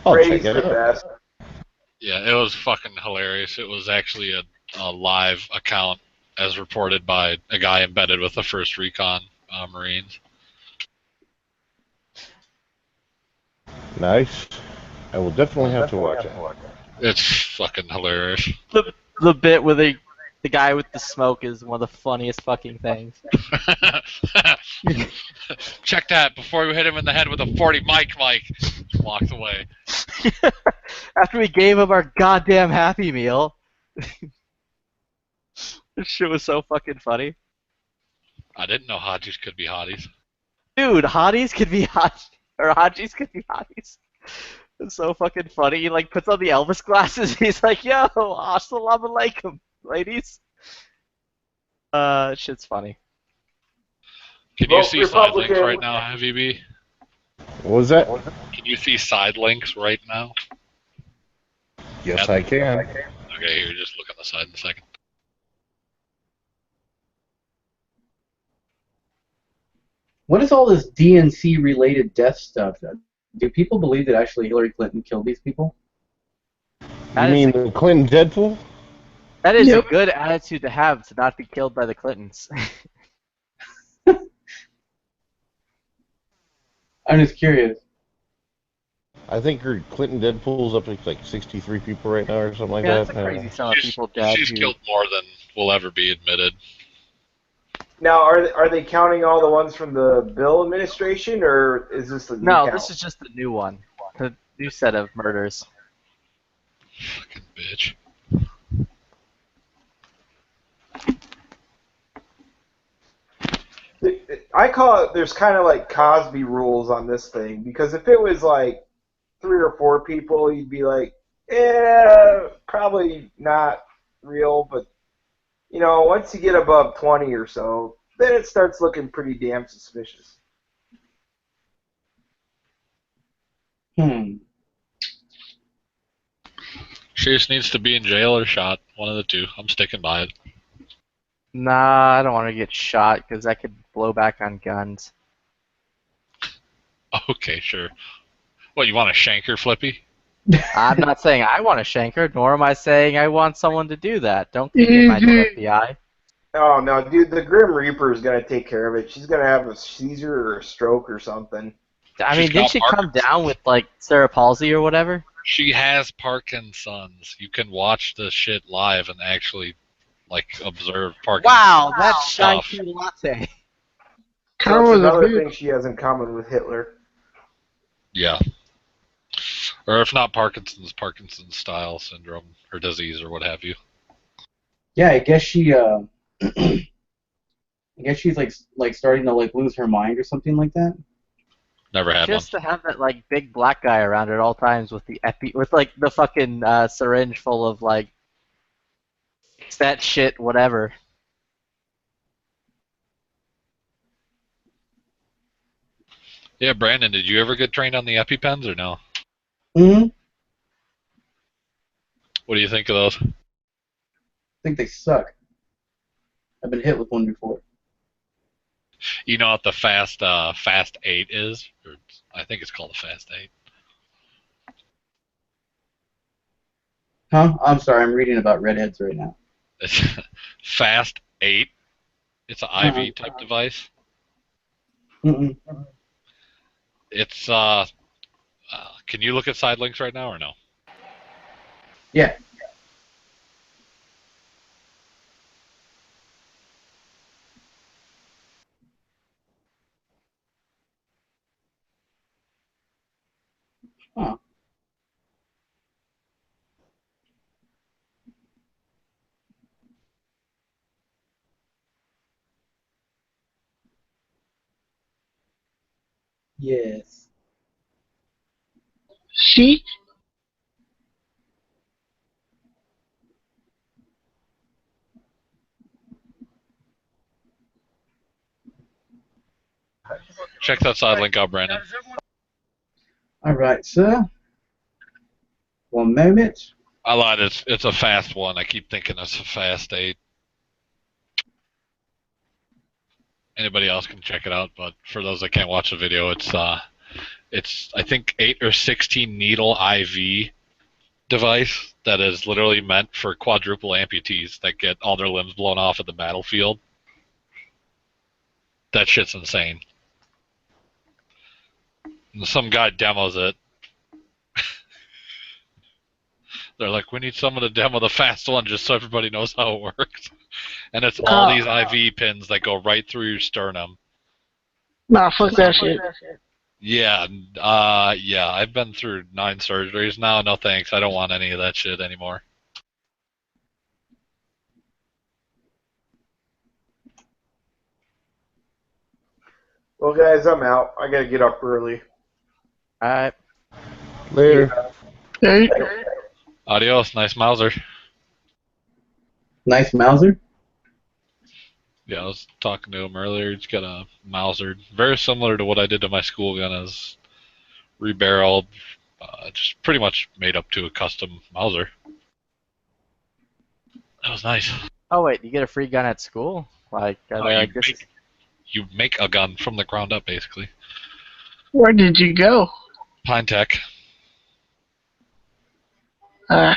I'll check it out. Yeah, it was fucking hilarious. It was actually a live account as reported by a guy embedded with the first recon Marines. Nice. I will definitely have to watch it. It's fucking hilarious. The bit with the guy with the smoke is one of the funniest fucking things. Check that before we hit him in the head with a 40 Mike. Just walks away. After we gave him our goddamn Happy Meal. This shit was so fucking funny. I didn't know hotties could be hotties. Dude, hotties could be hot, or hotties could be hotties. It's so fucking funny. He like puts on the Elvis glasses. He's like, "Yo, assalamu alaikum, ladies." Shit's funny. Can you Vote see side links Republican. right now, Heavy B? What was that? Can you see side links right now? Yes, I can. Okay, here, just look on the side in a second. What is all this DNC related death stuff? Do people believe that actually Hillary Clinton killed these people? You mean the Clinton Deadpool? That is a good attitude to have, to not be killed by the Clintons. I'm just curious. I think her Clinton Deadpool's up to like 63 people right now or something like Yeah, that. that's a crazy sum of people dead. She's who- killed more than will ever be admitted. Now, are they counting all the ones from the Bill administration, or is this the new No, count? this is just the new one. The new set of murders. Fucking bitch. I call it, there's kind of like Cosby rules on this thing, because if it was like 3 or 4 people, you'd be like, probably not real, but, you know, once you get above 20 or so, then it starts looking pretty damn suspicious. She just needs to be in jail or shot. One of the two. I'm sticking by it. Nah, I don't want to get shot because that could blow back on guns. Okay, sure. What, you want to shank her, Flippy? I'm not saying I want to shank her, nor am I saying I want someone to do that. Don't think it might be FBI. Oh, no, dude, the Grim Reaper is going to take care of it. She's going to have a seizure or a stroke or something. I mean, didn't she come down with, like, cerebral palsy or whatever? She has Parkinson's. You can watch the shit live and actually, like, observe Parkinson's. Wow, that's stuff. Shanky Latte. That's another thing she has in common with Hitler. Yeah. Or if not Parkinson's style syndrome or disease or what have you. Yeah, I guess she. I guess she's like starting to like lose her mind or something like that. Never had Just to have that, like, big black guy around at all times with the with, like, the fucking syringe full of, like, that shit, whatever. Yeah, Brandon, did you ever get trained on the EpiPens or no? Mm-hmm. What do you think of those? I think they suck. I've been hit with one before. You know what the Fast 8 is? Or I think it's called the Fast 8. Huh? I'm sorry, I'm reading about redheads right now. It's Fast 8. It's an IV type device. Mm-mm. It's can you look at side links right now or no? Yeah. Huh. Yes. She? Check that side link out, Brandon. All right, sir. One moment. I lied. It's a fast one. I keep thinking it's a Fast 8. Anybody else can check it out, but for those that can't watch the video, it's I think 8 or 16 needle IV device that is literally meant for quadruple amputees that get all their limbs blown off at the battlefield. That shit's insane. And some guy demos it. They're like, we need someone to demo the fast one just so everybody knows how it works. And it's all these IV pins that go right through your sternum. Nah, fuck that shit. Yeah, yeah. I've been through 9 surgeries now. No thanks. I don't want any of that shit anymore. Well, guys, I'm out. I gotta get up early. Alright. Later. Hey. Adios. Nice Mauser. Nice Mauser? Yeah, I was talking to him earlier. He's got a Mauser, very similar to what I did to my school gun, as rebarreled, just pretty much made up to a custom Mauser. That was nice. Oh wait, you get a free gun at school? Like, are they like this? You make a gun from the ground up, basically. Where did you go? Pine Tech. Uh,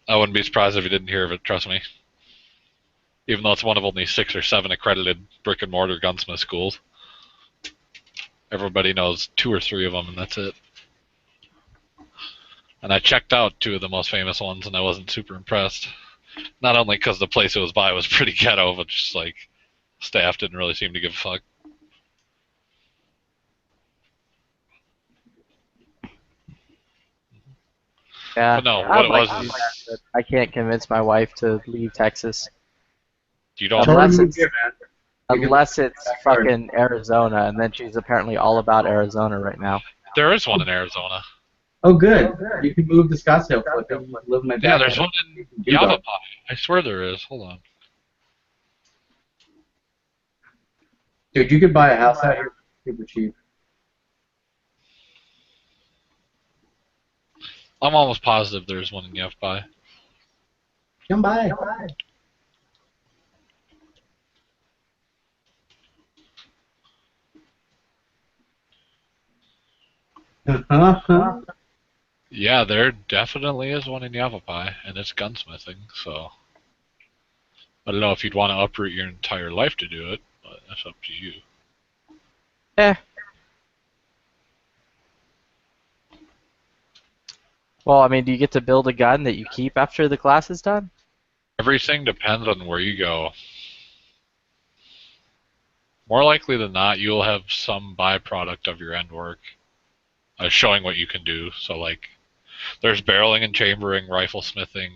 I wouldn't be surprised if you didn't hear of it, trust me. Even though it's one of only 6 or 7 accredited brick and mortar gunsmith schools. Everybody knows 2 or 3 of them, and that's it. And I checked out 2 of the most famous ones, and I wasn't super impressed. Not only because the place it was by was pretty ghetto, but just like staff didn't really seem to give a fuck. Yeah. But no, what it was like is that, but I can't convince my wife to leave Texas. you don't. Unless it's fucking Arizona, and then she's apparently all about Arizona right now. There is one in Arizona. Oh, good. You can move to Scottsdale. Live in my Yeah, there's backyard. one in Yavapai. I swear there is. Hold on. Dude, you could buy a house out here super cheap. I'm almost positive there's one in Yavapai. Come by. Yeah, there definitely is one in Yavapai, and it's gunsmithing, so I don't know if you'd want to uproot your entire life to do it, but that's up to you. Eh. Well, I mean, do you get to build a gun that you keep after the class is done? Everything depends on where you go. More likely than not, you'll have some byproduct of your end work showing what you can do. So, like, there's barreling and chambering, rifle smithing,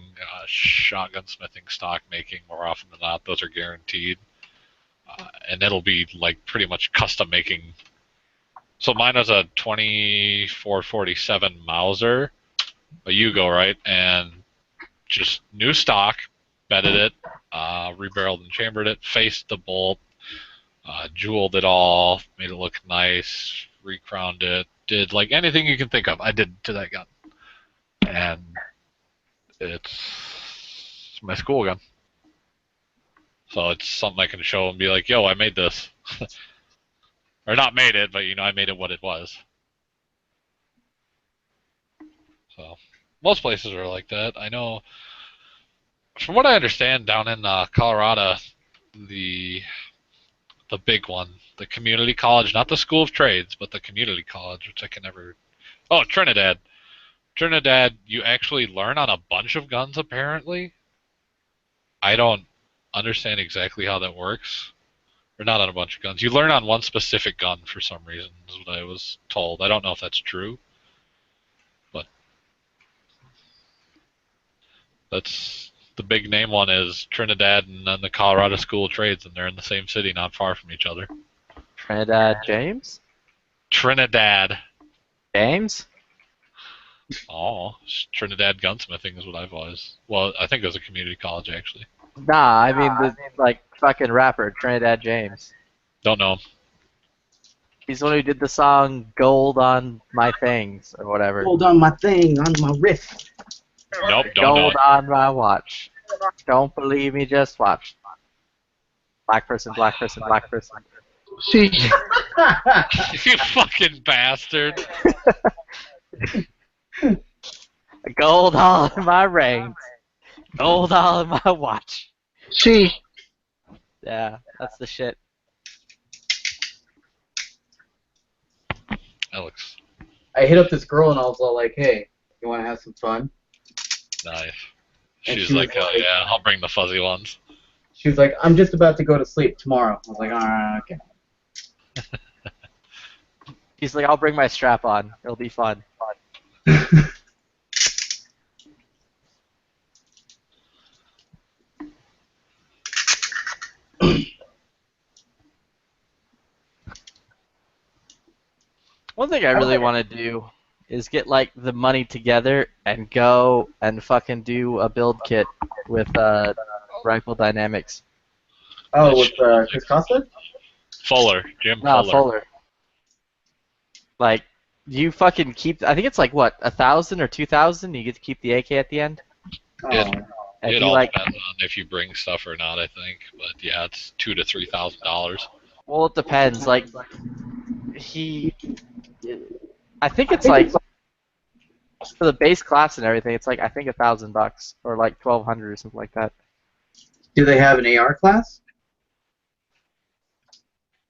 shotgun smithing, stock making. More often than not, those are guaranteed. And it'll be, like, pretty much custom making. So mine is a 2447 Mauser, a Yugo, right? And just new stock, bedded it, rebarreled and chambered it, faced the bolt, jeweled it all, made it look nice, recrowned it, did like anything you can think of, I did to that gun. And it's my school gun. So it's something I can show and be like, yo, I made this. Or not made it, but, you know, I made it what it was. So most places are like that. I know, from what I understand, down in Colorado, the big one, the community college, not the School of Trades, but the community college, which I can never... Oh, Trinidad. Trinidad, you actually learn on a bunch of guns, apparently. I don't understand exactly how that works. Or not on a bunch of guns. You learn on one specific gun for some reason, is what I was told. I don't know if that's true. But that's... The big name one is Trinidad and then the Colorado School of Trades, and they're in the same city, not far from each other. Trinidad James? Trinidad. James? Oh, Trinidad Gunsmithing is what I've always... Well, I think it was a community college, actually. Nah, I mean, the, like, fucking rapper, Trinidad James. Don't know. He's the one who did the song Gold on My Things, or whatever. Hold on my thing, on my wrist. Nope, don't know. Gold on my watch. Don't believe me, just watch. Black person, black person, black person. See. You fucking bastard. Gold all in my rings. Gold all in my watch. See. Yeah, that's the shit. Alex. I hit up this girl and I was all like, hey, you want to have some fun? Nice. And She's she was like, hell yeah, I'll bring the fuzzy ones. She was like, I'm just about to go to sleep tomorrow. I was like, alright, okay. He's like, I'll bring my strap on. It'll be fun. One thing I really want to do is get like the money together and go and fucking do a build kit with Rifle Dynamics. Oh, with Chris Costa? Fuller, Jim No, Fuller. Fuller. Like, you fucking keep. I think it's like what, 1,000 or 2,000. You get to keep the AK at the end. It all depends on if you bring stuff or not, I think. But yeah, it's $2,000 to $3,000. Well, it depends. Like, I think it's like for the base class and everything. It's like I think $1,000 or like 1,200 or something like that. Do they have an AR class?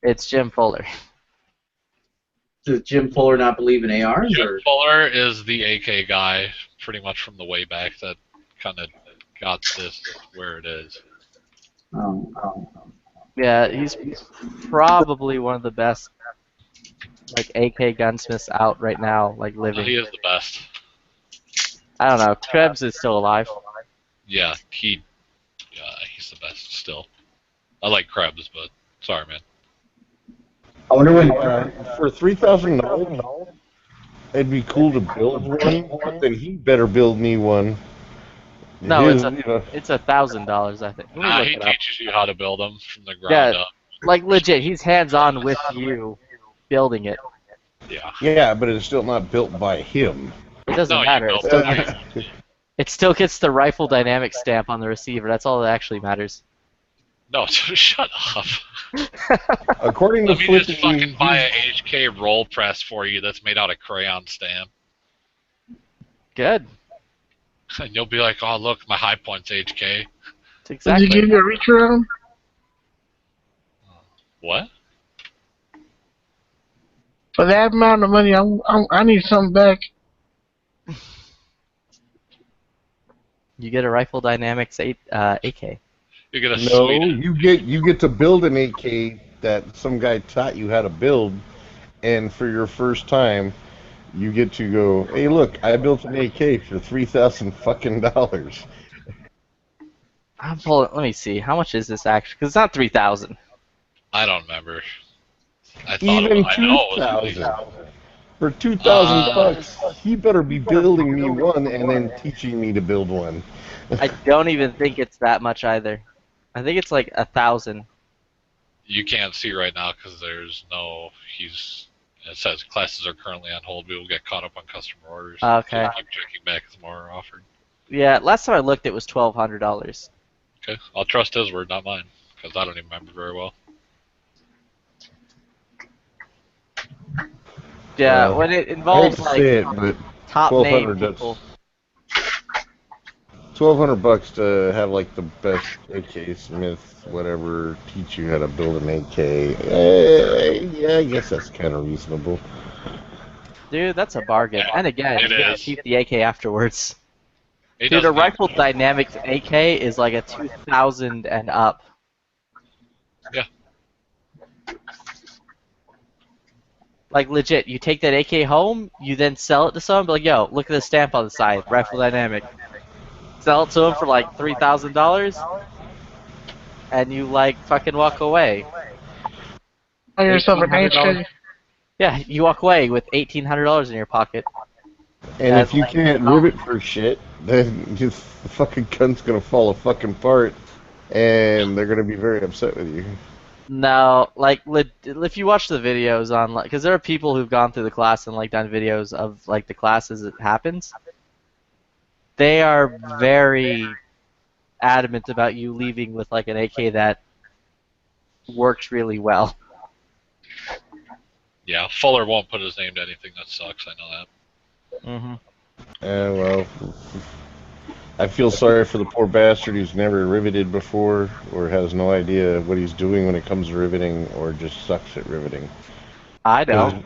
It's Jim Fuller. Does Jim Fuller not believe in ARs? Jim Fuller is the AK guy, pretty much from the way back that kind of got this where it is. Yeah, he's probably one of the best like AK gunsmiths out right now, like living. He is the best. I don't know. Krebs is still alive. Yeah, he's the best still. I like Krebs, but sorry, man. I wonder when for $3,000, it'd be cool to build one. But then he better build me one. No, His, it's $1,000, I think. Let me Nah, look he it up. teaches you how to build them from the ground Yeah, up. like legit. He's hands-on with you, building it. Yeah. Yeah, but it's still not built by him. It doesn't matter. It still gets the Rifle Dynamics stamp on the receiver. That's all that actually matters. No, shut up. According Let to me just Flippy, fucking buy a HK roll press for you that's made out of crayon stamp. Good. And you'll be like, oh look, my high point's HK. Did you give you a reach around? What? For that amount of money, I need something back. You get a Rifle Dynamics AK. You get a no, sweet. you get to build an AK that some guy taught you how to build, and for your first time, you get to go, hey, look, I built an AK for $3,000 fucking dollars. I'm pulling. Let me see. How much is this actually? Because it's not 3,000. I don't remember. I thought Even I know it was 2,000 for $2,000, he better be building me one and then teaching me to build one. I don't even think it's that much either. I think it's like 1,000. You can't see right now because there's no. It says classes are currently on hold. We will get caught up on customer orders. Okay. So keep checking back as more are offered. Yeah, last time I looked, it was $1,200. Okay, I'll trust his word, not mine, because I don't even remember very well. Yeah, when it involves like but top name 1,200, people. $1,200 to have like the best AK Smith, whatever, teach you how to build an AK. Yeah, I guess that's kind of reasonable. Dude, that's a bargain. And again, It you gotta is. keep the AK afterwards. He Dude, a doesn't Rifle Dynamics AK is like a 2,000 and up. Yeah. Like legit, you take that AK home, you then sell it to someone, be like, yo, look at the stamp on the side, Rifle Dynamic. Sell it to them for like $3,000, and you like fucking walk away. Buy yourself an $1,800. HK. Yeah, you walk away with $1,800 in your pocket. And That's if you like- can't rivet for shit, then just the fucking gun's gonna fall fucking apart, and they're gonna be very upset with you. No, like if you watch the videos on, because there are people who've gone through the class and like done videos of like the class as it happens. They are very adamant about you leaving with like an AK that works really well. Yeah, Fuller won't put his name to anything that sucks. I know that. Mm-hmm. Well, I feel sorry for the poor bastard who's never riveted before, or has no idea what he's doing when it comes to riveting, or just sucks at riveting. I know.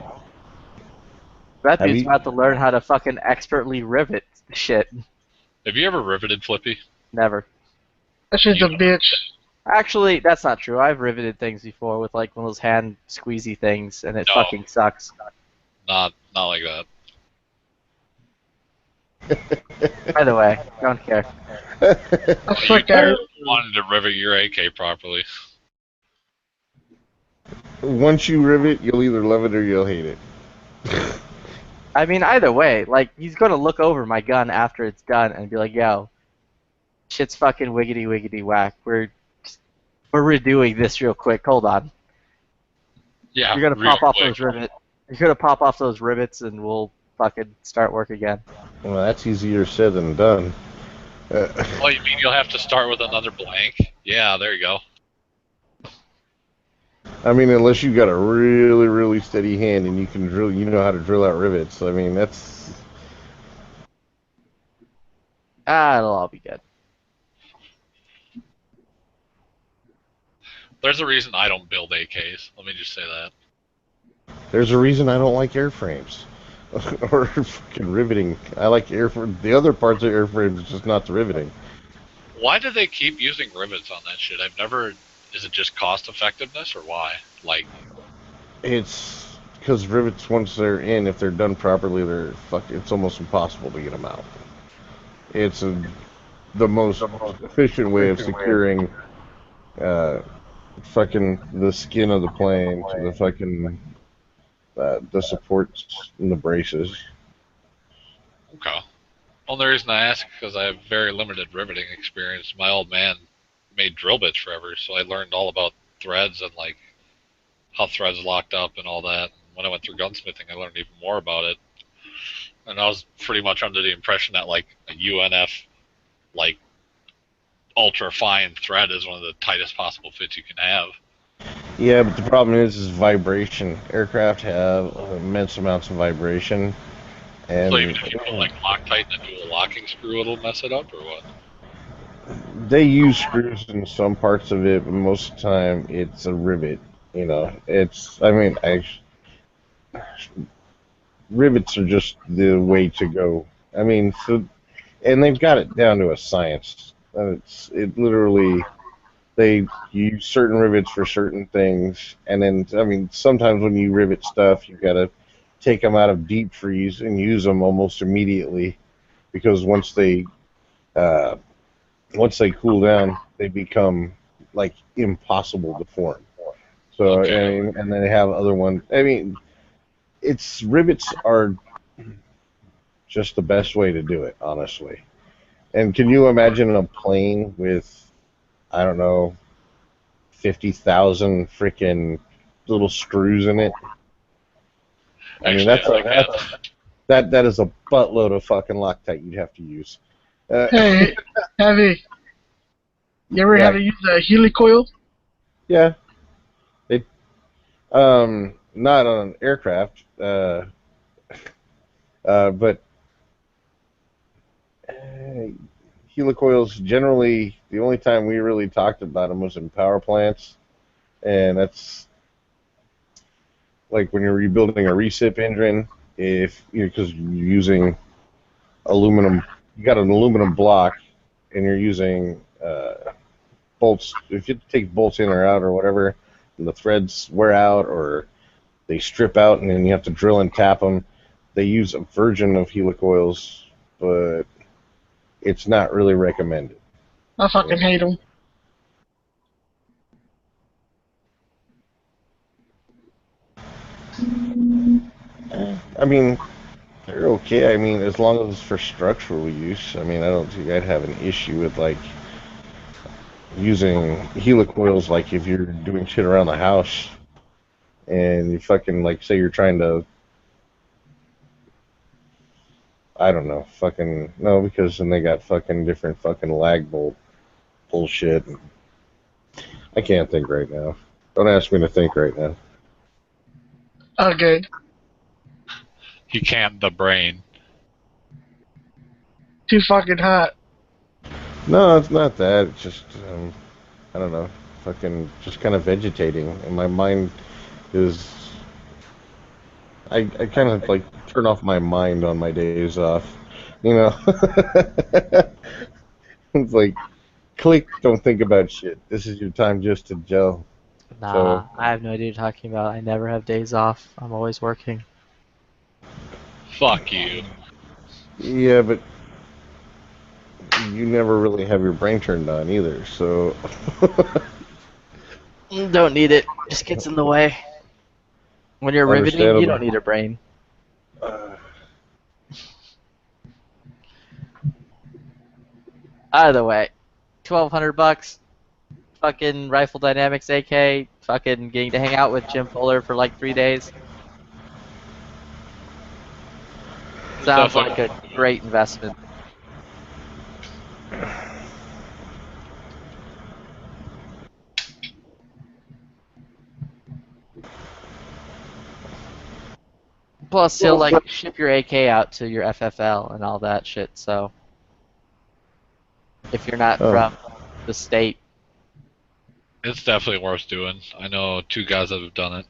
That Have dude's you- about to learn how to fucking expertly rivet shit. Have you ever riveted, Flippy? Never. That shit's a bitch. Actually, that's not true. I've riveted things before with like one of those hand squeezy things, and it No. fucking sucks. Not like that. By the way, don't care. You never wanted to rivet your AK properly. Once you rivet, you'll either love it or you'll hate it. I mean, either way, like, he's gonna look over my gun after it's done and be like, yo, shit's fucking wiggity wiggity whack. We're redoing this real quick. Hold on. Yeah. You're gonna real pop off quick. those rivets. You're gonna pop off those rivets, and we'll fucking start work again. Well, that's easier said than done. Oh, you mean you'll have to start with another blank? Yeah, there you go. I mean, unless you got a really, really steady hand and you can drill, you know how to drill out rivets. I mean, that's. It'll all be good. There's a reason I don't build AKs. Let me just say that. There's a reason I don't like airframes. Or fucking riveting. I like airframe. The other parts of airframes is just not the riveting. Why do they keep using rivets on that shit? I've never. Is it just cost effectiveness or why? Like, It's because rivets, once they're in, if they're done properly, it's almost impossible to get them out. It's the most efficient way of securing fucking the skin of the plane to the fucking the supports and the braces. okay. Well, the reason I ask is because I have very limited riveting experience. My old man made drill bits forever, so I learned all about threads and like how threads locked up and all that. When I went through gunsmithing, I learned even more about it. And I was pretty much under the impression that like a UNF like ultra fine thread is one of the tightest possible fits you can have. Yeah, but the problem is vibration. Aircraft have immense amounts of vibration, and So even if you put like Loctite and a dual locking screw, it'll mess it up or what? they use screws in some parts of it, but most of the time it's a rivet. You know, rivets are just the way to go. I mean, and they've got it down to a science. It literally, they use certain rivets for certain things, and then, I mean, sometimes when you rivet stuff, you've got to take them out of deep freeze and use them almost immediately, because once they cool down, they become like impossible to form. So, I mean, and then they have other ones. I mean, rivets are just the best way to do it, honestly. And can you imagine a plane with, I don't know, 50,000 freaking little screws in it? I mean, that is a buttload of fucking Loctite you'd have to use. Hey, Heavy. You ever have to use a helicoil? Yeah. Not on an aircraft, but helicoils, generally, the only time we really talked about them was in power plants, and that's like when you're rebuilding a recip engine, because you're using aluminum, you got an aluminum block, and you're using bolts. If you take bolts in or out or whatever, and the threads wear out or they strip out, and then you have to drill and tap them, they use a version of helicoils, but it's not really recommended. I fucking hate them. I mean, they're okay. I mean, as long as it's for structural use. I mean, I don't think I'd have an issue with, like, using helicoils, like, if you're doing shit around the house and you fucking, like, say you're trying to, I don't know, fucking, no, because then they got fucking different fucking lag bolt bullshit. I can't think right now. Don't ask me to think right now. Okay. He can't the brain. Too fucking hot. No, it's not that. It's just, I don't know, fucking just kind of vegetating. And my mind is, I kind of like turn off my mind on my days off. You know, it's like click, don't think about shit. This is your time just to gel. Nah, So, I have no idea what you're talking about. I never have days off. I'm always working. Fuck you. yeah, but you never really have your brain turned on either. So, Don't need it. Just gets in the way. When you're riveting, you Understandable. don't need a brain. Either way, $1,200. Fucking Rifle Dynamics AK. Fucking getting to hang out with Jim Fuller for like 3 days. Sounds like a great investment. Plus, he'll like ship your AK out to your FFL and all that shit. So, if you're not Oh. from the state, It's definitely worth doing. I know 2 guys that have done it.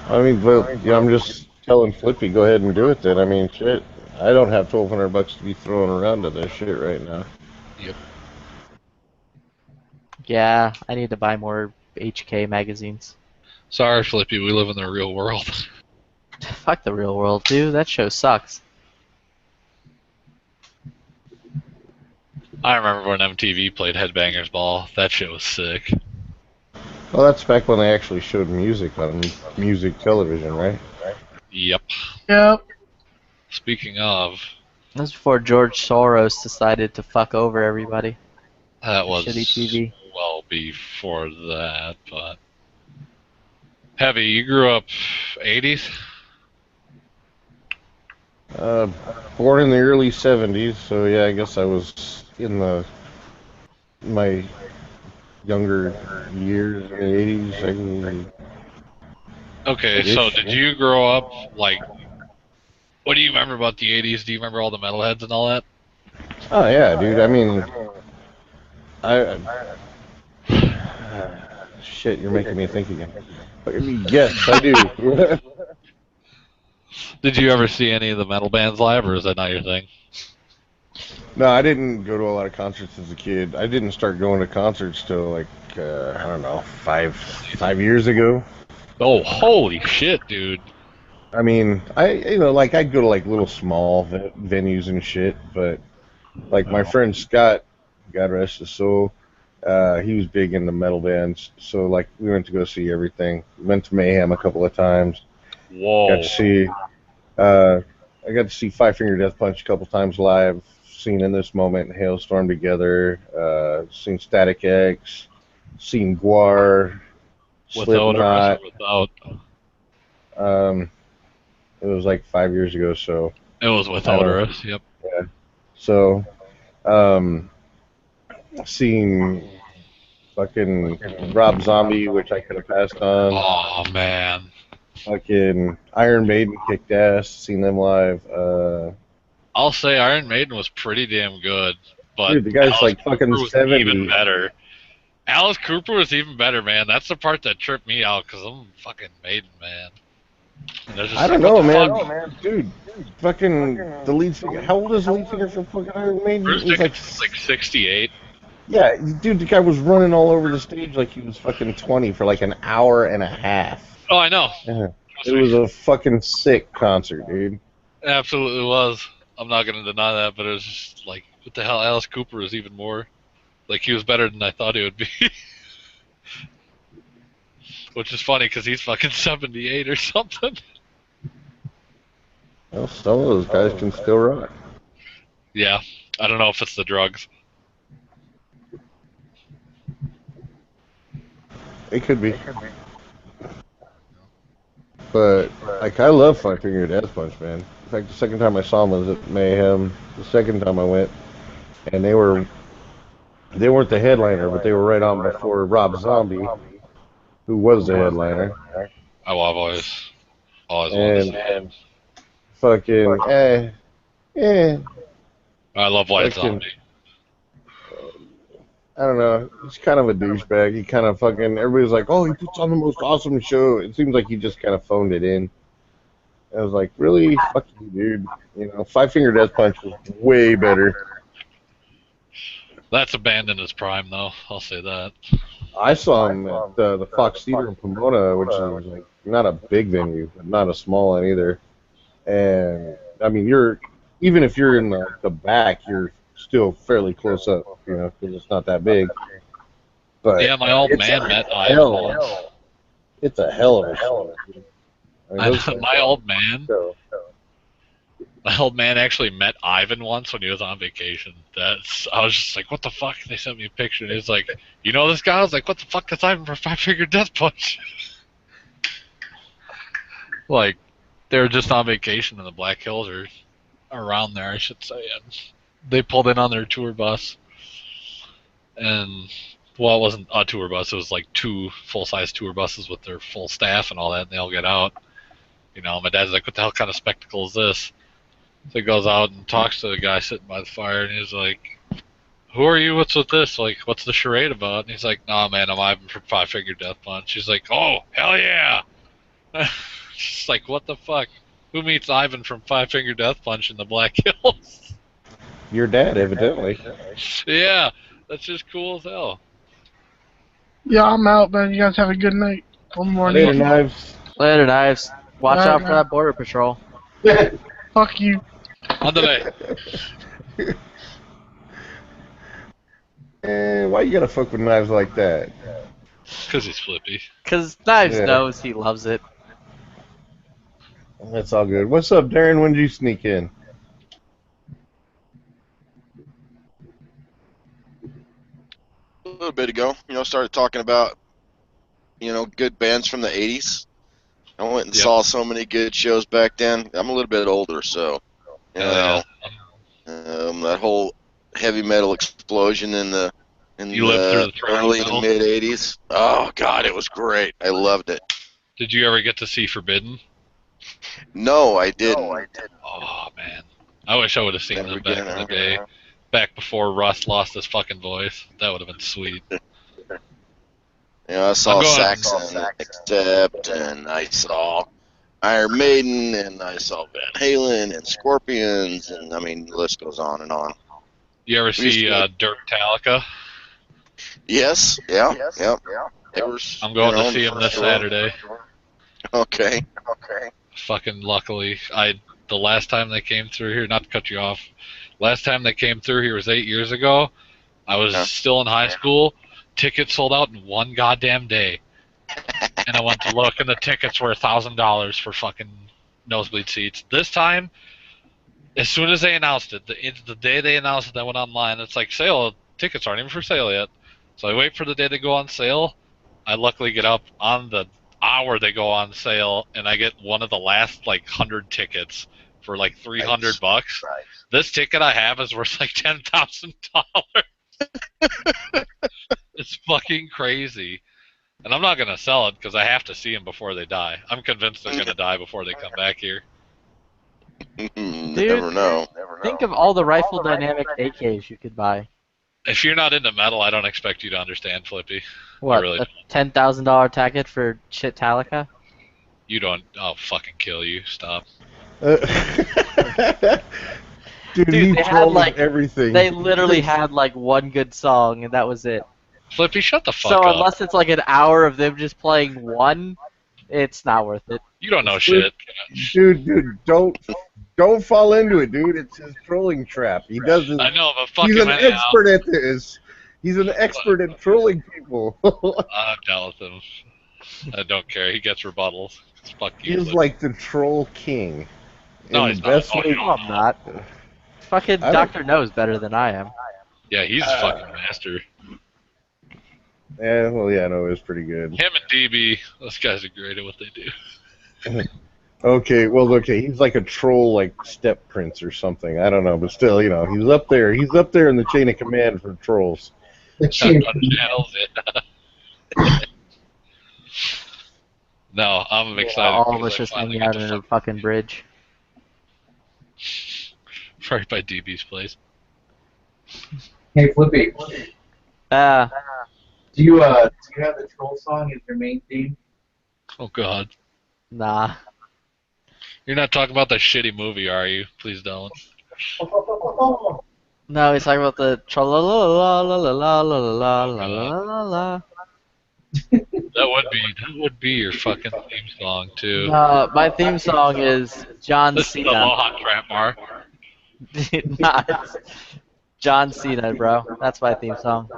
I mean, but yeah, I'm just telling Flippy, go ahead and do it then. I mean, shit, I don't have $1,200 to be throwing around to this shit right now. Yep. yeah, I need to buy more HK magazines. Sorry, Flippy, we live in the real world. Fuck the real world, dude. That show sucks. I remember when MTV played Headbangers Ball. That shit was sick. Well, that's back when they actually showed music on music television, right? Yep. Yep. Speaking of, That was before George Soros decided to fuck over everybody. that was Shitty TV. well before that, but... Heavy, you grew up 80s? Born in the early 70s, so yeah, I guess I was in my younger years in the 80s. Okay, so did you grow up, like... What do you remember about the 80s? Do you remember all the metalheads and all that? Oh yeah, dude. I mean, shit, you're making me think again. Yes, I do. Did you ever see any of the metal bands live, or is that not your thing? No, I didn't go to a lot of concerts as a kid. I didn't start going to concerts till like I don't know, five years ago. Oh, holy shit, dude! I mean, like I'd go to like little small venues and shit, but like my friend Scott, God rest his soul, he was big into metal bands, so like we went to go see everything. Went to Mayhem a couple of times. Whoa! Got to see, I got to see Five Finger Death Punch a couple times live. Seen In This Moment and Hailstorm together. Seen Static X. Seen Guar. Without or without? It was like 5 years ago, so. It was without us, yep. Yeah. So, seen fucking Rob Zombie, which I could have passed on. Oh, man. Fucking Iron Maiden kicked ass. Seen them live. I'll say Iron Maiden was pretty damn good, but Dude, the guy's Alice like fucking Cooper was 70. even better. Alice Cooper was even better, man. That's the part that tripped me out, because I'm a fucking Maiden, man. And they're just I don't like, know, what the man. fuck? Dude, fucking the lead singer. How old is the lead singer for fucking Iron Maiden? Bruce He's like, Dickinson's like 68. yeah, dude, the guy was running all over the stage like he was fucking 20 for like an hour and a half. Oh, I know. Yeah. It was a fucking sick concert, dude. It absolutely was. I'm not going to deny that, but it was just like, what the hell? Alice Cooper is even more. Like, he was better than I thought he would be. Which is funny, because he's fucking 78 or something. Well, some of those guys can still rock. Yeah, I don't know if it's the drugs. It could be. But, like, I love Five Finger Death Punch, man. In fact, the second time I saw them was at Mayhem. The second time I went, and they weren't the headliner, but they were right on before Rob Zombie, who was the headliner. Oh, I've always wanted to see him. Fucking, I love White fucking- Zombie. I don't know. He's kind of a douchebag. He kind of fucking, everybody's like, oh, he puts on the most awesome show. It seems like he just kind of phoned it in. I was like, really? Fuck you, dude. You know, Five Finger Death Punch was way better. That's a band in its prime, though. I'll say that. I saw him at the Fox Theater in Pomona, which is like not a big venue, but not a small one either. And I mean, even if you're in the back, you're still fairly close up, you know, because it's not that big. But Yeah, my old man met Ivan once. It's a hell of a show. I mean, My old man actually met Ivan once when he was on vacation. I was just like, what the fuck? And they sent me a picture, and he was like, you know this guy? I was like, what the fuck? That's Ivan from Five Finger Death Punch. Like, they were just on vacation in the Black Hills, or around there, I should say. And they pulled in on their tour bus. And, well, it wasn't a tour bus. It was like 2 full-size tour buses with their full staff and all that, and they all get out. You know, my dad's like, what the hell kind of spectacle is this? So he goes out and talks to the guy sitting by the fire, and he's like, who are you? What's with this? Like, what's the charade about? And he's like, nah, man, I'm Ivan from Five Finger Death Punch. He's like, oh, hell yeah. Just like, what the fuck? Who meets Ivan from Five Finger Death Punch in the Black Hills? your dad, evidently. Yeah, that's just cool as hell. Yeah, I'm out, man. You guys have a good night. One morning. Later, Knives. Later, Knives. Watch Alright, out for man. that border patrol. Fuck you. On the way. Why you gotta fuck with Knives like that? Because he's flippy. Because Knives Yeah. knows he loves it. That's all good. What's up, Darren? When did you sneak in? A little bit ago, started talking about, good bands from the 80s. I went and saw so many good shows back then. I'm a little bit older, so, that whole heavy metal explosion in the You lived through the thrash early metal? and mid 80s. Oh God, it was great. I loved it. Did you ever get to see Forbidden? No, I didn't. Oh, man. I wish I would have seen them back in the day. Back before Russ lost his fucking voice. That would have been sweet. I saw I'm going- Saxon, Accept, and I saw Iron Maiden, and I saw Van Halen, and Scorpions, and, the list goes on and on. You ever see Dirt Metallica? Yes, yeah. I'm going to see him this Saturday. Okay. Fucking luckily. The last time they came through here, not to cut you off, last time they came through here was 8 years ago. I was still in high school. Tickets sold out in one goddamn day. And I went to look, and the tickets were $1,000 for fucking nosebleed seats. This time, as soon as they announced it, the day they announced it, I went online. It's like, tickets aren't even for sale yet. So I wait for the day they go on sale. I luckily get up on the hour they go on sale, and I get one of the last 100 tickets for $300. This ticket I have is worth $10,000. It's fucking crazy. And I'm not going to sell it because I have to see them before they die. I'm convinced they're going to die before they come back here. Never know. Think of all the rifle dynamic AKs you could buy. If you're not into metal, I don't expect you to understand, Flippy. What, I really a don't. $10,000 ticket for Chitalica? You don't. I'll fucking kill you. Stop. Dude, he they trolled had everything. They literally had one good song, and that was it. Flippy, shut the fuck So up. unless it's an hour of them just playing one, it's not worth it. You don't know shit. Dude, don't fall into it, dude. It's his trolling trap. He doesn't. I know, but fucking He's an anyhow. expert at this. He's an expert at trolling people. I've dealt with him. I don't care. He gets rebuttals. Fuck you. He's like the troll king. No, In he's the best not. way- No, I'm not. Fucking I don't- Doctor knows better than I am. Yeah, he's a fucking master. Yeah, well, yeah, no, it was pretty good. Him and DB, those guys are great at what they do. Okay, he's like a troll, step prince or something. I don't know, but still, he's up there. He's up there in the chain of command for trolls. On channels, yeah. No, I'm excited. All of because us I just finally hanging get out to in a fucking bridge. right by DB's place. Hey, Flippy. Do you have the troll song as your main theme? Oh God. Nah. You're not talking about that shitty movie, are you? Please don't. No, he's talking about the tra la la la la la la la la la la la. That would be your fucking theme song too. No, my theme song is John This is the Cena. Mohawk Trap Bar. Nah, it's John Cena, bro. That's my theme song.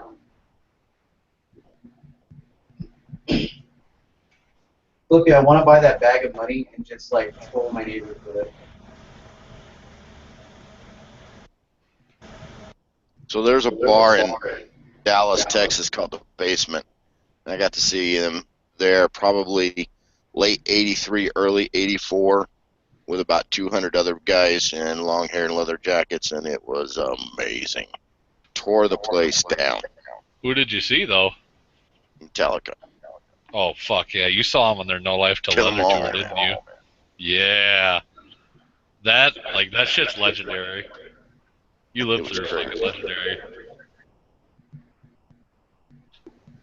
Look, I want to buy that bag of money and just like troll my neighbors with it. So there's a bar in Dallas, Texas called The Basement. I got to see them there probably late 83, early 84 with about 200 other guys in long hair and leather jackets, and it was amazing. Tore the place down. Who did you see though? Metallica. Oh fuck yeah! You saw them on their No Life Till Kill 'em Leather all. tour, didn't you? Yeah. That shit's legendary. You lived through fucking legendary.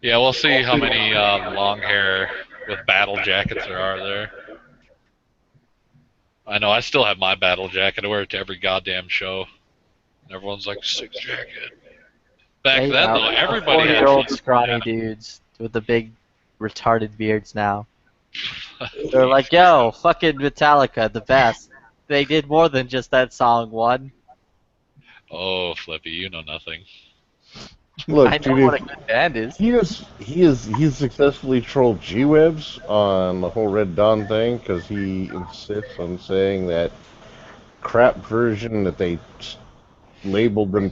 Yeah, we'll see how many long hair with battle jackets there are there. I know, I still have my battle jacket. I wear it to every goddamn show. And everyone's like, sick jacket. Back They then, are though, everybody had 40-year-old scrawny dudes with the big retarded beards now. They're like, yo, fucking Metallica, the best. They did more than just that song one. Oh, Flippy, you know nothing. Look, I know dude, what a good band is. He's successfully trolled G-Webs on the whole Red Dawn thing because he insists on saying that crap version that they labeled them.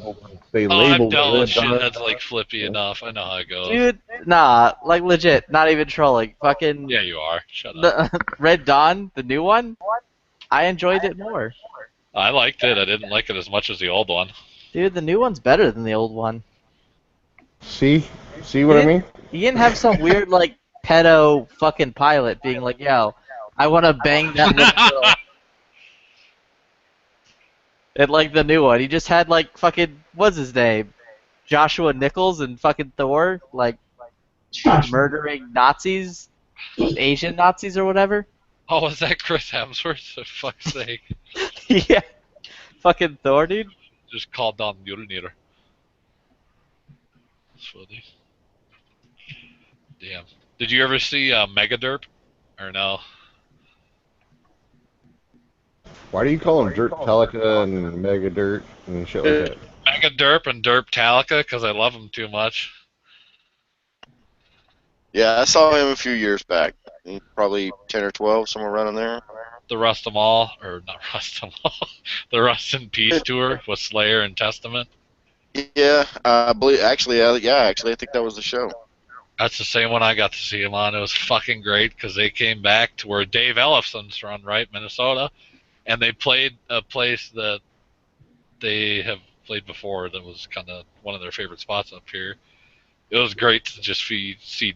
They Oh, I've labeled dealt Red with shit Dawn. that's like Flippy enough. I know how it goes. Dude, nah, like legit, not even trolling. Fucking Yeah, you are. Shut up. the Red Dawn, the new one, I enjoyed it more. I liked it. I didn't like it as much as the old one. Dude, the new one's better than the old one. See what I mean? You didn't have some weird like pedo fucking pilot being like, yo, I want to bang that little girl. And like the new one, he just had like fucking, what's his name? Joshua Nichols and fucking Thor, like murdering Nazis, Asian Nazis or whatever. Oh, was that Chris Hemsworth? For fuck's sake. Yeah. Fucking Thor, dude. Just called down Mjolnir. That's funny. Damn. Did you ever see Megaderp? Or no? Why do you call them Dirt Metallica and Mega Dirt and shit like that? Megaderp and Derptalica, because I love them too much. Yeah, I saw him a few years back. Probably 10 or 12, somewhere around in there. The Rust 'em All, or not Rust 'em All, the Rust in Peace tour with Slayer and Testament. Yeah, I believe. Actually, I think that was the show. That's the same one I got to see him on. It was fucking great because they came back to where Dave Ellefson's from, right, Minnesota, and they played a place that they have played before that was kind of one of their favorite spots up here. It was great to just see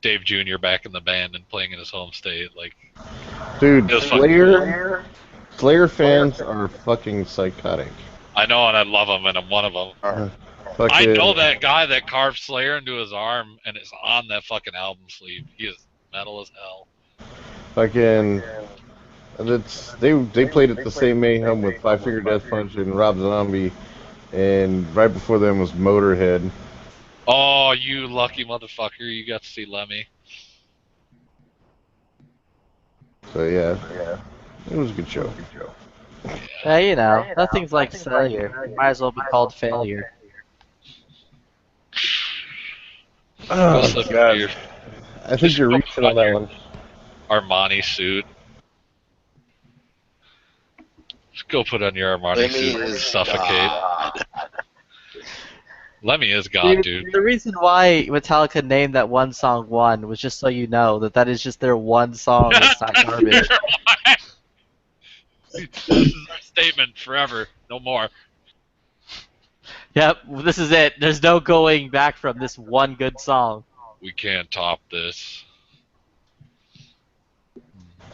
Dave Jr. back in the band and playing in his home state. Like, Dude, it was fucking cool. Slayer fans are fucking psychotic. I know, and I love them, and I'm one of them. I Fucking- know that guy that carved Slayer into his arm, and it's on that fucking album sleeve. He is metal as hell. Fucking, they played at the same Mayhem with Five Finger Death Punch and Rob Zombie, and right before them was Motorhead. Oh, you lucky motherfucker! You got to see Lemmy. So yeah, it was a good show. Hey, you know, nothing's like failure. It might as well be called failure. Oh, Go slip into God. your I think just you're go reaching put on that your one. Armani suit. Just go put on your Armani Lemmy suit and is suffocate. God. Lemmy is God, dude. The reason why Metallica named that one song One was just so you know that that is just their one song that's not garbage. This is our statement forever. No more. Yep, this is it. There's no going back from this one good song. We can't top this.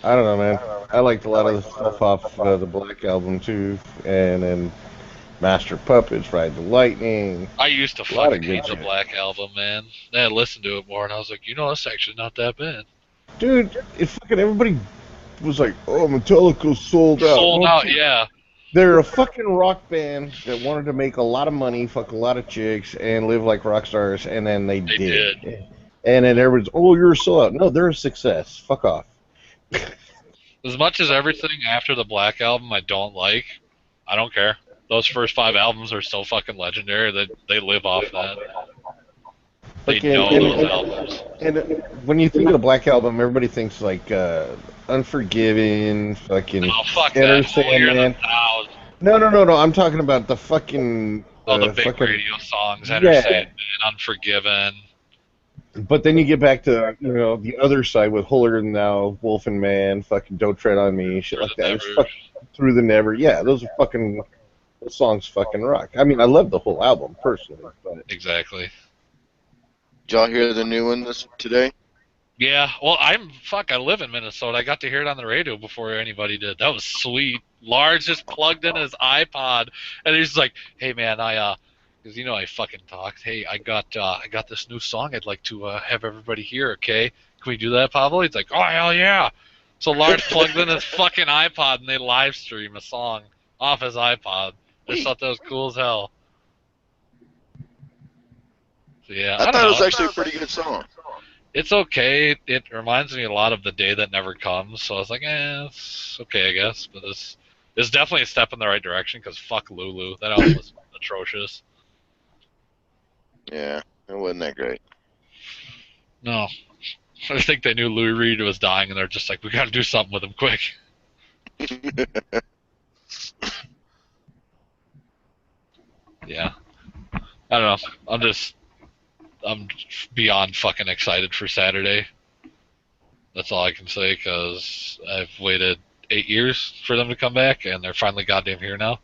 I don't know, man. I liked a lot of the stuff off the Black Album too, and then Master Puppets, Ride the Lightning. I used to A lot of fucking good hate the shit. Black Album, man. Then I listened to it more, and I was like, you know, that's actually not that bad. Dude, it's fucking everybody was like, "Oh, Metallica's sold out." Sold Well, out, yeah. They're a fucking rock band that wanted to make a lot of money, fuck a lot of chicks, and live like rock stars, and then they did. And then everyone's, "Oh, you're a sellout." No, they're a success. Fuck off. As much as everything after the Black Album I don't like, I don't care. Those first 5 albums are so fucking legendary that they live off that. They know those albums. And when you think of the Black Album, everybody thinks like Unforgiven, fucking Fuck Enter that. Holier Sandman. Than Thou. No. I'm talking about the fucking. The big fucking, radio songs, Enter Sandman, Unforgiven. But then you get back to the other side with Holier Than Thou, Wolf and Man, fucking Don't Tread on Me, shit like that. It's Through the Never. Yeah, those songs fucking rock. I mean, I love the whole album personally. But Exactly. Did y'all hear the new one today? Yeah, well, I live in Minnesota. I got to hear it on the radio before anybody did. That was sweet. Lars just plugged in his iPod, and he's like, "Hey, man, because I fucking talked. Hey, I got this new song I'd like to have everybody hear. Okay, can we do that, Pablo?" He's like, "Oh, hell yeah!" So Lars plugged in his fucking iPod, and they live stream a song off his iPod. I just thought that was cool as hell. So, yeah, I thought it was actually a pretty good song. It's okay. It reminds me a lot of The Day That Never Comes, so I was like, it's okay, I guess. But it's definitely a step in the right direction, because fuck Lulu. That album was atrocious. Yeah, it wasn't that great. No. I think they knew Louis Reed was dying, and they're just like, we gotta do something with him quick. Yeah. I don't know. I'm beyond fucking excited for Saturday. That's all I can say, because I've waited 8 years for them to come back, and they're finally goddamn here now.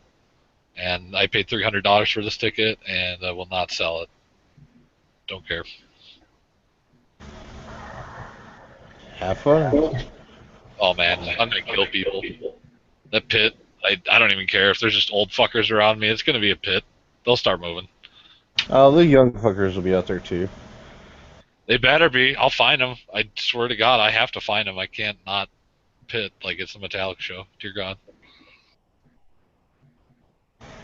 And I paid $300 for this ticket, and I will not sell it. Don't care. Have fun. Oh man, I'm gonna kill people. That pit, I don't even care if there's just old fuckers around me. It's gonna be a pit. They'll start moving. Oh, the young fuckers will be out there too. They better be. I'll find them. I swear to God, I have to find them. I can't not pit like it's a Metallica show. Dear God.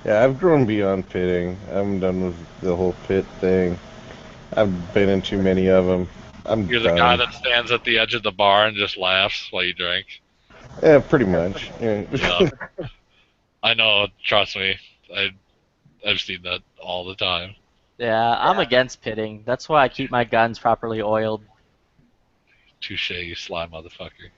Yeah, I've grown beyond pitting. I'm done with the whole pit thing. I've been in too many of them. You're the guy that stands at the edge of the bar and just laughs while you drink. Yeah, pretty much. Yeah. Yeah. I know. Trust me. I've seen that all the time. Yeah, I'm against pitting. That's why I keep my guns properly oiled. Touche, you sly motherfucker.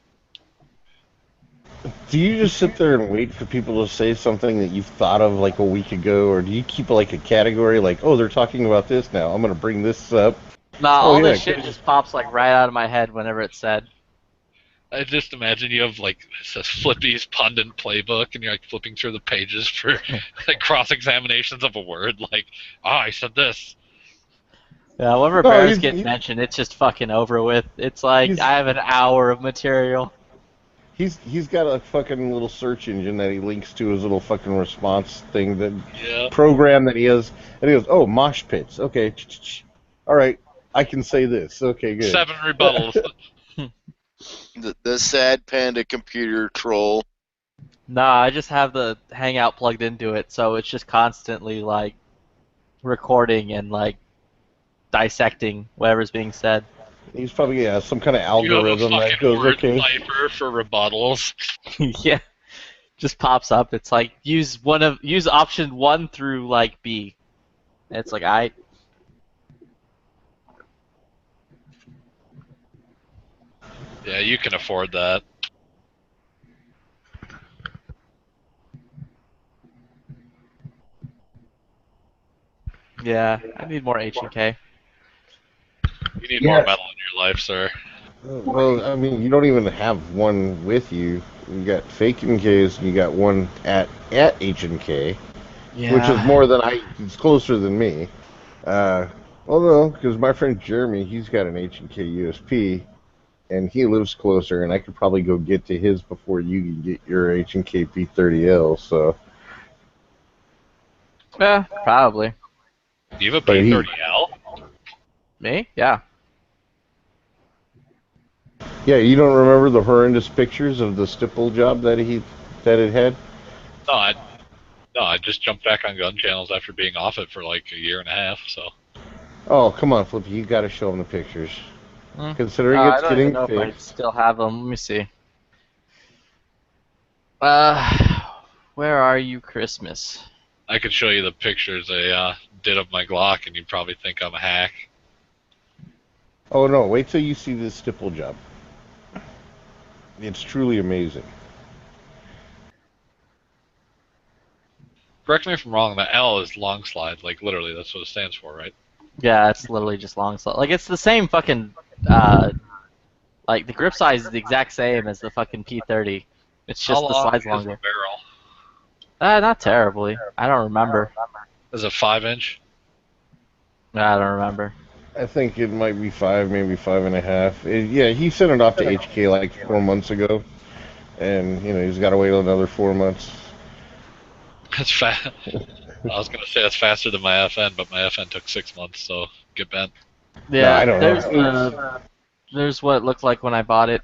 Do you just sit there and wait for people to say something that you've thought of like a week ago, or do you keep like a category like, oh, they're talking about this now, I'm gonna bring this up? Nah, all this shit just pops like right out of my head whenever it's said. I just imagine you have like it says Flippy's pundit playbook, and you're like flipping through the pages for like cross examinations of a word. Like, I said this. Yeah, whenever bears get mentioned, it's just fucking over with. It's like I have an hour of material. He's got a fucking little search engine that he links to his little fucking response thing, that program that he has, and he goes, oh, mosh pits. Okay, all right, I can say this. Okay, good. 7 rebuttals. The sad panda computer troll. Nah, I just have the Hangout plugged into it, so it's just constantly like recording and like dissecting whatever's being said. He's probably some kind of algorithm that goes, word okay. cipher for rebuttals. Yeah, just pops up. It's like use option 1 through like B. And it's like Yeah, you can afford that. Yeah, I need more H&K. You need more metal in your life, sir. Well, I mean, you don't even have one with you. You got fake NKs, and you got one at H&K, which is more than it's closer than me. Well, no, because my friend Jeremy, he's got an H&K USP, and he lives closer, and I could probably go get to his before you can get your H&K P30L. So. Yeah, probably. Do you have a P30L? Me? Yeah. Yeah, you don't remember the horrendous pictures of the stipple job that it had? No, I just jumped back on gun channels after being off it for like a year and a half. So. Oh, come on, Flippy, you got to show them the pictures. Considering I it's don't getting even know if I fixed. still have them. Let me see. Where are you, Christmas? I could show you the pictures I did of my Glock, and you'd probably think I'm a hack. Oh no, wait till you see this stipple job. It's truly amazing. Correct me if I'm wrong, the L is long slide. Like, literally, that's what it stands for, right? Yeah, it's literally just long slide. Like, it's the same fucking, like, the grip size is the exact same as the fucking P30. It's just How the long slide's is longer. the barrel? Not terribly. I don't remember. Is it 5-inch? I don't remember. I think it might be 5, maybe 5.5. Yeah, he sent it off to HK like 4 months ago, and he's got to wait another 4 months. That's fast. I was gonna say that's faster than my FN, but my FN took 6 months, so get bent. Yeah, No, I don't know. There's what it looked like when I bought it.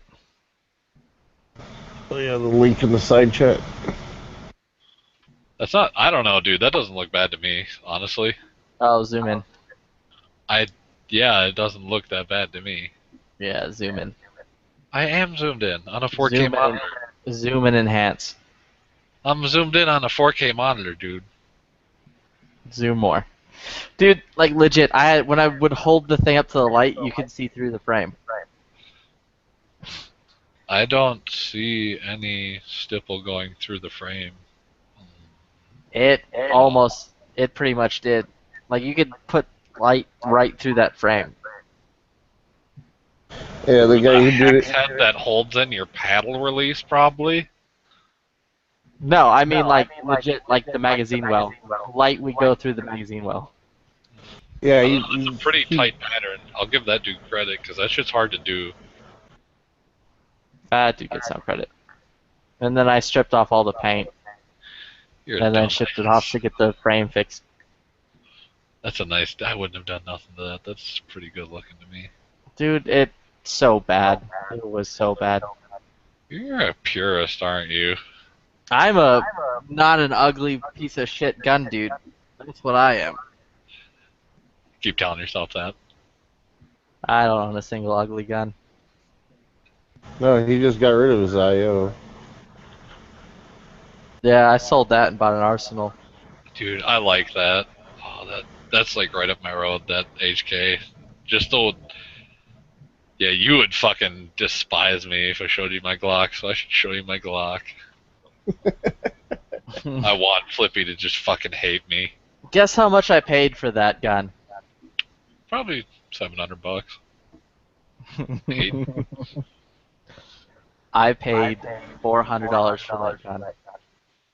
Oh yeah, the link in the side chat. That's not. I don't know, dude. That doesn't look bad to me, honestly. Oh, zoom in. Yeah, it doesn't look that bad to me. Yeah, zoom in. I am zoomed in on a 4K Zoom monitor. in, zoom and enhance. I'm zoomed in on a 4K monitor, dude. Zoom more. Dude, like legit, when I would hold the thing up to the light, you could see through the frame. I don't see any stipple going through the frame. It pretty much did. Like, you could put light right through that frame. Yeah, the guy who did it. Head that holds in your paddle release, probably. No, I mean like legit, like the magazine well. Light would go through the magazine well. Yeah, It's a pretty tight pattern. I'll give that dude credit, because that shit's hard to do. That dude gets some credit. And then I stripped off all the paint. You're a And then dumb shipped it ass. off to get the frame fixed. That's a nice. I wouldn't have done nothing to that. That's pretty good looking to me. Dude, it's so bad. It was so bad. You're a purist, aren't you? I'm not an ugly piece of shit gun dude. That's what I am. Keep telling yourself that. I don't own a single ugly gun. No, he just got rid of his IO. Yeah, I sold that and bought an Arsenal. Dude, I like that. Oh, that's like right up my road, that HK. Just old. Yeah, you would fucking despise me if I showed you my Glock, so I should show you my Glock. I want Flippy to just fucking hate me. Guess how much I paid for that gun? Probably $700. Eight. I paid $400 for that gun.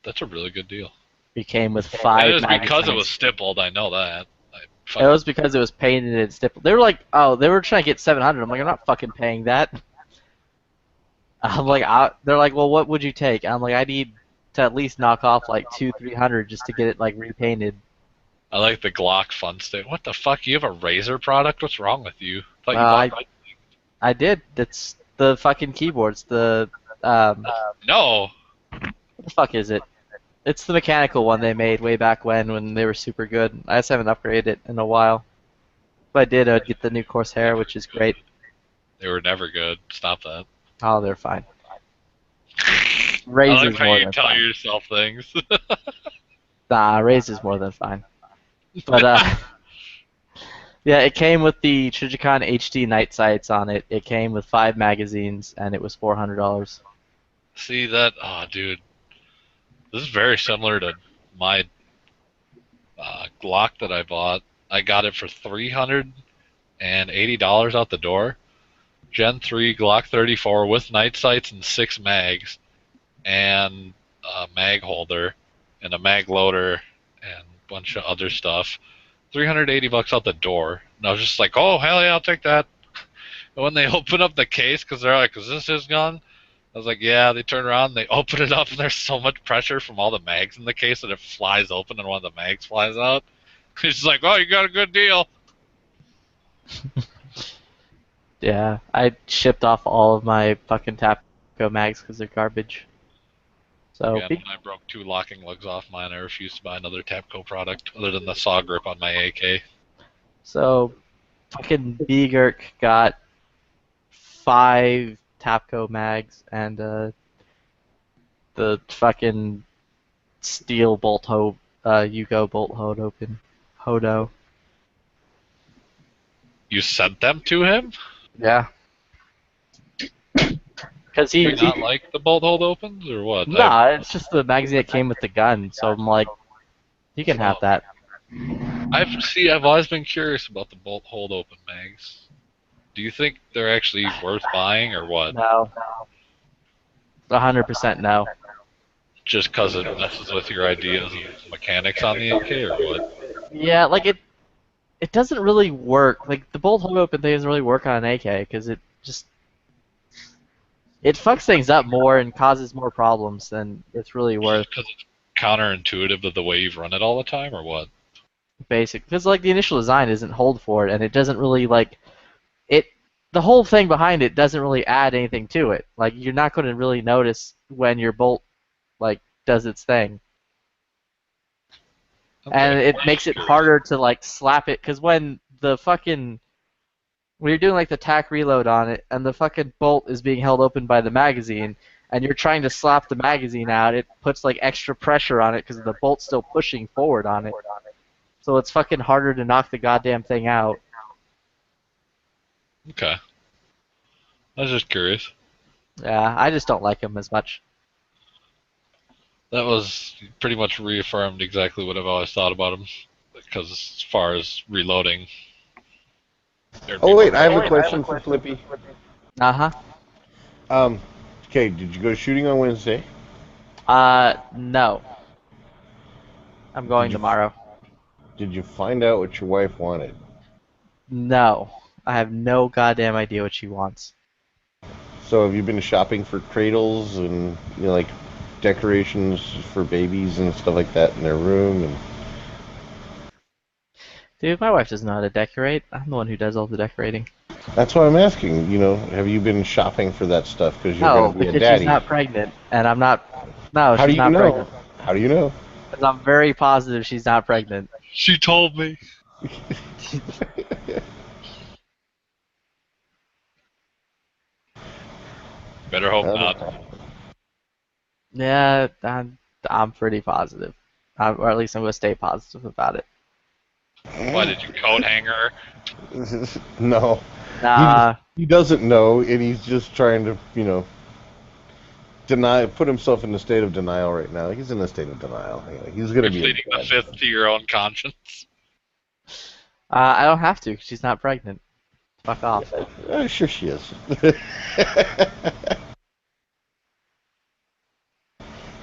That's a really good deal. It came with 5 It is magazines. because it was stippled, I know that. It was because it was painted and stippled. They were like, oh, they were trying to get 700. I'm like, I'm not fucking paying that. I'm like, they're like, well, what would you take? I'm like, I need to at least knock off like $200-300 just to get it like repainted. I like the Glock fun state. What the fuck? You have a Razer product? What's wrong with you? Thought you bought I did. It's the fucking keyboards. The No. What the fuck is it? It's the mechanical one they made way back when they were super good. I just haven't upgraded it in a while. If I did, I'd get the new Corsair, which is great. They were never good. Stop that. Oh, they're fine. I Razer's like how more you than tell fine. yourself things. Nah, Razer's more than fine. But yeah, it came with the Trijicon HD night sights on it. It came with 5 magazines, and it was $400. See that? Oh, dude. This is very similar to my Glock that I bought. I got it for $380 out the door. Gen 3 Glock 34 with night sights and 6 mags, and a mag holder, and a mag loader, and a bunch of other stuff. $380 out the door. And I was just like, oh, hell yeah, I'll take that. And when they open up the case, because they're like, is this his gun? I was like, yeah. They turn around, they open it up, and there's so much pressure from all the mags in the case that it flies open and one of the mags flies out. He's just like, oh, you got a good deal. Yeah, I shipped off all of my fucking Tapco mags because they're garbage. So Again, when I broke 2 locking lugs off mine, I refused to buy another Tapco product other than the saw grip on my AK. So fucking B-Gurk got 5 Tapco mags and the fucking steel bolt hole, Yugo bolt hole open, Hodo. You sent them to him? Yeah. Because Do you not like the bolt hold opens or what? Nah, it's just the magazine that came with the gun, so I'm like, you can have that. I've always been curious about the bolt hold open mags. Do you think they're actually worth buying or what? No. 100% no. Just because it messes with your ideas of mechanics on the AK or what? Yeah, like it doesn't really work. Like the bolt hold open thing doesn't really work on an AK because it fucks things up more and causes more problems than it's really worth. Because it's counterintuitive to the way you've run it all the time or what? Basic, because like the initial design isn't hold for it, and it doesn't really like it. The whole thing behind it doesn't really add anything to it. Like you're not going to really notice when your bolt like does its thing, and it makes it harder to like slap it. Because when you're doing like the tack reload on it, and the fucking bolt is being held open by the magazine, and you're trying to slap the magazine out, it puts like extra pressure on it because the bolt's still pushing forward on it. So it's fucking harder to knock the goddamn thing out. Okay. I was just curious. Yeah, I just don't like them as much. That was pretty much reaffirmed exactly what I've always thought about them. Because as far as reloading. Oh wait, I have a question for Flippy. Uh-huh. Okay, did you go shooting on Wednesday? No. I'm going tomorrow. Did you find out what your wife wanted? No. I have no goddamn idea what she wants. So have you been shopping for cradles and like decorations for babies and stuff like that in their room? And Dude, my wife doesn't know how to decorate. I'm the one who does all the decorating. that's why I'm asking. Have you been shopping for that stuff because you're No, going to be a because daddy? she's not pregnant, and I'm not. No, How do she's you not know? pregnant. How do you know? 'Cause I'm very positive she's not pregnant. She told me. Better hope not. Yeah, I'm pretty positive. Or at least I'm going to stay positive about it. Why did you coat hanger? No. Nah. He doesn't know, and he's just trying to, put himself in a state of denial right now. He's in a state of denial. He's going to be. Pleading the fifth to your own conscience. I don't have to, 'cause she's not pregnant. Fuck off. Sure she is.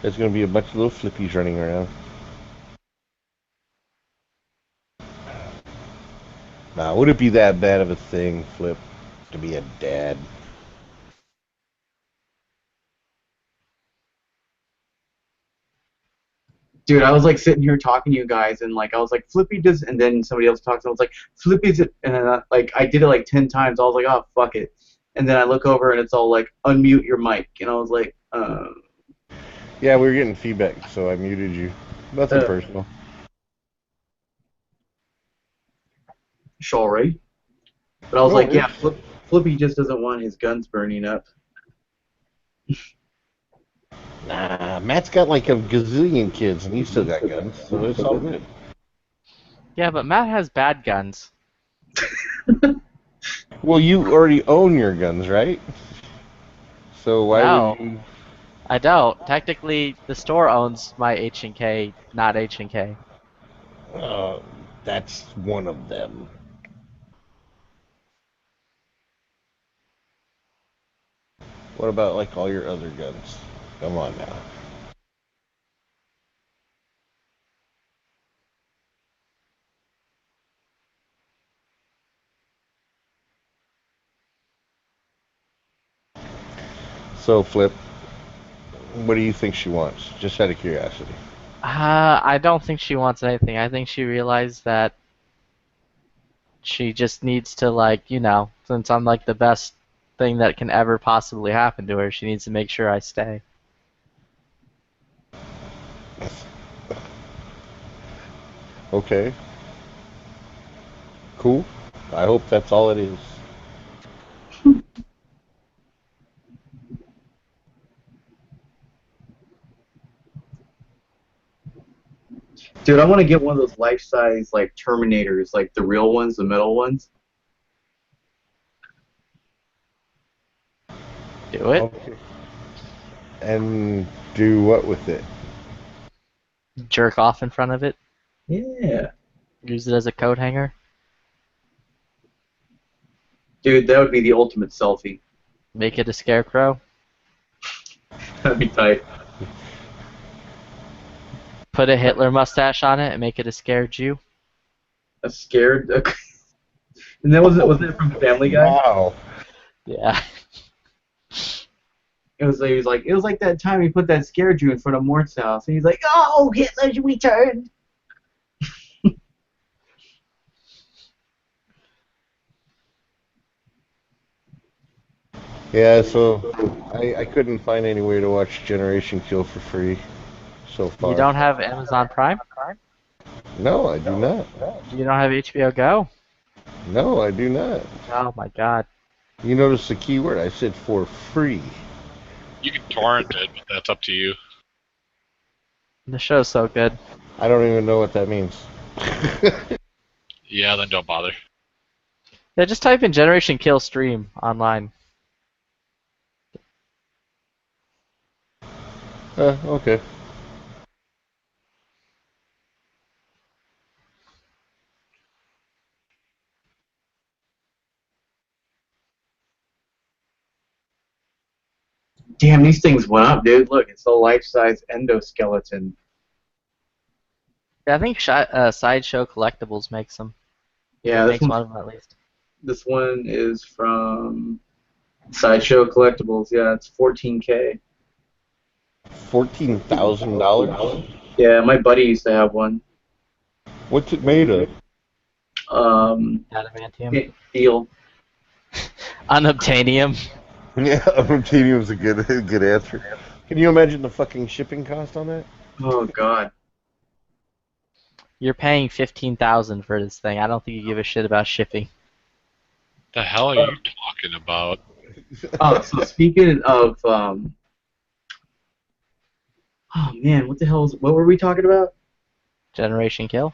There's going to be a bunch of little flippies running around. Now, would it be that bad of a thing, Flip, to be a dad? Dude, I was like sitting here talking to you guys, and like I was like, Flippy does, and then somebody else talks, and I was like, Flippy's it, and then I did it like 10 times. I was like, oh fuck it, and then I look over and it's all like, unmute your mic, and I was like, Yeah, we were getting feedback, so I muted you. Nothing personal. sorry. But I was like, yeah, Flippy just doesn't want his guns burning up. Nah, Matt's got like a gazillion kids, and he's still got guns, so it's all good. Yeah, but Matt has bad guns. Well, you already own your guns, right? So why No, would you... I don't. Technically, the store owns my H&K, not H&K. That's one of them. What about like all your other guns? Come on now. So, Flip, what do you think she wants? Just out of curiosity. I don't think she wants anything. I think she realized that She just needs to, like, since I'm like the best thing that can ever possibly happen to her, she needs to make sure I stay. Okay. Cool. I hope that's all it is. Dude, I want to get one of those life-size like Terminators, like the real ones, the metal ones. Do it. Okay. And do what with it? Jerk off in front of it. Yeah. Use it as a coat hanger. Dude, that would be the ultimate selfie. Make it a scarecrow. That'd be tight. Put a Hitler mustache on it and make it a scared Jew. A scared. And that was it from Family Guy? Wow. Yeah. It was like that time he put that scared Jew in front of Mort's house, and he's like, "Oh, Hitler's returned." Yeah, so I couldn't find any way to watch Generation Kill for free so far. You don't have Amazon Prime? No, I do not. You don't have HBO Go? No, I do not. Oh my god. You notice the key word? I said for free. You can torrent it, but that's up to you. The show's so good. I don't even know what that means. Yeah, then don't bother. Yeah, just type in Generation Kill stream online. Okay. Damn, these things went up, dude. Look, it's a life-size endoskeleton. Yeah, I think Sideshow Collectibles makes them. Yeah, makes one of them at least. This one is from Sideshow Collectibles. Yeah, it's $14K. $14,000? Yeah, my buddy used to have one. What's it made of? Adamantium. Steel. Unobtainium. Yeah, unobtainium's a good answer. Can you imagine the fucking shipping cost on that? Oh god. You're paying $15,000 for this thing. I don't think you give a shit about shipping. The hell are you talking about? Oh, so speaking of, oh man, what were we talking about? Generation Kill?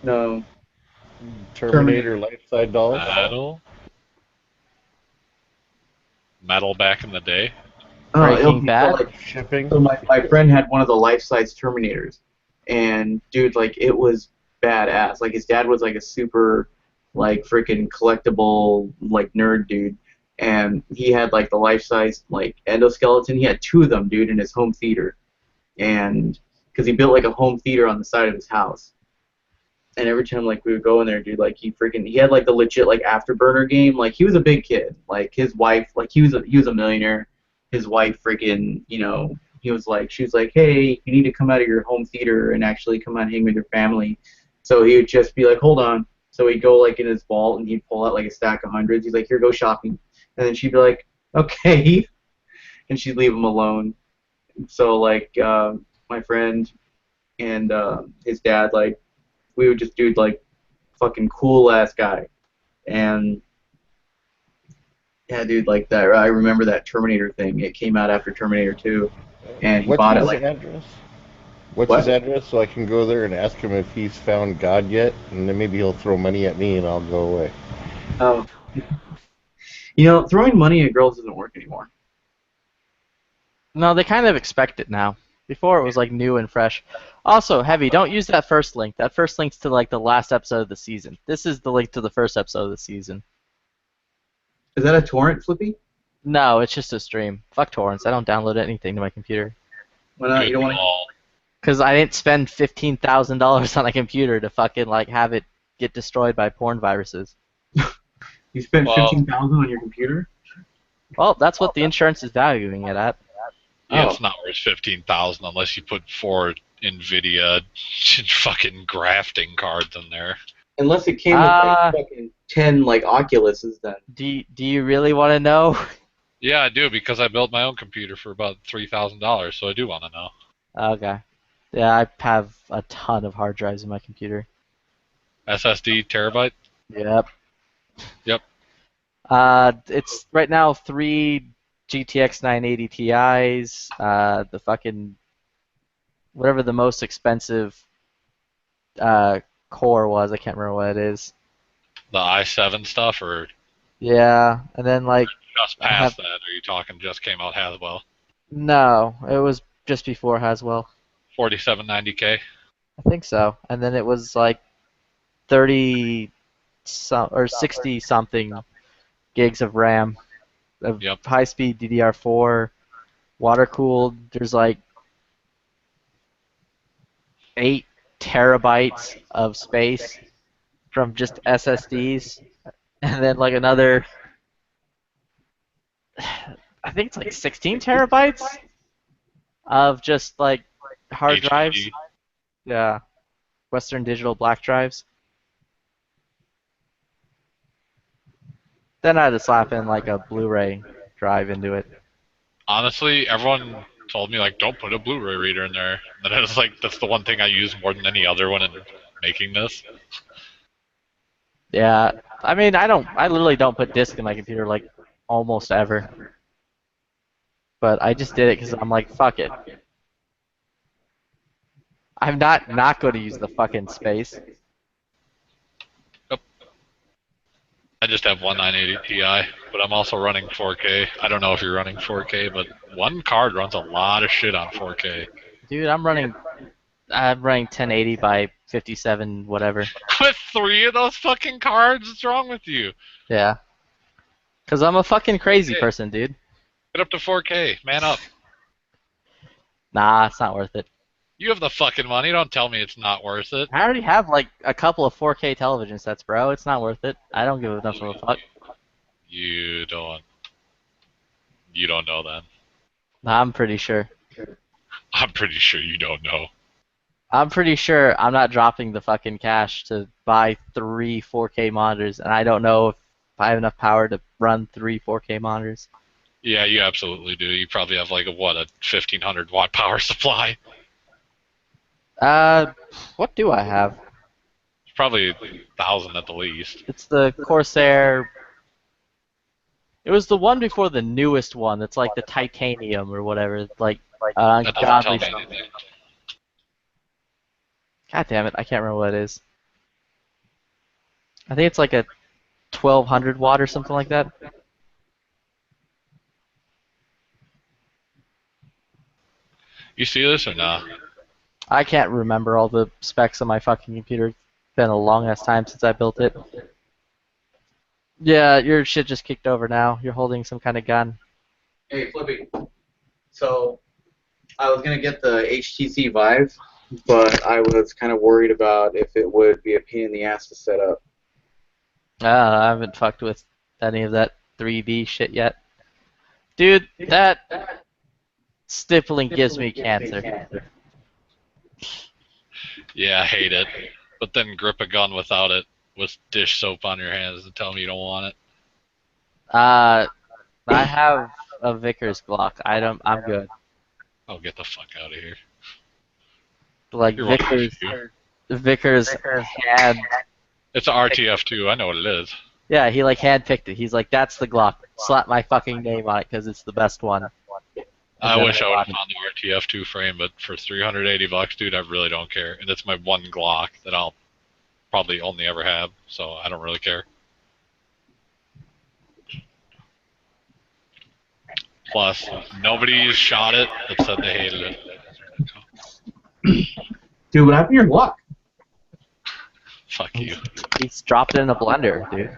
No. Terminator life-size dolls? Metal back in the day. Breaking Bad? Shipping? So my friend had one of the life-size Terminators, and dude, like, it was badass. Like, his dad was like a super, like, freaking collectible, like, nerd dude, and he had like the life-size like endoskeleton. He had two of them, dude, in his home theater, and because he built like a home theater on the side of his house. And every time like we would go in there, dude, like he had like the legit like Afterburner game. Like he was a big kid. Like his wife, like he was a millionaire. His wife freaking, she was like, hey, you need to come out of your home theater and actually come out and hang with your family. So he would just be like, hold on. So he'd go like in his vault and he'd pull out like a stack of hundreds. He's like, here, go shopping. And then she'd be like, okay. And she'd leave him alone. So like my friend and his dad, like, we would just do like fucking cool ass guy. And yeah, dude, like that. I remember that Terminator thing. It came out after Terminator 2, and he bought it like. What's his address so I can go there and ask him if he's found God yet, and then maybe he'll throw money at me and I'll go away. Oh. Throwing money at girls doesn't work anymore. No, they kind of expect it now. Before it was like new and fresh. Also, Heavy, don't use that first link. That first link's to like the last episode of the season. This is the link to the first episode of the season. Is that a torrent, Flippy? No, it's just a stream. Fuck torrents. I don't download anything to my computer. Why not? You don't want to. Because I didn't spend $15,000 on a computer to fucking like have it get destroyed by porn viruses. You spent $15,000 on your computer? Well, that's what the insurance is valuing it at. Yeah, it's not worth 15,000 unless you put 4 NVIDIA fucking grafting cards in there. Unless it came with like fucking 10 like Oculuses then. Do you really want to know? Yeah, I do, because I built my own computer for about $3,000, so I do want to know. Okay. Yeah, I have a ton of hard drives in my computer. SSD terabyte? Yep. Yep. It's right now 3 GTX 980 Ti's, the fucking whatever the most expensive core was, I can't remember what it is. The i7 stuff, or Yeah, and then like just past that? Are you talking just came out Haswell? no, it was just before Haswell. 4790K? I think so. And then it was like 30 or 60 something gigs of RAM, of high-speed DDR4, water-cooled. There's like 8 terabytes of space from just SSDs, and then like another, I think it's like 16 terabytes of just like hard HDD. drives. Yeah, Western Digital black drives. Then I had to slap in like a Blu-ray drive into it. Honestly, everyone told me, like, don't put a Blu-ray reader in there. And I was like, that's the one thing I use more than any other one in making this. Yeah, I mean, I literally don't put disc in my computer like almost ever. But I just did it because I'm like, fuck it. I'm not going to use the fucking space. I just have one 980 Ti, but I'm also running 4K. I don't know if you're running 4K, but one card runs a lot of shit on 4K. Dude, I'm running 1080 by 57 whatever. With 3 of those fucking cards? What's wrong with you? Yeah. Because I'm a fucking crazy person, dude. Get up to 4K. Man up. Nah, it's not worth it. You have the fucking money. Don't tell me it's not worth it. I already have like a couple of 4K television sets, bro. It's not worth it. I don't give enough of a fuck. You don't know then. I'm pretty sure. I'm pretty sure you don't know. I'm pretty sure I'm not dropping the fucking cash to buy 3 4K monitors, and I don't know if I have enough power to run 3 4K monitors. Yeah, you absolutely do. You probably have like a 1500 watt power supply. What do I have? It's probably 1,000 at the least. It's the Corsair. It was the one before the newest one. That's like the titanium or whatever. Like That doesn't tell ungodly. me anything. God damn it! I can't remember what it is. I think it's like a 1200 watt or something like that. You see this or not? I can't remember all the specs on my fucking computer. It's been a long ass time since I built it. Yeah, your shit just kicked over now. You're holding some kind of gun. Hey, Flippy. So, I was gonna get the HTC Vive, but I was kind of worried about if it would be a pain in the ass to set up. I haven't fucked with any of that 3D shit yet. Dude, that stippling gives me cancer. Yeah, I hate it. But then grip a gun without it with dish soap on your hands and tell me you don't want it. I have a Vickers Glock. I'm good. Oh, get the fuck out of here. Like You're welcome. Vickers had. It's an RTF too. I know what it is. Yeah, he like handpicked it. He's like, that's the Glock. Slap my fucking name on it because it's the best one. I wish I would have found the RTF2 frame, but for $380, dude, I really don't care. And it's my one Glock that I'll probably only ever have, so I don't really care. Plus, nobody shot it that said they hated it. Dude, what happened to your Glock? Fuck you. He's dropped it in a blender, dude.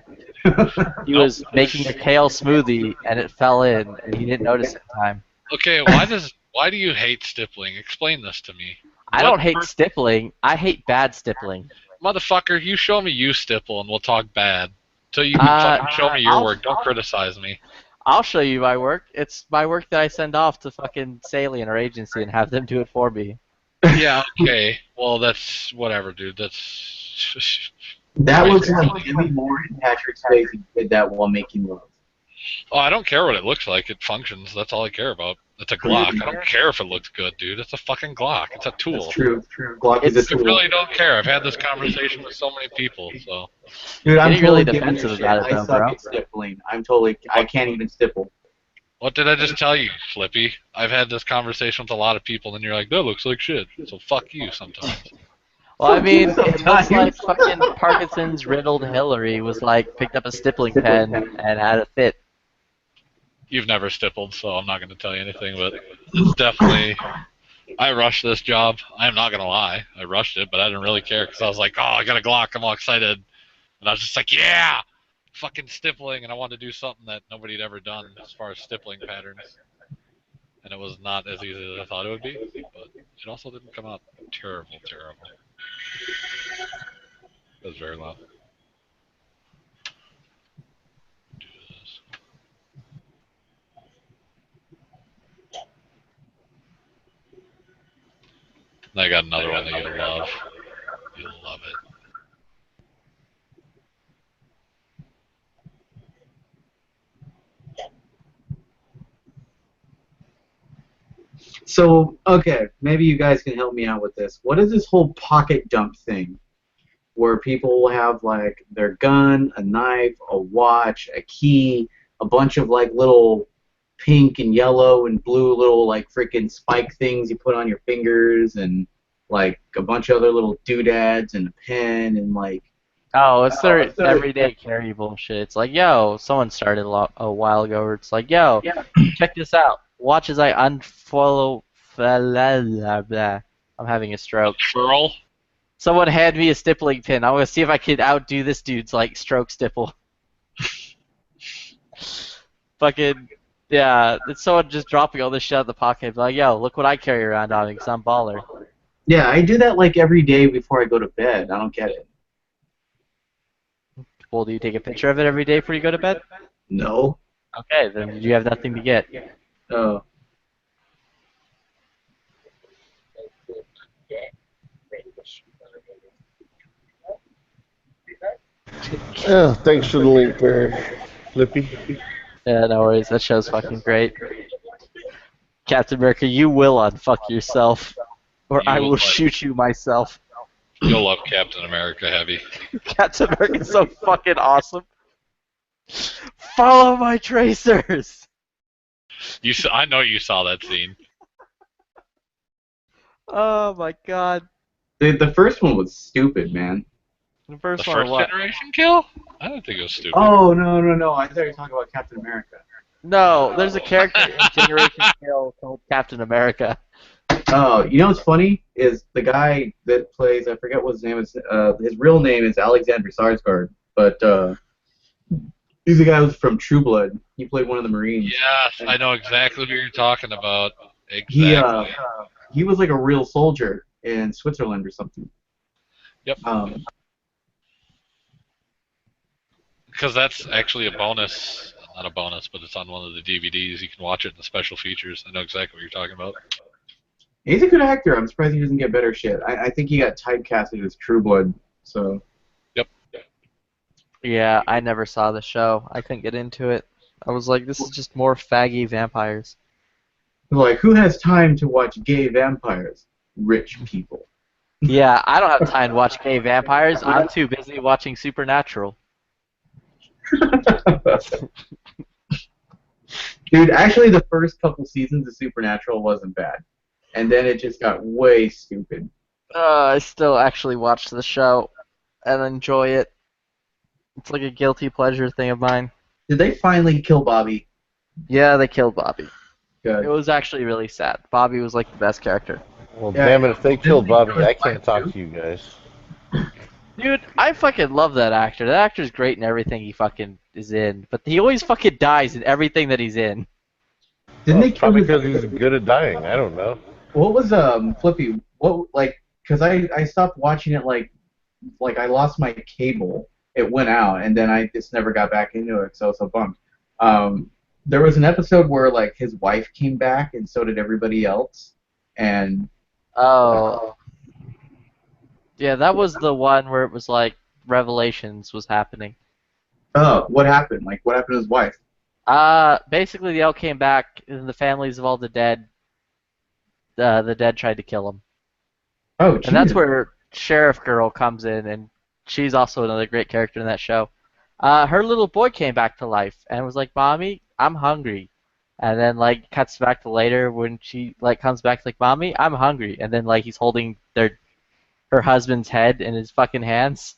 He was making a kale smoothie and it fell in, and he didn't notice it in time. Okay, why do you hate stippling? Explain this to me. I don't hate stippling. I hate bad stippling. Motherfucker, you show me you stipple and we'll talk bad. Till you fucking show me your work. Don't criticize me. I'll show you my work. It's my work that I send off to fucking Salient, our agency, and have them do it for me. Yeah, okay. Well, that's whatever, dude. That's That looks like Demi Moore and Patrick Swayze did that while making love. Oh, I don't care what it looks like. It functions. That's all I care about. It's a Glock. I don't care if it looks good, dude. It's a fucking Glock. It's a tool. That's true. Glock is a tool. I really don't care. I've had this conversation with so many people, so. Dude, I'm Getting really totally giving defensive you about shit. it, I though, suck bro. at stippling. I can't even stipple. What did I just tell you, Flippy? I've had this conversation with a lot of people, and you're like, that looks like shit. So fuck you sometimes. Well, I mean, it looks like fucking Parkinson's riddled Hillary was like picked up a stippling pen and had a fit. You've never stippled, so I'm not going to tell you anything, but it's definitely... I rushed this job. I'm not going to lie. I rushed it, but I didn't really care because I was like, oh, I got a Glock. I'm all excited. And I was just like, yeah! Fucking stippling, and I wanted to do something that nobody had ever done as far as stippling patterns. And it was not as easy as I thought it would be, but it also didn't come out terrible. It was very loud. I got another one that you'll love. You'll love it. So, okay, maybe you guys can help me out with this. What is this whole pocket dump thing? Where people will have, like, their gun, a knife, a watch, a key, a bunch of, like, little pink and yellow and blue little, like, freaking spike things you put on your fingers, and, like, a bunch of other little doodads and a pen, and, like... Oh, it's their everyday carry bullshit. It's like, yo, someone started a while ago where it's like, yo, check this out. Watch as I unfollow... I'm having a stroke. Furl? Someone hand me a stippling pin. I'm going to see if I can outdo this dude's, like, stroke stipple. Fucking, yeah, it's someone just dropping all this shit out of the pocket. Like, yo, look what I carry around on me because I'm baller. Yeah, I do that, like, every day before I go to bed. I don't get it. Well, do you take a picture of it every day before you go to bed? No. Okay, then you have nothing to get. Oh. Oh, thanks for the link there, Flippy. Yeah, no worries. That show's fucking great. Captain America, you will unfuck yourself, or I will shoot you myself. You'll love Captain America heavy. Captain America's so fucking awesome. Follow my tracers! I know you saw that scene. Oh my god. The first one was stupid, man. The first The one first what? generation kill? I don't think it was stupid. Oh, no. I thought you were talking about Captain America. No, there's a character in Generation Kill called Captain America. Oh, you know what's funny is the guy that plays, I forget what his name is, his real name is Alexander Skarsgård, but he's the guy who's from True Blood. He played one of the Marines. Yes, I know exactly what you're talking about. Exactly. He was like a real soldier in Switzerland or something. Yep. Because that's actually a bonus. Not a bonus, but it's on one of the DVDs. You can watch it in the special features. I know exactly what you're talking about. He's a good actor. I'm surprised he doesn't get better shit. I think he got typecasted as True Blood, so... Yep. Yeah, I never saw the show. I couldn't get into it. I was like, this is just more faggy vampires. Like, who has time to watch gay vampires? Rich people. Yeah, I don't have time to watch gay vampires. I'm too busy watching Supernatural. Dude, actually the first couple seasons of Supernatural wasn't bad. And then it just got way stupid. I still actually watch the show and enjoy it. It's like a guilty pleasure thing of mine. Did they finally kill Bobby? Yeah, they killed Bobby. Good. It was actually really sad. Bobby was like the best character. Well, damn it, if they killed Bobby, I can't talk to you guys. Dude, I fucking love that actor. That actor's great in everything he fucking is in, but he always fucking dies in everything that he's in. Didn't they kill Probably him? because he's good at dying. I don't know. What was Flippy? What, like, because I stopped watching it like I lost my cable. It went out, and then I just never got back into it, so I was so bummed. There was an episode where like his wife came back, and so did everybody else, and Oh. Yeah, that was the one where it was like revelations was happening. Oh, what happened? Like, what happened to his wife? Basically, they all came back, and the families of all the dead tried to kill them. Oh, And that's Jesus. where Sheriff Girl comes in, and she's also another great character in that show. Her little boy came back to life and was like, "Mommy, I'm hungry." And then like cuts back to later when she like comes back like, "Mommy, I'm hungry." And then like he's holding her husband's head in his fucking hands.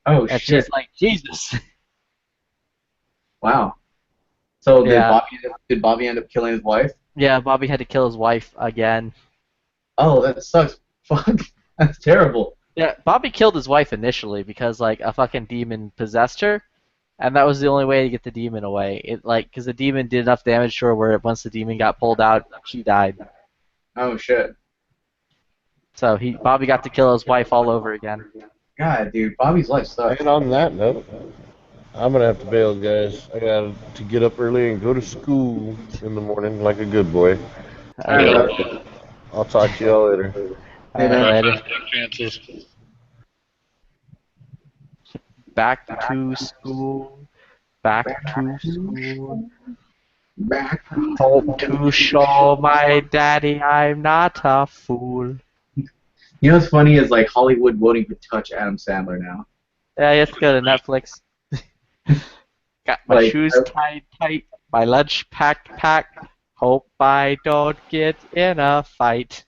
Oh, And shit. she's like, "Jesus." Wow. So Yeah. did Bobby end up killing his wife? Yeah, Bobby had to kill his wife again. Oh, that sucks. Fuck. That's terrible. Yeah, Bobby killed his wife initially because like a fucking demon possessed her, and that was the only way to get the demon away. Because the demon did enough damage to her where once the demon got pulled out, she died. Oh, shit. So Bobby got to kill his wife all over again. God, dude, Bobby's life sucks. And on that note, I'm gonna have to bail, guys. I got to get up early and go to school in the morning like a good boy. I'll talk to y'all later. Later. Take chances. Back to school. Back to school. Back Hope to show my daddy I'm not a fool. You know what's funny is like Hollywood won't even touch Adam Sandler now. Yeah, you have to go to Netflix. Got my Like, shoes tied tight, my lunch packed. Hope I don't get in a fight.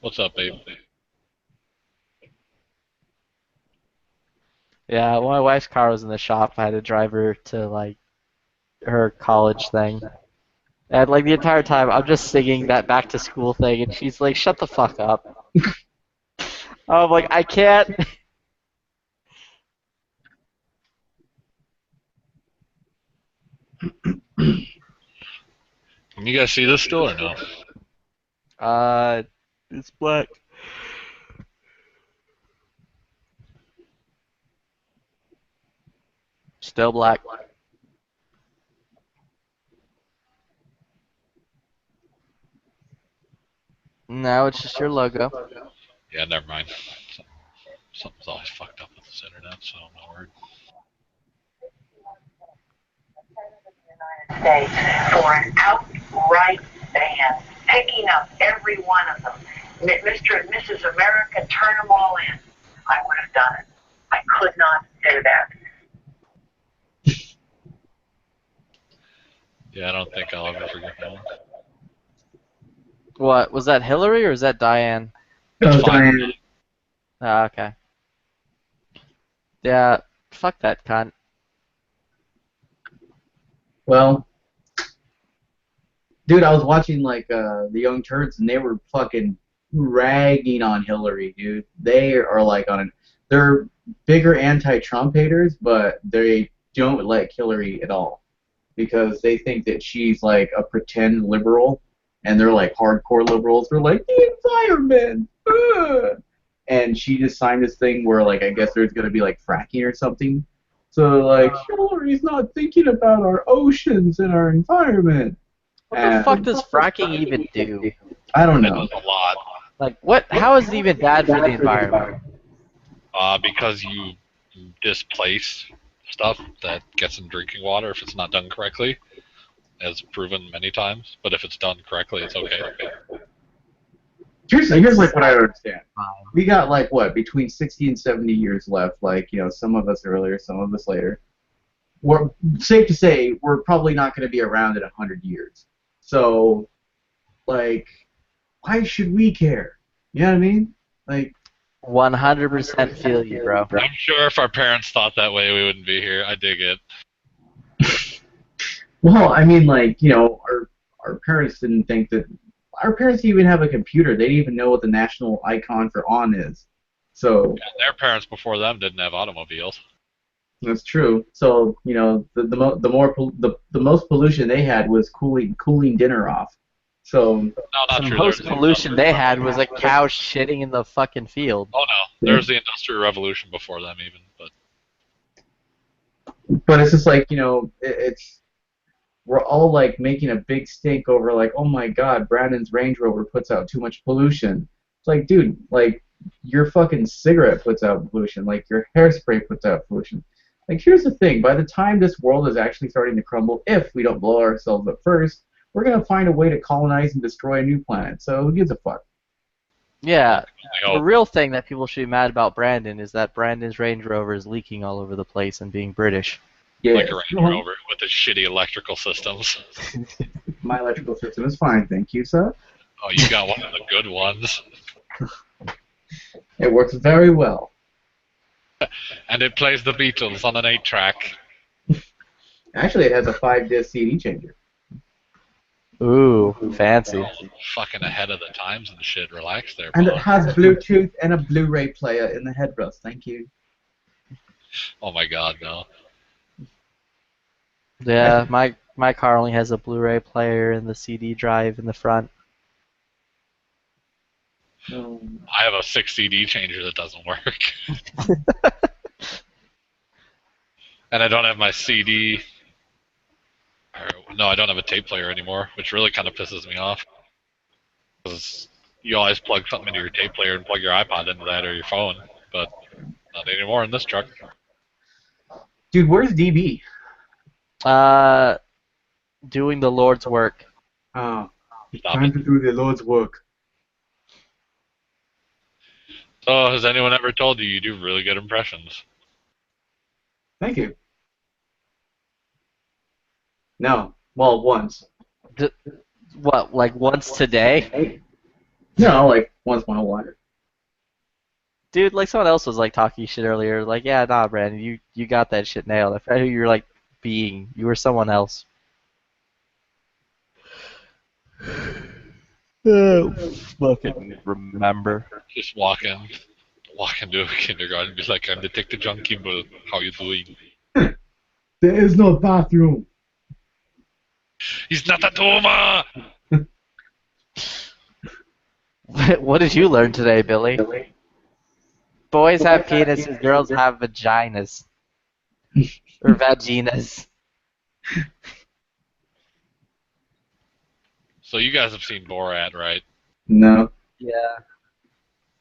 What's up, babe? Yeah, when my wife's car was in the shop, I had to drive her to like her college thing. And like the entire time, I'm just singing that back to school thing, and she's like, "Shut the fuck up." I'm like, I can't. Can you guys see this still or no? It's black. Still black. No, it's just your logo. Yeah, never mind. Something's always fucked up with this internet, so I'm not worried. States for an outright ban, picking up every one of them. Mr. and Mrs. America, turn them all in. I would have done it. I could not do that. Yeah, I don't think I'll ever forget that one. What was that? Hillary or is that Diane? Oh, Diane. Ah, okay. Yeah, fuck that cunt. Well, dude, I was watching like the Young Turks, and they were fucking ragging on Hillary, dude. They are like they're bigger anti-Trump haters, but they don't like Hillary at all because they think that she's like a pretend liberal, and they're like hardcore liberals. They're like the environment, and she just signed this thing where like I guess there's gonna be like fracking or something. So like Hillary's not thinking about our oceans and our environment. What the fuck does fracking even do? I don't It know. does a lot. Like, what? How is it even bad for the environment? Because you displace stuff that gets in drinking water if it's not done correctly, as proven many times. But if it's done correctly, it's okay. Here's like what I don't understand. We got like what between 60 and 70 years left. Like some of us earlier, some of us later. We're safe to say we're probably not going to be around in 100 years. So, like, why should we care? You know what I mean? Like, 100% feel you, bro. I'm sure if our parents thought that way, we wouldn't be here. I dig it. well, I mean, like, our parents didn't think that. Our parents didn't even have a computer. They didn't even know what the national icon for on is. So. Yeah, their parents before them didn't have automobiles. That's true. So the most pollution they had was cooling dinner off. So No, not the true. most There's- pollution they had was a cow shitting in the fucking field. Oh no, there's the Industrial Revolution before them even. But But it's just like it's we're all like making a big stink over like, oh my God, Brandon's Range Rover puts out too much pollution. It's like, dude, like your fucking cigarette puts out pollution, like your hairspray puts out pollution. Like, here's the thing: by the time this world is actually starting to crumble, if we don't blow ourselves up first, we're gonna find a way to colonize and destroy a new planet. So who gives a fuck? Yeah, the real thing that people should be mad about Brandon is that Brandon's Range Rover is leaking all over the place and being British. Yeah. Like a Range Rover with its shitty electrical systems. My electrical system is fine, thank you, sir. Oh, you got one of the good ones. It works very well. And it plays the Beatles on an 8-track. Actually, it has a 5-disc CD changer. Ooh, fancy. Fucking ahead of the times and shit. Relax there, And Paul. it has Bluetooth and a Blu-ray player in the headrest. Thank you. Oh my God, no. Yeah, my car only has a Blu-ray player and the CD drive in the front. I have a 6 CD changer that doesn't work. And I don't have my CD. No, I don't have a tape player anymore, which really kind of pisses me off. Because you always plug something into your tape player and plug your iPod into that or your phone, but not anymore in this truck. Dude, where's DB? Doing the Lord's work. Oh, it's Stop time it. to do the Lord's work. So, has anyone ever told you do really good impressions? Thank you. No. Well, once. What, like once today? No, like once my whole life. Dude, like someone else was like talking shit earlier. Like, yeah, nah, Brandon, you got that shit nailed. I forgot who you were like being. You were someone else. Fucking remember. Just walk into a kindergarten and be like, I'm Detective John Kimball. How you doing? There is no bathroom. He's not a Toma! What did you learn today, Billy? Boys have penises, girls have vaginas. Or vaginas. So you guys have seen Borat, right? No. Yeah.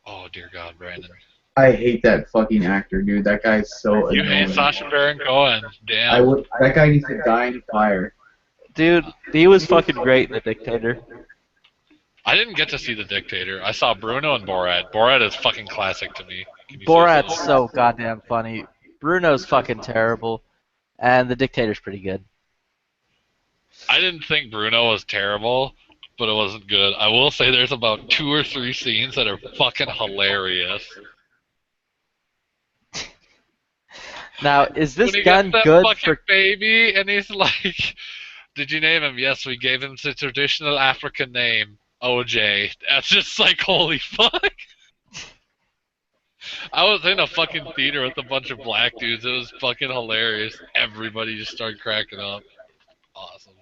Oh, dear God, Brandon. I hate that fucking actor, dude. That guy's so You annoying. hate Sacha Baron Cohen. Damn. That guy needs to die in fire. Dude, he was fucking great in The Dictator. I didn't get to see The Dictator. I saw Bruno and Borat. Borat is fucking classic to me. Can you say Borat's so goddamn funny. Bruno's fucking terrible. And The Dictator's pretty good. I didn't think Bruno was terrible, but it wasn't good. I will say there's about 2 or 3 scenes that are fucking hilarious. Now, is this When he gun gets that good fucking for... baby, and he's like, "Did you name him?" "Yes, we gave him the traditional African name, OJ." That's just like, holy fuck. I was in a fucking theater with a bunch of black dudes. It was fucking hilarious. Everybody just started cracking up. Awesome.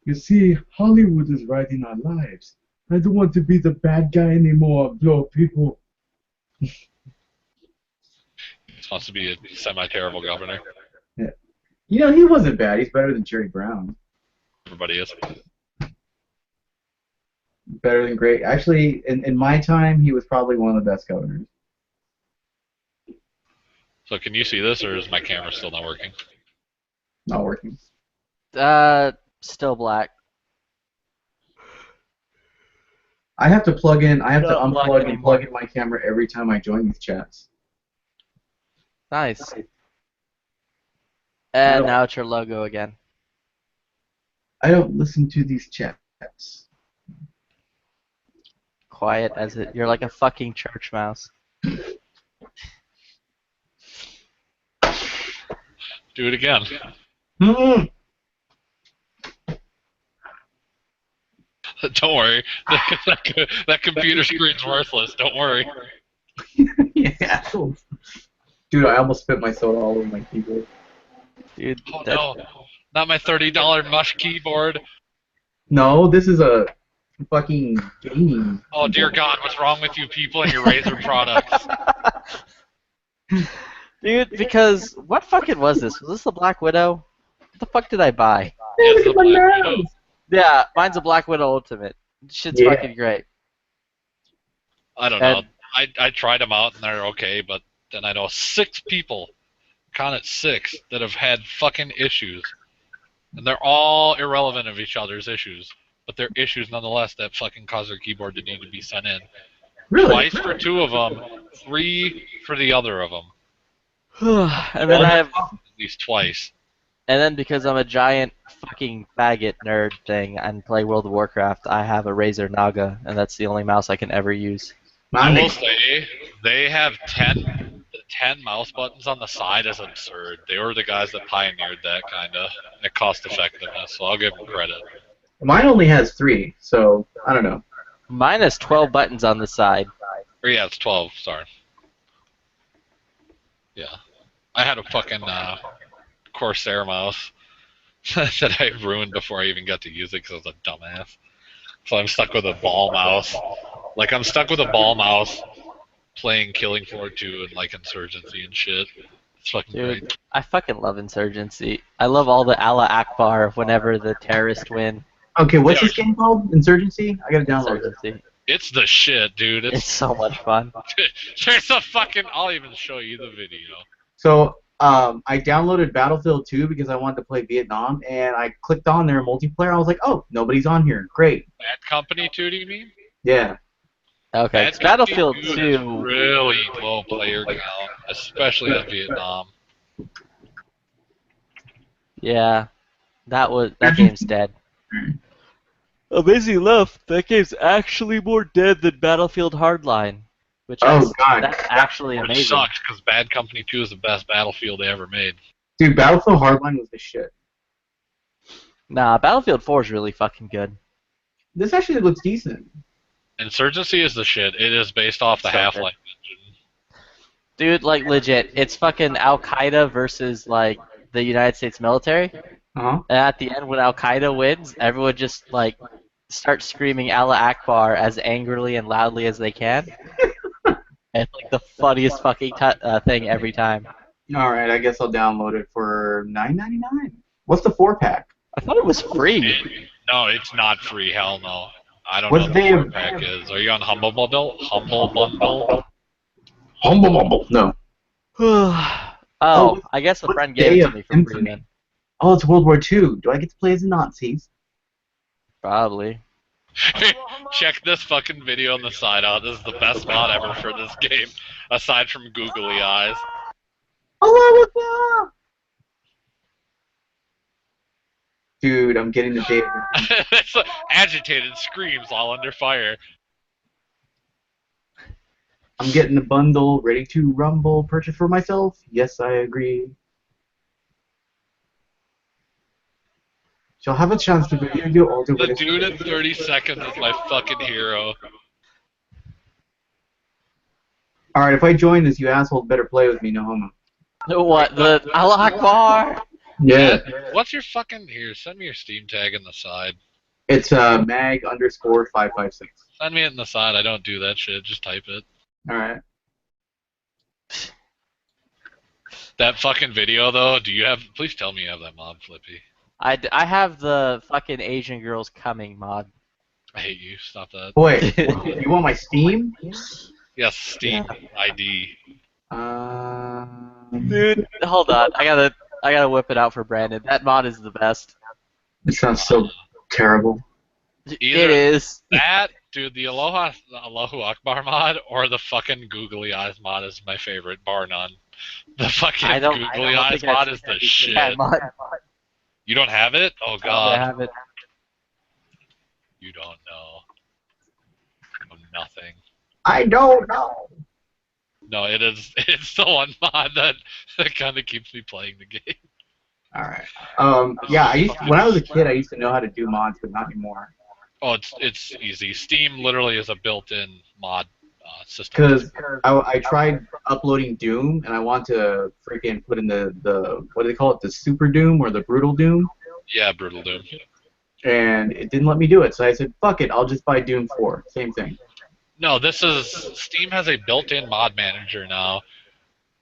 You see, Hollywood is writing our lives. I don't want to be the bad guy anymore, blow people. He wants to be a semi-terrible governor. Yeah. You know, he wasn't bad. He's better than Jerry Brown. Everybody is. Better than great. Actually, in my time, he was probably one of the best governors. So can you see this, or is my camera still not working? Not working. Still black. I have to plug in. I have to Not black unplug and anymore. plug in my camera every time I join these chats. Nice. And now it's your logo again. I don't listen to these chats. Quiet as it. You're like a fucking church mouse. Do it again. Don't worry. That computer screen's worthless. Don't worry. Yeah. Dude, I almost spit my soda all over my keyboard. Dude, Oh no. Not my $30 mush keyboard. No, this is a fucking gaming. Oh dear God, what's wrong with you people and your Razer products? Dude, because what fucking was this? Was this a Black Widow? What the fuck did I buy? It's the Black Widow. Yeah, mine's a Black Widow Ultimate. Shit's fucking great. I don't know. I tried them out and they're okay, but then I know 6 people, count it 6, that have had fucking issues. And they're all irrelevant of each other's issues. But they're issues nonetheless that fucking cause their keyboard to need to be sent in. Really? Twice for 2 of them, 3 for the other of them. And then I have At least twice. And then because I'm a giant fucking faggot nerd thing and play World of Warcraft, I have a Razer Naga, and that's the only mouse I can ever use. I will say, they have 10 mouse buttons on the side is absurd. They were the guys that pioneered that kind of cost effectiveness, so I'll give them credit. Mine only has 3, so I don't know. Mine has 12 buttons on the side. Or yeah, it's 12, sorry. Yeah. I had a fucking Corsair mouse that I ruined before I even got to use it because I was a dumbass. So I'm stuck with a ball mouse. Like, I'm stuck with a ball mouse playing Killing Floor 2 and, like, Insurgency and shit. It's fucking great. I fucking love Insurgency. I love all the Allah Akbar whenever the terrorists win. Okay, what's this game called? Insurgency? I gotta download Insurgency. It's the shit, dude. It's so much fun. There's a fucking... I'll even show you the video. So, I downloaded Battlefield 2 because I wanted to play Vietnam, and I clicked on their multiplayer. I was like, oh, nobody's on here. Great. Bad Company 2, do you mean? Yeah. Okay, it's Battlefield 2. Is really low player count, especially in Vietnam. Yeah, that game's dead. Amazing enough, that game's actually more dead than Battlefield Hardline, which that's actually Which amazing. sucks, because Bad Company 2 is the best Battlefield they ever made. Dude, Battlefield Hardline was the shit. Nah, Battlefield 4 is really fucking good. This actually looks decent. Insurgency is the shit. It is based off the Half-Life engine. Dude, like, legit, it's fucking Al-Qaeda versus, like, the United States military. Uh-huh. And at the end, when Al-Qaeda wins, everyone just, like, starts screaming Allah Akbar as angrily and loudly as they can. It's, like, the funniest fucking thing every time. Alright, I guess I'll download it for $9.99. What's the 4-pack? I thought it was free. No, it's not free. Hell no. I don't What's know the what the pack is. Are you on Humble Bundle? Humble Bundle? Humble Bundle. No. Oh, I guess a friend gave it to me for free then. Oh, it's World War II. Do I get to play as the Nazis? Probably. Check this fucking video on the side out. This is the best mod ever for this game, aside from googly eyes. Allah. Dude, I'm getting the data. It's agitated screams all under fire. I'm getting the bundle, ready to rumble, purchase for myself. Yes, I agree. Shall have a chance to review you all to The dude in 30 seconds is my fucking hero. Alright, if I join this, you assholes better play with me, no homo. What? The Allah Akbar? Yeah. What's your fucking... Here, send me your Steam tag in the side. It's mag_556. Send me it in the side. I don't do that shit. Just type it. Alright. That fucking video, though, do you have... Please tell me you have that mod, Flippy. I have the fucking Asian Girls Coming mod. I hate you. Stop that. Wait, you want my Steam? Yes, Steam ID. Dude, hold on. I gotta whip it out for Brandon. That mod is the best. It sounds so terrible. Either it is. That, dude, the Allahu Akbar mod or the fucking Googly Eyes mod is my favorite, bar none. The fucking Googly Eyes mod is the shit. You don't have it? Oh god. I have it. You don't know. You know nothing. I don't know. No, it's the one mod that kind of keeps me playing the game. Alright. Yeah, when I was a kid, I used to know how to do mods, but not anymore. Oh, it's easy. Steam literally is a built-in mod system. Because I tried uploading Doom, and I want to freaking put in the what do they call it, the Super Doom or the Brutal Doom? Yeah, Brutal Doom. and it didn't let me do it. So I said, fuck it, I'll just buy Doom 4. Same thing. No, this is Steam has a built-in mod manager now,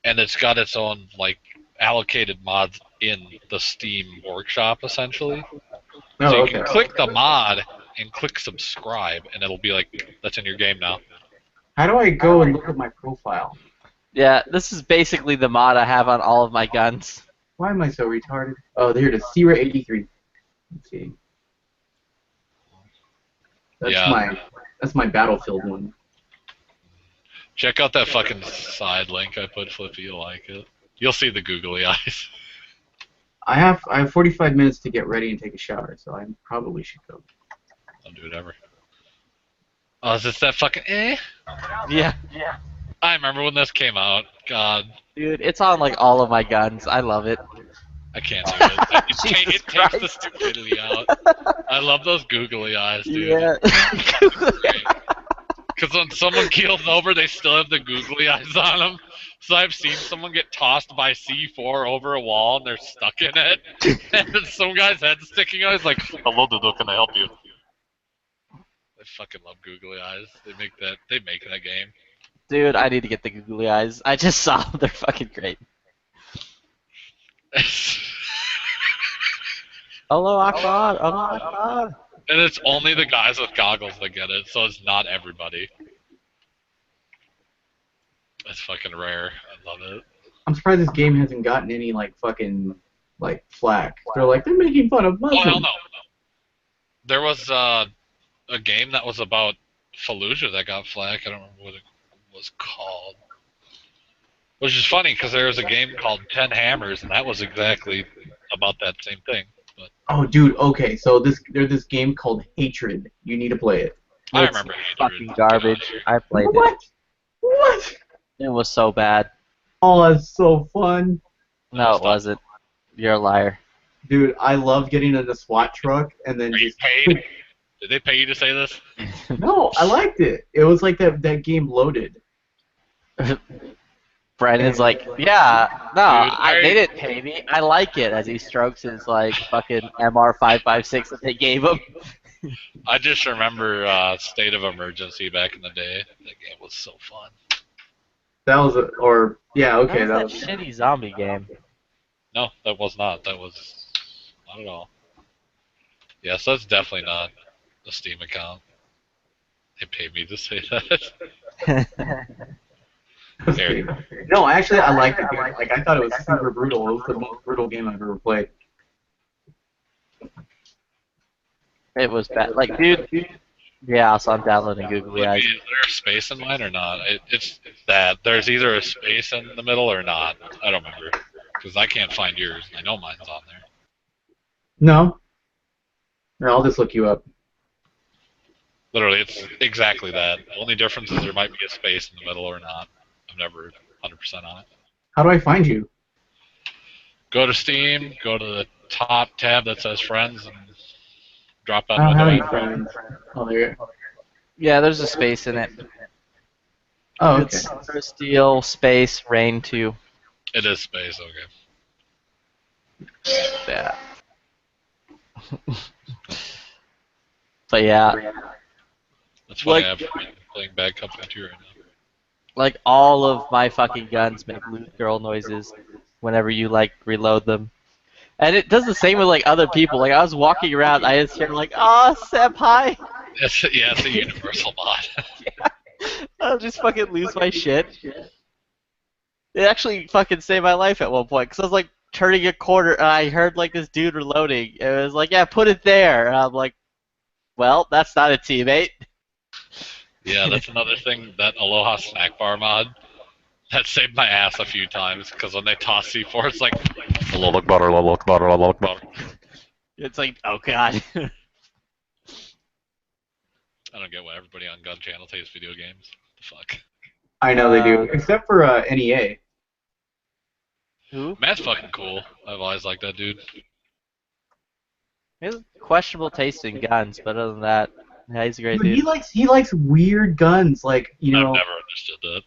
and it's got its own like allocated mods in the Steam workshop essentially. Oh, So you okay. can click the mod and click subscribe, and it'll be like that's in your game now. How do I go and look at my profile? Yeah, this is basically the mod I have on all of my guns. Why am I so retarded? Oh, here it is. Sierra 83. Let's see. That's my Battlefield one. Check out that fucking side link I put, Flippy. You'll like it. You'll see the googly eyes. I have 45 minutes to get ready and take a shower, so I probably should go. I'll do whatever. Oh, is this that fucking Yeah. I remember when this came out. God. Dude, it's on like all of my guns. I love it. I can't do it. It takes the stupidity out. I love those googly eyes, dude. Yeah. Because when someone keels over, they still have the googly eyes on them. So I've seen someone get tossed by C4 over a wall and they're stuck in it. And then some guy's head sticking out. He's like, "Hello, Dodo, can I help you?" I fucking love googly eyes. They make that game. Dude, I need to get the googly eyes. I just saw them. They're fucking great. Hello, Akbar. Hello, Akbar. And it's only the guys with goggles that get it, so it's not everybody. That's fucking rare. I love it. I'm surprised this game hasn't gotten any like fucking like flack. They're like they're making fun of Muslims. Oh hell no. There was a game that was about Fallujah that got flack. I don't remember what it was called. Which is funny because there was a game called 10 Hammers, and that was exactly about that same thing. But Oh, dude. Okay, so there's this game called Hatred. You need to play it. I It's remember fucking garbage. I played What? it. What? It was so bad. Oh, that's so fun. No, it wasn't. You're a liar. Dude, I love getting in the SWAT truck and then just paid? Did they pay you to say this? No, I liked it. It was like that game Loaded. Brandon's like, yeah, no, Dude, they didn't pay me. I like it as he strokes his like fucking MR556 that they gave him. I just remember State of Emergency back in the day. That game was so fun. That was okay, that was that shitty zombie game. No, that was not. That was not at all. Yes, that's definitely not a Steam account. They paid me to say that. There. No, actually, I liked the game. Like I thought it was super brutal. It was the most brutal game I've ever played. It was bad. Like, dude. Yeah, so I'm downloading Googly Eyes. Is there a space in mine or not? It's that. There's either a space in the middle or not. I don't remember. Because I can't find yours. I know mine's on there. No. No, I'll just look you up. Literally, it's exactly that. The only difference is there might be a space in the middle or not. I'm never 100% on it. How do I find you? Go to Steam, go to the top tab that says Friends, and drop I down don't the have any window. friends. Oh, there. Yeah, there's a space in it. Oh, okay. It's First Steel, space, Rain 2. It is space, okay. Yeah. But yeah. That's why Like- I have playing Bad Company 2 right now. Like, all of my fucking guns make loot girl noises whenever you, like, reload them. And it does the same with, like, other people. Like, I was walking around, I just hear, like, "Aw, senpai!" It's a universal mod. I'll just fucking lose my shit. It actually fucking saved my life at one point, because I was, like, turning a corner, and I heard, like, this dude reloading. It was like, "Yeah, put it there." And I'm like, well, that's not a teammate. Yeah, that's another thing, that Aloha Snack Bar mod, that saved my ass a few times, because when they toss C4, it's like, hello, look butter, look butter, look butter. It's like, oh god. I don't get why everybody on Gun Channel takes video games. The fuck? I know they do, except for NEA. Who? Matt's fucking cool. I've always liked that dude. He has questionable taste in guns, but other than that, yeah, he's a great Dude, dude. he likes weird guns, like I've never understood that.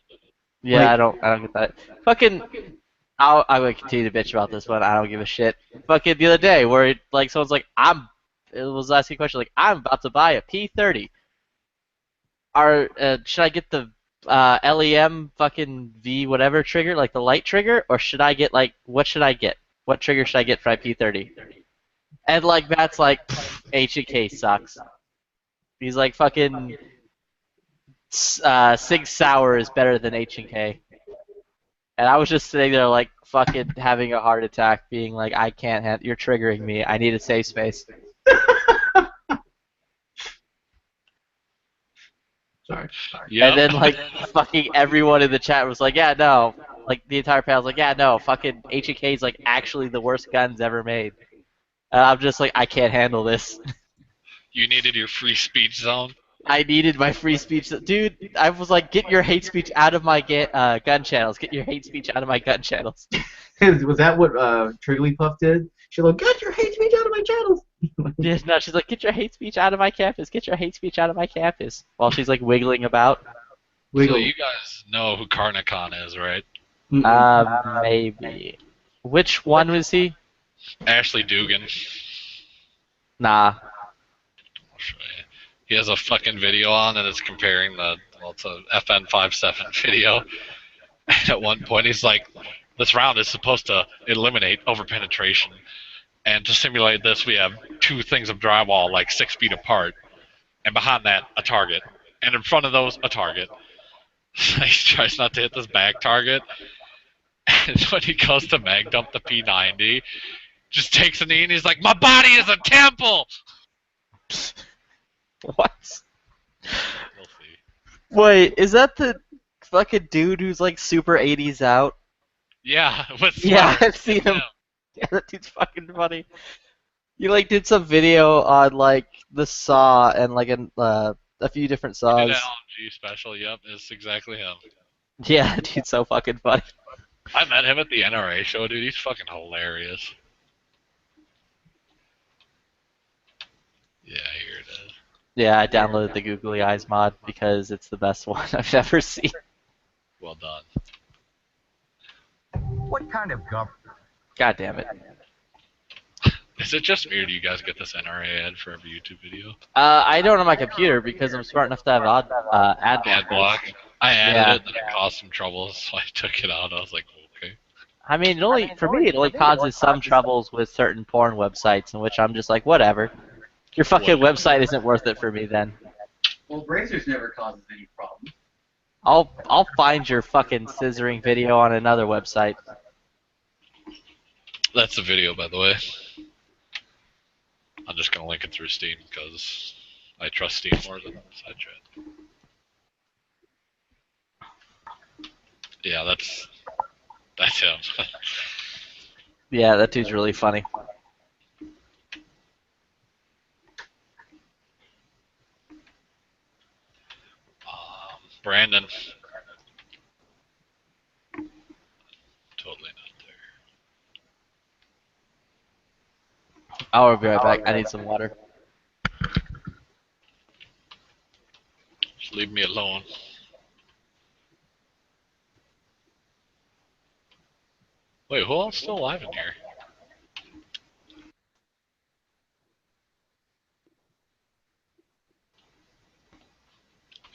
Yeah, like- I don't get that. Fucking, I'm gonna continue to bitch about this one. I don't give a shit. Fucking the other day, where like someone's like, I'm was asking a question like, I'm about to buy a P30. Should I get the LEM fucking V whatever trigger, like the light trigger, or should I get like what should I get? What trigger should I get for my P30? And like Matt's like, H&K sucks. He's like fucking Sig Sauer is better than H&K. And I was just sitting there like fucking having a heart attack, being like, I can't handle, you're triggering me. I need a safe space. Sorry. Yep. And then like fucking everyone in the chat was like, yeah, no. Like the entire panel was like, yeah, no. Fucking H&K is like actually the worst guns ever made. And I'm just like, I can't handle this. You needed your free speech zone. I needed my free speech. Dude, I was like, get your hate speech out of my gun channels. Get your hate speech out of my gun channels. Was that what Trigglypuff did? She's like, get your hate speech out of my channels. Yeah, no, she's like, get your hate speech out of my campus. Get your hate speech out of my campus. While she's like wiggling about. So you guys know who Karnakon is, right? Maybe. Which one was he? Ashley Dugan. Nah. I'll show you. He has a fucking video on, and it's comparing it's a FN57 video. And at one point, he's like, this round is supposed to eliminate overpenetration. And to simulate this, we have two things of drywall, like 6 feet apart. And behind that, a target. And in front of those, a target. He tries not to hit this back target. And when he goes to mag dump the P90, just takes a knee, and he's like, my body is a temple! What? Wait, is that the fucking dude who's like super 80s out? Yeah, with Yeah, slurs. I've seen him. Yeah, that dude's fucking funny. He like did some video on like the Saw and like a few different He saws. did an LMG special, yep, it's exactly him. Yeah, that dude's so fucking funny. I met him at the NRA show, dude. He's fucking hilarious. Yeah, here it is. Yeah, I downloaded the Googly Eyes mod because it's the best one I've ever seen. Well done. What kind of government? God damn it. Is it just me, or do you guys get this NRA ad for every YouTube video? I don't on my computer because I'm smart enough to have ad Ad blockers. block. I added Yeah. it, and it caused some trouble, so I took it out. I was like, okay. I mean, it only causes some troubles with certain porn websites, in which I'm just like, whatever. Your fucking website isn't worth it for me then. Well, Brazers never causes any problems. I'll find your fucking scissoring video on another website. That's the video, by the way. I'm just gonna link it through Steam because I trust Steam more than SideChat. Yeah, that's him. Yeah, that dude's really funny. Brandon. Totally not there. I'll be right back. I need some water. Just leave me alone. Wait, who else is still alive in here?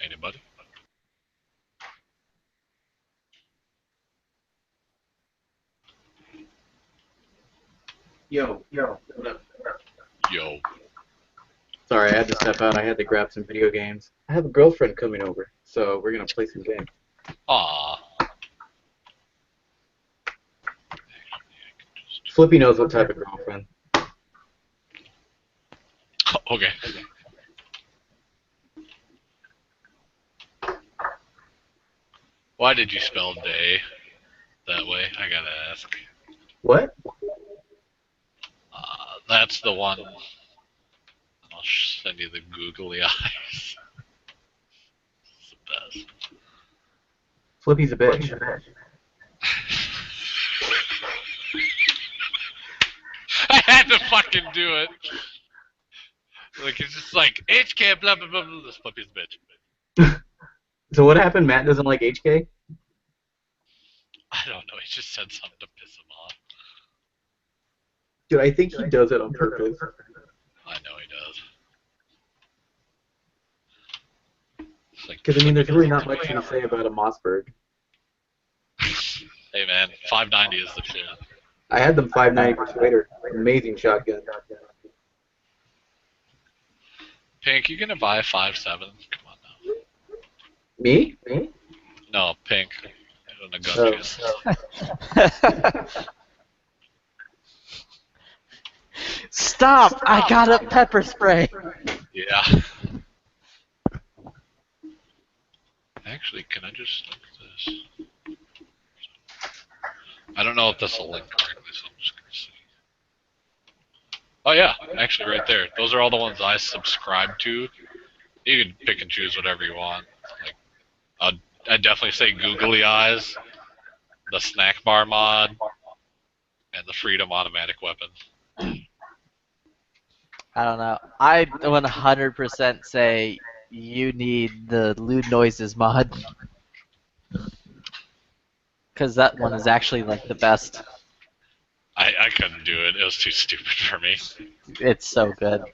Anybody? Yo, what up? Yo. Sorry, I had to step out. I had to grab some video games. I have a girlfriend coming over, so we're gonna play some games. Aw. Flippy knows what type of girlfriend. Okay. Why did you spell day that way? I gotta ask. What? That's the one. I'll send you the googly eyes. It's the best. Flippy's a bitch. I had to fucking do it. Like, it's just like, HK, blah, blah, blah, blah, this Flippy's a bitch. So what happened? Matt doesn't like HK? I don't know, he just said something to piss him off. Dude, I think he does it on purpose. I know he Because I mean, there's really not much to say about a Mossberg. Hey man, 590 is the shit. I had them 590 Persuader. Amazing shotgun. Pink, you gonna buy a 5.7? Come on now. Me? No, Pink. On a gun Stop! I got a pepper spray. Yeah. Actually, can I just look at this? I don't know if this will link correctly, so I'm just gonna see. Oh yeah, actually right there. Those are all the ones I subscribe to. You can pick and choose whatever you want. Like, I'd definitely say Googly Eyes, the Snack Bar mod, and the Freedom Automatic Weapon. I don't know. I'd 100% say you need the Lewd Noises mod. Because that one is actually like the best. I couldn't do it. It was too stupid for me. It's so good.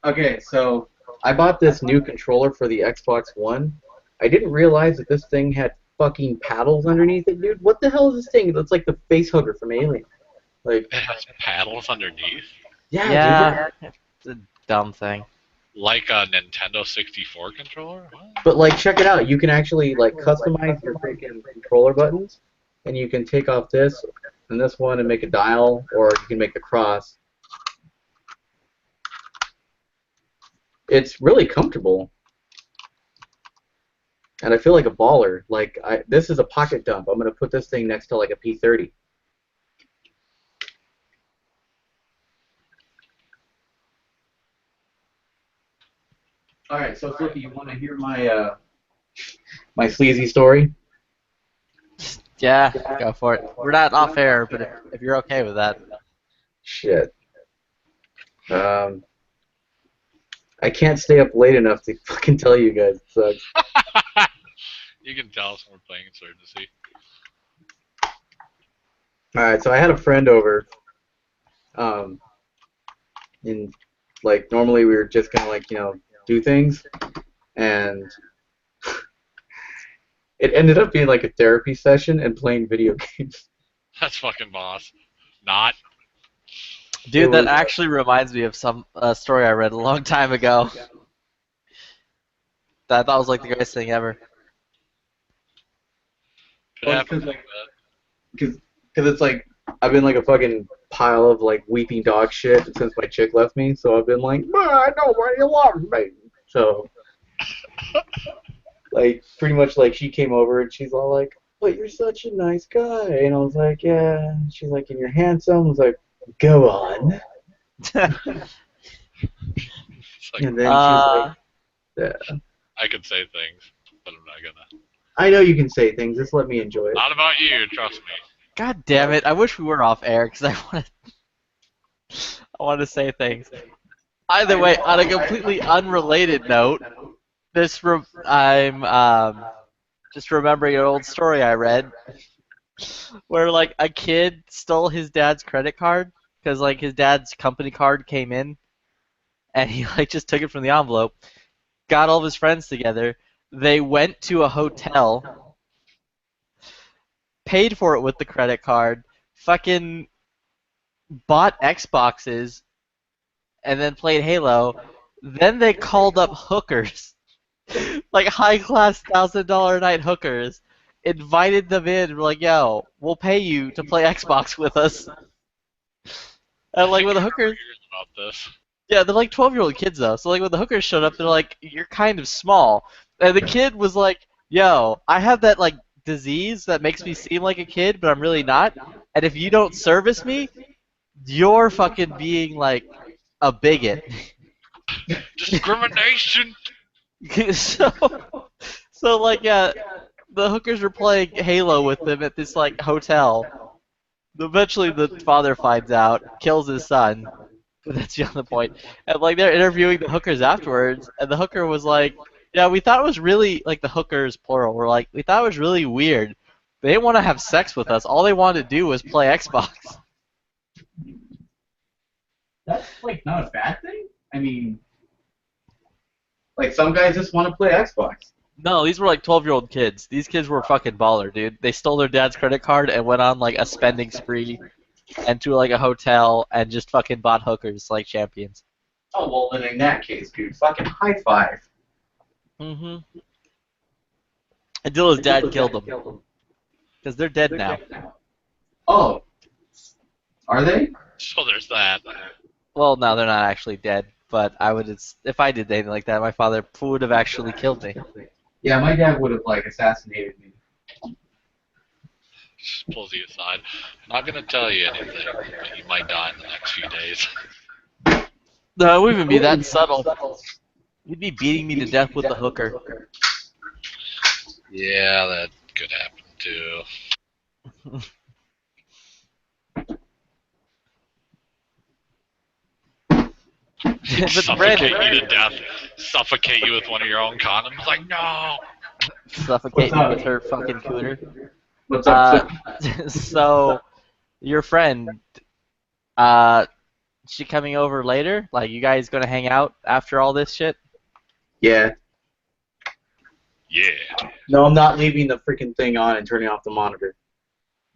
Okay, so I bought this new controller for the Xbox One. I didn't realize that this thing had fucking paddles underneath it, dude. What the hell is this thing? It looks like the face hugger from Alien. Like, It has paddles underneath. yeah, dude. It's a dumb thing. Like a Nintendo 64 controller? What? But like, check it out. You can actually like customize your freaking controller buttons, and you can take off this and this one and make a dial, or you can make the cross. It's really comfortable, and I feel like a baller. Like, this is a pocket dump. I'm gonna put this thing next to like a P30. All right, so Flippy, you want to hear my my sleazy story? Yeah, go for it. We're not off air, but if you're okay with that. Shit. I can't stay up late enough to fucking tell you guys. It sucks. You can tell us when we're playing Sword to See. Alright, so I had a friend over. And like normally we were just gonna like, you know, do things, and it ended up being like a therapy session and playing video games. That's fucking boss. Not. Dude, that actually reminds me of some story I read a long time ago. That I thought was like the greatest thing ever. Because it's like I've been like a fucking pile of like weeping dog shit since my chick left me, so I've been like, nobody loves me. So like pretty much like she came over and she's all like, but you're such a nice guy, and I was like, yeah. And she's like, and you're handsome. I was like, go on. And then she's like, yeah. I could say things, but I'm not gonna. I know you can say things. Just let me enjoy it. Not about you, trust me. God damn it! I wish we were off air because I want to say things. Either way, on a completely unrelated note, I'm just remembering an old story I read where like a kid stole his dad's credit card because like his dad's company card came in, and he like just took it from the envelope, got all of his friends together, they went to a hotel, paid for it with the credit card, fucking bought Xboxes, and then played Halo. Then they called up hookers, like high-class $1,000 a night hookers, invited them in, and were like, yo, we'll pay you to play Xbox with us. And like when the hookers... About this. Yeah, they're like 12-year-old kids though, so like when the hookers showed up, they're like, you're kind of small. And the kid was like, yo, I have that like disease that makes me seem like a kid, but I'm really not. And if you don't service me, you're fucking being like a bigot. Discrimination. so like yeah, the hookers were playing Halo with them at this like hotel. Eventually, the father finds out, kills his son. But that's beyond the point. And like they're interviewing the hookers afterwards, and the hooker was like, yeah, we thought it was really, like the hookers, plural, were like, we thought it was really weird. They didn't want to have sex with us. All they wanted to do was play Xbox. That's like not a bad thing. I mean, like some guys just want to play Xbox. No, these were like 12-year-old kids. These kids were fucking baller, dude. They stole their dad's credit card and went on like a spending spree and to like a hotel and just fucking bought hookers like champions. Oh, well, then in that case, dude, fucking high five. Mm-hmm. Until his dad killed them. Because they're dead now. Oh. Are they? So there's that. Well, no, they're not actually dead. But I would, if I did anything like that, my father would have actually killed me. Yeah, my dad would have, like, assassinated me. Just pulls you aside. Not gonna tell you anything, but you might die in the next few days. No, it wouldn't even be that subtle. You'd be beating me to death with the hooker. Yeah, that could happen too. Suffocate you to death. Suffocate you with one of your own condoms. Like, no! Suffocate me with her fucking cooter. What's up? So, your friend, she coming over later? Like, you guys gonna hang out after all this shit? Yeah. Yeah. No, I'm not leaving the freaking thing on and turning off the monitor.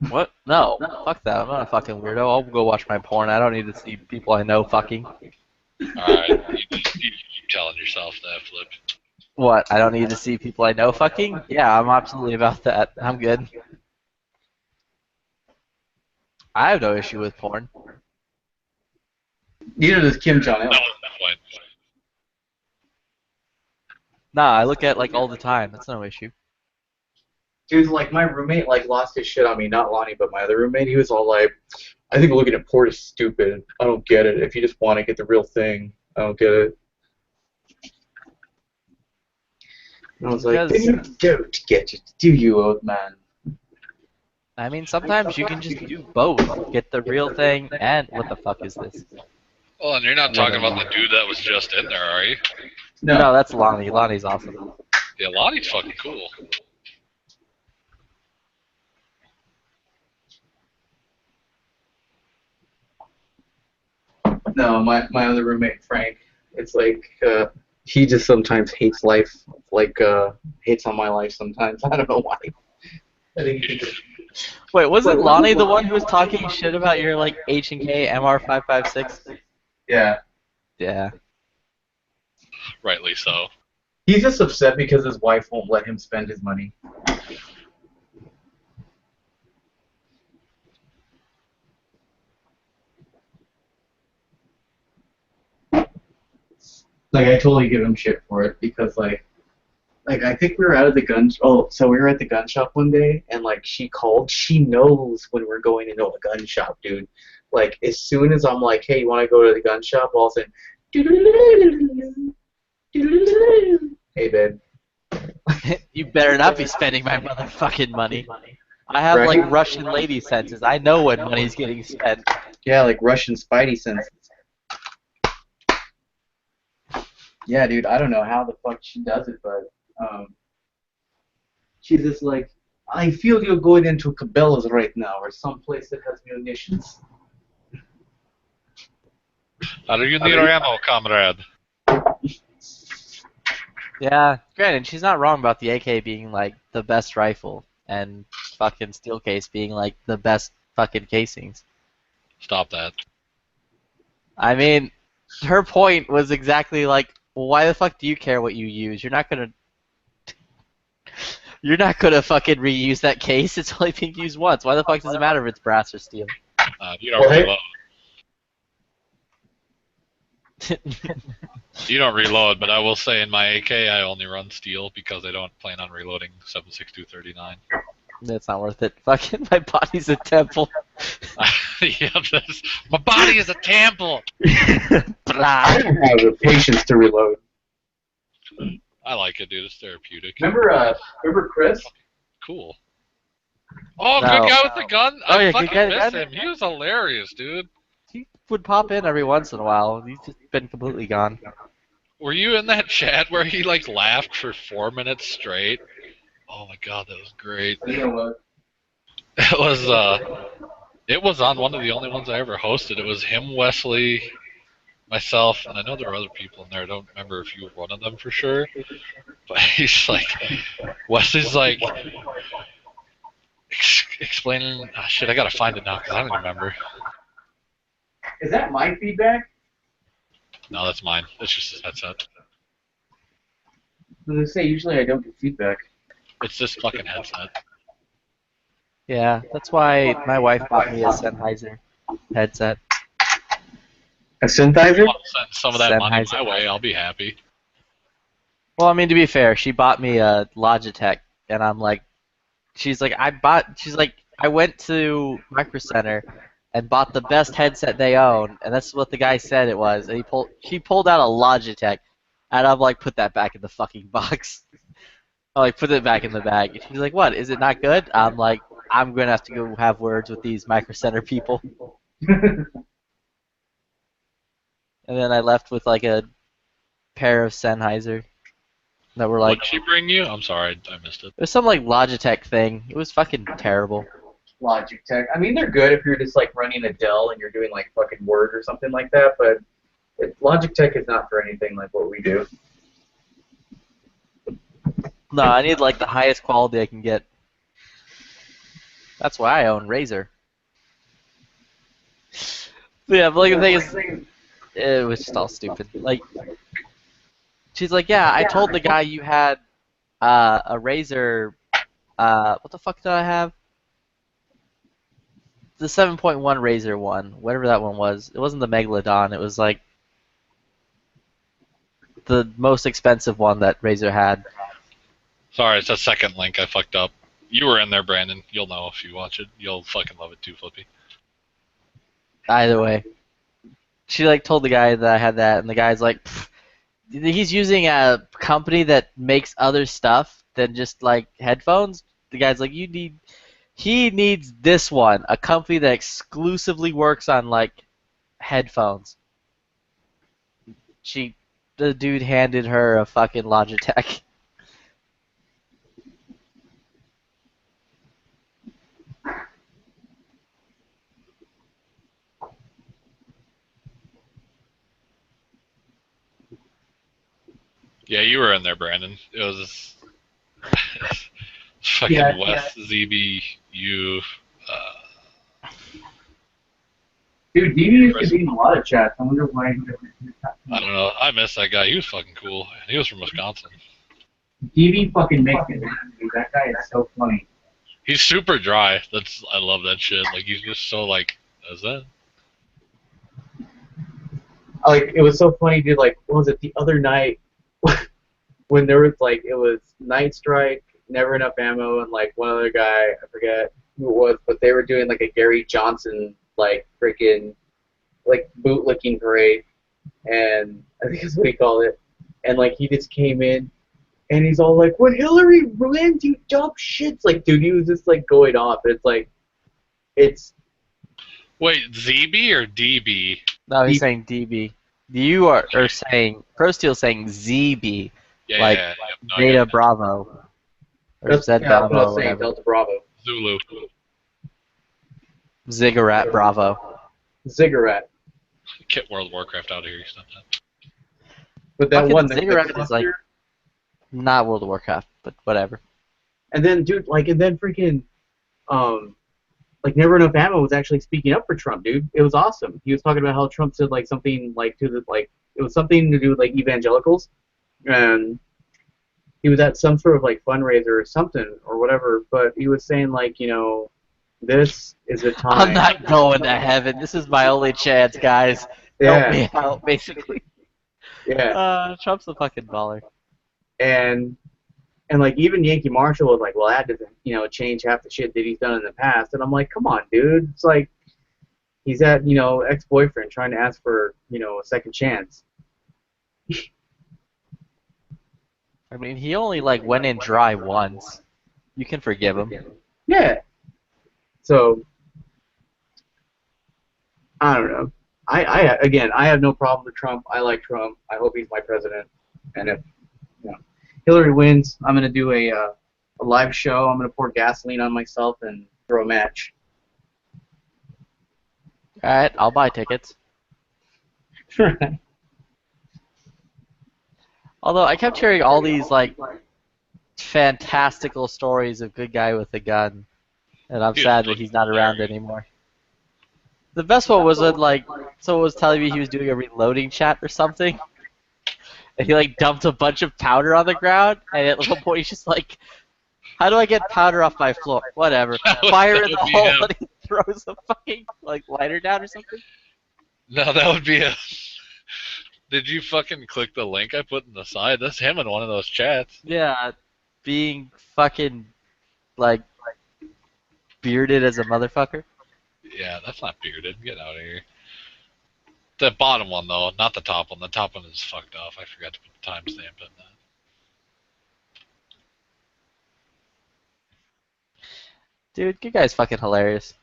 What? No. Fuck that. I'm not a fucking weirdo. I'll go watch my porn. I don't need to see people I know fucking. Alright, you keep telling yourself that, Flip. What? I don't need to see people I know fucking? Yeah, I'm absolutely about that. I'm good. I have no issue with porn. Neither does Kim Jong-il. That was the point. Nah, I look at like all the time. That's no issue. Dude, like my roommate like lost his shit on me, not Lonnie, but my other roommate. He was all like, I think looking at porn is stupid. I don't get it. If you just want to get the real thing, I don't get it. And I was like, then you don't get it, do you, old man? I mean, sometimes you can just do both. Get the real thing and what the fuck is this? Well, and you're not talking about the dude that was just in there, are you? No, that's Lonnie. Lonnie's awesome. Yeah, Lonnie's fucking cool. No, my other roommate, Frank, it's like, he just sometimes hates life, like, hates on my life sometimes. I don't know why. I think he just... Wait, wasn't Lonnie the one who was talking shit about your, like, H&K MR556? Yeah. Yeah. Rightly so. He's just upset because his wife won't let him spend his money. Like, I totally give him shit for it because, like I think we were out of the gun. Oh, so we were at the gun shop one day, and like she called. She knows when we're going into a gun shop, dude. Like as soon as I'm like, hey, you want to go to the gun shop? All of a sudden, hey, babe. You better not be spending my motherfucking money. I have like Russian lady senses. I know when money's getting spent. Yeah, like Russian Spidey senses. Yeah, dude, I don't know how the fuck she does it, but she's just like, I feel you're going into Cabela's right now, or some place that has munitions. Are you near ammo, comrade? Yeah, granted, she's not wrong about the AK being like the best rifle and fucking steel case being like the best fucking casings. Stop that. I mean, her point was exactly like, well, why the fuck do you care what you use? You're not gonna fucking reuse that case. It's only being used once. Why the fuck does it matter if it's brass or steel? You don't reload. You don't reload, but I will say in my AK I only run steel because I don't plan on reloading 7.6239. It's not worth it. Fucking my body's a temple. Yeah, my body is a temple. I don't have the patience to reload. I like it, dude. It's therapeutic. Remember Chris? Cool. Oh, No. good guy with the gun. Oh, I yeah, fucking good guy miss with the him. He was hilarious, dude. He would pop in every once in a while. He's just been completely gone. Were you in that chat where he like laughed for 4 minutes straight? Oh my god, that was great. It was on one of the only ones I ever hosted. It was him, Wesley, myself, and I know there are other people in there. I don't remember if you were one of them for sure. But he's like, Wesley's like, explaining. Oh, shit, I gotta find it now because I don't remember. Is that my feedback? No, that's mine. It's just his headset. As I say, usually I don't get feedback. It's this fucking headset. Yeah, that's why my wife bought me a Sennheiser headset. A Sennheiser? Send some of that money my way. I'll be happy. Well, I mean, to be fair, she bought me a Logitech, and I'm like, she's like, I went to Micro Center and bought the best headset they own, and that's what the guy said it was. And she pulled out a Logitech, and I'm like, put that back in the fucking box. I'm like, put it back in the bag. And she's like, what? Is it not good? I'm like, I'm gonna have to go have words with these Micro Center people. And then I left with like a pair of Sennheiser that were like. What did she bring you? I'm sorry, I missed it. It was some like Logitech thing. It was fucking terrible. Logitech. I mean, they're good if you're just like running a Dell and you're doing like fucking Word or something like that, but Logitech is not for anything like what we do. No, I need like the highest quality I can get. That's why I own Razer. Yeah, but like the thing is, it was just all stupid. Like, she's like, yeah, I told the guy you had a Razer. What the fuck did I have? The 7.1 Razer one, whatever that one was. It wasn't the Megalodon. It was like the most expensive one that Razer had. Sorry, it's that second link I fucked up. You were in there, Brandon. You'll know if you watch it. You'll fucking love it too, Flippy. Either way, she like told the guy that I had that, and the guy's like, he's using a company that makes other stuff than just like headphones. The guy's like, he needs this one, a company that exclusively works on like headphones. The dude handed her a fucking Logitech. Yeah, you were in there, Brandon. It was fucking West ZBU. Dude, DB used to be in a lot of chats. I wonder why he I don't know. I miss that guy. He was fucking cool. He was from Wisconsin. DB fucking makes it, man. Dude, that guy is so funny. He's super dry. I love that shit. Like he's just so like, is that? Like, it was so funny, dude. Like, what was it, the other night when there was like, it was Night Strike, Never Enough Ammo, and like one other guy, I forget who it was, but they were doing like a Gary Johnson like freaking like bootlicking parade, and I think that's what he called it. And like he just came in, and he's all like, "When Hillary wins, you dump shits." Like, dude, he was just like going off. It's like, it's. Wait, ZB or DB? No, he's saying DB. You are saying ProSteel's saying ZB, Yeah, like yeah, no, Beta Bravo or That's Z yeah, Bravo. I was saying Whatever. Delta Bravo. Zulu. Ziggurat Bravo. Ziggurat. Get World of Warcraft out of here. You stop that. But that Fucking one, Ziggurat the is like not World of Warcraft, but whatever. And then, dude, like, and then freaking, like, Never Enough Ammo was actually speaking up for Trump, dude. It was awesome. He was talking about how Trump said, like, something, like, to the, like, it was something to do with, like, evangelicals. And he was at some sort of, like, fundraiser or something or whatever, but he was saying, like, you know, this is a time. I'm not going to heaven. This is my only chance, guys. Yeah. Help me out, basically. Yeah. Trump's a fucking baller. And like even Yankee Marshall was like, well, that doesn't, you know, change half the shit that he's done in the past. And I'm like, come on, dude. It's like he's that, you know, ex-boyfriend trying to ask for, you know, a second chance. I mean, he only like went in dry once. You can forgive him. Yeah. So I don't know. Again, I have no problem with Trump. I like Trump. I hope he's my president. And if you know, Hillary wins, I'm gonna do a live show. I'm gonna pour gasoline on myself and throw a match. All right, I'll buy tickets. Although I kept hearing all these like fantastical stories of good guy with a gun, and I'm sad that he's not around anymore. The best one was when like someone was telling me he was doing a reloading chat or something, and he like dumped a bunch of powder on the ground, and at one point he's just like, "How do I get powder off my floor? Whatever, fire in the hole," and he throws a fucking like lighter down or something. No, that would be a. Did you fucking click the link I put in the side? That's him in one of those chats. Yeah, being fucking like bearded as a motherfucker. Yeah, that's not bearded. Get out of here. The bottom one though, not the top one. The top one is fucked off. I forgot to put the timestamp in that. Dude, good guy's fucking hilarious.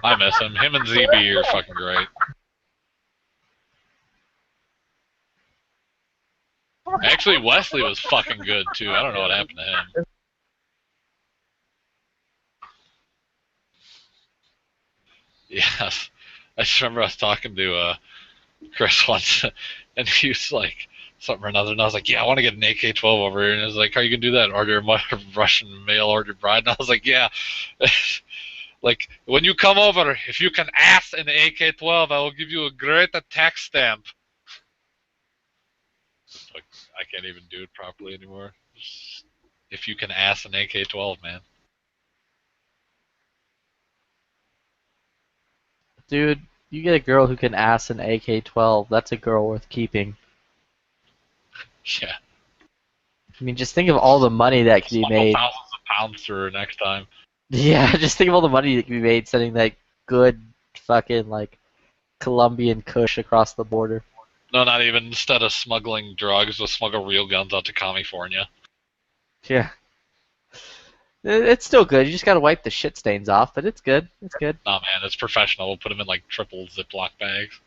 I miss him. Him and ZB are fucking great. Actually, Wesley was fucking good too. I don't know what happened to him. Yes. I just remember I was talking to Chris once, and he was like, something or another, and I was like, yeah, I want to get an AK-12 over here, and he was like, how are you going to do that? Order a Russian mail-order bride? And I was like, yeah. Like, when you come over, if you can ask an AK-12, I will give you a great tax stamp. Like, I can't even do it properly anymore. Just, if you can ask an AK-12, man. Dude, you get a girl who can ass an AK-12, that's a girl worth keeping. Yeah. I mean, just think of all the money that could be made. Thousands of pounds through her next time. Yeah, just think of all the money that could be made sending that good fucking, like, Colombian kush across the border. No, not even. Instead of smuggling drugs, we'll smuggle real guns out to California. Yeah. It's still good. You just gotta wipe the shit stains off, but it's good. It's good. Nah, man, it's professional. We'll put them in, like, triple Ziploc bags.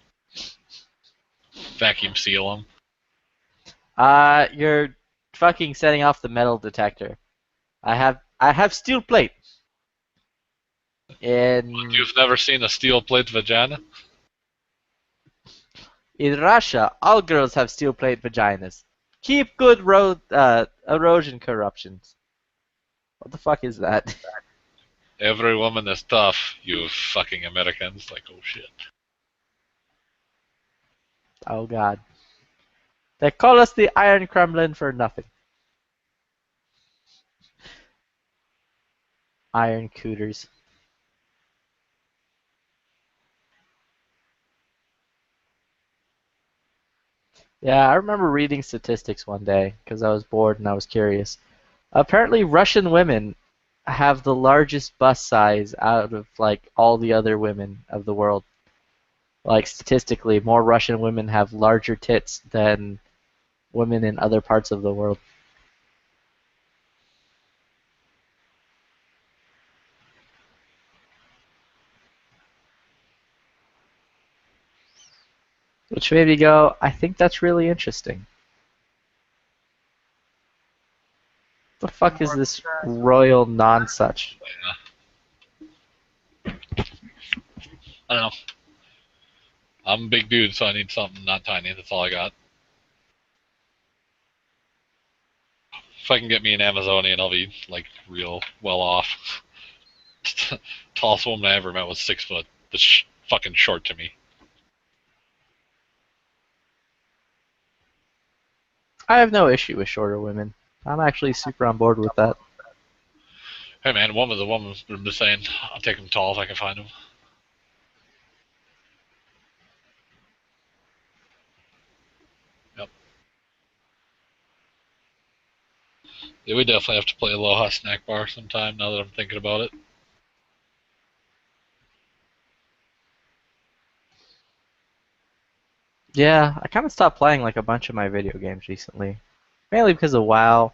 Vacuum seal them. You're fucking setting off the metal detector. I have steel plate. In You've never seen a steel plate vagina? in Russia, all girls have steel plate vaginas. Keep good erosion corruptions. What the fuck is that? Every woman is tough, you fucking Americans. Like, oh shit. Oh god. They call us the Iron Kremlin for nothing. Iron Cooters. Yeah, I remember reading statistics one day because I was bored and I was curious. Apparently, Russian women have the largest bust size out of like all the other women of the world. Like statistically, more Russian women have larger tits than women in other parts of the world. Which made me go, I think that's really interesting. What the fuck is this royal nonsuch? I don't know. I'm a big dude, so I need something not tiny. That's all I got. If I can get me an Amazonian, I'll be, like, real well off. Tallest woman I ever met was 6 foot. That's fucking short to me. I have no issue with shorter women. I'm actually super on board with that. Hey man, one was a woman. I'm just saying, I'll take them tall if I can find them. Yep. Yeah, we definitely have to play Aloha Snack Bar sometime now that I'm thinking about it. Yeah, I kind of stopped playing like a bunch of my video games recently. Mainly because of WoW.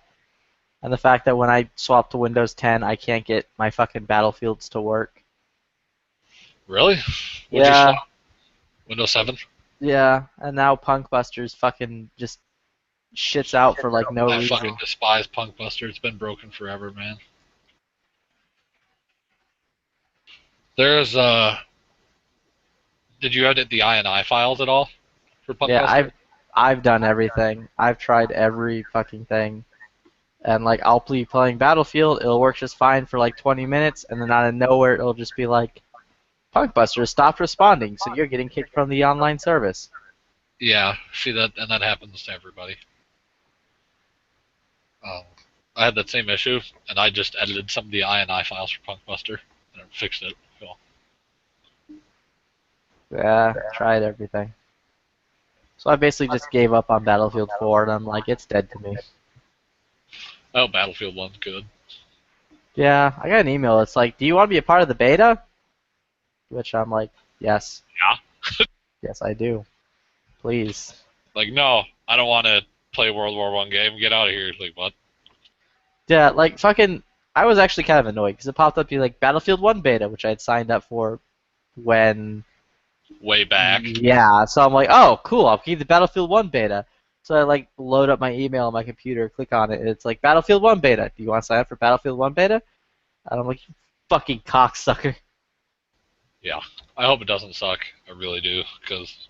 And the fact that when I swap to Windows 10, I can't get my fucking Battlefields to work. Really? What'd you Yeah. swap? Windows 7? Yeah, and now Punkbusters fucking just shits out for like no I reason. fucking despise Punkbuster. It's been broken forever, man. There's Did you edit the INI files at all for Punkbuster? Yeah, I've done everything. I've tried every fucking thing. And like I'll be playing Battlefield, it'll work just fine for like 20 minutes, and then out of nowhere it'll just be like, Punkbuster stopped responding, so you're getting kicked from the online service. Yeah, see that, and that happens to everybody. I had that same issue, and I just edited some of the INI files for Punkbuster, and it fixed it. Cool. Yeah, tried everything. So I basically just gave up on Battlefield 4, and I'm like, it's dead to me. Oh, Battlefield 1's good. Yeah, I got an email. It's like, do you want to be a part of the beta? Which I'm like, yes. Yeah. Yes, I do. Please. Like, no, I don't want to play a World War I game. Get out of here. Like, what? Yeah, like, fucking, I was actually kind of annoyed, because it popped up, like, Battlefield 1 beta, which I had signed up for when... Way back. Yeah, so I'm like, oh, cool, I'll keep the Battlefield 1 beta. So I, like, load up my email on my computer, click on it, and it's like, Battlefield 1 beta. Do you want to sign up for Battlefield 1 beta? And I'm like, you fucking cocksucker. Yeah, I hope it doesn't suck. I really do, because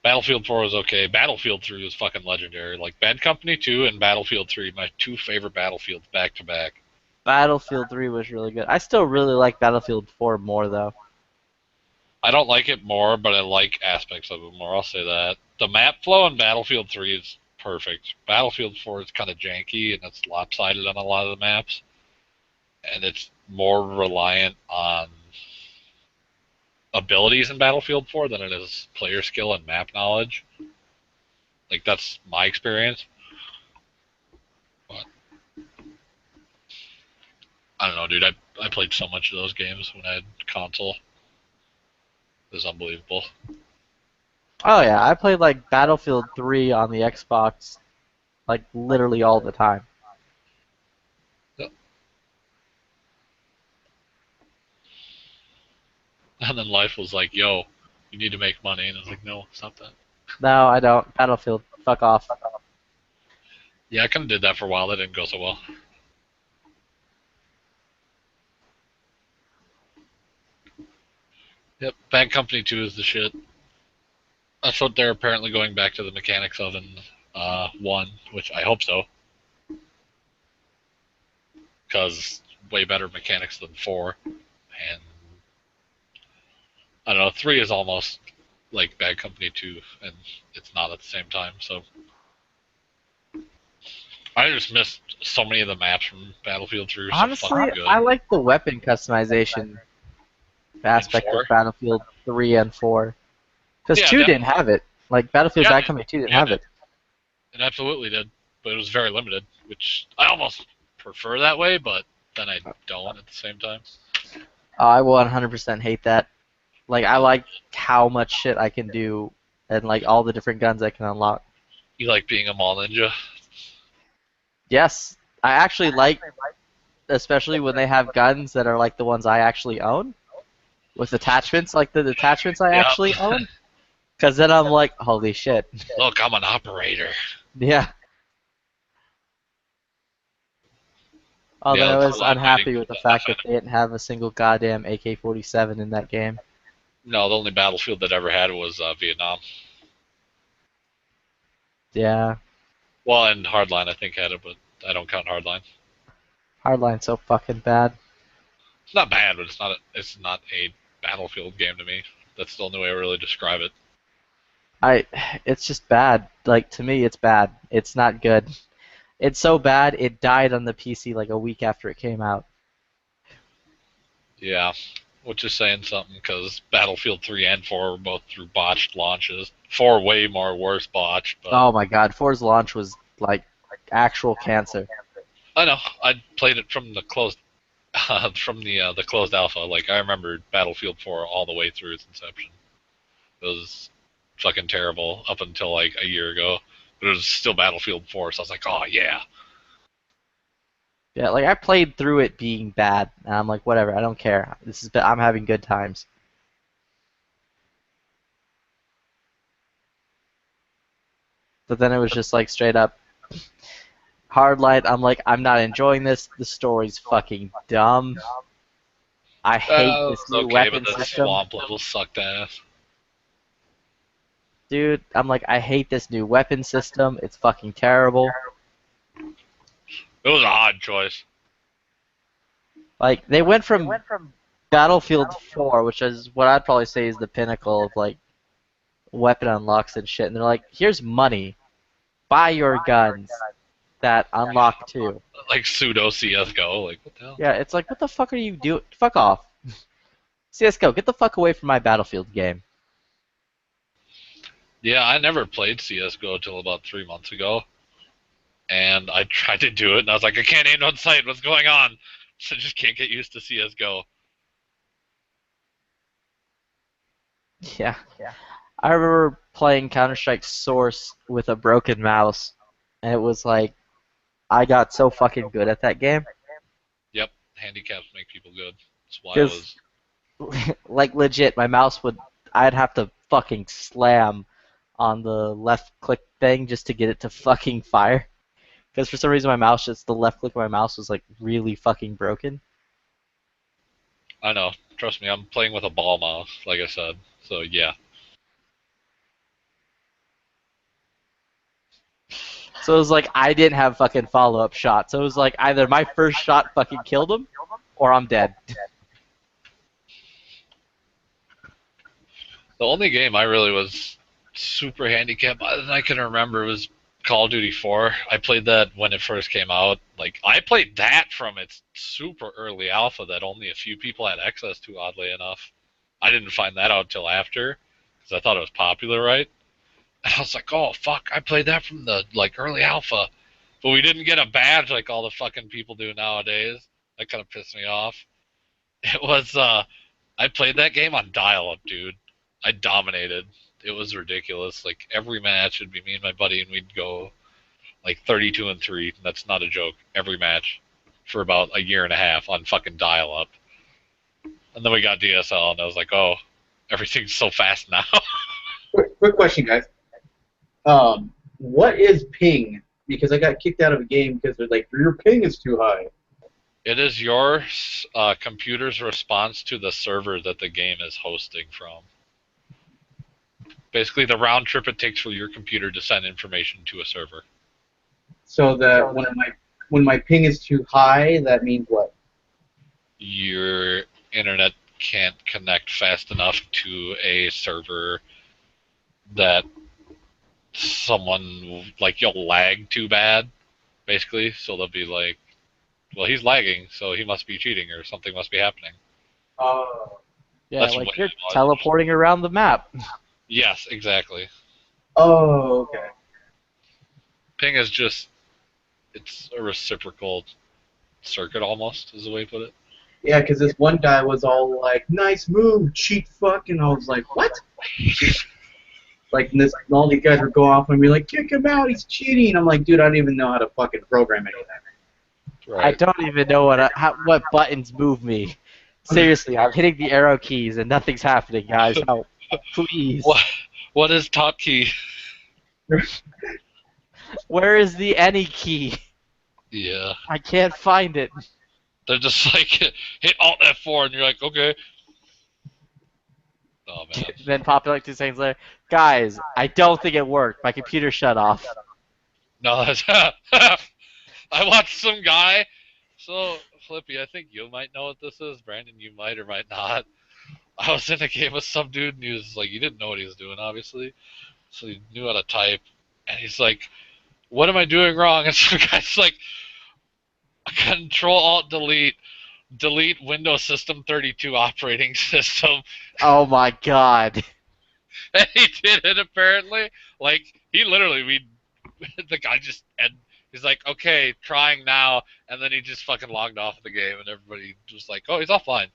Battlefield 4 was okay. Battlefield 3 was fucking legendary. Like, Bad Company 2 and Battlefield 3, my two favorite Battlefields back to back. Battlefield 3 was really good. I still really like Battlefield 4 more, though. I don't like it more, but I like aspects of it more. I'll say that. The map flow in Battlefield 3 is perfect. Battlefield 4 is kind of janky, and it's lopsided on a lot of the maps. And it's more reliant on abilities in Battlefield 4 than it is player skill and map knowledge. Like, that's my experience. But I don't know, dude. I played so much of those games when I had console. It was unbelievable. Oh yeah, I played like Battlefield 3 on the Xbox, like literally all the time. Yep. And then life was like, yo, you need to make money. And I was like, no, stop that. No, I don't. Battlefield, fuck off. Yeah, I kind of did that for a while. That didn't go so well. Yep, Bad Company 2 is the shit. That's what they're apparently going back to the mechanics of in 1, which I hope so. Because way better mechanics than 4. And I don't know, 3 is almost like Bad Company 2, and it's not at the same time, so. I just missed so many of the maps from Battlefield 3. Honestly, so fucking good. I like the weapon customization aspect of Battlefield 3 and 4. Because Yeah, 2 that- didn't have it. Like, Battlefield Yeah, Bad Company 2 didn't have it. It absolutely did, but it was very limited, which I almost prefer that way, but then I don't at the same time. I 100% hate that. Like, I like how much shit I can do and, like, all the different guns I can unlock. You like being a mall ninja? Yes, I actually like, especially when they have guns that are like the ones I actually own, with attachments, like the attachments I Yeah. actually own. Because then I'm like, holy shit. Look, I'm an operator. Yeah. Although Yeah, I that's was a lot of unhappy fighting. with the fact that they didn't have a single goddamn AK-47 in that game. No, the only Battlefield that ever had was Vietnam. Yeah. Well, and Hardline I think had it, but I don't count Hardline. Hardline's so fucking bad. It's not bad, but it's not a Battlefield game to me. That's the only way I really describe it. It's just bad. Like, to me, it's bad. It's not good. It's so bad, it died on the PC like a week after it came out. Yeah, which is saying something because Battlefield 3 and 4 were both through botched launches. 4 way more worse botched, but Oh my god, 4's launch was like actual cancer. I know. I played it from the closed the closed alpha. Like I remember Battlefield 4 all the way through its inception. It was fucking terrible up until like a year ago, but it was still Battlefield 4. So I was like, oh yeah. Yeah, like I played through it being bad, and I'm like, whatever, I don't care. I'm having good times. But then it was just like straight up Hardline. I'm like, I'm not enjoying this. The story's fucking dumb. I hate this It's new okay, weapon but that system. swamp level sucked ass. Dude, I'm like, I hate this new weapon system. It's fucking terrible. It was an odd choice. Like, they went from Battlefield 4, which is what I'd probably say is the pinnacle of, like, weapon unlocks and shit, and they're like, here's money. Buy your guns that unlock too. Like pseudo CS:GO. Like, what the hell? Yeah, it's like, what the fuck are you doing? Fuck off. CS:GO, get the fuck away from my Battlefield game. Yeah, I never played CS:GO till about 3 months ago. And I tried to do it, and I was like, I can't aim on sight. What's going on? So I just can't get used to CS:GO. Yeah. I remember playing Counter-Strike Source with a broken mouse, and it was like, I got so fucking good at that game. Yep, handicaps make people good. That's why I was... Like, legit, my mouse I'd have to fucking slam on the left click thing just to get it to fucking fire. Because for some reason the left click of my mouse was like really fucking broken. I know. Trust me, I'm playing with a ball mouse, like I said. So, yeah. So it was like I didn't have fucking follow-up shot. So it was like either my first shot fucking killed him, or I'm dead. The only game I really was super handicapped by that I can remember was Call of Duty 4. I played that when it first came out. Like, I played that from its super early alpha that only a few people had access to, oddly enough. I didn't find that out till after, because I thought it was popular, right? And I was like, oh, fuck, I played that from the, like, early alpha. But we didn't get a badge like all the fucking people do nowadays. That kind of pissed me off. It was, I played that game on dial-up, dude. I dominated. It was ridiculous. Like, every match would be me and my buddy, and we'd go, like, 32-3. That's not a joke. Every match for about a year and a half on fucking dial-up. And then we got DSL, and I was like, oh, everything's so fast now. Quick question, guys. What is ping? Because I got kicked out of a game because they're like, your ping is too high. It is your computer's response to the server that the game is hosting from. Basically, the round trip it takes for your computer to send information to a server. So that when my ping is too high, that means what? Your internet can't connect fast enough to a server that someone, like, you'll lag too bad, basically. So they'll be like, well, he's lagging, so he must be cheating or something must be happening. Oh. Yeah, That's like what you're it was. teleporting around the map. Yes, exactly. Oh, okay. Ping is just, it's a reciprocal circuit almost, is the way to put it. Yeah, because this one guy was all like, nice move, cheat fuck, and I was like, what? Like, and all these guys were going off and be like, kick him out, he's cheating. I'm like, dude, I don't even know how to fucking program anything. Right. I don't even know what buttons move me. Seriously, I'm hitting the arrow keys and nothing's happening, guys. Help. Please. What is top key? Where is the any key? Yeah. I can't find it. They're just like, hit Alt F4 and you're like, okay. Oh, man. Then pop it like 2 seconds later. Guys, I don't think it worked. My computer shut off. No, that's... I watched some guy. So, Flippy, I think you might know what this is. Brandon, you might or might not. I was in a game with some dude, and he was like, he didn't know what he was doing, obviously. So he knew how to type. And he's like, what am I doing wrong? And some guy's like, Control-Alt-Delete. Delete Windows System 32 operating system. Oh my god. And he did it, apparently. Like, he literally, the guy just, and he's like, okay, trying now. And then he just fucking logged off the game, and everybody was like, oh, he's offline.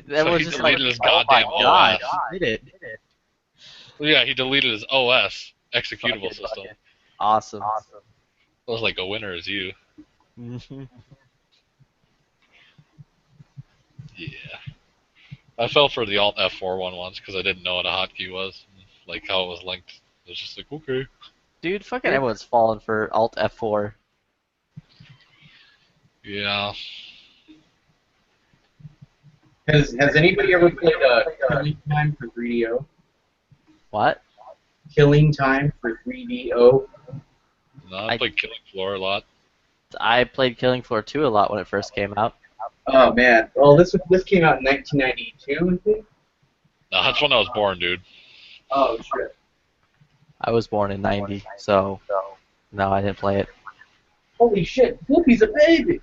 That So was he just deleted like, his goddamn oh my god, OS. he did it. Well, yeah, he deleted his OS executable system. Awesome. I was like, a winner is you. Mm-hmm. Yeah. I fell for the Alt F4 one once because I didn't know what a hotkey was, and, like, how it was linked. It was just like, okay. Dude, fucking everyone's falling for Alt F4. Yeah. Has anybody ever played Killing Time for 3DO? What? Killing Time for 3DO? No, I played Killing Floor a lot. I played Killing Floor 2 a lot when it first came out. Oh man. Well, this came out in 1992, I think. No, that's when I was born, dude. Oh shit. I was born in 90, so no, I didn't play it. Holy shit, Whoopi's a baby.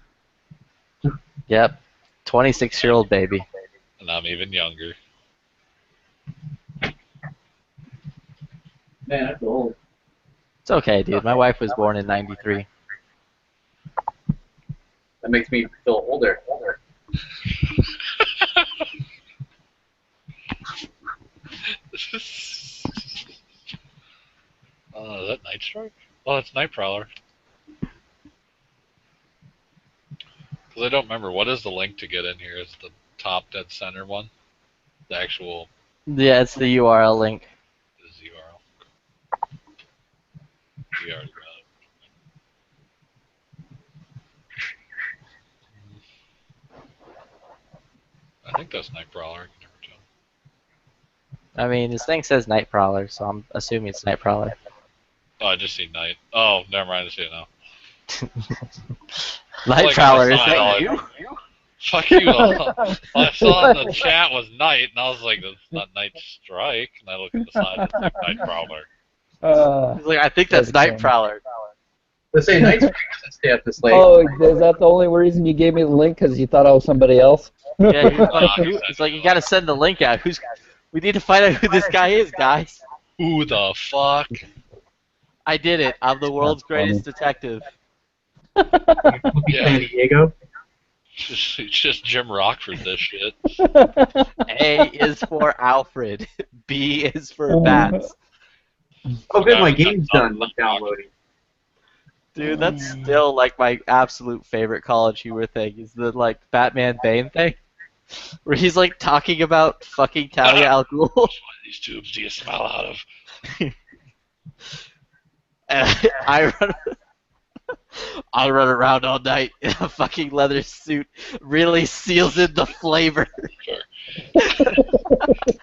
Yep. 26-year-old baby. And I'm even younger. Man, that's old. It's okay, dude. My wife was born in 93. That makes me feel older. Is that Night Strike? Oh, it's Night Prowler. Because I don't remember. What is the link to get in here? Is the top dead center one? The actual... Yeah, it's the URL link. Is the URL. We already got it. I think that's Night Prowler. I can never tell. I mean, this thing says Night Prowler, so I'm assuming it's Night Prowler. Oh, I just see Night. Oh, never mind. I see it now. Night Prowler, is that you? Fuck you. I saw in the chat was Night, and I was like, that's not Night Strike. And I look at the side, it's like Night Prowler. He's like, I think that's Night Prowler. Let's say Night Strike doesn't stay up this late. Oh, is that the only reason you gave me the link? Because you thought I was somebody else? Yeah, he's like, you gotta send the link out. We need to find out who this guy is, guys. Who the fuck? I did it. I'm the world's greatest detective. Yeah. San Diego. It's just Jim Rockford, this shit. A is for Alfred. B is for bats. Oh, good, my game's done. I'm downloading. Dude, that's still like my absolute favorite College Humor thing. Is the like Batman Bane thing, where he's like talking about fucking Talia al Ghul. Which one of these tubes do you smell out of? I run around all night in a fucking leather suit. Really seals in the flavor.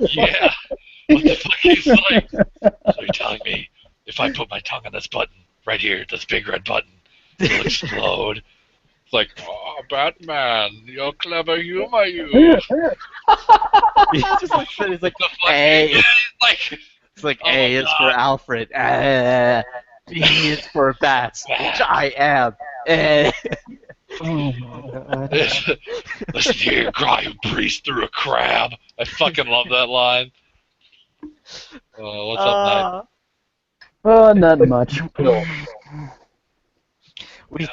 Yeah. What the fuck is like? So you're telling me if I put my tongue on this button right here, this big red button, it'll explode? It's like, oh, Batman, you're clever humor, you. He's just like, he's like, the fuck? A. Yeah, he's It's like A is for Alfred. B is for bats, which I am. Oh my god. Listen here, guy who breezed through a crab. I fucking love that line. What's up, Knight? Not much. We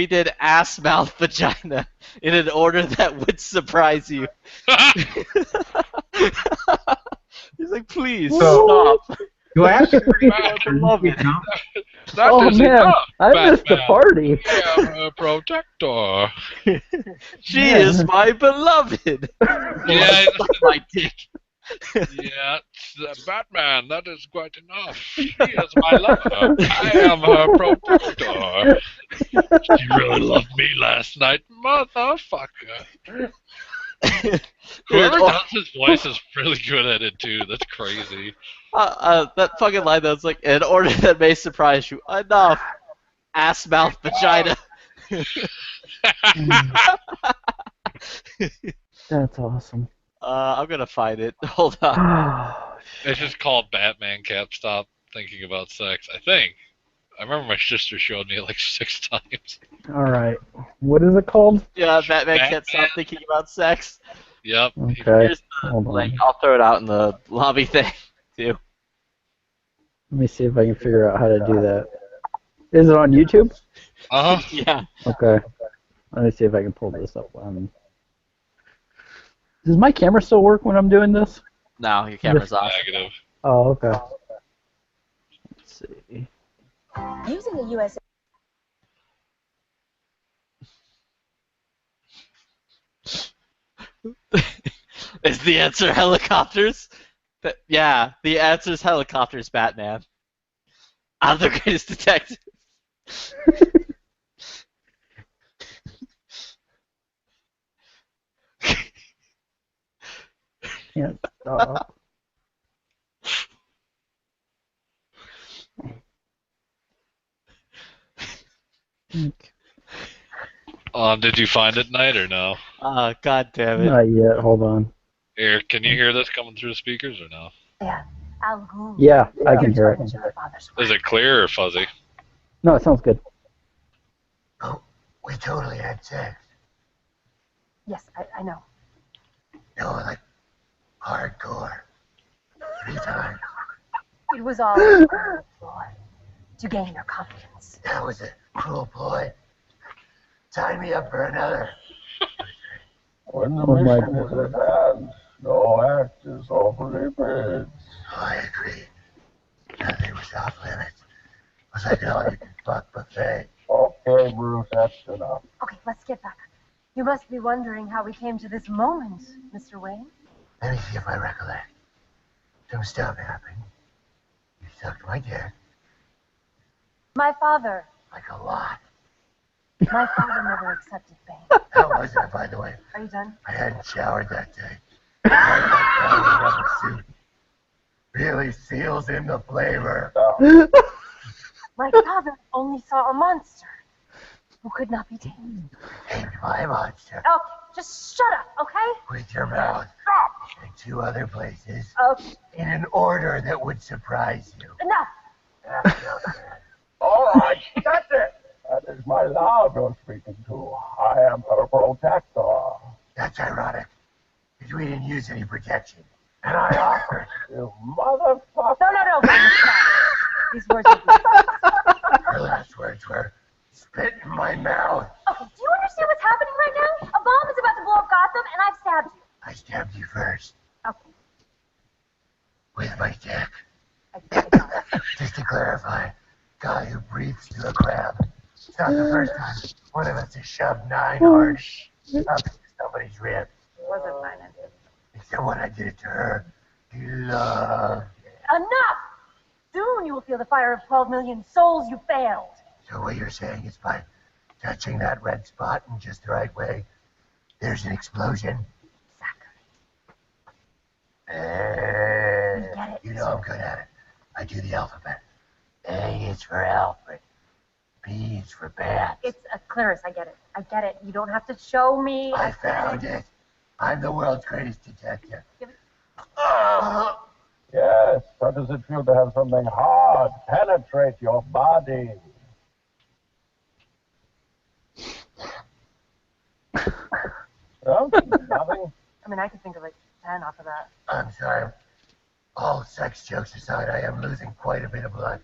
did ass, mouth, vagina in an order that would surprise you. He's like, please stop. Do I have to love it? Oh man, I missed the party. I am a protector. She is my beloved. Yeah, Suck my dick. Yeah, Batman, that is quite enough. She is my lover. I am her protector. She really loved me last night, motherfucker. Whoever does his voice is really good at it too. That's crazy. That fucking line that's like, in order that may surprise you, enough. Ass, mouth, vagina. That's awesome. I'm gonna find it. Hold on. It's just called Batman Can't Stop Thinking About Sex, I think. I remember my sister showed me it like 6 times. Alright. What is it called? Yeah, Batman can't stop thinking about sex. Yep. Okay. Here's the Hold link. on. I'll throw it out in the lobby thing, too. Let me see if I can figure out how to do that. Is it on YouTube? Uh-huh. Yeah. Okay. Let me see if I can pull this up. Does my camera still work when I'm doing this? No, your camera's off. Negative. Oh, okay. Let's see. Using the USA. Is the answer helicopters? Yeah, the answer is helicopters, Batman. I'm the greatest detective. can't stop. Did you find it, Knight, or no? God damn it. Not yet. Hold on. Here, can you hear this coming through the speakers or no? Yeah, Al Ghul. Yeah, I can hear it. Is it clear or fuzzy? No, it sounds good. We totally had sex. Yes, I know. No, like hardcore. 3 times. It was all a ploy to gain your confidence. That was a cruel ploy. Sign me up for another. When the Oh my mission is advanced, no act is off limits. I agree. Nothing was off limits. It was like an all-you-can-fuck buffet. Okay, Bruce, that's enough. Okay, let's get back. You must be wondering how we came to this moment, Mr. Wayne. Let me see if I recollect. Some stuff happened. You sucked my dick. My father. Like a lot. My father never accepted Bane. How was I, by the way? Are you done? I hadn't showered that day. I rubber suit. Really seals in the flavor. My father only saw a monster who could not be tamed. Tamed my monster. Oh, just shut up, okay? With your mouth. Stop. In 2 other places. Okay. In an order that would surprise you. Enough. All right, that's it. That is my love you're speaking to. I am her protector. That's ironic. Because we didn't use any protection. And I offered. You motherfucker. No, Wayne, stop. These words will be... Her last words were, spit in my mouth. Okay, do you understand what's happening right now? A bomb is about to blow up Gotham, and I've stabbed you. I stabbed you first. Okay. With my dick. Just to clarify, guy who breathes through a crab. It's not the first time one of us has shoved 9 hard up somebody's rib. It wasn't mine. Except when I did it to her, you loved it. Enough! Soon you will feel the fire of 12 million souls you failed. So what you're saying is by touching that red spot in just the right way, there's an explosion. You know I'm good at it. I do the alphabet. A is for Alfred. B is for bat. It's a Clarice, I get it. You don't have to show me. I found it. I'm the world's greatest detective. Yes, how does it feel to have something hard penetrate your body? No? Nothing? I mean, I could think of like 10 off of that. I'm sorry. All sex jokes aside, I am losing quite a bit of blood.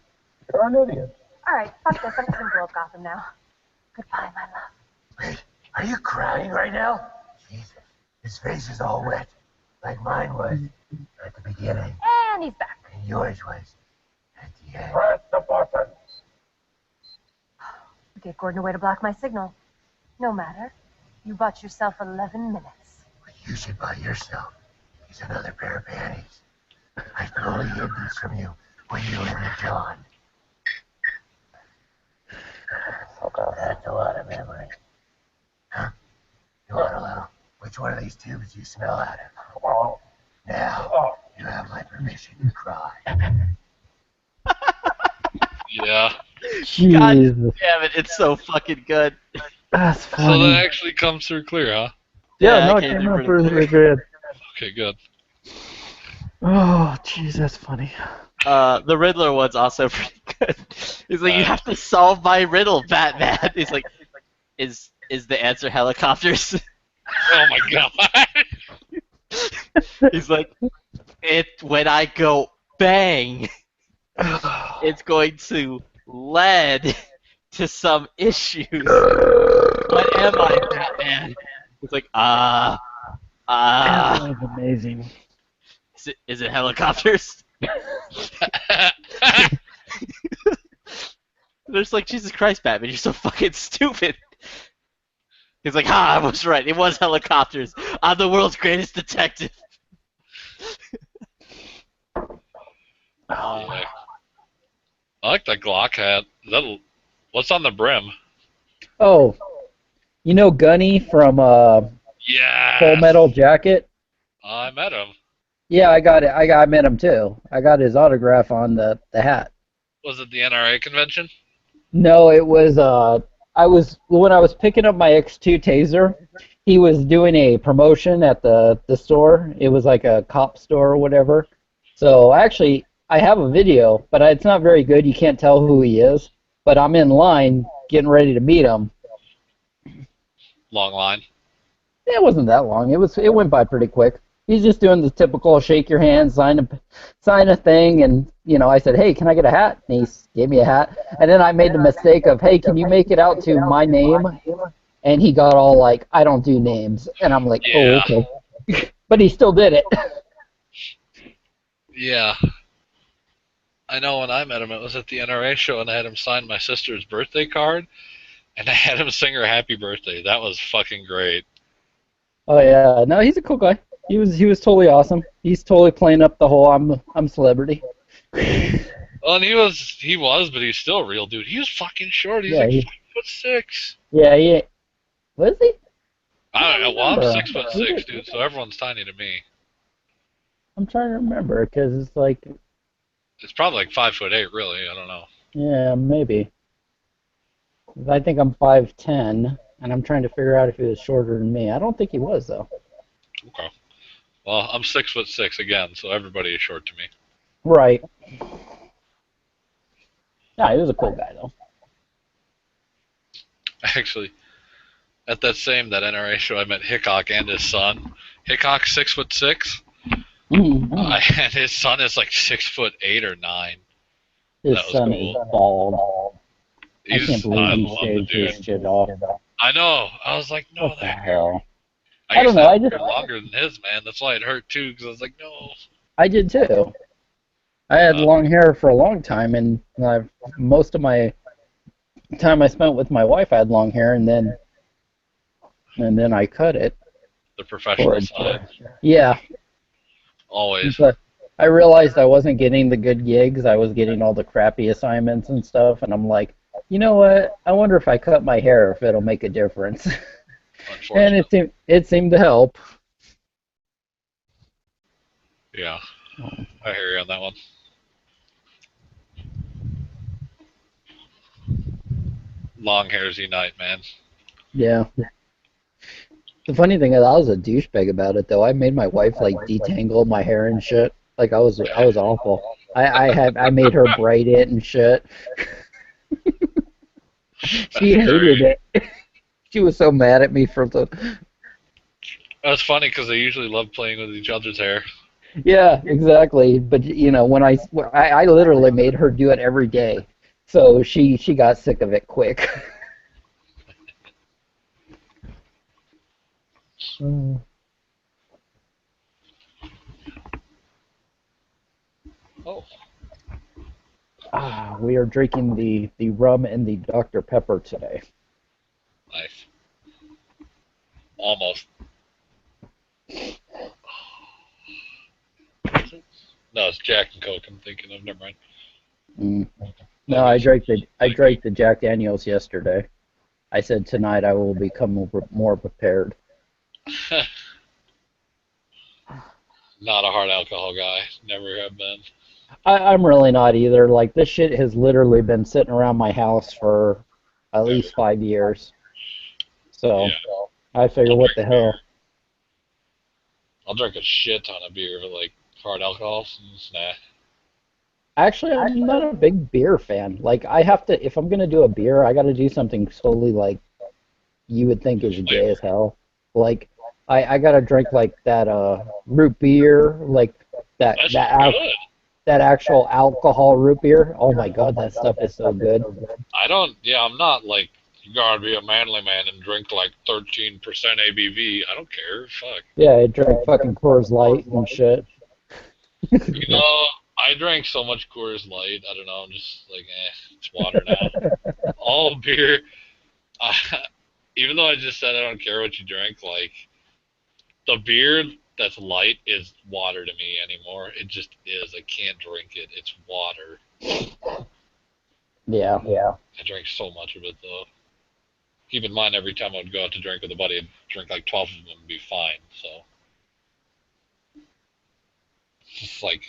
You're an idiot. All right, fuck this. I'm just gonna blow up Gotham now. Goodbye, my love. Wait, are you crying right now? Jesus, his face is all wet, like mine was at the beginning. And he's back. And yours was at the end. Press the buttons. You gave Gordon a way to block my signal. No matter. You bought yourself 11 minutes. What you should buy yourself is another pair of panties. I totally hid these from you when you were in the John. That's a lot of memory. Huh? You want a little? Which one of these tubes do you smell out of? Oh. Now, you have my permission to cry. Yeah. God Jesus. damn it, it's so fucking good. That's So funny. that actually comes through clear, huh? Yeah, no, I it came came through out pretty pretty good. Okay, good. Oh, jeez, that's funny. The Riddler one's also pretty good. He's like, you have to solve my riddle, Batman. He's like, is the answer helicopters? Oh my god. He's like, when I go bang, it's going to lead to some issues. What am I, Batman? He's like, That was amazing. Is it helicopters? There's like, Jesus Christ, Batman, you're so fucking stupid. He's like, I was right. It was helicopters. I'm the world's greatest detective. I like that Glock hat. What's on the brim? Oh, you know Gunny from Yeah. Full Metal Jacket? I met him. Yeah, I got it. I met him too. I got his autograph on the hat. Was it the NRA convention? No, it was I was when I was picking up my X2 Taser, he was doing a promotion at the store. It was like a cop store or whatever. So actually, I have a video, but it's not very good. You can't tell who he is. But I'm in line getting ready to meet him. Long line. It wasn't that long. It went by pretty quick. He's just doing the typical shake your hand, sign a thing, and I said, hey, can I get a hat? And he gave me a hat, and then I made the mistake of, hey, can you make it out to my name? And he got all like, I don't do names, and I'm like, oh, okay. But he still did it. Yeah. I know when I met him, it was at the NRA show, and I had him sign my sister's birthday card, and I had him sing her happy birthday. That was fucking great. Oh yeah, no, he's a cool guy. He was totally awesome. He's totally playing up the whole I'm celebrity. Well, and he was, but he's still a real dude. He was fucking short. He's Yeah, like 5'6". Yeah, he was he? I don't know. Well, I'm remember. 6'6", dude, so everyone's tiny to me. I'm trying to remember because it's like, It's probably like 5'8", really. I don't know. yeah, maybe. 'Cause I think I'm 5'10", and I'm trying to figure out if he was shorter than me. I don't think he was though. Okay. Well, I'm 6'6" again, so everybody is short to me. Right. Yeah, he was a cool guy though. Actually, at that NRA show, I met Hickok and his son. Hickok's 6'6", and his son is like 6'8" or 9. His That was son cool. is bald. I He's- can't believe I he love the shaved his dude. shit off. I know. I was like, no, What the hell? I I don't used know, to I have just- hair longer than his, man. That's why it hurt too, because I was like, no. I did too. I had long hair for a long time, and most of my time I spent with my wife, I had long hair, and then I cut it. The professional Or- side. Yeah. Always. But I realized I wasn't getting the good gigs. I was getting all the crappy assignments and stuff, and I'm like, you know what? I wonder if I cut my hair if it'll make a difference. And it seemed to help. Yeah. I hear you on that one. Long hairs unite, man. Yeah. The funny thing is, I was a douchebag about it, though. I made my wife like detangle my hair and shit. Like I was awful. I made her braid it and shit. She hated it. She was so mad at me for the. That's funny because they usually love playing with each other's hair. Yeah, exactly. But when I literally made her do it every day, so she got sick of it quick. Oh. We are drinking the rum and the Dr. Pepper today. Nice. Almost. No, it's Jack and Coke I'm thinking of. Never mind. No, I drank the Jack Daniels yesterday. I said tonight I will become more prepared. Not a hard alcohol guy. Never have been. I'm really not either. Like, this shit has literally been sitting around my house for at least 5 years. So I figure, what the hell? I'll drink a shit ton of beer, but like hard alcohols, nah. Actually, I'm not a big beer fan. Like, I have to, if I'm gonna do a beer, I gotta do something solely like you would think is gay as hell. Like, I gotta drink like that root beer, like that actual alcohol root beer. Oh my god, that stuff is so good. I'm not like, you gotta be a manly man and drink like 13% ABV. I don't care. Fuck. Yeah, I drink fucking Coors Light and shit. You know, I drank so much Coors Light. I don't know. I'm just like, it's water now. All beer. Even though I just said I don't care what you drink, like, the beer that's light is water to me anymore. It just is. I can't drink it. It's water. Yeah. I drank so much of it, though. Keep in mind, every time I would go out to drink with a buddy, I'd drink like 12 of them and be fine, so. just like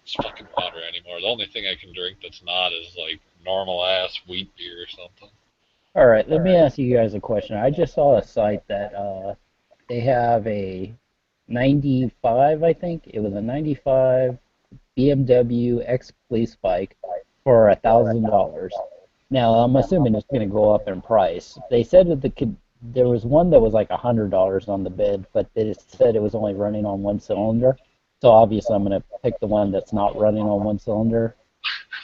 it's fucking water anymore. The only thing I can drink that's not is like normal ass wheat beer or something. All right, let me ask you guys a question. I just saw a site that they have a 95, I think. It was a 95 BMW X Police bike for $1,000. Now, I'm assuming it's going to go up in price. They said that there was one that was like $100 on the bid, but they said it was only running on one cylinder. So obviously I'm going to pick the one that's not running on one cylinder.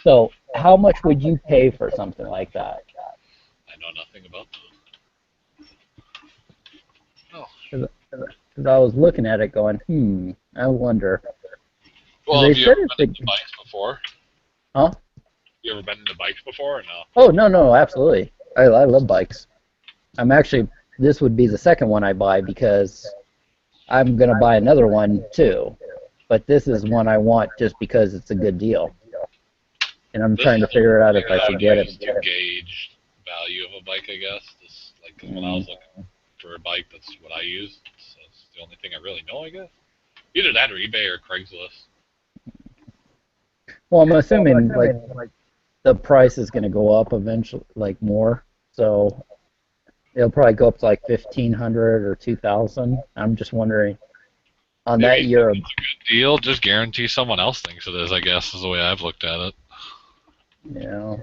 So how much would you pay for something like that? I know nothing about that. Oh. Because I was looking at it going, I wonder. Well, They have you said ever it's been into bikes before? Huh? You ever been into bikes before or no? Oh, no, absolutely. I love bikes. This would be the second one I buy because I'm going to buy another one too. But this is one I want just because it's a good deal. And I'm trying to figure out if I should get it. To gauge value of a bike, I guess. This, like, 'cause when I was looking for a bike, that's what I used. So it's the only thing I really know, I guess. Either that or eBay or Craigslist. Well, I'm assuming like the price is going to go up eventually, like more. So it'll probably go up to like 1,500 or 2,000. I'm just wondering on that year. It's a good deal. Just guarantee someone else thinks it is, I guess, is the way I've looked at it. Yeah.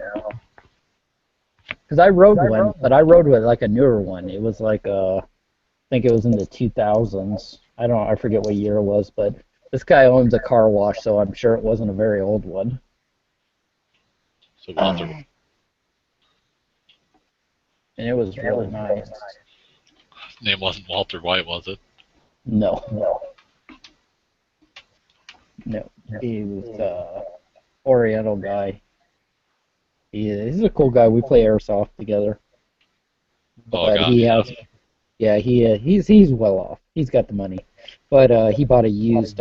Because I rode one, but I rode with like a newer one. It was like I think it was in the 2000s. I forget what year it was, but this guy owns a car wash, so I'm sure it wasn't a very old one. So Walter. And it was really nice. His name wasn't Walter White, was it? No. He was Oriental guy. He's a cool guy. We play airsoft together. But he's well off. He's got the money. But he bought a used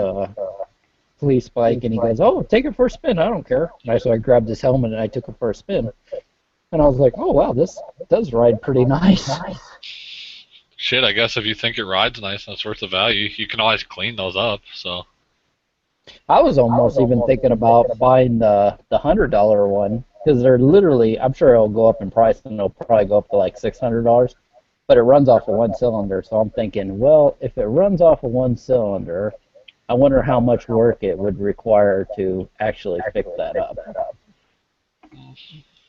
police bike, and he goes, "Oh, take it for a spin. I don't care." And so I grabbed his helmet and I took it for a spin. And I was like, "Oh wow, this does ride pretty nice." Shit, I guess if you think it rides nice and it's worth the value, you can always clean those up. So I was almost even thinking about buying the $100 one because they're literally. I'm sure it'll go up in price and it'll probably go up to like $600. But it runs off of one cylinder, so I'm thinking, well, if it runs off of one cylinder, I wonder how much work it would require to actually fix that up.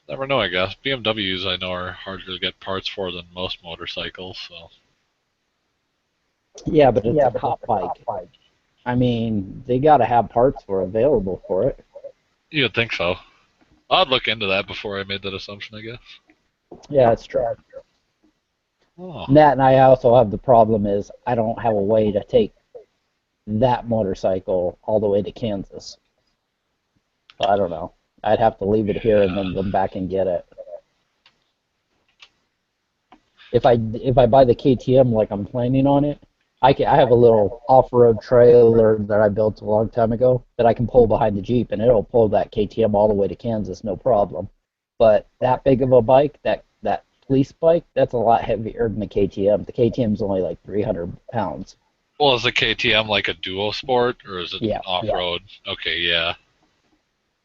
Never know, I guess. BMWs, I know, are harder to get parts for than most motorcycles. So. Yeah, but it's a top bike. I mean, they got to have parts available for it. You'd think so. I'd look into that before I made that assumption, I guess. Yeah, that's true. Oh. That, and I also have the problem is I don't have a way to take that motorcycle all the way to Kansas. So I don't know. I'd have to leave it here and then go back and get it. If I buy the KTM like I'm planning on it, I have a little off-road trailer that I built a long time ago that I can pull behind the Jeep, and it'll pull that KTM all the way to Kansas, no problem. But that big of a bike, that police bike, that's a lot heavier than the KTM. The KTM's only like 300 pounds. Well, is the KTM like a duo sport, or is it off-road? Yeah. Okay, yeah.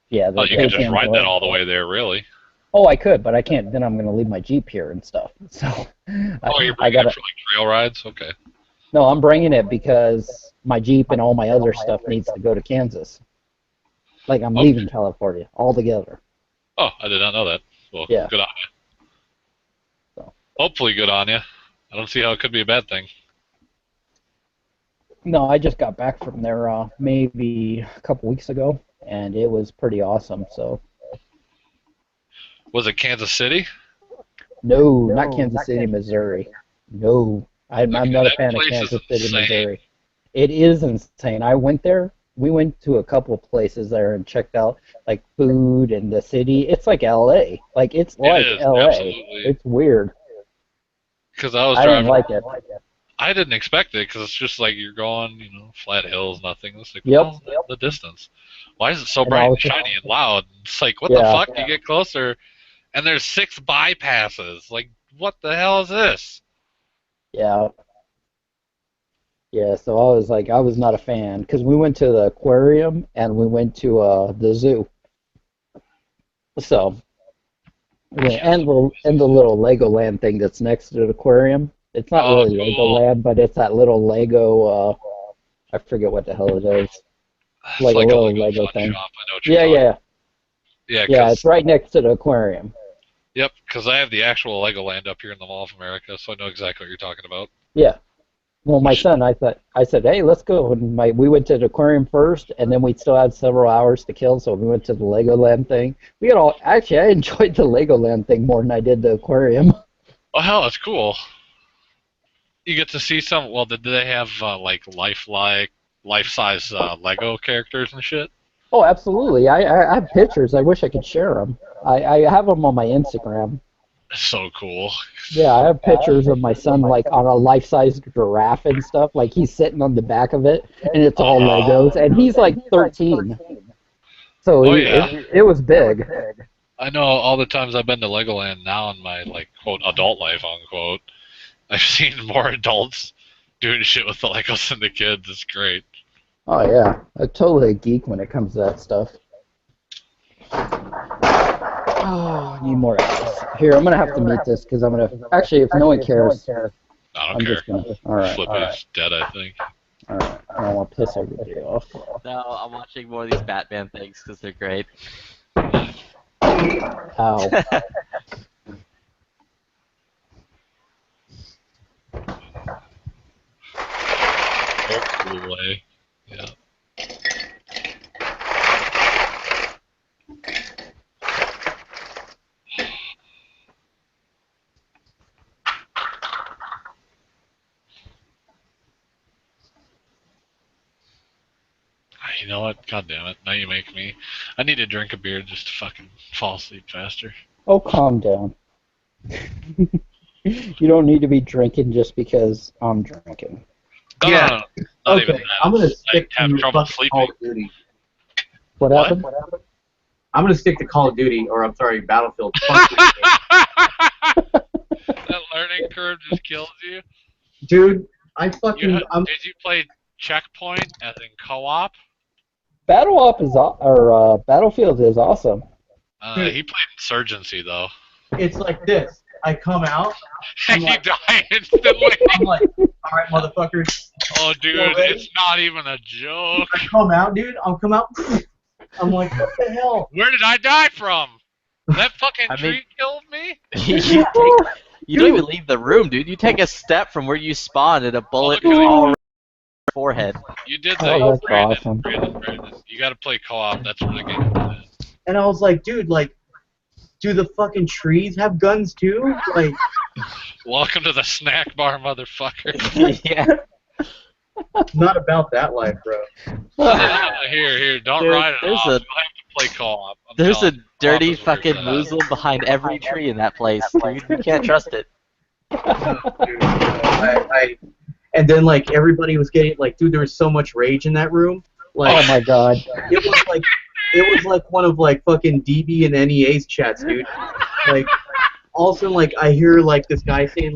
Yeah. Oh, you can just ride that all the way there, really. Oh, I could, but I can't. Then I'm going to leave my Jeep here and stuff. So. You're bringing it for like trail rides? Okay. No, I'm bringing it because my Jeep and all my other stuff needs to go to Kansas. Like I'm leaving California altogether. Oh, I did not know that. Well, yeah. Good on you. So. Hopefully good on you. I don't see how it could be a bad thing. No, I just got back from there maybe a couple weeks ago, and it was pretty awesome. So. Was it Kansas City? No, not Kansas City, Missouri. No, I'm not a fan of Kansas City, Missouri. It is insane. I went there. We went to a couple of places there and checked out like food and the city. It's like LA. Like it's like LA. Absolutely. It's weird. Because I was driving. I didn't like it. I didn't expect it because it's just like you're going, flat hills, nothing. It's like, the distance. Why is it so bright and shiny and loud? It's like, what the fuck? You get closer, and there's 6 bypasses. Like, what the hell is this? Yeah. Yeah, so I was not a fan because we went to the aquarium and we went to the zoo. So, yeah, and the little Legoland thing that's next to the aquarium. It's not really Legoland, but it's that little Lego. I forget what the hell it is. Like a little Lego thing. Yeah. Yeah, it's right next to the aquarium. Yep, because I have the actual Legoland up here in the Mall of America, so I know exactly what you're talking about. Yeah. Well, my son, I said, hey, let's go. And we went to the aquarium first, and then we still had several hours to kill, so we went to the Legoland thing. Actually, I enjoyed the Legoland thing more than I did the aquarium. Oh hell, that's cool. You get to see some. Well, did they have life-size Lego characters and shit? Oh, absolutely. I have pictures. I wish I could share them. I have them on my Instagram. So cool. Yeah, I have pictures of my son like on a life-size giraffe and stuff. Like he's sitting on the back of it, and it's all Legos, and he's like 13. So it was big. I know all the times I've been to Legoland now in my quote adult life unquote, I've seen more adults doing shit with the Legos than the kids. It's great. Oh yeah, I'm totally a geek when it comes to that stuff. Oh, I need more apples. Here, I'm gonna have to mute this because I'm gonna. Actually, if no one cares, I don't I'm care. just gonna. All right. Flippy's dead, I think. All right. I don't want to piss everybody off. No, I'm watching more of these Batman things because they're great. Ow. Old way. Yeah. You know what? God damn it. Now you make me. I need to drink a beer just to fucking fall asleep faster. Oh, calm down. You don't need to be drinking just because I'm drinking. No, not even that. I'm gonna It's stick I have to trouble fucking sleeping. Call of Duty. What happened? I'm gonna stick to Call of Duty, or I'm sorry, Battlefield. Fuck you. That learning curve just kills you. Dude, I fucking. Did you play Checkpoint as in co-op? Battlefield is awesome. He played Insurgency though. It's like this. I come out. And you die instantly. I'm like, all right, motherfuckers. Oh, dude, it's not even a joke. I come out, dude. I'll come out. I'm like, what the hell? Where did I die from? That fucking tree killed me? You don't even leave the room, dude. You take a step from where you spawn and a bullet goes all around your forehead. You did Oh, that. that's awesome. Brandon. You gotta play co-op. That's where the game is. And I was like, dude, do the fucking trees have guns too? Like, welcome to the snack bar, motherfucker. Yeah. Not about that life, bro. Here, don't Dude, ride it there's off. a- You'll have to play co-op. There's a dirty is where fucking it's at. moozle behind every tree in that place, dude. You can't trust it. And then everybody was getting dude, there was so much rage in that room. Oh my god. It was like one of fucking DB and NEA's chats, dude. Also I hear this guy saying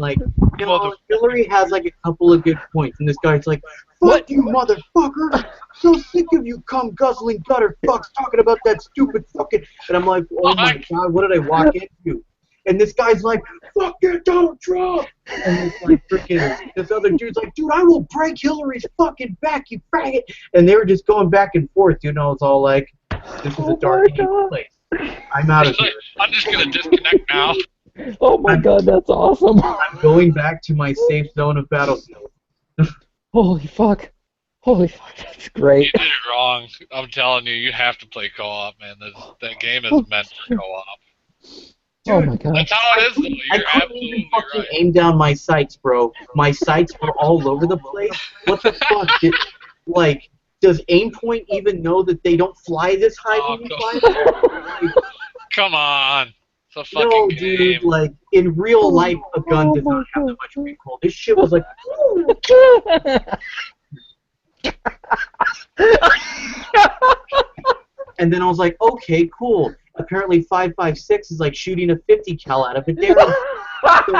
Hillary has a couple of good points, and this guy's like, "Fuck you, motherfucker! So sick of you cum guzzling gutter fucks talking about that stupid fucking." And I'm like, "Oh my god, what did I walk into?" And this guy's like, "Fuck you, Donald Trump!" And this other dude's like, "Dude, I will break Hillary's fucking back, you faggot!" And they were just going back and forth, dude. And I was all like, "This is a dark and evil place. I'm out of here. I'm just gonna disconnect now." Oh my god, that's awesome. I'm going back to my safe zone of Battlefield." Holy fuck. Holy fuck, that's great. You did it wrong. I'm telling you, you have to play co-op, man. That game is meant for co-op. Oh my god. That's how it is, though. I You're couldn't even fucking aim down my sights, bro. My sights were all over the place. What the fuck? Does Aimpoint even know that they don't fly this high when you fly? Come on. It's a fucking No, game. dude, in real life, a gun does not have that much recoil. This shit was like... And then I was like, okay, cool. Apparently 5.56 is like shooting a 50 cal out of a Darren. So,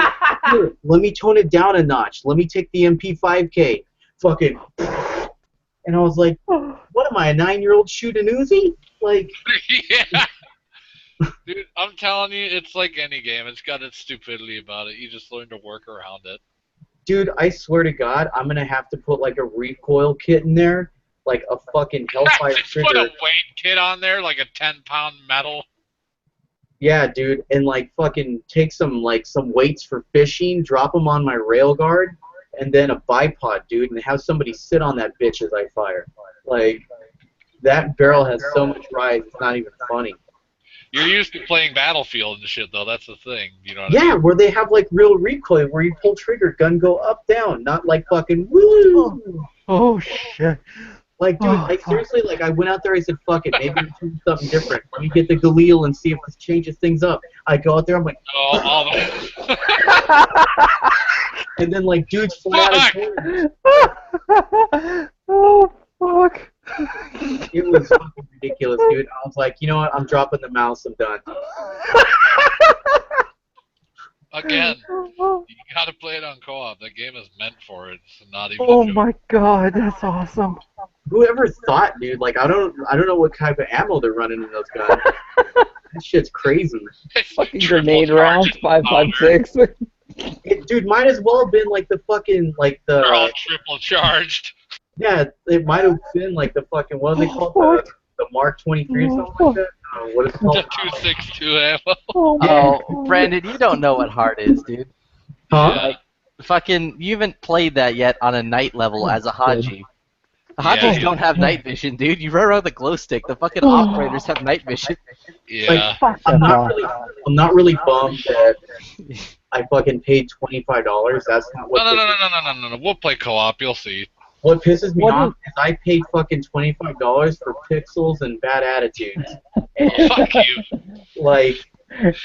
here, let me tone it down a notch. Let me take the MP5K. fucking, and I was like, what am I, a 9-year-old shooting Uzi? Like, Yeah. Dude, I'm telling you, it's like any game. It's got its stupidity about it. You just learn to work around it. dude, I swear to God, I'm gonna have to put like a recoil kit in there, like a fucking Hellfire Just put a trigger. weight kit on there, like a 10-pound metal. Yeah, dude, and like fucking take some weights for fishing, drop them on my rail guard, and then a bipod, dude, and have somebody sit on that bitch as I fire. Like, that barrel has so much rise, it's not even funny. You're used to playing Battlefield and shit, though. That's the thing. You know what I Yeah, mean? where they have like real recoil, where you pull trigger, gun go up, down, not like fucking woo. Oh shit. Like, dude, like seriously, like I went out there, I said, fuck it, maybe we do something different. Let me get the Galil and see if this changes things up. I go out there, I'm like, all and then like dudes fly out of doors. Oh fuck. It was fucking ridiculous, dude. I was like, you know what? I'm dropping the mouse. I'm done. Again, you gotta play it on co-op. That game is meant for it. It's not even. Oh my god, that's awesome. Whoever thought, dude? Like, I don't know what type of ammo they're running in those guns. That shit's crazy. Fucking grenade rounds, 5.56. Dude, might as well have been like the fucking They're all triple charged. Yeah, it might have been like the fucking what are they called, the Mark 23 or something like that. What is it called? The 262 ammo. Oh, Brandon, you don't know what hard is, dude. Huh? Like, fucking, you haven't played that yet on a night level as a Haji. Hajis don't have night vision, dude. You run around the glow stick. The fucking operators have night vision. Yeah. Like, I'm not really bummed that I fucking paid $25. That's not what. No. We'll play co-op. You'll see. What pisses me off is I paid fucking $25 for pixels and bad attitudes. And, fuck you. Like,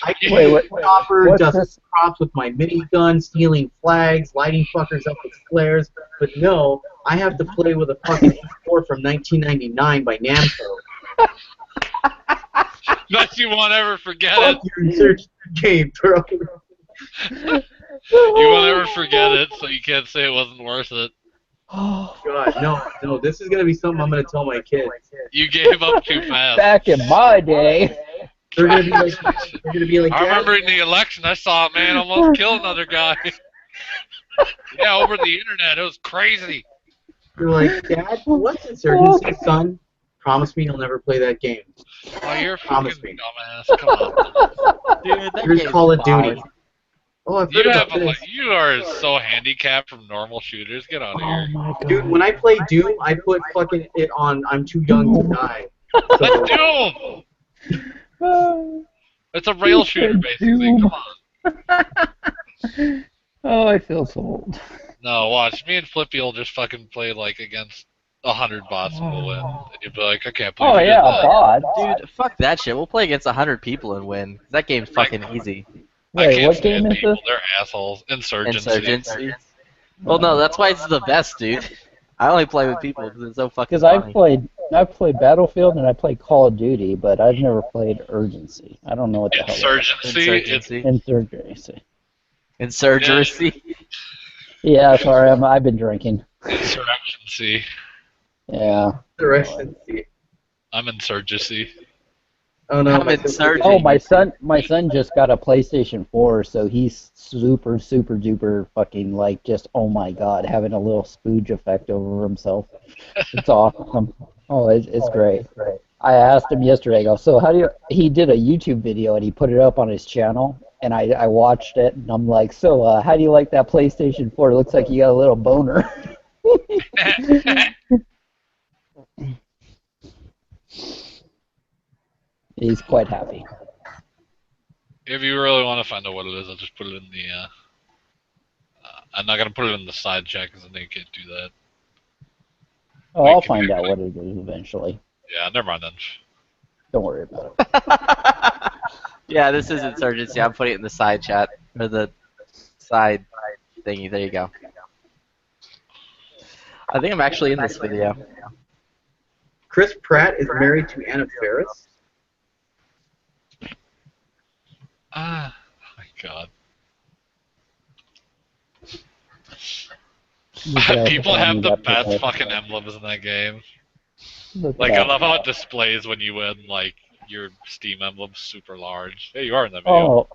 I can Wait, copper, what's dust this? props with my minigun, stealing flags, lighting fuckers up with flares. But no, I have to play with a fucking M4 from 1999 by Namco. That you won't ever forget Fuck it. your insurgent game, bro. You won't ever forget it, so you can't say it wasn't worth it. Oh God, no! This is gonna be something I'm gonna tell my kids. You gave up too fast. Back in my day. They're gonna be like, I remember in the election, I saw a man almost kill another guy. Yeah, over the internet, it was crazy. They're like, Dad, what's insurgency, son? Promise me you'll never play that game. Oh, you're a Promise fucking me. dumbass. Come on. Dude, that Here's game's Call of fine. Duty. Oh, I've You heard have about this. you are so handicapped from normal shooters. Get out of here. my god. Dude, when I play Doom, I put fucking it on I'm too young to die. So, Let's Doom! It's a rail shooter, basically. Come on. Oh, I feel so old. No, watch. Me and Flippy will just fucking play like against 100 bots and we'll win. And you'll be like, I can't believe Oh you yeah, did that. God. Dude, fuck that shit. We'll play against 100 people and win. That game's fucking easy. I Wait, can't what stand game is people. this? They're assholes. Insurgency. Insurgency. Well, no, that's why it's the best, dude. I only play with people because it's so fucking Because I've funny. played Battlefield and I played Call of Duty, but I've never played Urgency. I don't know what the hell. Insurgency. Insurgency. Insurgency. Yeah, sorry, I've been drinking. Insurgency. Yeah. Insurgency. I'm Insurgency. Oh no, I'm insurgent. Oh, my son just got a PlayStation 4, so he's super duper fucking like just oh my god, having a little spooge effect over himself. It's awesome. Oh, it's great. I asked him yesterday. I go, so how do you? He did a YouTube video and he put it up on his channel, and I watched it, and I'm like, so how do you like that PlayStation 4? It looks like you got a little boner. He's quite happy. If you really want to find out what it is, I'll just put it in the. I'm not gonna put it in the side chat because then they can't do that. Oh, I'll find out what it is eventually. Yeah, never mind then. Don't worry about it. Yeah, this is Insurgency. I'm putting it in the side chat. Or the side thingy. There you go. I think I'm actually in this video. Chris Pratt is married to Anna Faris. Ah, oh my god. People have the best fucking emblems in that game. Like, I love how it displays when you win, like, your Steam emblem super large. Hey, you are in that video. Oh,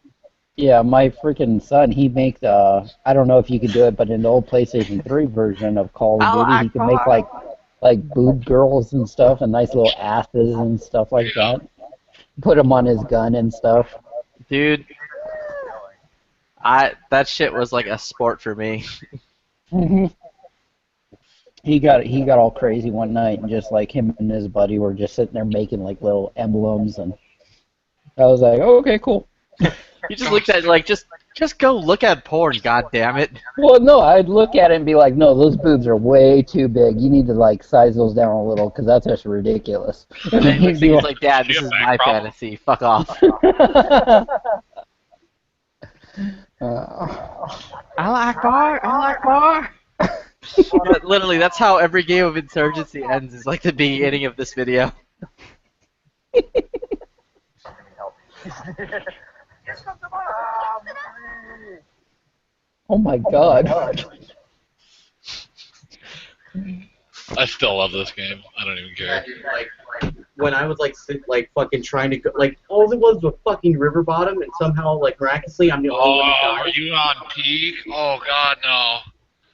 yeah, my freaking son, he makes, I don't know if you could do it, but in the old PlayStation 3 version of Call of Duty, he could make, like boob girls and stuff, and nice little asses and stuff like that. Put them on his gun and stuff. Dude, that shit was like a sport for me. hmm He got all crazy one night, and just like him and his buddy were just sitting there making like little emblems, and I was like, oh, okay, cool. You just looked at it like, just go look at porn, god damn it. Well, no, I'd look at it and be like, no, those boobs are way too big. You need to like size those down a little, because that's just ridiculous. And then he's like, Dad, this is my fantasy. Fuck off. Allah Akbar, Allah Akbar. But literally, that's how every game of Insurgency ends, is like the beginning of this video. Oh my god. I still love this game. I don't even care. Like when I was like fucking trying to go, like all it was fucking river bottom, and somehow like miraculously I'm the only one who died. Are you on peak? Oh god, no.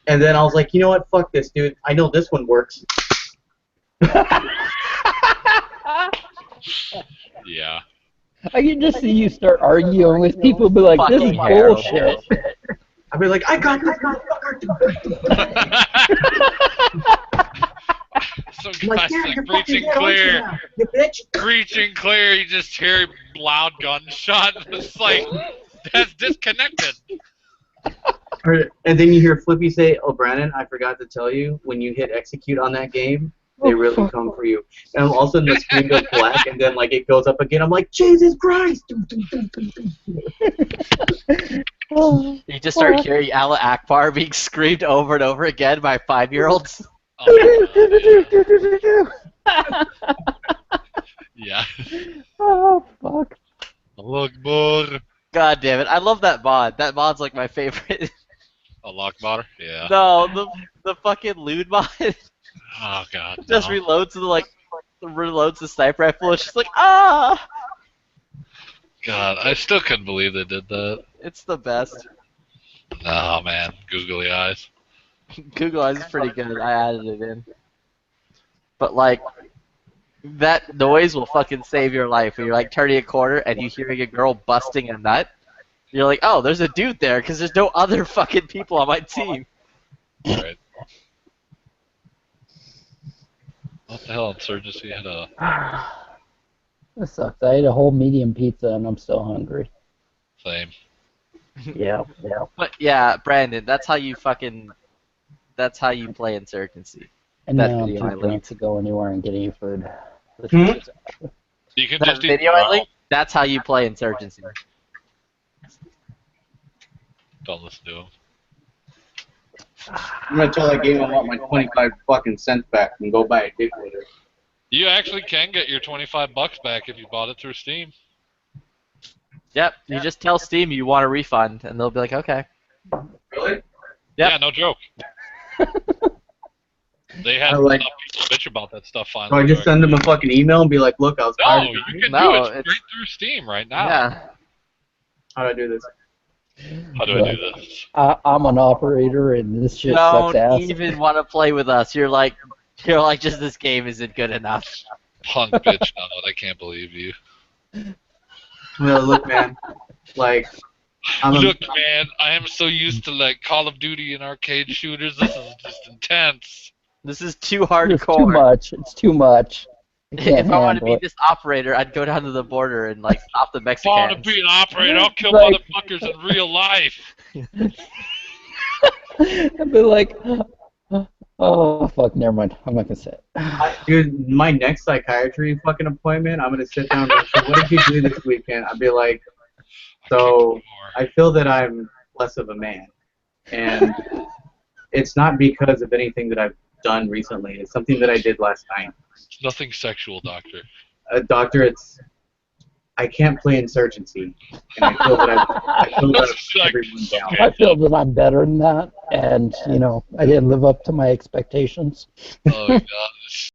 And then I was like, you know what? Fuck this, dude. I know this one works. Yeah. I can just see you start arguing with people, be like, this is bullshit. I'd be like, I got this Some like, guy's yeah, like, you're preaching fucking clear. now, you bitch. Preaching clear, you just hear loud gunshot. It's like, that's disconnected. And then you hear Flippy say, oh, Brandon, I forgot to tell you, when you hit execute on that game, they really come for you. And all of a sudden the screen goes black, and then like it goes up again. I'm like, Jesus Christ! You just start hearing Allah Akbar being screamed over and over again by 5-year-olds. Yeah. Oh, fuck. Allah Akbar. God damn it. I love that mod. That mod's like my favorite. Allah Akbar? Yeah. No, the fucking lewd mod. Oh god. Just no. reloads the sniper rifle. It's just like, ah! God, I still couldn't believe they did that. It's the best. Oh man, googly eyes. Google Eyes is pretty good. I added it in. But like, that noise will fucking save your life. When you're like turning a corner and you hearing a girl busting a nut, you're like, oh, there's a dude there because there's no other fucking people on my team. Right. What the hell, Insurgency had a... This sucks. I ate a whole medium pizza and I'm still hungry. Same. Yeah. But yeah, Brandon, that's how you play Insurgency. And That now I'm video too I drunk linked. to go anywhere and get any food. You can That just eat video I raw. linked, that's how you play Insurgency. Don't listen to him. I'm gonna tell that game I want my 25 fucking cents back and go buy a dick with her. You actually can get your $25 back if you bought it through Steam. Yep, you just tell Steam you want a refund, and they'll be like, okay. Really? Yep. Yeah, no joke. They had I like- people bitch about that stuff So finally. I just send them a fucking email and be like, look, I was No, tired of you it. can No, do it it's- straight through Steam right now. Yeah. How do I do this? How do I do this? I'm an operator and this shit Don't sucks ass. even want to play with us. You're like, just this game isn't good enough. Punk bitch, no, I can't believe you. Well, look, man. Like, Look, man, I am so used to like Call of Duty and arcade shooters. This is just intense. This is too hardcore. It's too much. It's too much. I can't If I wanted to handle be it. this operator, I'd go down to the border and like stop the If I want Mexicans. to be an operator, I'll kill Like- motherfuckers in real life. I'd be like, oh fuck, never mind. I'm not gonna say it. dude, my next psychiatry fucking appointment, I'm gonna sit down and say, what did you do this weekend? I'll be like, so I feel that I'm less of a man, and it's not because of anything that I've done recently. It's something that I did last night. It's nothing sexual, doctor. Doctor, it's I can't play Insurgency, and I feel that I feel that everyone down. I feel that I'm better than that, and you know, I didn't live up to my expectations. Oh gosh.